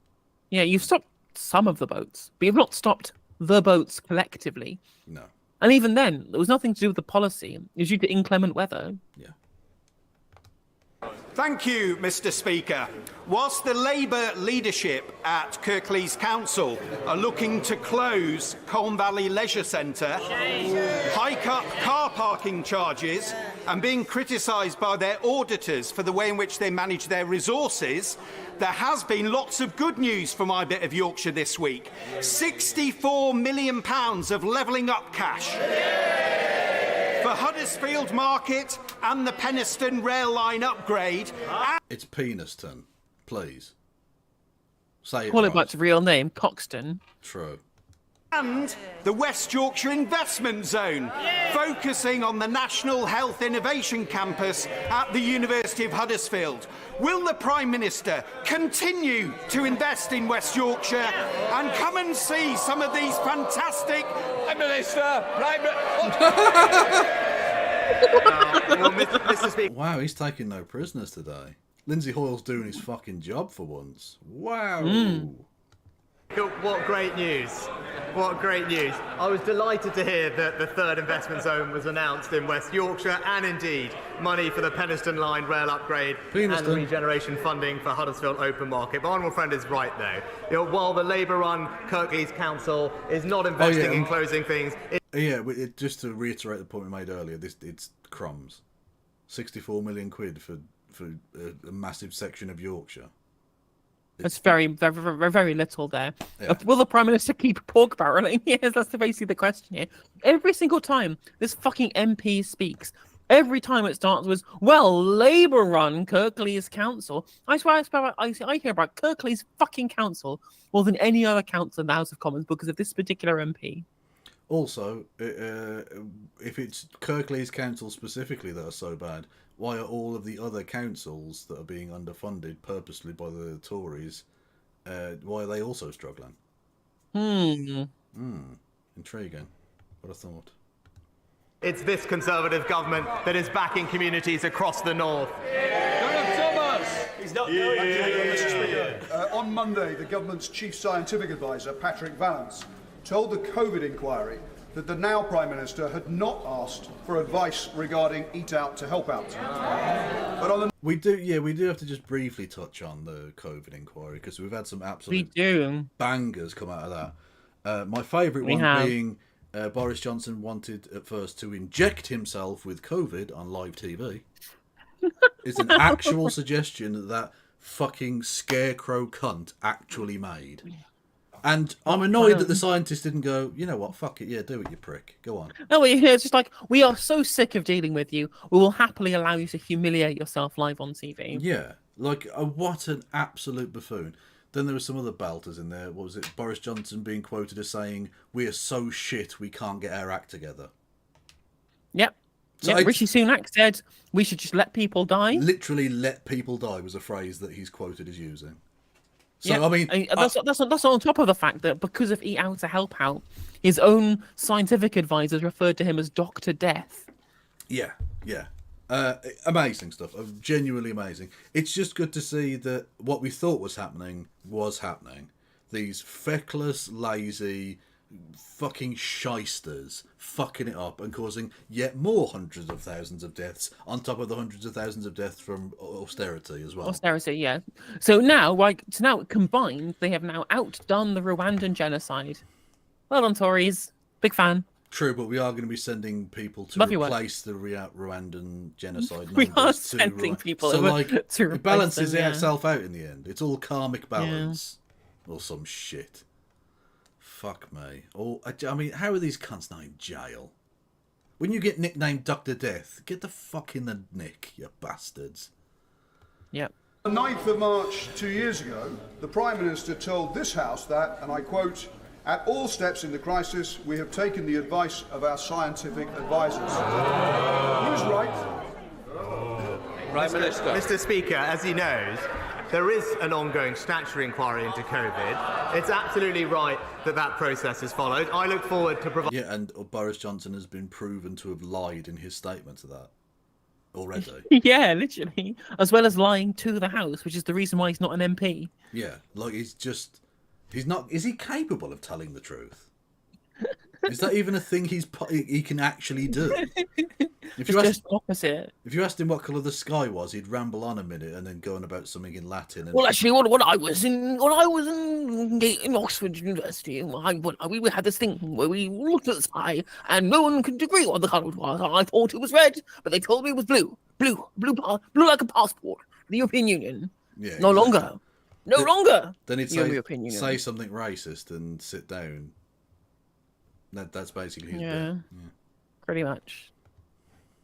Yeah, you've stopped some of the boats, but you've not stopped the boats collectively. No. And even then, there was nothing to do with the policy. It was due to inclement weather. Yeah. Thank you, Mr. Speaker. Whilst the Labour leadership at Kirklees Council are looking to close Colne Valley Leisure Centre, hike up car parking charges, and being criticised by their auditors for the way in which they manage their resources, there has been lots of good news for my bit of Yorkshire this week. £64 million of levelling up cash for Huddersfield Market and the Penistone rail line upgrade. It's Peniston, please. Say it Call right. it by its real name, Coxton. True. And the West Yorkshire Investment Zone, focusing on the National Health Innovation Campus at the University of Huddersfield. Will the Prime Minister continue to invest in West Yorkshire and come and see some of these fantastic... Prime Minister! Wow, he's taking no prisoners today. Lindsay Hoyle's doing his fucking job for once. Wow. What great news. What great news. I was delighted to hear that the third investment zone was announced in West Yorkshire, and indeed money for the Penistone line rail upgrade and regeneration funding for Huddersfield Open Market. My honourable friend is right, though. While the Labour-run Kirklees Council is not investing in closing things... just to reiterate the point we made earlier, it's crumbs. 64 million quid for a massive section of Yorkshire. That's very, very, very little there. Yeah. Will the Prime Minister keep pork barreling? Yes, that's basically the question here. Every single time this fucking MP speaks, every time it starts with, well, Labour-run Kirklees Council. I swear I hear about Kirklees fucking council more than any other council in the House of Commons because of this particular MP. Also, if it's Kirklees Council specifically that are so bad, why are all of the other councils that are being underfunded purposely by the Tories, why are they also struggling? Intriguing. What a thought. It's this Conservative government that is backing communities across the north. He's not going Mr. Speaker. On Monday, the government's chief scientific advisor, Patrick Vallance, told the COVID inquiry that the now Prime Minister had not asked for advice regarding Eat Out to Help Out. But on the... We do have to just briefly touch on the COVID inquiry because we've had some absolute bangers come out of that. My favourite one being Boris Johnson wanted at first to inject himself with COVID on live TV. It's an actual suggestion that fucking scarecrow cunt actually made. And I'm annoyed that the scientists didn't go, you know what, fuck it, yeah, do it, you prick. Go on. No, it's just like, we are so sick of dealing with you. We will happily allow you to humiliate yourself live on TV. Yeah, like, what an absolute buffoon. Then there were some other belters in there. What was it? Boris Johnson being quoted as saying, we are so shit we can't get our act together. Yep. So Rishi Sunak said, we should just let people die. Literally let people die was a phrase that he's quoted as using. So, yeah, I mean, that's on top of the fact that because of Eat Out to Help Out, his own scientific advisors referred to him as Dr. Death. Yeah. Amazing stuff. Genuinely amazing. It's just good to see that what we thought was happening. These feckless, lazy, fucking shysters fucking it up and causing yet more hundreds of thousands of deaths on top of the hundreds of thousands of deaths from austerity as well. Austerity, yeah. So now combined, they have now outdone the Rwandan genocide. Well done, Tories. Big fan. True, but we are going to be sending people to replace the Rwandan genocide. We are sending people so to it balances itself out in the end. It's all karmic balance or some shit. Fuck me. I mean, how are these cunts not in jail? When you get nicknamed Dr. Death, get the fuck in the nick, you bastards. Yep. On the 9th of March 2 years ago, the Prime Minister told this House that, and I quote, at all steps in the crisis, we have taken the advice of our scientific advisors. He was right. Prime Minister. Mr. Speaker, as he knows, there is an ongoing statutory inquiry into COVID. It's absolutely right that that process is followed. I look forward to providing... Yeah, and Boris Johnson has been proven to have lied in his statement to that already. Yeah, literally. As well as lying to the House, which is the reason why he's not an MP. Yeah, like he's not... Is he capable of telling the truth? Is that even a thing he can actually do? If you It's asked, just opposite. if you asked him what colour the sky was, he'd ramble on a minute and then go on about something in Latin. And Well, actually, when I was in Oxford University, we had this thing where we looked at the sky and no one could agree what the colour was. I thought it was red, but they told me it was blue like a passport. The European Union. Yeah, No exactly. longer. No longer. Then he'd the European Union. say something racist and sit down. That's basically his Yeah, bit. pretty much.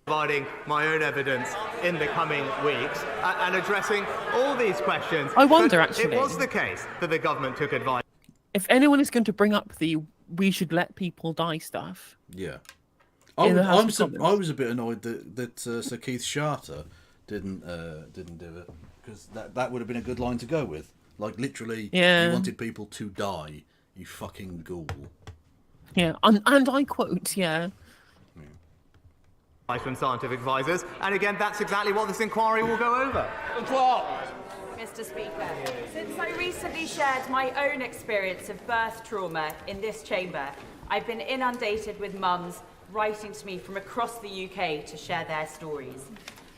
Providing my own evidence in the coming weeks and addressing all these questions. I wonder, But actually. It was the case that the government took advice. If anyone is going to bring up the we should let people die stuff. Yeah. In the House I of Commons. was a bit annoyed that Sir Keith Charter didn't do it, because that would have been a good line to go with. Like, literally, Yeah. you wanted people to die, you fucking ghoul. Yeah, and I quote, yeah. From scientific advisors, and again, that's exactly what this inquiry will go over. Mr. Speaker, since I recently shared my own experience of birth trauma in this chamber, I've been inundated with mums writing to me from across the UK to share their stories.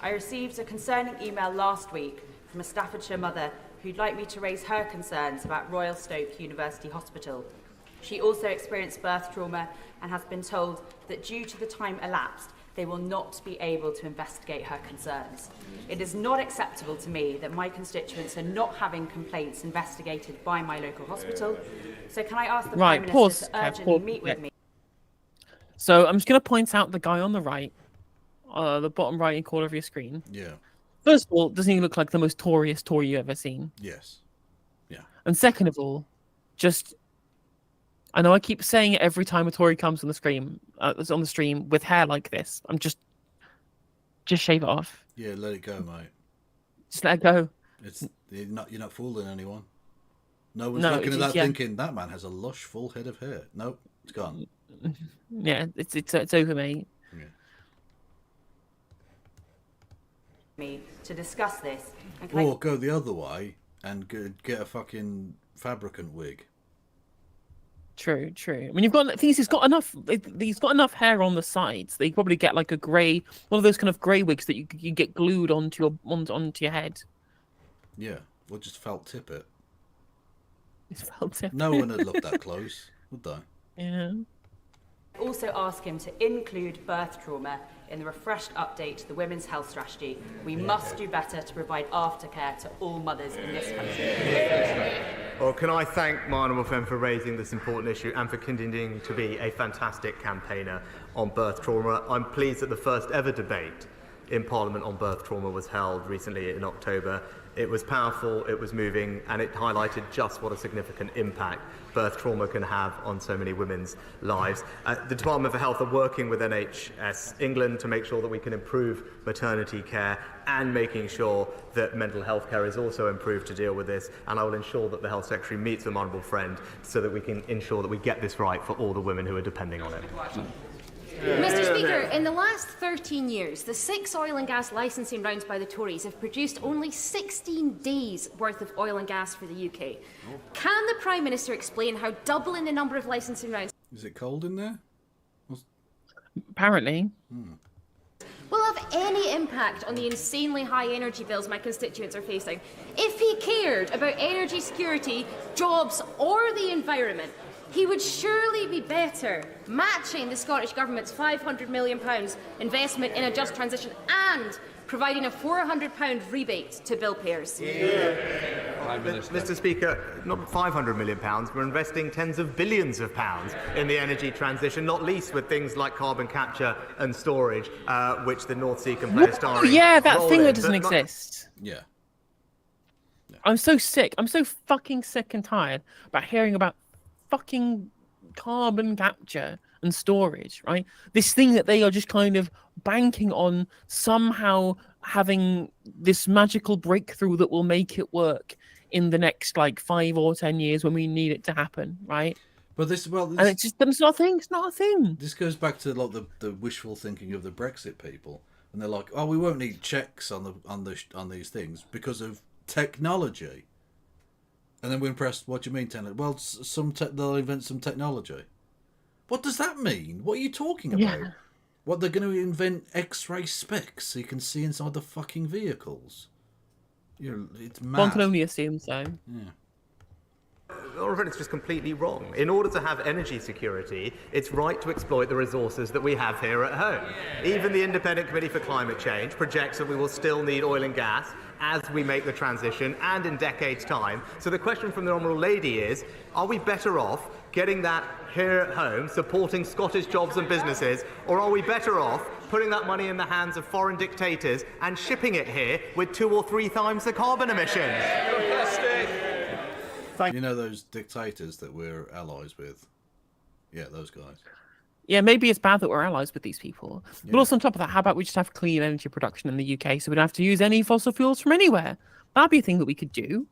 I received a concerning email last week from a Staffordshire mother who'd like me to raise her concerns about Royal Stoke University Hospital. She also experienced birth trauma and has been told that due to the time elapsed, they will not be able to investigate her concerns. It is not acceptable to me that my constituents are not having complaints investigated by my local hospital. So can I ask the Prime Minister to urgently meet with me? So I'm just going to point out the guy on the right, the bottom right corner of your screen. Yeah. First of all, doesn't he look like the most Toryest Tory you've ever seen? Yes. Yeah. And second of all, I know I keep saying it every time a Tory comes on the stream, with hair like this. I'm just shave it off. Yeah, let it go, mate. Just let it go. You're not fooling anyone. No one's No, looking at it's that just- yeah. thinking that man has a lush, full head of hair. Nope, it's gone. Yeah, it's over, mate. Me to discuss this. And can Or go the other way and get a fucking fabricant wig. True. I mean, he's got enough hair on the sides. They probably get like a grey, one of those kind of grey wigs that you get glued onto your head. Yeah, or just felt tip it. It's felt tip. No one would look that close, would they? Yeah. also ask him to include birth trauma in the refreshed update to the Women's Health Strategy. We must do better to provide aftercare to all mothers in this country. Well, can I thank my honourable friend for raising this important issue and for continuing to be a fantastic campaigner on birth trauma. I'm pleased that the first ever debate in Parliament on birth trauma was held recently in October. It was powerful, it was moving, and it highlighted just what a significant impact birth trauma can have on so many women's lives. The Department for Health are working with NHS England to make sure that we can improve maternity care and making sure that mental health care is also improved to deal with this. And I will ensure that the Health Secretary meets with my honourable friend so that we can ensure that we get this right for all the women who are depending on it. Mr. Speaker, in the last 13 years, the 6 oil and gas licensing rounds by the Tories have produced only 16 days' worth of oil and gas for the UK. Can the Prime Minister explain how doubling the number of licensing rounds Is it cold in there? Apparently. will have any impact on the insanely high energy bills my constituents are facing? If he cared about energy security, jobs or the environment, he would surely be better matching the Scottish Government's £500 million investment in a just transition and providing a £400 rebate to bill payers. Mr. Speaker, not £500 million. We're investing tens of billions of pounds in the energy transition, not least with things like carbon capture and storage, which the North Sea can play a starring Yeah, that role thing in. that doesn't But exist. Yeah. I'm so sick. I'm so fucking sick and tired about hearing about fucking carbon capture and storage, right? This thing that they are just kind of banking on somehow having this magical breakthrough that will make it work in the next like 5 or 10 years when we need it to happen, right? But this, And it's just, it's not a thing. It's not a thing. This goes back to like the wishful thinking of the Brexit people, and they're like, "Oh, we won't need checks on these things because of technology." And then we're impressed. What do you mean technology? Well, they'll invent some technology. What does that mean? What are you talking about? Yeah. What, they're going to invent X-ray specs so you can see inside the fucking vehicles? It's mad. One can only assume so. Yeah. Honourable it's just completely wrong. In order to have energy security, it's right to exploit the resources that we have here at home. Even the Independent Committee for Climate Change projects that we will still need oil and gas as we make the transition and in decades' time. So the question from the Honourable Lady is, are we better off getting that here at home, supporting Scottish jobs and businesses, or are we better off putting that money in the hands of foreign dictators and shipping it here with 2 or 3 times the carbon emissions? You know those dictators that we're allies with? Yeah, those guys. Yeah, maybe it's bad that we're allies with these people. Yeah. But also on top of that, how about we just have clean energy production in the UK so we don't have to use any fossil fuels from anywhere? That'd be a thing that we could do.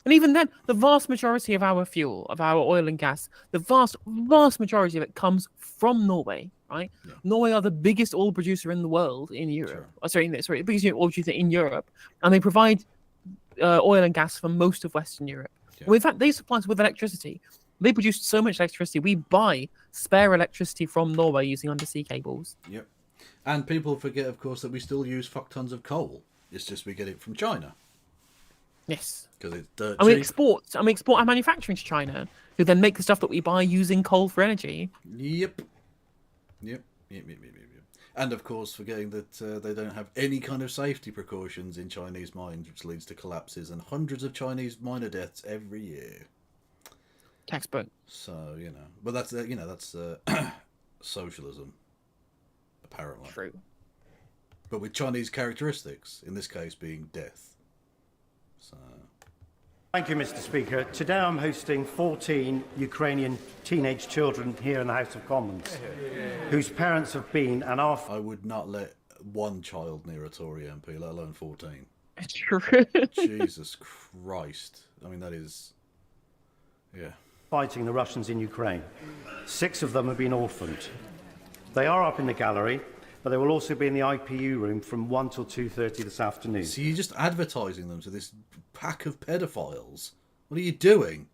And even then, the vast majority of our fuel, of our oil and gas, the vast majority of it comes from Norway, right? Yeah. Norway are the biggest oil producer in the world in Europe. Sure. The biggest oil producer in Europe. And they provide oil and gas for most of Western Europe. Yeah. Well, in fact, they supply us with electricity. They produce so much electricity. We buy spare electricity from Norway using undersea cables. Yep. And people forget, of course, that we still use fuck tons of coal. It's just we get it from China. Yes. Because it's dirt cheap. And we export our manufacturing to China, who then make the stuff that we buy using coal for energy. Yep. And of course, forgetting that they don't have any kind of safety precautions in Chinese mines, which leads to collapses and hundreds of Chinese miner deaths every year. Textbook. So, but that's socialism, apparently. True. But with Chinese characteristics, in this case being death. So. Thank you, Mr. Speaker. Today I'm hosting 14 Ukrainian teenage children here in the House of Commons, whose parents have been and are... I would not let one child near a Tory MP, let alone 14. True. Jesus Christ. I mean, that is... Yeah. Fighting the Russians in Ukraine. 6 of them have been orphaned. They are up in the gallery, but they will also be in the IPU room from 1 till 2:30 this afternoon. So you're just advertising them to this pack of pedophiles? What are you doing?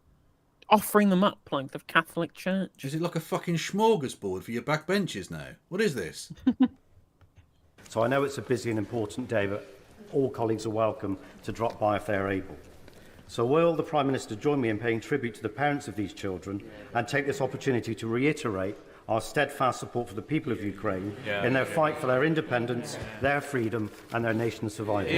Offering them up like the Catholic Church. Is it like a fucking smorgasbord for your backbenchers now? What is this? So I know it's a busy and important day, but all colleagues are welcome to drop by if they're able. So will the Prime Minister join me in paying tribute to the parents of these children and take this opportunity to reiterate our steadfast support for the people of Ukraine in their fight for their independence, their freedom and their nation's survival?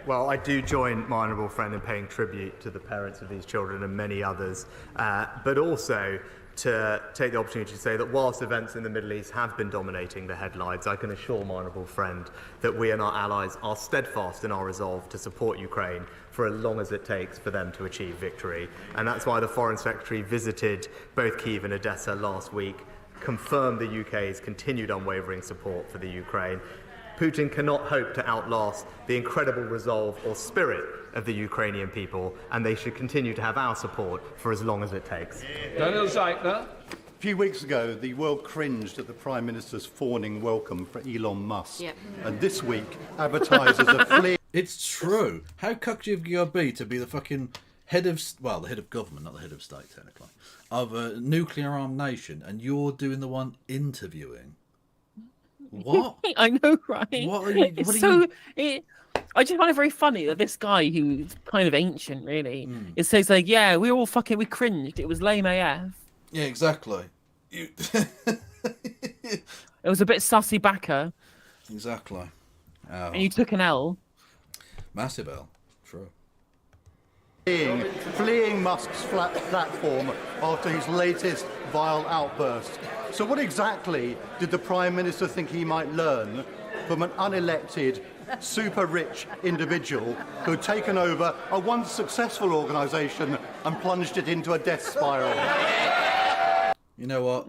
Well, I do join my honourable friend in paying tribute to the parents of these children and many others, but also to take the opportunity to say that whilst events in the Middle East have been dominating the headlines, I can assure my honourable friend that we and our allies are steadfast in our resolve to support Ukraine for as long as it takes for them to achieve victory. And that's why the Foreign Secretary visited both Kyiv and Odessa last week, confirmed the UK's continued unwavering support for the Ukraine. Putin cannot hope to outlast the incredible resolve or spirit of the Ukrainian people, and they should continue to have our support for as long as it takes. Daniel Zeichner. A few weeks ago, the world cringed at the Prime Minister's fawning welcome for Elon Musk. Yep. And this week, advertisers are fleeing... It's true. How cocked have you got to be the fucking head of... Well, the head of government, not the head of state, technically, of a nuclear-armed nation, and you're doing the one interviewing? What? I know, right? What are you... I just find it very funny that this guy, who's kind of ancient, really, it says like, yeah, we cringed. It was lame AF. Yeah, exactly. It was a bit sussy backer. Exactly. Oh. And you took an L. Massive L. True. Fleeing Musk's platform after his latest vile outburst. So what exactly did the Prime Minister think he might learn from an unelected, super-rich individual who had taken over a once successful organisation and plunged it into a death spiral? You know what?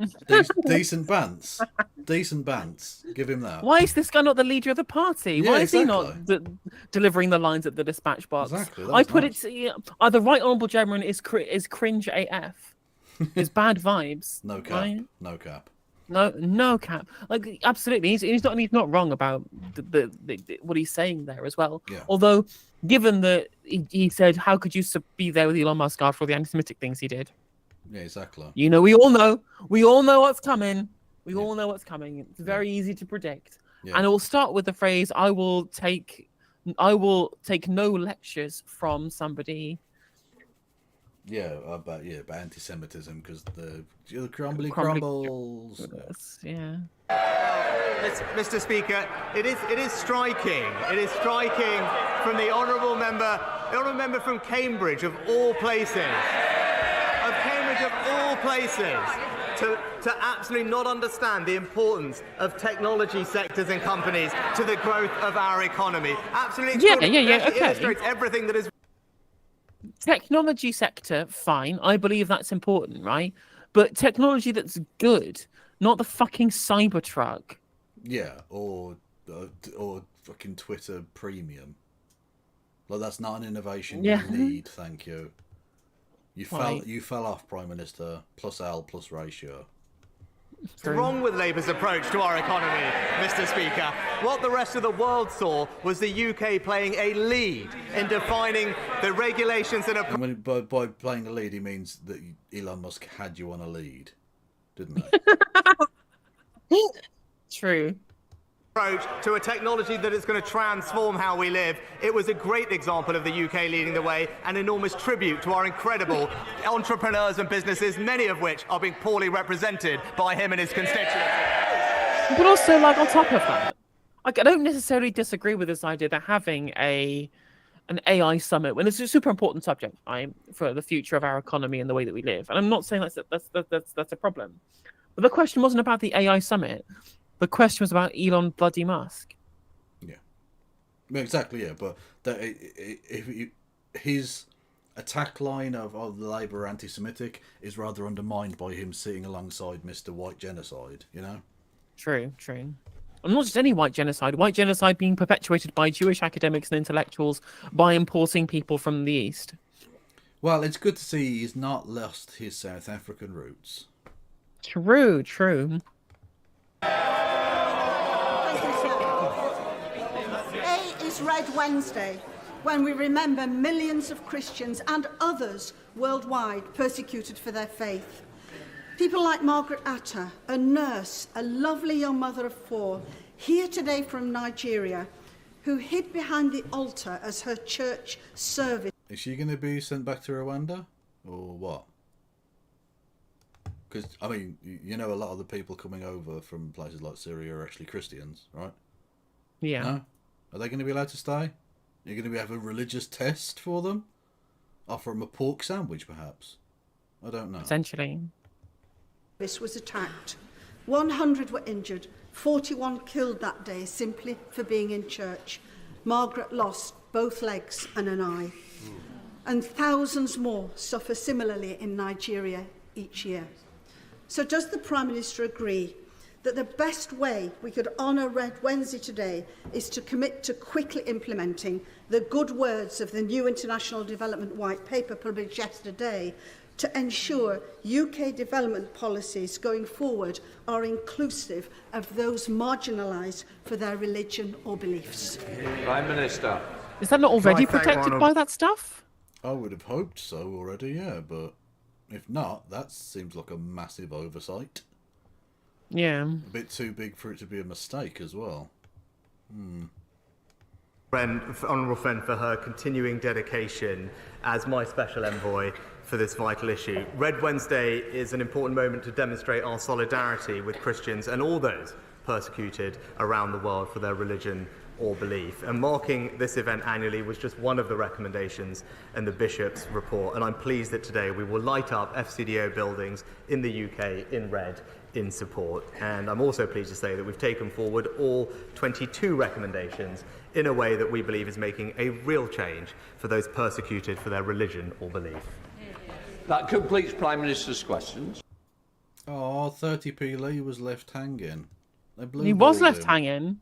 Decent bants. Decent bants. Give him that. Why is this guy not the leader of the party? Yeah, Why is exactly. he not delivering the lines at the dispatch box? Exactly. I put it to the right honourable gentleman is cringe AF. It's bad vibes. No cap. Right? No cap. No cap. Like absolutely, he's not wrong about the what he's saying there as well. Yeah. Although, given that he said, "How could you be there with Elon Musk after all the anti-Semitic things he did?" Yeah, exactly. You know, we all know what's coming. We all know what's coming. It's very easy to predict. Yeah. And it will start with the phrase, I will take no lectures from somebody. Yeah, about anti-Semitism, because the crumbly Crumbly- crumbles. Yeah. Mr. Speaker, it is striking. It is striking from the honourable member from Cambridge, of all places, to absolutely not understand the importance of technology sectors and companies to the growth of our economy. Absolutely, Okay. illustrates everything that is. Technology sector, fine. I believe that's important, right? But technology that's good, not the fucking Cybertruck. Yeah, or fucking Twitter Premium. Like, that's not an innovation you need. Thank you. You fell off, Prime Minister. Plus L plus ratio. What's wrong with Labour's approach to our economy, Mr. Speaker? What the rest of the world saw was the UK playing a lead in defining the regulations and And by playing a lead, he means that Elon Musk had you on a lead, didn't he? True. Approach to a technology that is going to transform how we live. It was a great example of the UK leading the way, an enormous tribute to our incredible entrepreneurs and businesses, many of which are being poorly represented by him and his constituents. But also, like, on top of that, like, I don't necessarily disagree with this idea that having an AI summit, when it's a super important subject, right, for the future of our economy and the way that we live, and I'm not saying that's a problem. But the question wasn't about the AI summit. The question was about Elon bloody Musk. Yeah, exactly. Yeah, but his attack line of the Labour anti-Semitic is rather undermined by him sitting alongside Mr. White Genocide. You know. True. And not just any white genocide being perpetuated by Jewish academics and intellectuals by importing people from the East. Well, it's good to see he's not lost his South African roots. True. Today is Red Wednesday, when we remember millions of Christians and others worldwide persecuted for their faith. People like Margaret Atta, a nurse, a lovely young mother of 4, here today from Nigeria, who hid behind the altar as her church service. Is she going to be sent back to Rwanda, or what? Because, I mean, you know, a lot of the people coming over from places like Syria are actually Christians, right? Yeah. No? Are they going to be allowed to stay? You're going to have a religious test for them? Offer them a pork sandwich, perhaps? I don't know. Essentially. This was attacked. 100 were injured, 41 killed that day simply for being in church. Margaret lost both legs and an eye. And thousands more suffer similarly in Nigeria each year. So does the Prime Minister agree that the best way we could honour Red Wednesday today is to commit to quickly implementing the good words of the new International Development White Paper published yesterday to ensure UK development policies going forward are inclusive of those marginalised for their religion or beliefs? Prime Minister. Is that not already protected by that stuff? I would have hoped so already, yeah, but if not, that seems like a massive oversight. Yeah. A bit too big for it to be a mistake as well. Honourable friend, for her continuing dedication as my special envoy for this vital issue. Red Wednesday is an important moment to demonstrate our solidarity with Christians and all those persecuted around the world for their religion or belief. And marking this event annually was just one of the recommendations in the Bishop's report. And I'm pleased that today we will light up FCDO buildings in the UK in red in support. And I'm also pleased to say that we've taken forward all 22 recommendations in a way that we believe is making a real change for those persecuted for their religion or belief. That completes Prime Minister's questions. Oh, 30p Lee was left hanging. He was left hanging.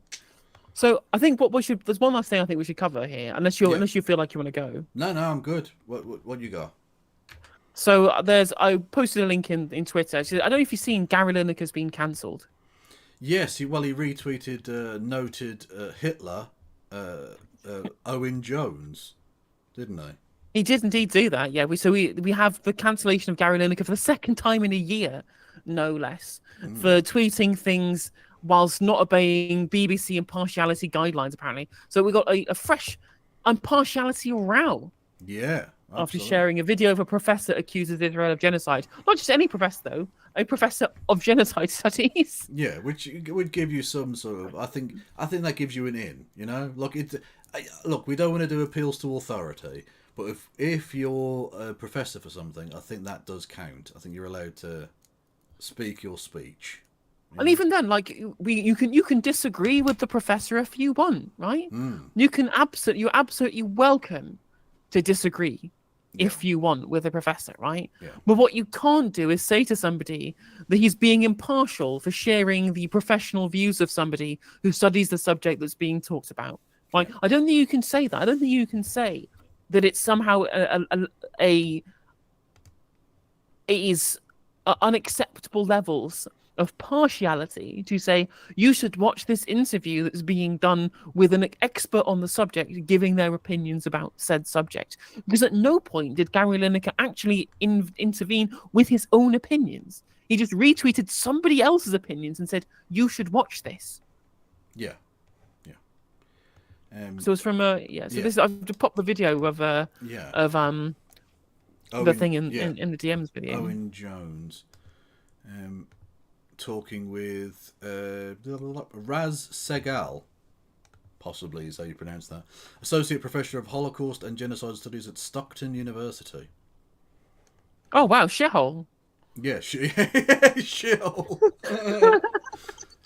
So I think there's one last thing I think we should cover here, unless you feel like you want to go. No, I'm good. What you got? So I posted a link in Twitter. I don't know if you've seen Gary Lineker's been cancelled. Yes, he retweeted noted Hitler Owen Jones, didn't he? He did indeed do that. Yeah, we have the cancellation of Gary Lineker for the second time in a year, no less, for tweeting things whilst not obeying BBC impartiality guidelines. Apparently, so we got a fresh impartiality row. Yeah. After sharing a video of a professor accuses Israel of genocide, not just any professor though, a professor of genocide studies. Yeah, which would give you some sort of. I think that gives you an in. You know, look, look, we don't want to do appeals to authority. But if you're a professor for something, I think that does count. I think you're allowed to speak your speech. And even then, like you can disagree with the professor if you want, right? You're absolutely welcome to disagree if you want with a professor, right? But what you can't do is say to somebody that he's being impartial for sharing the professional views of somebody who studies the subject that's being talked about. Right? I don't think you can say that. I don't think you can say that it's somehow it is unacceptable levels of partiality to say you should watch this interview that's being done with an expert on the subject giving their opinions about said subject, because at no point did Gary Lineker actually intervene with his own opinions. He just retweeted somebody else's opinions and said you should watch this. So it's from this I've just popped the video of the thing in the DMs video. Owen Jones talking with Raz Segal, possibly is how you pronounce that, Associate Professor of Holocaust and Genocide Studies at Stockton University. Oh wow, shithole. Yeah, shithole.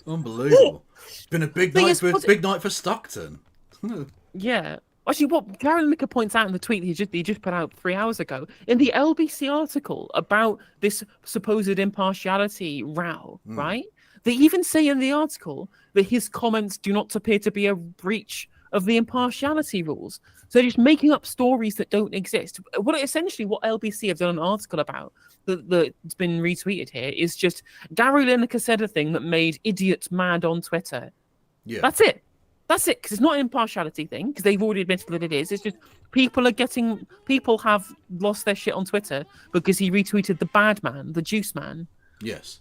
Unbelievable. It's been a big night for Stockton. Yeah. Actually, what Gary Lineker points out in the tweet he just put out 3 hours ago, in the LBC article about this supposed impartiality row, right? They even say in the article that his comments do not appear to be a breach of the impartiality rules. So they're just making up stories that don't exist. What LBC have done an article about that's been retweeted here is just Gary Lineker said a thing that made idiots mad on Twitter. Yeah. That's it. That's it, because it's not an impartiality thing, because they've already admitted that it is. It's just people have lost their shit on Twitter because he retweeted the bad man, the juice man. Yes,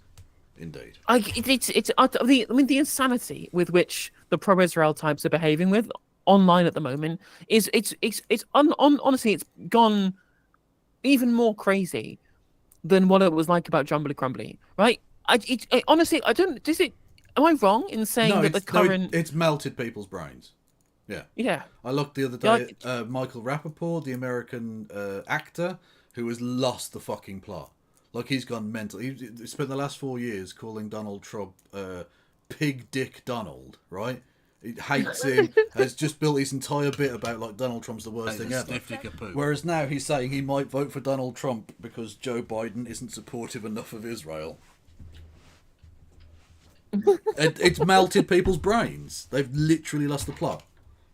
indeed. The insanity with which the pro-Israel types are behaving with online at the moment is honestly it's gone even more crazy than what it was like about Jumbly Crumbly, right? Honestly, I don't. Am I wrong in saying that the current... it's melted people's brains. Yeah. Yeah. I looked the other day at Michael Rappaport, the American actor, who has lost the fucking plot. Like, he's gone mental. He spent the last 4 years calling Donald Trump Pig Dick Donald, right? He hates him, has just built his entire bit about, like, Donald Trump's the worst thing ever. Whereas now he's saying he might vote for Donald Trump because Joe Biden isn't supportive enough of Israel. It's melted people's brains. They've literally lost the plot.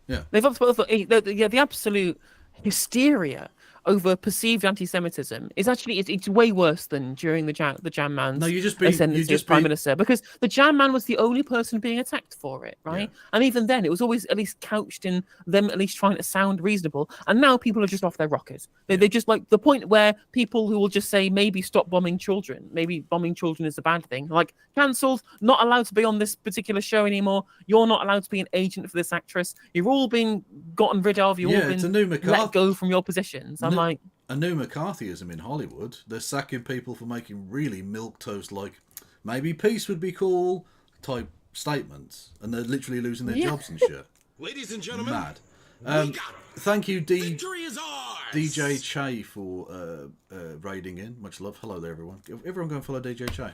Yeah, they've the absolute hysteria over perceived anti-Semitism is actually it's way worse than during the Jam Man's ascendancy as Prime Minister, because the Jam Man was the only person being attacked for it, right? Yeah. And even then, it was always at least couched in them at least trying to sound reasonable. And now people are just off their rockers. They're just like the point where people who will just say maybe stop bombing children, maybe bombing children is a bad thing, like cancelled, not allowed to be on this particular show anymore. You're not allowed to be an agent for this actress. You've all been gotten rid of. You've all been let go from your positions. Like a new McCarthyism in Hollywood. They're sacking people for making really milquetoast, like maybe peace would be cool type statements, and they're literally losing their jobs and shit. Ladies and gentlemen, mad. Thank you, DJ Che, for raiding in. Much love. Hello there, everyone. Everyone go and follow DJ Che.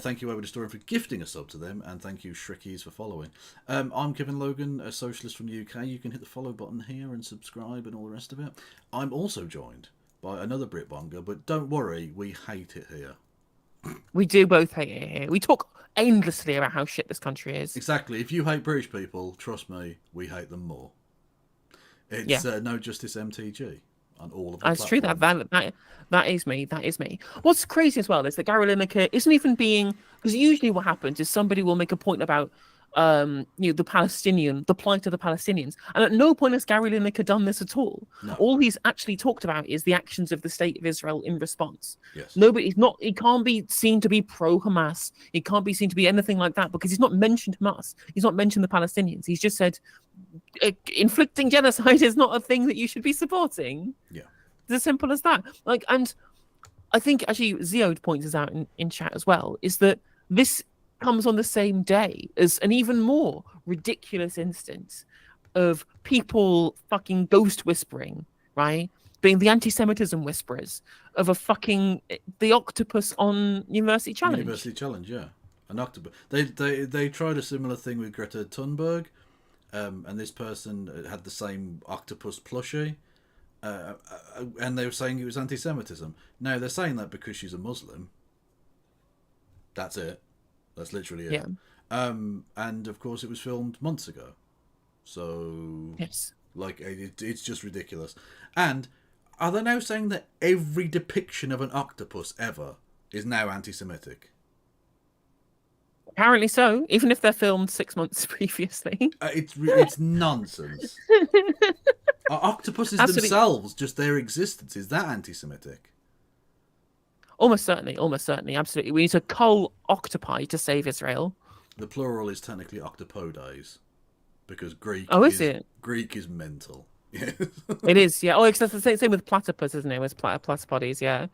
Thank you, Over the Story, for gifting a sub to them, and thank you, Shrickies, for following. I'm Kevin Logan, a socialist from the UK. You can hit the follow button here and subscribe and all the rest of it. I'm also joined by another Britbonger, but don't worry, we hate it here. We do both hate it here. We talk endlessly about how shit this country is. Exactly. If you hate British people, trust me, we hate them more. It's No Justice MTG. On all of the That's true. That is me. That is me. What's crazy as well is that Gary Lineker isn't even being, because usually what happens is somebody will make a point about the plight of the Palestinians. And at no point has Gary Lineker done this at all. No. All he's actually talked about is the actions of the state of Israel in response. Yes. He can't be seen to be pro-Hamas. He can't be seen to be anything like that because he's not mentioned Hamas. He's not mentioned the Palestinians. He's just said inflicting genocide is not a thing that you should be supporting. Yeah. It's as simple as that. And I think actually Ziod points this out in chat as well, is that this comes on the same day as an even more ridiculous instance of people fucking ghost whispering, right? Being the anti-Semitism whisperers of the octopus on University Challenge. University Challenge, yeah. An octopus. They tried a similar thing with Greta Thunberg, and this person had the same octopus plushie. And they were saying it was anti-Semitism. Now they're saying that because she's a Muslim. That's it. That's literally it. Yeah. And of course, it was filmed months ago. So yes, it's just ridiculous. And are they now saying that every depiction of an octopus ever is now anti-Semitic? Apparently so. Even if they're filmed 6 months previously. It's nonsense. Are octopuses themselves, just their existence, is that anti-Semitic? Almost certainly, absolutely. We need to cull octopi to save Israel. The plural is technically octopodes, because Greek. Is it? Greek is mental. It is, yeah. Oh, it's the same with platypus, isn't it? With platypodes, yeah.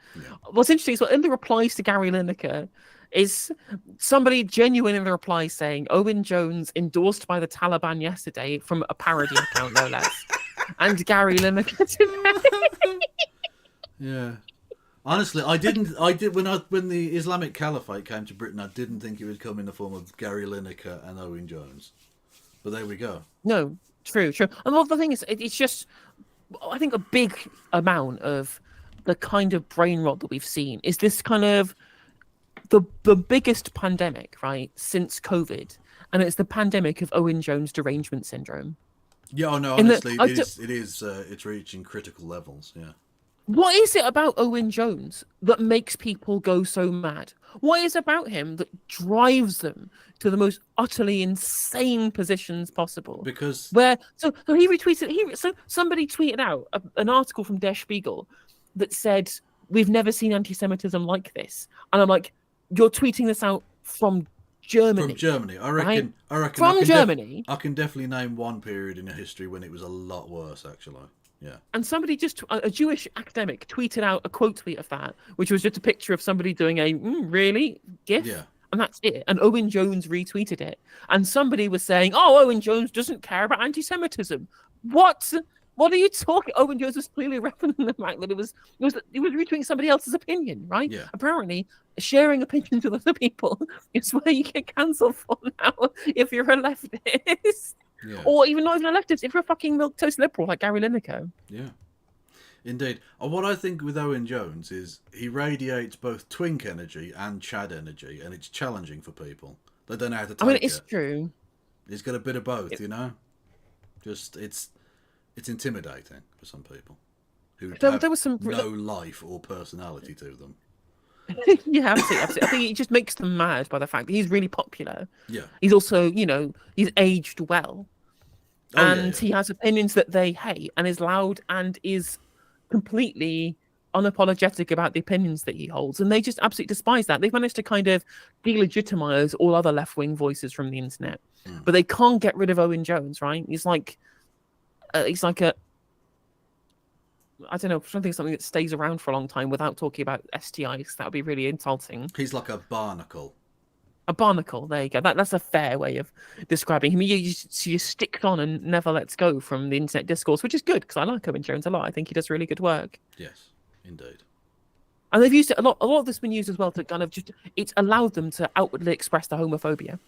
What's interesting is in the replies to Gary Lineker is somebody genuine in the reply saying Owen Jones endorsed by the Taliban yesterday from a parody account, no less. And Gary Lineker today. Yeah. Honestly, I did when the Islamic Caliphate came to Britain, I didn't think it would come in the form of Gary Lineker and Owen Jones. But there we go. No, true. And the thing is, it's just, I think a big amount of the kind of brain rot that we've seen is this kind of the biggest pandemic, right, since COVID, and it's the pandemic of Owen Jones derangement syndrome. Yeah, no, honestly, it's reaching critical levels. Yeah. What is it about Owen Jones that makes people go so mad? What is about him that drives them to the most utterly insane positions possible? Because so somebody tweeted out an article from Der Spiegel that said we've never seen anti-Semitism like this, and I'm like, you're tweeting this out from Germany. From Germany, I reckon. From Germany, I can definitely name one period in history when it was a lot worse, actually. Yeah. And somebody a Jewish academic tweeted out a quote tweet of that, which was just a picture of somebody doing a really gif. Yeah. And that's it. And Owen Jones retweeted it. And somebody was saying, oh, Owen Jones doesn't care about anti-Semitism. What? What are you talking? Owen Jones was clearly referencing the fact that it was retweeting somebody else's opinion, right? Yeah. Apparently, sharing opinions with other people is where you get cancelled for now if you're a leftist. Yeah. Or even not even a leftist, if you're a fucking milquetoast liberal like Gary Lineker. Yeah. Indeed. And what I think with Owen Jones is he radiates both twink energy and Chad energy, and it's challenging for people. They don't know how to take it. It's true. He's got a bit of both, you know? Just, it's intimidating for some people who have no life or personality to them. Yeah, absolutely. I think it just makes them mad by the fact that he's really popular. Yeah. He's also, he's aged well. He has opinions that they hate and is loud and is completely unapologetic about the opinions that he holds. And they just absolutely despise that. They've managed to kind of delegitimize all other left-wing voices from the internet. But they can't get rid of Owen Jones, right? He's like a... I don't know, something that stays around for a long time without talking about STIs. That would be really insulting. He's like a barnacle. A barnacle, there you go. That's a fair way of describing him. He just sticks on and never lets go from the internet discourse, which is good, because I like Owen Jones a lot. I think he does really good work. Yes, indeed. And they've used it a lot. A lot of this has been used as well to kind of it's allowed them to outwardly express their homophobia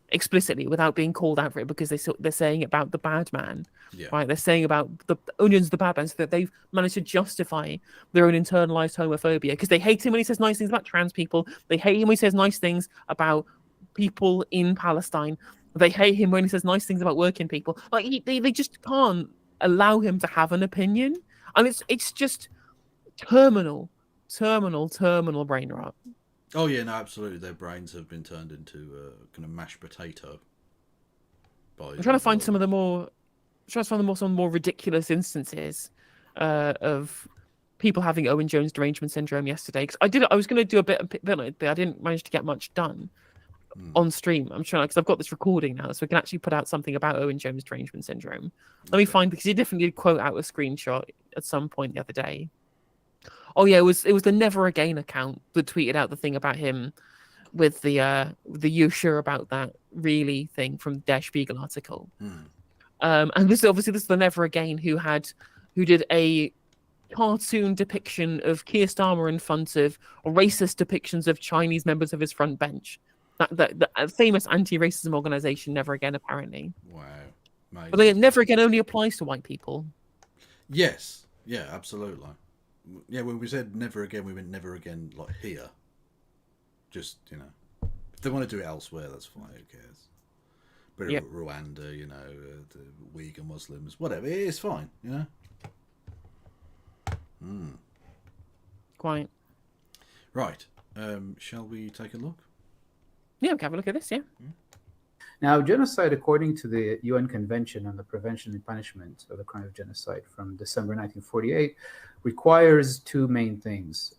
explicitly without being called out for it, because they're saying about the bad man, right? They're saying about the Onions, the bad man, so that they've managed to justify their own internalized homophobia, because they hate him when he says nice things about trans people. They hate him when he says nice things about people in Palestine. They hate him when he says nice things about working people. Like they just can't allow him to have an opinion, and it's just terminal brain rot. Oh yeah, no, absolutely. Their brains have been turned into kind of mashed potato. I'm trying to find some of the more ridiculous instances of people having Owen Jones derangement syndrome yesterday. Because I was going to do a bit, but I didn't manage to get much done on stream. I'm trying, because I've got this recording now, so we can actually put out something about Owen Jones derangement syndrome. Let me find, because he definitely did quote out a screenshot at some point the other day. Oh yeah, it was the Never Again account that tweeted out the thing about him with the "You sure about that really" thing from the Der Spiegel article. And this is the Never Again who did a cartoon depiction of Keir Starmer in front of racist depictions of Chinese members of his front bench. That famous anti-racism organization, Never Again, apparently. Wow. Amazing. But Never Again only applies to white people. Yes. Yeah, absolutely. Yeah, when we said never again, we meant never again, like here. Just, you know. If they want to do it elsewhere, that's fine, who cares? But Rwanda, you know, the Uyghur Muslims, whatever, it's fine, you know? Quite. Right. Shall we take a look? Yeah, we can have a look at this, yeah. Now, genocide, according to the UN Convention on the Prevention and Punishment of the Crime of Genocide from December 1948, requires two main things.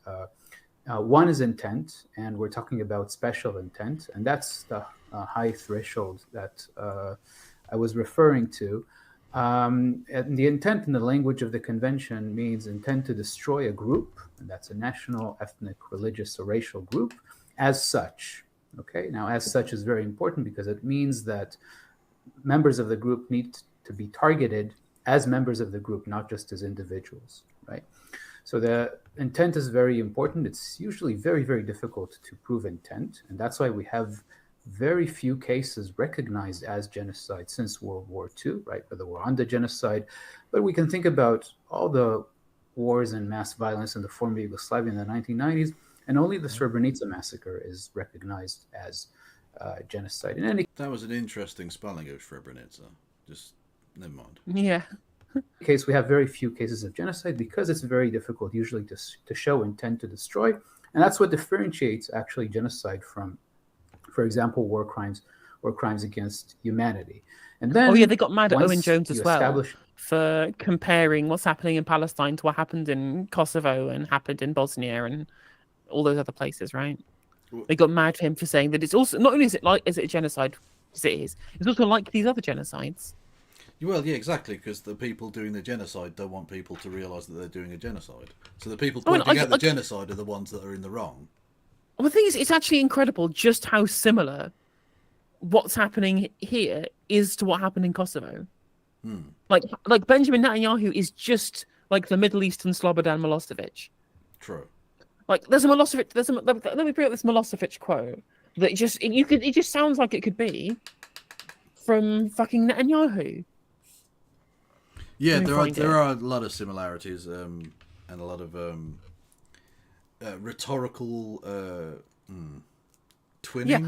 One is intent, and we're talking about special intent, and that's the high threshold that I was referring to. And the intent in the language of the convention means intent to destroy a group, and that's a national, ethnic, religious, or racial group, as such. Okay, now as such is very important because it means that members of the group need to be targeted as members of the group, not just as individuals, right? So the intent is very important. It's usually very, very difficult to prove intent, and that's why we have very few cases recognized as genocide since World War II, right? For the Rwanda genocide, but we can think about all the wars and mass violence in the former Yugoslavia in the 1990s, and only the Srebrenica massacre is recognized as genocide. That was an interesting spelling of Srebrenica. Just never mind. Yeah. Case we have very few cases of genocide because it's very difficult usually to show intent to destroy, and that's what differentiates actually genocide from, for example, war crimes or crimes against humanity. And then they got mad at Owen Jones as well for comparing what's happening in Palestine to what happened in Kosovo and happened in Bosnia and all those other places, right? They got mad at him for saying that it's also, not only is it a genocide, as it is, it's also like these other genocides. Well, yeah, exactly, because the people doing the genocide don't want people to realise that they're doing a genocide. So the people pointing at the genocide are the ones that are in the wrong. Well, the thing is, it's actually incredible just how similar what's happening here is to what happened in Kosovo. Like Benjamin Netanyahu is just like the Middle Eastern Slobodan Milosevic. True. Like there's a Milosevic. Let me bring up this Milosevic quote that it just sounds like it could be from fucking Netanyahu. Yeah, there are a lot of similarities and a lot of rhetorical twinning. Yeah,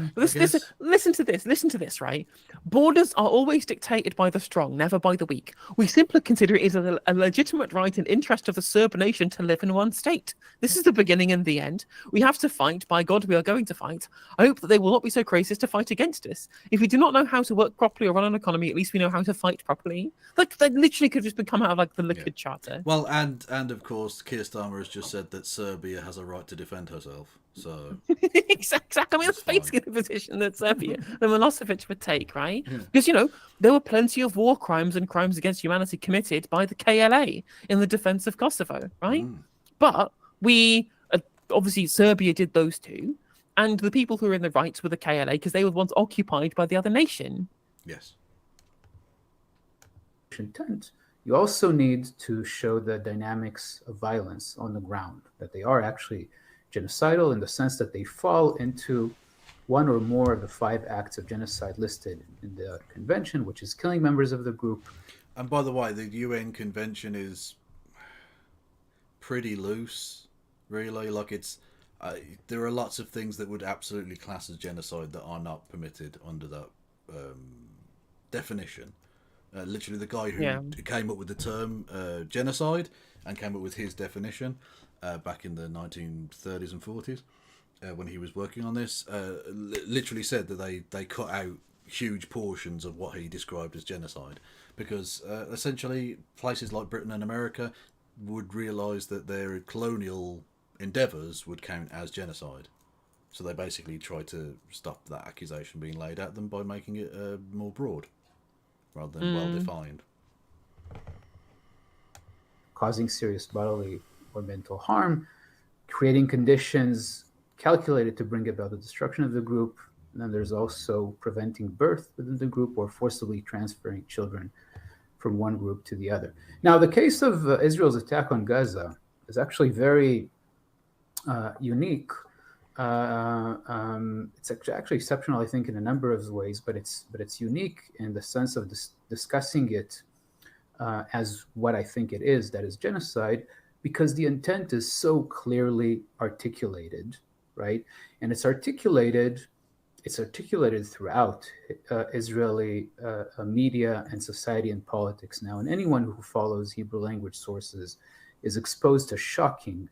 listen to this, right? Borders are always dictated by the strong, never by the weak. We simply consider it is a legitimate right and interest of the Serb nation to live in one state. This is the beginning and the end. We have to fight. By God, we are going to fight. I hope that they will not be so crazy as to fight against us. If we do not know how to work properly or run an economy, at least we know how to fight properly. Like, they literally could have just come out of like the Liquid Charter. Well, and of course, Keir Starmer has just said that Serbia has a right to defend herself. So exactly. I mean, that's basically the position that Serbia, the Milosevic would take, right? Because there were plenty of war crimes and crimes against humanity committed by the KLA in the defense of Kosovo, right? But we obviously Serbia did those two, and the people who were in the rights were the KLA because they were once occupied by the other nation. Yes. Intent. You also need to show the dynamics of violence on the ground, that they are actually genocidal in the sense that they fall into one or more of the 5 acts of genocide listed in the convention, which is killing members of the group. And by the way, the UN convention is pretty loose, really. Like there are lots of things that would absolutely class as genocide that are not permitted under that definition. Literally, the guy who came up with the term genocide and came up with his definition back in the 1930s and 40s when he was working on this, literally said that they cut out huge portions of what he described as genocide, because essentially places like Britain and America would realise that their colonial endeavours would count as genocide. So they basically try to stop that accusation being laid at them by making it more broad rather than well defined. Causing serious bodily or mental harm, creating conditions calculated to bring about the destruction of the group. And then there's also preventing birth within the group or forcibly transferring children from one group to the other. Now, the case of Israel's attack on Gaza is actually very unique. It's actually exceptional, I think, in a number of ways, but it's unique in the sense of discussing it as what I think it is, that is genocide, because the intent is so clearly articulated, right? And it's articulated throughout Israeli media and society and politics now. And anyone who follows Hebrew language sources is exposed to shocking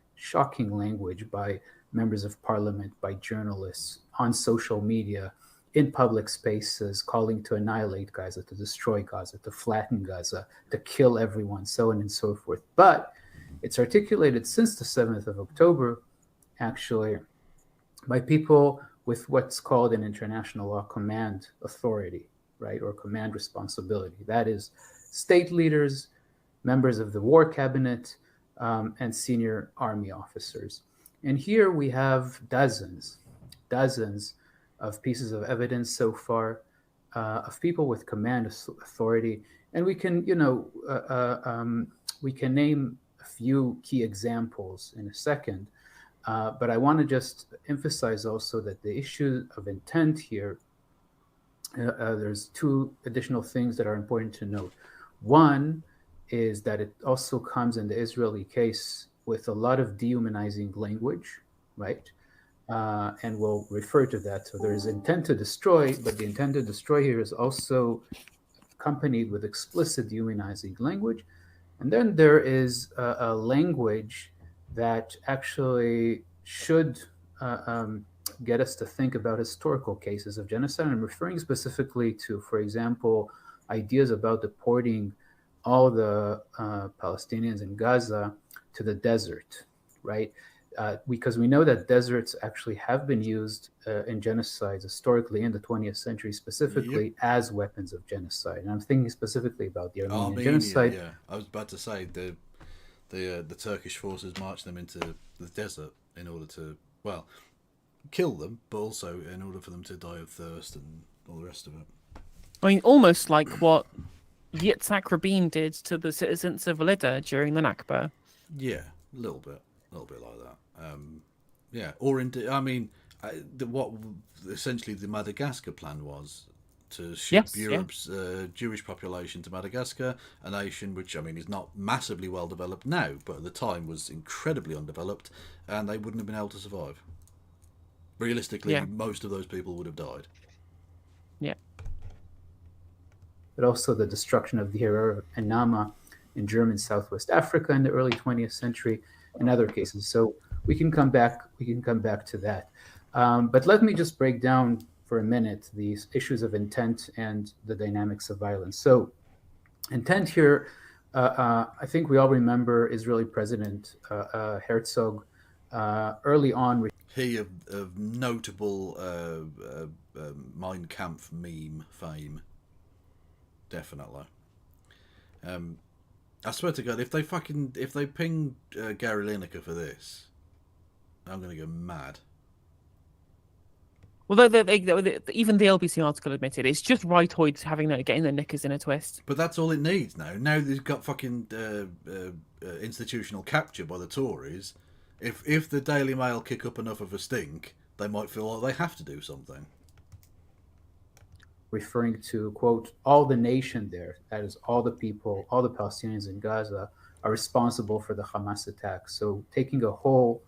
language by members of parliament, by journalists, on social media, in public spaces, calling to annihilate Gaza, to destroy Gaza, to flatten Gaza, to kill everyone, so on and so forth. But it's articulated since the 7th of October, actually, by people with what's called in international law command authority, right, or command responsibility. That is state leaders, members of the war cabinet, and senior army officers. And here we have dozens of pieces of evidence so far of people with command authority. And we can, we can name a few key examples in a second. But I want to just emphasize also that the issue of intent here, there's two additional things that are important to note. One is that it also comes in the Israeli case with a lot of dehumanizing language, right? And we'll refer to that. So there's intent to destroy, but the intent to destroy here is also accompanied with explicit dehumanizing language. And then there is a language that actually should get us to think about historical cases of genocide. I'm referring specifically to, for example, ideas about deporting all the Palestinians in Gaza to the desert, right? Because we know that deserts actually have been used in genocides historically in the 20th century, specifically as weapons of genocide. And I'm thinking specifically about the Armenian genocide. Yeah, I was about to say the Turkish forces marched them into the desert in order to, well, kill them, but also in order for them to die of thirst and all the rest of it. I mean, almost like what Yitzhak Rabin did to the citizens of Lydda during the Nakba. Yeah, a little bit like that. Yeah, or indeed, I mean, what essentially the Madagascar plan was to ship Europe's Jewish population to Madagascar, a nation which, I mean, is not massively well developed now, but at the time was incredibly undeveloped, and they wouldn't have been able to survive. Realistically, most of those people would have died. Yeah. But also the destruction of the Herer and Nama in German Southwest Africa in the early 20th century, and other cases. So we can come back to that. But let me just break down for a minute these issues of intent and the dynamics of violence. So intent here, I think we all remember Israeli President Herzog early on. He of notable Mein Kampf meme fame. Definitely. I swear to God, if they ping Gary Lineker for this, I'm going to go mad. Well, even the LBC article admitted it's just rightoids getting their knickers in a twist. But that's all it needs now. Now they've got fucking institutional capture by the Tories. If the Daily Mail kick up enough of a stink, they might feel like they have to do something. Referring to, quote, all the nation there, that is all the people, all the Palestinians in Gaza are responsible for the Hamas attack. So taking a whole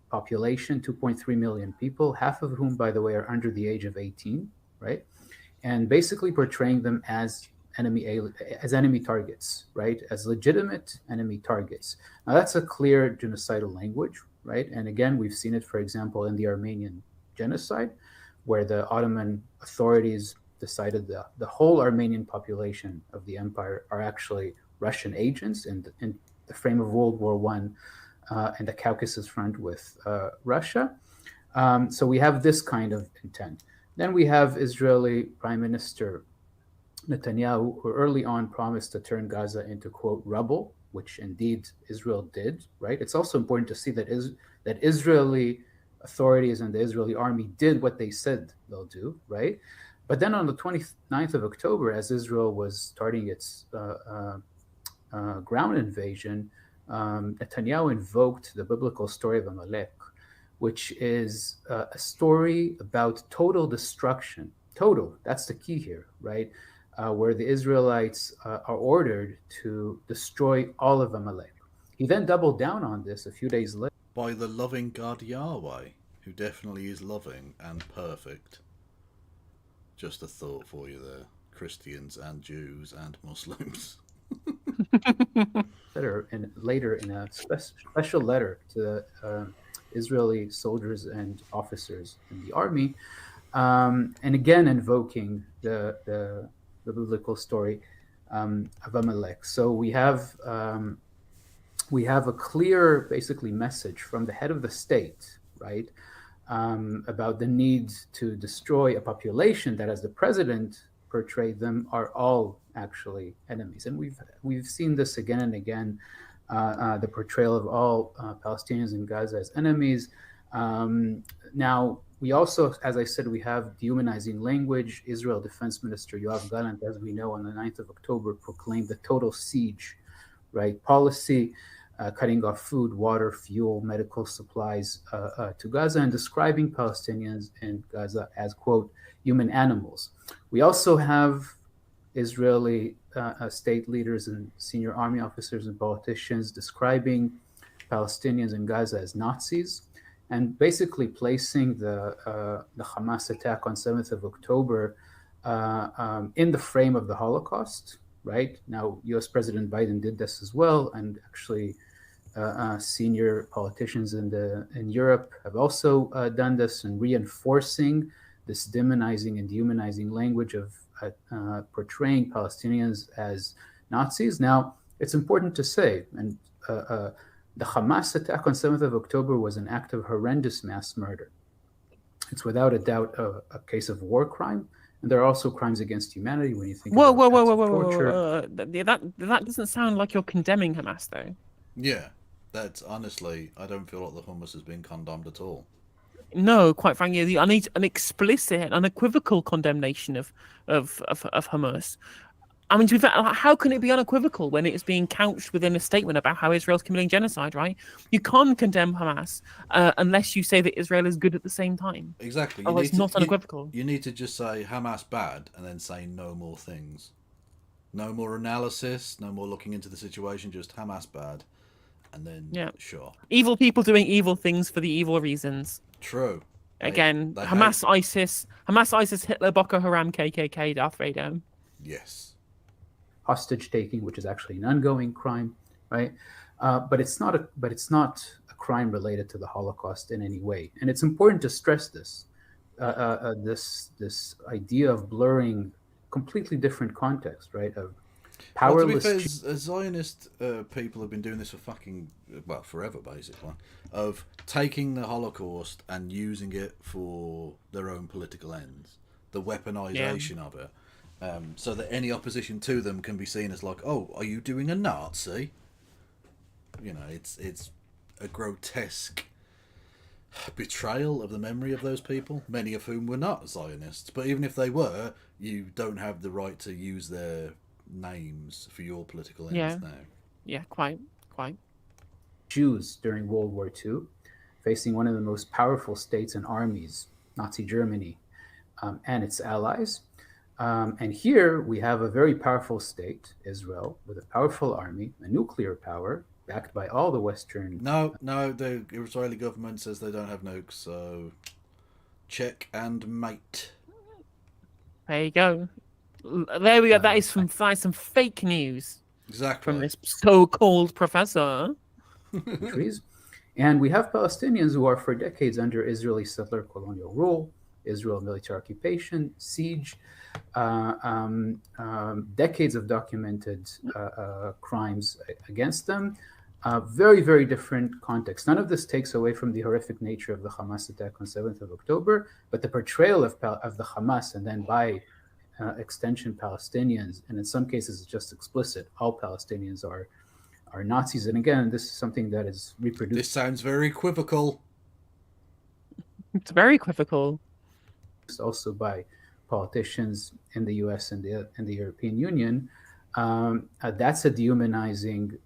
population, 2.3 million people, half of whom, by the way, are under the age of 18, right? And basically portraying them as enemy targets, right? As legitimate enemy targets. Now that's a clear genocidal language, right? And again, we've seen it, for example, in the Armenian genocide. where the Ottoman authorities decided the whole Armenian population of the empire are actually Russian agents in the frame of World War I and the Caucasus Front with Russia. So we have this kind of intent. Then we have Israeli Prime Minister Netanyahu, who early on promised to turn Gaza into, quote, rubble, which indeed Israel did, right? It's also important to see that Israeli authorities and the Israeli army did what they said they'll do, right? But then on the 29th of October, as Israel was starting its ground invasion, Netanyahu invoked the biblical story of Amalek, which is a story about total destruction. Total, that's the key here, right? Where the Israelites are ordered to destroy all of Amalek. He then doubled down on this a few days later. By the loving God Yahweh, who definitely is loving and perfect. Just a thought for you there, Christians and Jews and Muslims. Later in a special letter to Israeli soldiers and officers in the army, and again invoking the biblical story of Amalek. So we have a clear, basically, message from the head of the state, right, about the need to destroy a population that, as the president portrayed them, are all actually enemies. And we've seen this again and again, the portrayal of all Palestinians in Gaza as enemies. Now, we also, as I said, we have dehumanizing language. Israel Defense Minister Yoav Gallant, as we know, on the 9th of October, proclaimed the total siege, right, policy, cutting off food, water, fuel, medical supplies to Gaza, and describing Palestinians in Gaza as, quote, human animals. We also have Israeli state leaders and senior army officers and politicians describing Palestinians in Gaza as Nazis, and basically placing the Hamas attack on 7th of October in the frame of the Holocaust, right? Now, US President Biden did this as well, and actually senior politicians in Europe have also done this, and reinforcing this demonizing and dehumanizing language of portraying Palestinians as Nazis. Now, it's important to say, and the Hamas attack on 7th of October was an act of horrendous mass murder. It's without a doubt a case of war crime, and there are also crimes against humanity when you think about torture. That doesn't sound like you're condemning Hamas, though. Yeah, that's honestly, I don't feel like the Hamas has been condemned at all. No, quite frankly, I need an explicit, unequivocal condemnation of Hamas. I mean, to be fair, how can it be unequivocal when it is being couched within a statement about how Israel's committing genocide, right? You can't condemn Hamas unless you say that Israel is good at the same time. Exactly. Oh, it's not unequivocal. You need to just say Hamas bad and then say no more things. No more analysis, no more looking into the situation, just Hamas bad. And then, sure. Evil people doing evil things for the evil reasons. True. Again, Hamas, ISIS, Hitler, Boko Haram, KKK, Darth Vader. Yes. Hostage taking, which is actually an ongoing crime, right? But it's not a crime related to the Holocaust in any way. And it's important to stress this this idea of blurring completely different context, right? Of powerless. Well, to be fair, Zionist people have been doing this for forever, basically, of taking the Holocaust and using it for their own political ends, the weaponization of it. So that any opposition to them can be seen as like, oh, are you doing a Nazi? You know, it's a grotesque betrayal of the memory of those people, many of whom were not Zionists. But even if they were, you don't have the right to use their names for your political ends now. Yeah, quite. Jews during World War II, facing one of the most powerful states and armies, Nazi Germany, and its allies. And here we have a very powerful state, Israel, with a powerful army, a nuclear power, backed by all the Western... No, the Israeli government says they don't have nukes, so check and mate. There you go. There we go. That is some fake news. Exactly. From this so-called professor. And we have Palestinians who are for decades under Israeli settler colonial rule. Israel military occupation, siege, decades of documented crimes against them. Very, very different context. None of this takes away from the horrific nature of the Hamas attack on 7th of October, but the portrayal of the Hamas, and then by extension Palestinians, and in some cases it's just explicit, all Palestinians are Nazis. And again, this is something that is reproduced. This sounds very equivocal. It's very equivocal. Also by politicians in the US and the European Union. That's a dehumanizing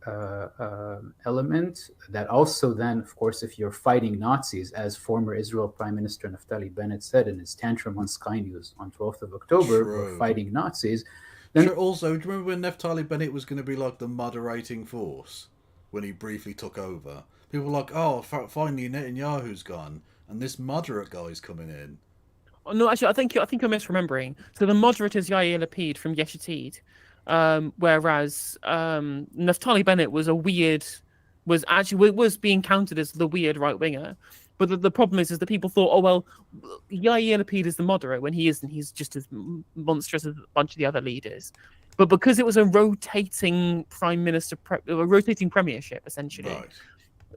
element that also then, of course, if you're fighting Nazis, as former Israel Prime Minister Naftali Bennett said in his tantrum on Sky News on 12th of October, we're fighting Nazis. Then Also, do you remember when Naftali Bennett was going to be like the moderating force when he briefly took over? People were like, oh, finally Netanyahu's gone, and this moderate guy's coming in. Oh, no, actually, I think you're misremembering. So the moderate is Yair Lapid from Yesh Atid, whereas Naftali Bennett was was being counted as the weird right winger. But the problem is that people thought, oh well, Yair Lapid is the moderate when he isn't. He's just as monstrous as a bunch of the other leaders. But because it was a rotating rotating premiership essentially, right.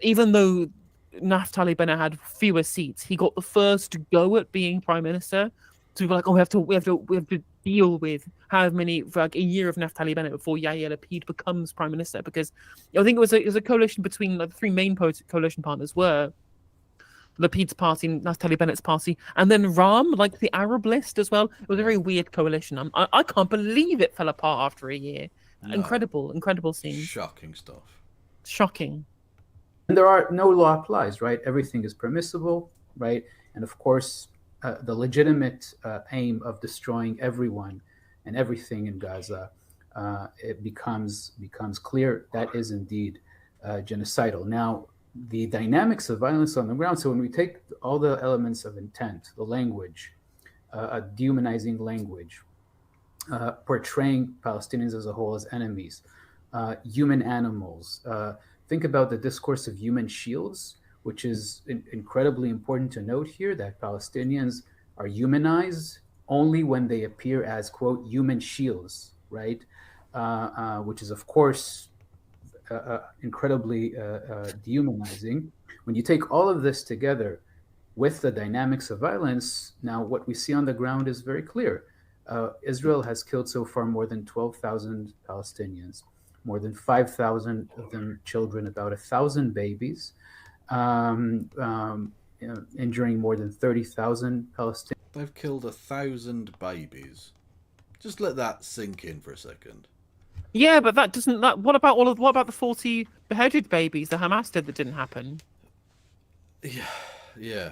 Even though Naftali Bennett had fewer seats, he got the first go at being prime minister. So we were like, oh, we have to deal with how many for like a year of Naftali Bennett before Yair Lapid becomes prime minister, because I think it was a coalition between the three main coalition partners were Lapid's party, Naftali Bennett's party, and then Ram, like the Arab list as well. It was a very weird coalition. I can't believe it fell apart after a year. No. Incredible scenes. Shocking stuff. Shocking. And there are no law applies, right? Everything is permissible, right? And of course, the legitimate aim of destroying everyone and everything in Gaza, it becomes clear that is indeed genocidal. Now, the dynamics of violence on the ground. So when we take all the elements of intent, the language, a dehumanizing language, portraying Palestinians as a whole as enemies, human animals. Think about the discourse of human shields, which is incredibly important to note here, that Palestinians are humanized only when they appear as, quote, human shields, right? Which is, of course, incredibly dehumanizing. When you take all of this together with the dynamics of violence, now what we see on the ground is very clear. Israel has killed so far more than 12,000 Palestinians, more than 5,000 of them children, about 1,000 babies, injuring more than 30,000 Palestinians. They've killed 1,000 babies. Just let that sink in for a second. Yeah, but what about the 40 beheaded babies the Hamas did that didn't happen? Yeah.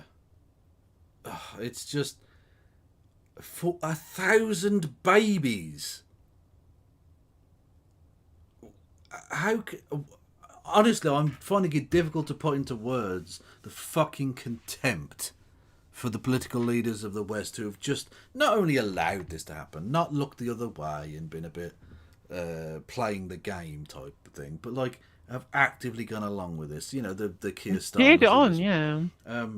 It's just for 1,000 babies. Honestly, I'm finding it difficult to put into words the fucking contempt for the political leaders of the West who have just not only allowed this to happen, not looked the other way and been a bit playing the game type of thing, but like have actively gone along with this. You know, the Keir Starmer. Get on, yeah. A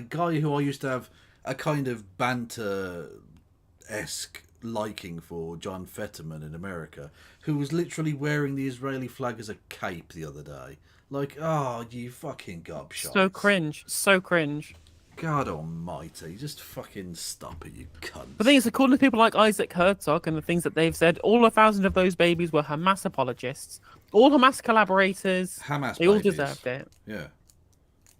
guy who I used to have a kind of banter-esque liking for, John Fetterman in America, who was literally wearing the Israeli flag as a cape the other day. Like, oh, you fucking gobshite. So cringe. God almighty, just fucking stop it, you cunt. The thing is, according to people like Isaac Herzog and the things that they've said, all 1,000 of those babies were Hamas apologists. All Hamas collaborators. They all deserved it. Yeah.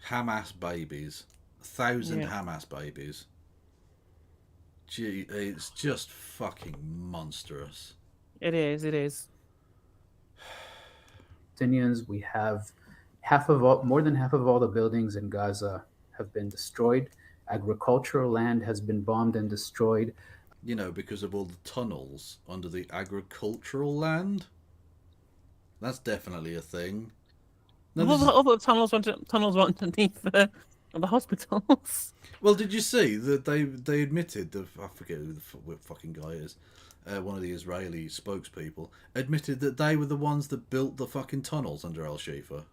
Hamas babies. 1,000 Hamas babies. Gee, it's just fucking monstrous. It is. Palestinians, we have more than half of all the buildings in Gaza have been destroyed. Agricultural land has been bombed and destroyed. You know, because of all the tunnels under the agricultural land. That's definitely a thing. No, all the tunnels went underneath the hospitals. Well, did you see that they admitted, I forget who the fucking guy is, one of the Israeli spokespeople, admitted that they were the ones that built the fucking tunnels under Al-Shifa.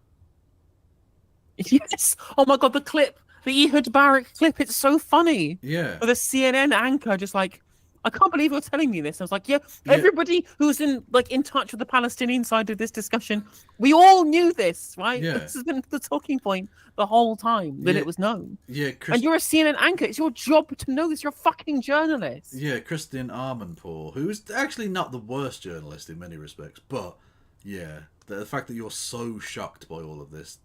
Yes. Oh my God, the clip the Ehud Barak clip. It's so funny. Yeah. With a CNN anchor just like, I can't believe you're telling me this. I was like, yeah, everybody who's in touch with the Palestinian side of this discussion, we all knew this, right? Yeah. This has been the talking point the whole time that it was known. Yeah, and you're a CNN anchor. It's your job to know this. You're a fucking journalist. Yeah, Christian Armanpour, who's actually not the worst journalist in many respects, but yeah, the fact that you're so shocked by all of this,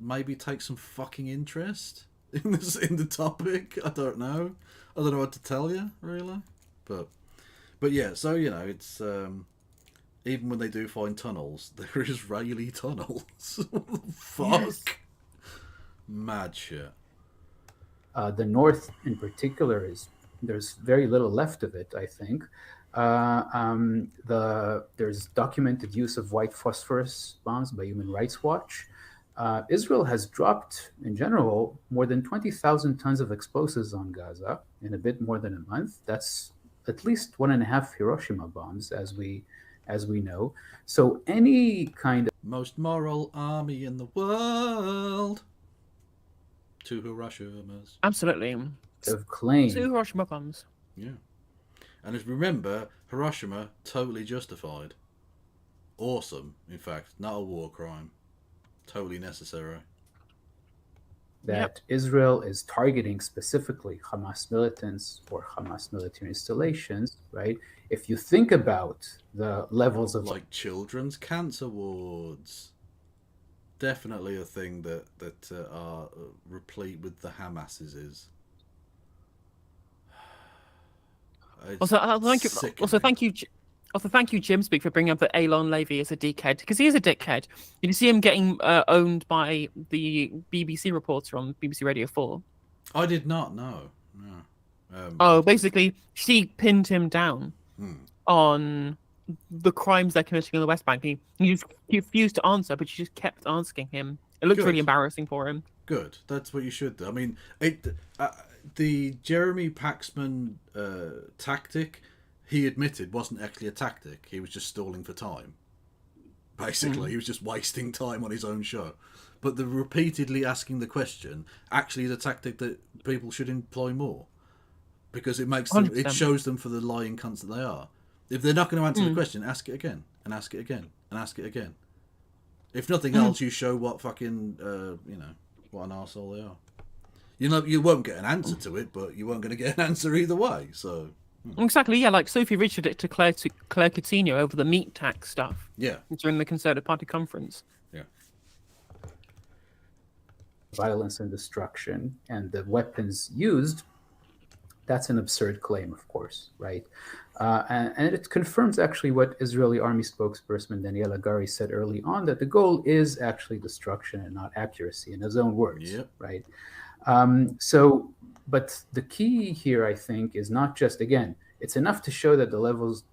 maybe take some fucking interest in the topic. I don't know what to tell you, really. But yeah, so it's even when they do find tunnels, they're Israeli tunnels. What the fuck? Yes. Mad shit. The north, in particular, there's very little left of it. I think there's documented use of white phosphorus bombs by Human Rights Watch. Israel has dropped, in general, more than 20,000 tons of explosives on Gaza in a bit more than a month. That's at least 1.5 Hiroshima bombs, as we know. So any kind of most moral army in the world. 2 Hiroshimas. Absolutely. Of claim. 2 Hiroshima bombs. Yeah. And if remember, Hiroshima totally justified. Awesome, in fact, not a war crime. Totally necessary. That Israel is targeting specifically Hamas militants or Hamas military installations, right? If you think about the levels of... Like children's cancer wards. Definitely a thing that are replete with the Hamases is. Thank you, Jim Speak, for bringing up that Elon Levy is a dickhead, because he is a dickhead. You see him getting owned by the BBC reporter on BBC Radio 4. I did not know. No. Basically, she pinned him down on the crimes they're committing in the West Bank. He refused to answer, but she just kept asking him. It looked really embarrassing for him. Good. That's what you should do. I mean, the Jeremy Paxman tactic, he admitted, wasn't actually a tactic. He was just stalling for time. Basically, he was just wasting time on his own show. But the repeatedly asking the question actually is a tactic that people should employ more, because it makes them, it shows them for the lying cunts that they are. If they're not going to answer the question, ask it again, and ask it again, and ask it again. If nothing else, you show what fucking, what an arsehole they are. You won't get an answer to it, but you weren't going to get an answer either way, so... Exactly, yeah, like Sophie Richard to Claire Coutinho over the meat tax stuff. Yeah. During the Conservative Party conference. Yeah. Violence and destruction and the weapons used, that's an absurd claim, of course, right? And it confirms actually what Israeli army spokesperson Daniel Hagari said early on, that the goal is actually destruction and not accuracy, in his own words, right? But the key here, I think, is not just, again, it's enough to show that the levels,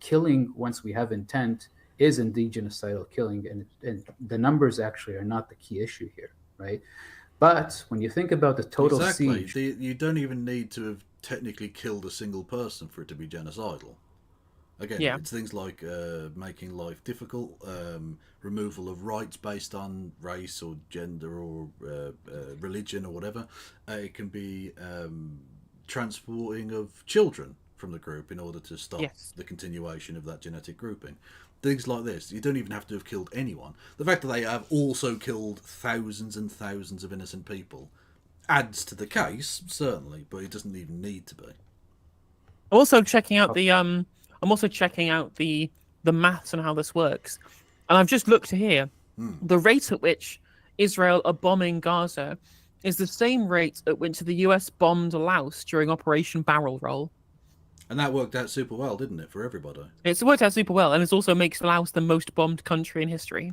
killing once we have intent is indeed genocidal killing, and the numbers actually are not the key issue here, right? But when you think about the total siege... You don't even need to have technically killed a single person for it to be genocidal. Again, it's things like making life difficult, removal of rights based on race or gender or religion or whatever. It can be transporting of children from the group in order to stop the continuation of that genetic grouping. Things like this. You don't even have to have killed anyone. The fact that they have also killed thousands and thousands of innocent people adds to the case, certainly, but it doesn't even need to be. I'm also checking out the maths on how this works, and I've just looked here. The rate at which Israel are bombing Gaza is the same rate at which the US bombed Laos during Operation Barrel Roll. And that worked out super well, didn't it, for everybody? It's worked out super well, and it also makes Laos the most bombed country in history.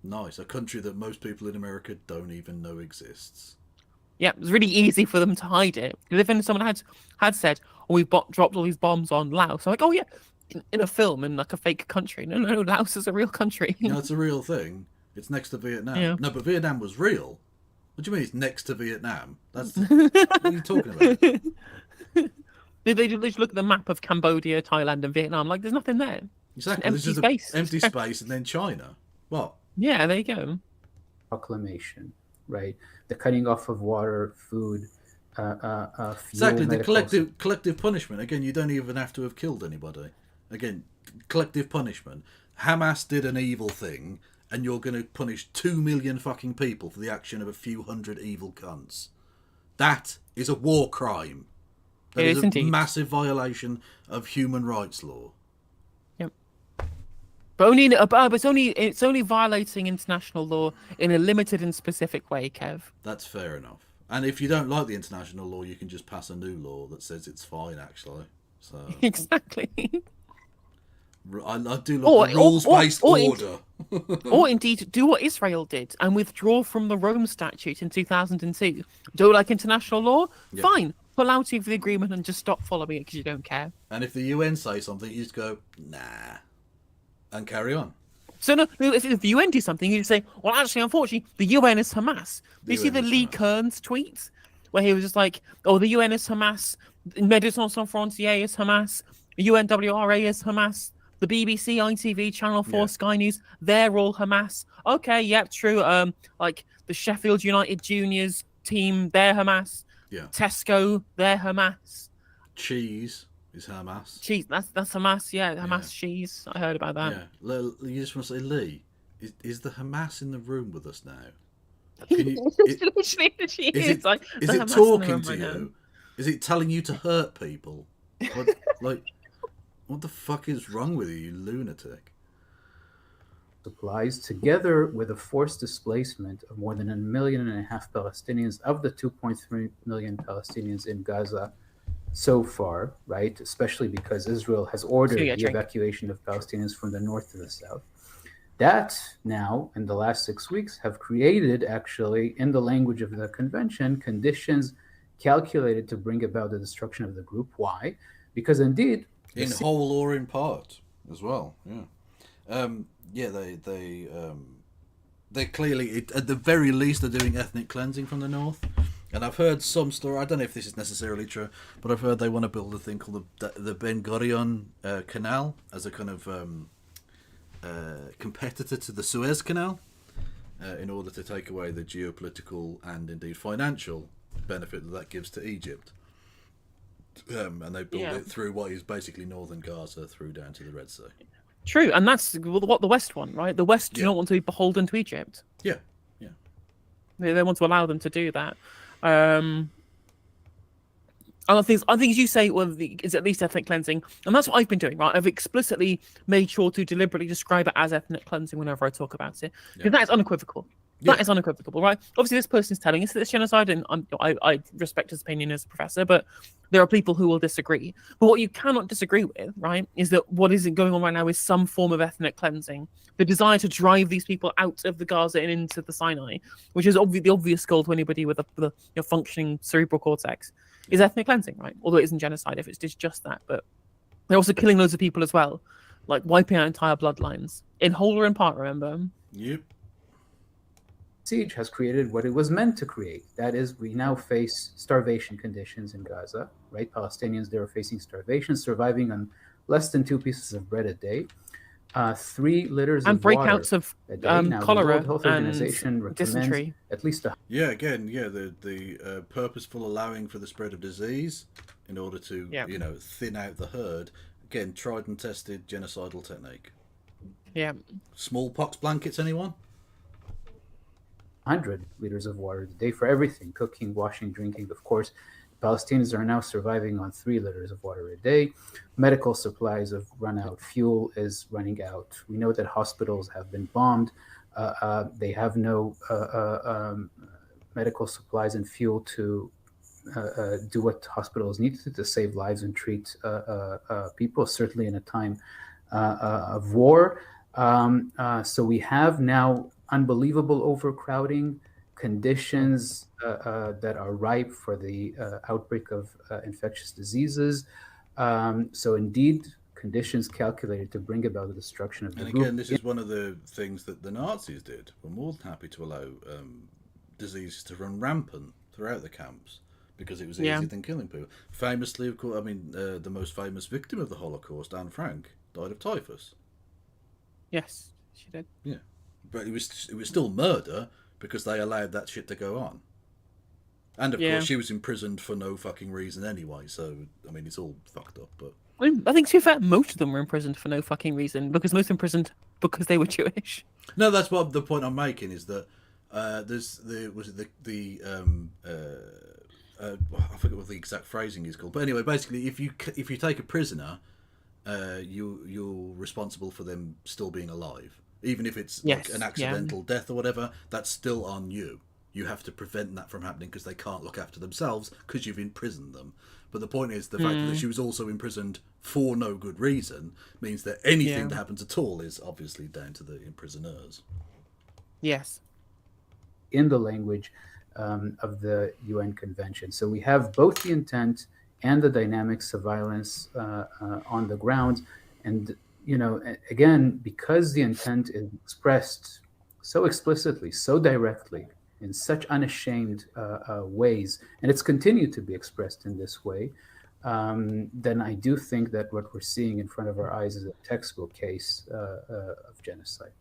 Nice, a country that most people in America don't even know exists. Yeah, it was really easy for them to hide it. Because if someone had said, "Oh, we've dropped all these bombs on Laos," I'm like, "Oh yeah, in a film, in like a fake country." No, Laos is a real country. No, it's a real thing. It's next to Vietnam. Yeah. No, but Vietnam was real. What do you mean it's next to Vietnam? That's what are you talking about? They just look at the map of Cambodia, Thailand, and Vietnam. Like, there's nothing there. Exactly. There's just empty space, and then China. What? Yeah, there you go. Proclamation right? The cutting off of water, food, fuel, exactly, the medical collective punishment. Again, you don't even have to have killed anybody. Again, collective punishment. Hamas did an evil thing, and you're going to punish 2 million fucking people for the action of a few hundred evil cunts. That is a war crime. That is a indeed. massive violation of human rights law. Yep. But it's only violating international law in a limited and specific way, Kev. That's fair enough. And if you don't like the international law, you can just pass a new law that says it's fine, actually. So exactly. I do love the rules-based order. Or indeed, do what Israel did and withdraw from the Rome Statute in 2002. Do like international law? Yeah. Fine. Pull out of the agreement and just stop following it because you don't care. And if the UN say something, you just go, nah, and carry on. So no, if the UN do something, you just say, well, actually, unfortunately, the UN is Hamas. Do you see the Lee Kearns tweet where he was just like, oh, the UN is Hamas, Médecins Sans Frontières is Hamas, UNWRA is Hamas, the BBC, ITV, Channel 4, Sky News, they're all Hamas. Okay, yep, true. Like the Sheffield United juniors team, they're Hamas. Yeah. Tesco, they're Hamas. Cheese is Hamas. Cheese, that's Hamas, yeah, Hamas cheese. I heard about that. Yeah. You just want to say, Lee, is the Hamas in the room with us now? Can you, is it talking to you? Is it telling you to hurt people? What the fuck is wrong with you, you lunatic? Supplies, together with a forced displacement of more than 1.5 million Palestinians of the 2.3 million Palestinians in Gaza so far, right? Especially because Israel has ordered the evacuation of Palestinians from the north to the south. That now, in the last 6 weeks, have created, actually, in the language of the convention, conditions calculated to bring about the destruction of the group. Why? Because indeed, in whole or in part, as well. Yeah. They clearly, at the very least, are doing ethnic cleansing from the north. And I've heard some story. I don't know if this is necessarily true, but I've heard they want to build a thing called the Ben Gurion Canal as a kind of competitor to the Suez Canal, in order to take away the geopolitical and indeed financial benefit that gives to Egypt. And they build it through what is basically northern Gaza through down to the Red Sea. True, and that's what the West want, right? The West do not want to be beholden to Egypt. Yeah. They want to allow them to do that. Other things you say, well, is at least ethnic cleansing, and that's what I've been doing, right? I've explicitly made sure to deliberately describe it as ethnic cleansing whenever I talk about it, because that is unequivocal. That is unequivocal, right? Obviously, this person is telling us that it's genocide, and I respect his opinion as a professor, but there are people who will disagree. But what you cannot disagree with, right, is that what is going on right now is some form of ethnic cleansing. The desire to drive these people out of the Gaza and into the Sinai, which is the obvious goal to anybody with a functioning cerebral cortex, is ethnic cleansing, right? Although it isn't genocide if it's just that. But they're also killing loads of people as well, like wiping out entire bloodlines, in whole or in part, remember? Yep. Siege has created what it was meant to create. That is, we now face starvation conditions in Gaza, right? Palestinians, they are facing starvation, surviving on less than 2 pieces of bread a day, 3 liters and of water breakouts of a day. Now, cholera the World Health Organization and dysentery. At least the purposeful allowing for the spread of disease in order to thin out the herd. Again, tried and tested genocidal technique. Yeah. Smallpox blankets, anyone? 100 liters of water a day for everything, cooking, washing, drinking. Of course, Palestinians are now surviving on 3 liters of water a day. Medical supplies have run out. Fuel is running out. We know that hospitals have been bombed. They have no medical supplies and fuel to do what hospitals need to save lives and treat people, certainly in a time of war. So we have now unbelievable overcrowding, conditions that are ripe for the outbreak of infectious diseases. So indeed, conditions calculated to bring about the destruction of the group. And again, this is one of the things that the Nazis did. We're more than happy to allow diseases to run rampant throughout the camps because it was easier than killing people. Famously, of course, the most famous victim of the Holocaust, Anne Frank, died of typhus. Yes, she did. Yeah. But it was still murder because they allowed that shit to go on. And of course, she was imprisoned for no fucking reason anyway. So I mean, it's all fucked up. But I think, to be fair, most of them were imprisoned for no fucking reason, because most imprisoned because they were Jewish. No, that's what the point I'm making is that I forget what the exact phrasing is called, but anyway, basically, if you take a prisoner, you're responsible for them still being alive, even if it's like an accidental death or whatever. That's still on you. You have to prevent that from happening because they can't look after themselves because you've imprisoned them. But the point is, the fact that she was also imprisoned for no good reason means that anything that happens at all is obviously down to the imprisoners. Yes. In the language of the UN Convention. So we have both the intent and the dynamics of violence on the ground. And, you know, again, because the intent is expressed so explicitly, so directly, in such unashamed ways, and it's continued to be expressed in this way, then I do think that what we're seeing in front of our eyes is a textbook case of genocide.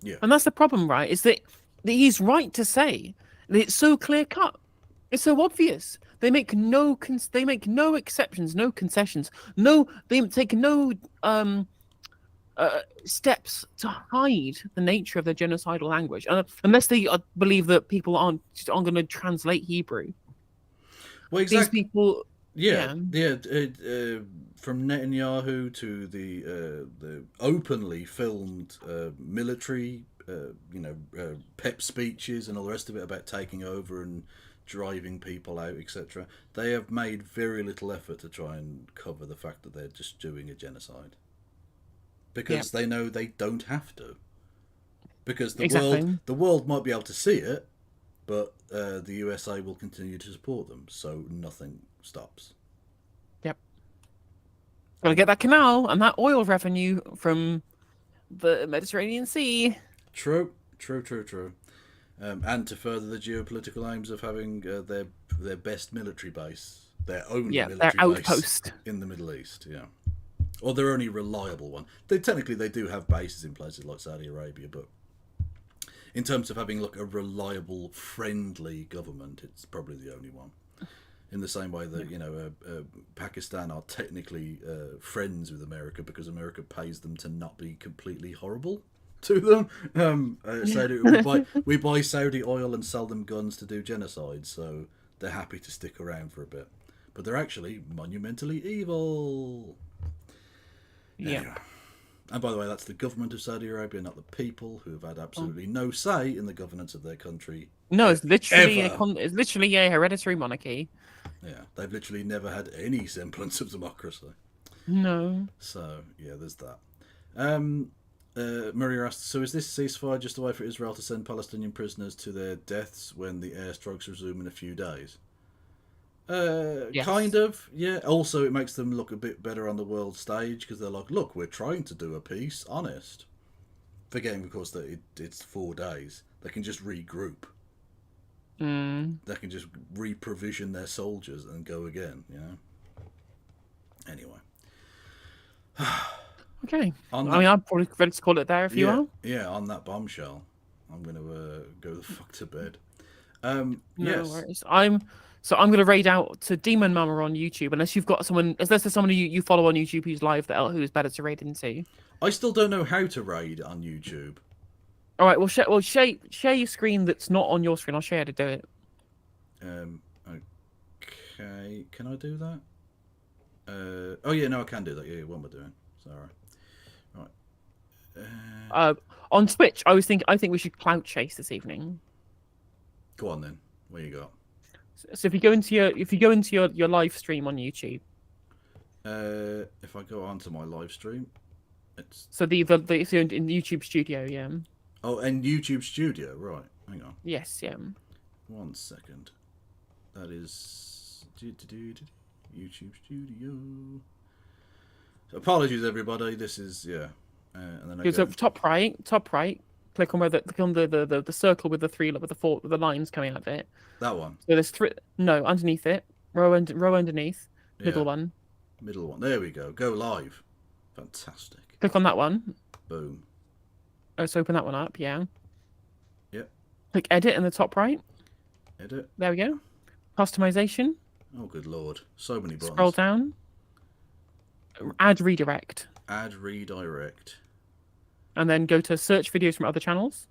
Yeah. And that's the problem, right? Is that he's right to say that it's so clear cut. It's so obvious. They make no exceptions, no concessions. They take no steps to hide the nature of their genocidal language, unless they believe that people aren't going to translate Hebrew. Well, exactly. These people, from Netanyahu to the openly filmed military, pep speeches and all the rest of it about taking over and driving people out, etc. They have made very little effort to try and cover the fact that they're just doing a genocide. Because they know they don't have to. Because the world might be able to see it, but the USA will continue to support them, so nothing stops. Yep. Gotta get that canal and that oil revenue from the Mediterranean Sea. True. And to further the geopolitical aims of having their best military base, their only military their base outpost in the Middle East, or their only reliable one. They do have bases in places like Saudi Arabia, but in terms of having a reliable, friendly government, it's probably the only one. In the same way that Pakistan are technically friends with America because America pays them to not be completely horrible to them. We buy Saudi oil and sell them guns to do genocide, so they're happy to stick around for a bit. But they're actually monumentally evil. Yeah. Anyway. And by the way, that's the government of Saudi Arabia, not the people, who have had absolutely no say in the governance of their country. No, it's literally a hereditary monarchy. Yeah, they've literally never had any semblance of democracy. No. So yeah, there's that. Maria asked, so is this ceasefire just a way for Israel to send Palestinian prisoners to their deaths when the airstrikes resume in a few days? Yes. Kind of, yeah. Also, it makes them look a bit better on the world stage because they're like, look, we're trying to do a peace, honest. Forgetting, of course, that it's 4 days. They can just regroup. They can just reprovision their soldiers and go again, Anyway. Okay. I'm probably ready to call it there if you are. Yeah, on that bombshell, I'm going to go the fuck to bed. No yes. worries. I'm going to raid out to Demon Mama on YouTube, unless there's someone you follow on YouTube who's live who's better to raid into. I still don't know how to raid on YouTube. All right, share your screen that's not on your screen. I'll show you how to do it. Okay, can I do that? Oh yeah, no, I can do that. Yeah, what am I doing? Sorry. Right. On Twitch, I think we should clout chase this evening. Go on then. What you got? So if you go into your live stream on YouTube. If I go onto my live stream, it's so the it's in YouTube Studio, yeah. Oh, and YouTube Studio, right? Hang on. Yes, yeah. 1 second. That is YouTube Studio. So apologies, everybody. This is and then I go top right. Click on the circle with the lines coming out of it. That one. So there's underneath it. Row underneath. Middle one. Middle one. There we go. Go live. Fantastic. Click on that one. Boom. Let's open that one up. Yeah. Yep. Click edit in the top right. Edit. There we go. Customization. Oh, good lord. So many buttons. Scroll down. Add redirect. Add redirect. And then go to search videos from other channels.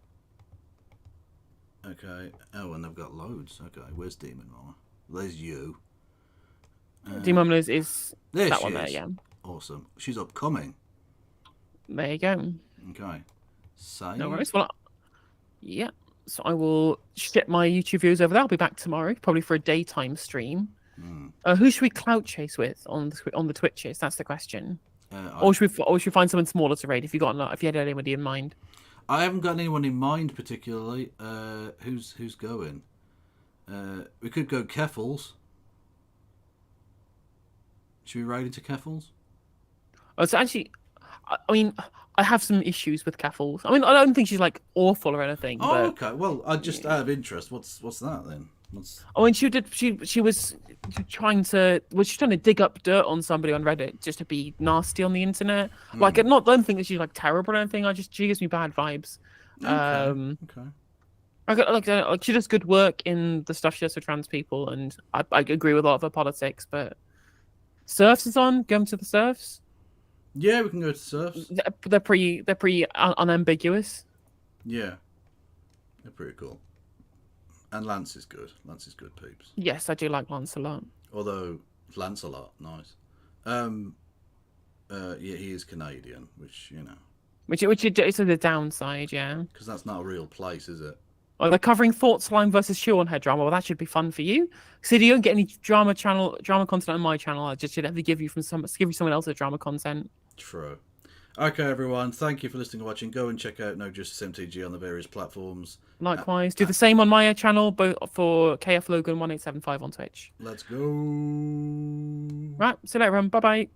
Okay. Oh, and they've got loads. Okay, where's Demon Mama? There's you. Demon Mama is there that she one is. there, yeah. Awesome. She's upcoming. There you go. Okay. Save. No worries. Well, yeah. So I will ship my YouTube videos over there. I'll be back tomorrow, probably for a daytime stream. Who should we clout chase with on the Twitches? That's the question. Or should we find someone smaller to raid if you had anybody in mind? I haven't got anyone in mind particularly. Who's going? We could go Keffels. Should we raid into Keffels? Oh, so actually, I mean, I have some issues with Keffels. I mean, I don't think she's like awful or anything. Oh, but... okay. Well, I just out of interest, what's that then? Oh, and she was trying to dig up dirt on somebody on Reddit just to be nasty on the internet. Like, I don't think that she's like terrible or anything. She gives me bad vibes. Okay. Like she does good work in the stuff she does for trans people, and I agree with a lot of her politics. But Surfs is on. Go to the Surfs. Yeah, we can go to Surfs. They're pretty unambiguous. Yeah, they're pretty cool. And Lance is good. Lance is good, peeps. Yes, I do like Lance a lot. Although Lancelot, nice. Yeah, he is Canadian, which Which is the downside, yeah. Because that's not a real place, is it? Oh, they're covering Thought Slime versus Sean head drama. Well, that should be fun for you. So you don't get any drama content on my channel. I just should have to give you someone else's drama content. True. Okay, everyone. Thank you for listening and watching. Go and check out No Justice MTG on the various platforms. Likewise, do the same on my channel, both for KF Logan 1875 on Twitch. Let's go. Right, see you later, everyone. Bye bye.